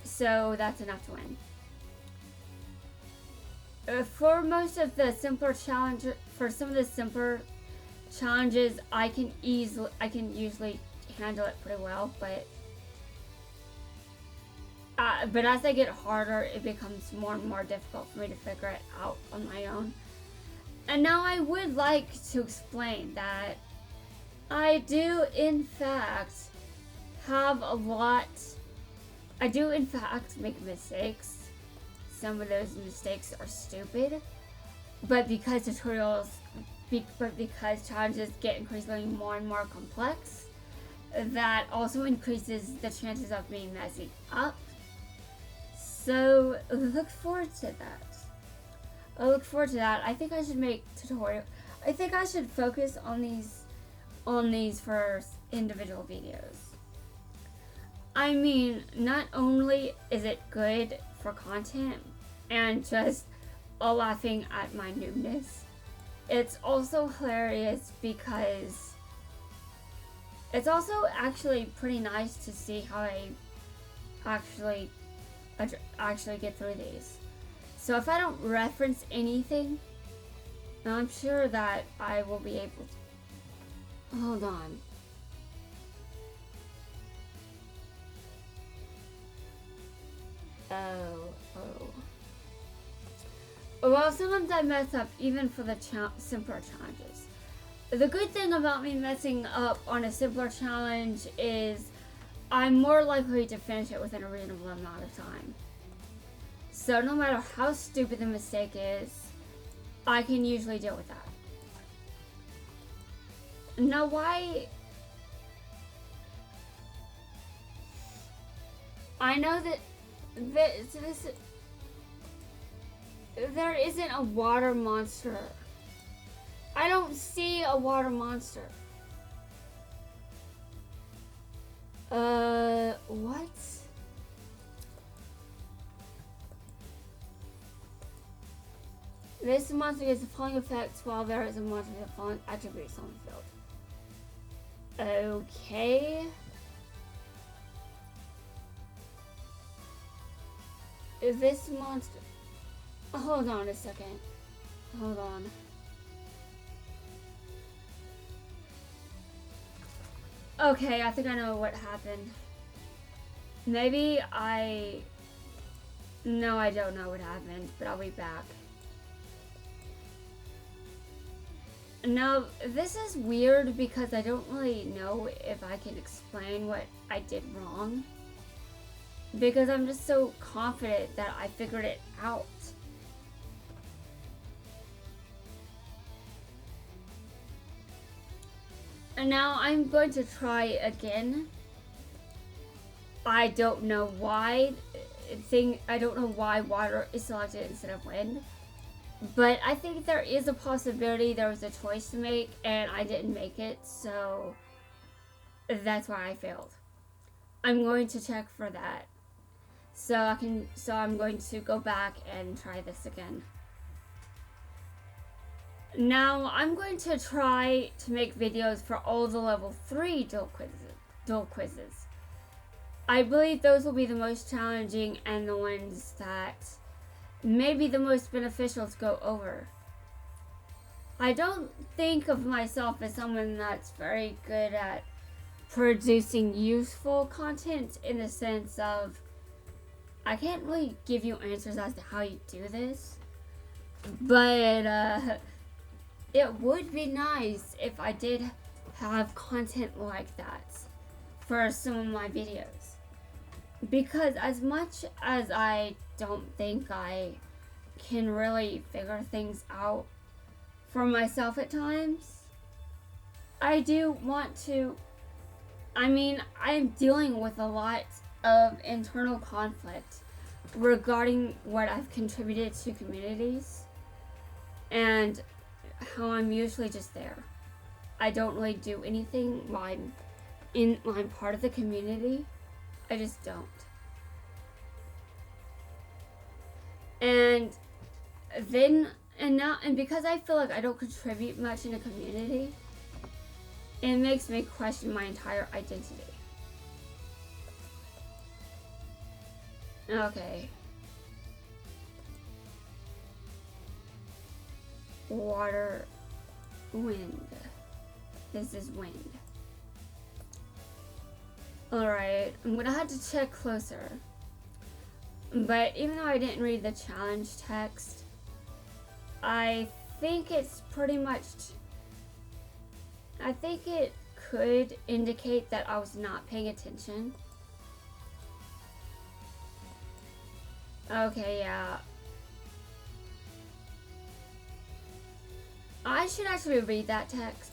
So that's enough to win. For most of the simpler challenges, for some of the simpler challenges, I can usually handle it pretty well, but as I get harder, it becomes more and more difficult for me to figure it out on my own. And now I would like to explain that I do in fact make mistakes. Some of those mistakes are stupid, but because challenges get increasingly more and more complex, that also increases the chances of me messing up. So look forward to that. I think I should make tutorial. I think I should focus on these for individual videos. I mean, not only is it good for content and just laughing at my noobness, it's also hilarious because it's also actually pretty nice to see how I actually get through these. So if I don't reference anything, I'm sure that I will be able to. Hold on. Well, sometimes I mess up even for the simpler challenges. The good thing about me messing up on a simpler challenge is I'm more likely to finish it within a reasonable amount of time. So no matter how stupid the mistake is, I can usually deal with that. Now why... I know that there isn't a water monster. I don't see a water monster. What? This monster gets the following effects while there is a monster with the following attributes on the field. Okay. Is this monster... Hold on a second. Hold on. Okay, I think I know what happened. Maybe I... No, I don't know what happened, but I'll be back. Now, this is weird because I don't really know if I can explain what I did wrong. Because I'm just so confident that I figured it out. And now I'm going to try again. I don't know why. I don't know why water is selected instead of wind. But I think there is a possibility there was a choice to make and I didn't make it, so that's why I failed. I'm going to check for that. So I'm going to go back and try this again. Now I'm going to try to make videos for all the level 3 dual quizzes. I believe those will be the most challenging and the ones that may be the most beneficial to go over. I don't think of myself as someone that's very good at producing useful content in the sense of I can't really give you answers as to how you do this, but it would be nice if I did have content like that for some of my videos. Because as much as I don't think I can really figure things out for myself at times, I do want to. I mean, I'm dealing with a lot of internal conflict regarding what I've contributed to communities and how I'm usually just there. I don't really do anything while I'm part of the community. I just don't. And because I feel like I don't contribute much in the community, it makes me question my entire identity. Okay. Water, wind. This is wind. Alright, I'm gonna have to check closer. But even though I didn't read the challenge text, I think it's pretty much... I think it could indicate that I was not paying attention. Okay, yeah. I should actually read that text.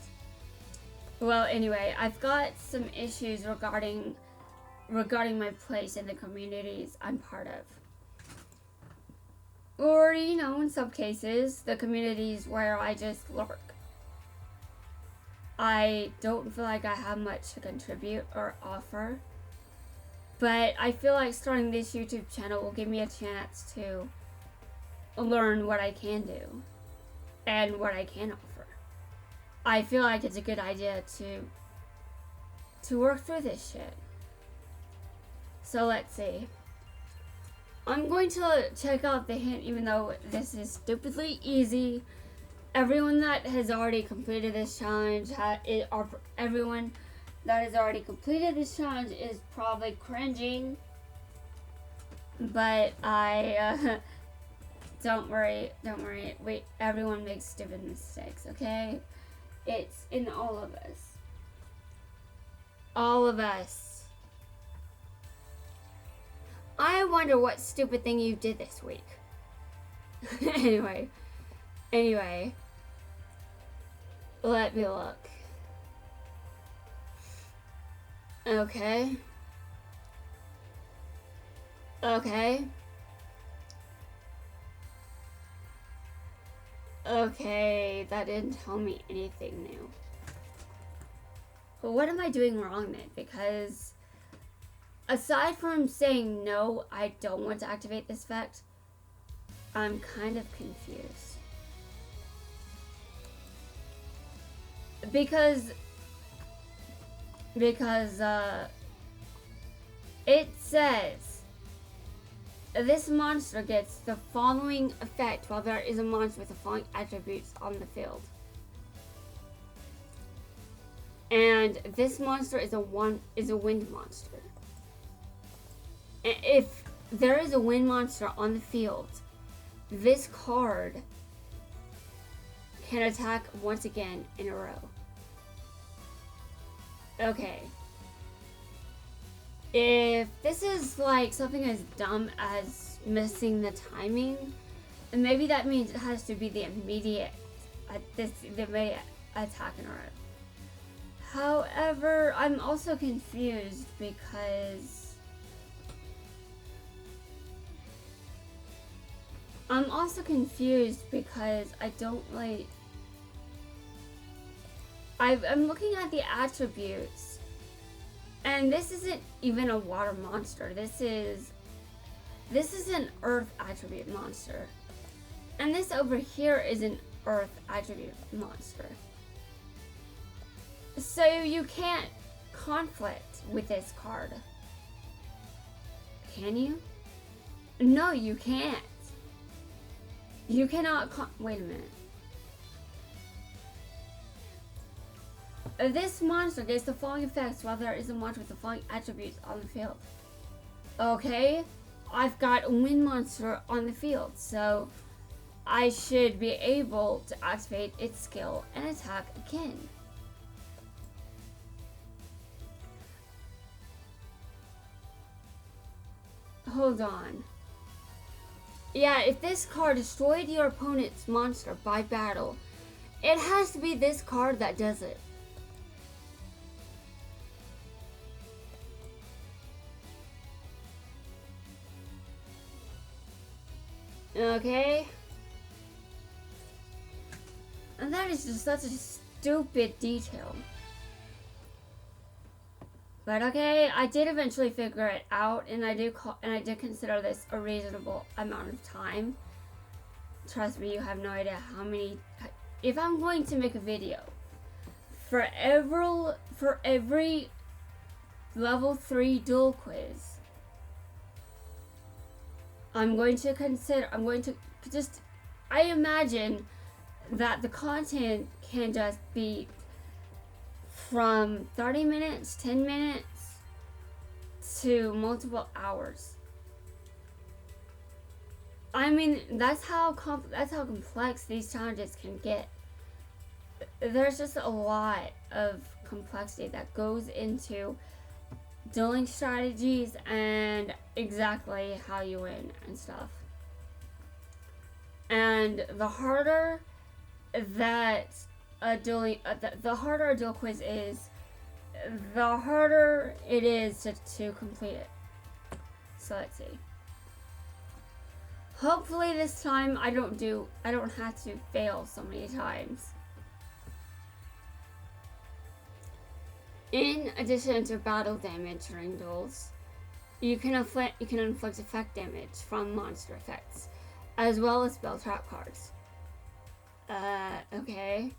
Well, anyway, I've got some issues regarding my place in the communities I'm part of. Or, you know, in some cases, the communities where I just lurk. I don't feel like I have much to contribute or offer. But I feel like starting this YouTube channel will give me a chance to learn what I can do and what I can offer. I feel like it's a good idea to work through this shit. So let's see. I'm going to check out the hint even though this is stupidly easy. Everyone that has already completed this challenge, everyone that has already completed this challenge is probably cringing. But don't worry. Everyone makes stupid mistakes, okay? It's in all of us. All of us I wonder what stupid thing you did this week. Anyway. Let me look. Okay. Okay, that didn't tell me anything new. But what am I doing wrong then? Because aside from saying no, I don't want to activate this effect, I'm kind of confused. Because it says this monster gets the following effect while there is a monster with the following attributes on the field. And this monster is a wind monster. And if there is a wind monster on the field, this card can attack once again in a row. Okay. If this is like something as dumb as missing the timing, then maybe that means it has to be the immediate attack in a row. However, I'm also confused because I don't like. I'm looking at the attributes, and this isn't even a water monster. This is an earth attribute monster, and this over here is an earth attribute monster. So you can't conflict with this card, can you? No, you can't. You cannot wait a minute. This monster gets the following effects while there is a monster with the following attributes on the field. Okay, I've got a wind monster on the field, so I should be able to activate its skill and attack again. Hold on. Yeah, if this card destroyed your opponent's monster by battle, it has to be this card that does it. Okay. And that is just such a stupid detail. But okay, I did eventually figure it out, and I did consider this a reasonable amount of time. Trust me, you have no idea how many. If I'm going to make a video for every level 3 duel quiz, I imagine that the content can just be from 30 minutes, 10 minutes, to multiple hours. I mean, that's how complex these challenges can get. There's just a lot of complexity that goes into dueling strategies and exactly how you win and stuff. And the harder that the harder a duel quiz is, the harder it is to complete it. So let's see. Hopefully this time I don't have to fail so many times. In addition to battle damage during duels, you can inflict effect damage from monster effects, as well as spell trap cards. Okay.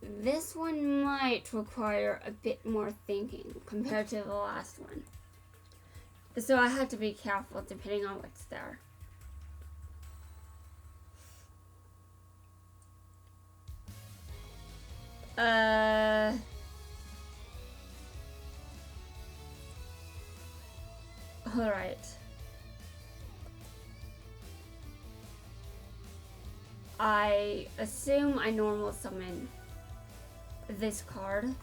This one might require a bit more thinking compared to the last one. So I have to be careful depending on what's there. Alright. I assume I normal summon this card.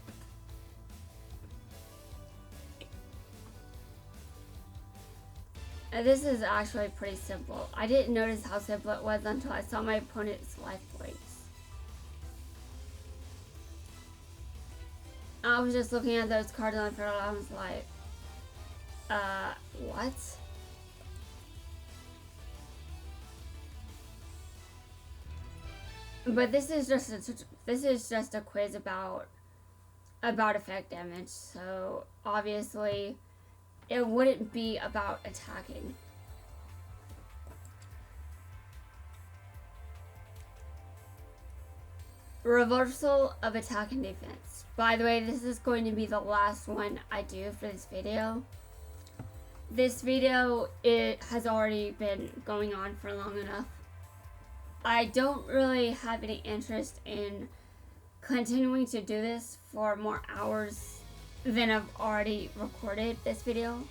This is actually pretty simple. I didn't notice how simple it was until I saw my opponent's life points. I was just looking at those cards on the field, I was like, what? But this is just a quiz about effect damage, so obviously it wouldn't be about attacking. Reversal of attack and defense. By the way, this is going to be the last one I do for this video. This video, it has already been going on for long enough. I don't really have any interest in continuing to do this for more hours than I've already recorded this video.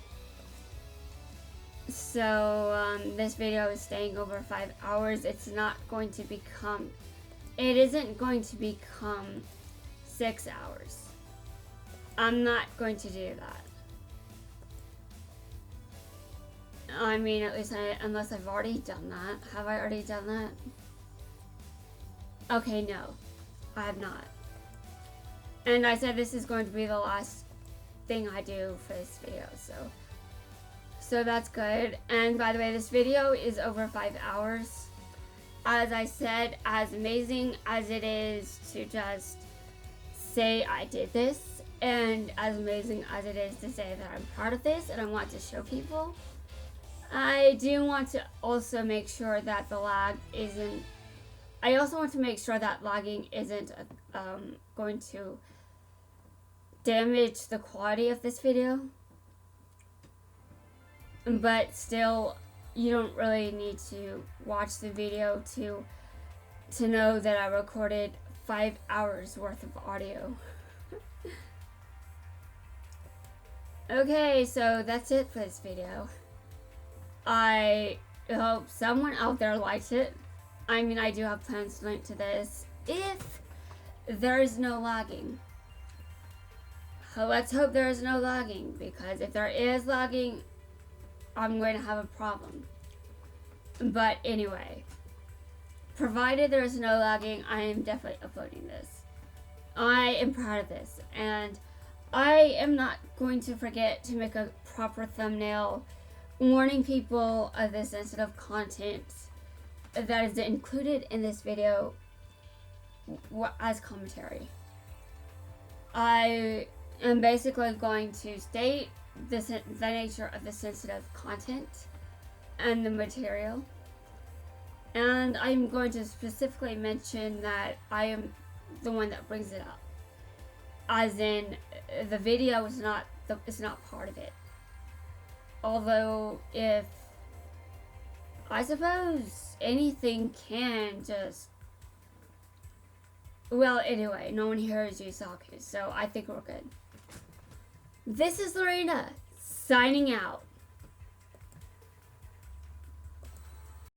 So this video is staying over 5 hours. It isn't going to become 6 hours. I'm not going to do that. I mean, at least unless I've already done that. Have I already done that? Okay, no, I have not. And I said this is going to be the last thing I do for this video, so that's good. And by the way, this video is over 5 hours. As I said, as amazing as it is to just say I did this, and as amazing as it is to say that I'm proud of this and I want to show people, I do want to also make sure that the lag isn't. I also want to make sure that lagging isn't going to damage the quality of this video. But still, you don't really need to watch the video to know that I recorded 5 hours worth of audio. Okay, so that's it for this video. I hope someone out there liked it. I mean, I do have plans to link to this if there is no lagging. Let's hope there is no lagging, because if there is lagging, I'm going to have a problem. But anyway, provided there is no lagging, I am definitely uploading this. I am proud of this, and I am not going to forget to make a proper thumbnail warning people of the sensitive content that is included in this video as commentary. I am basically going to state the nature of the sensitive content and the material, and I'm going to specifically mention that I am the one that brings it up, as in the video is not part of it. Although, if I suppose anything can just, well, anyway, no one here is Yusaku, so I think we're good. This is Lorena, signing out.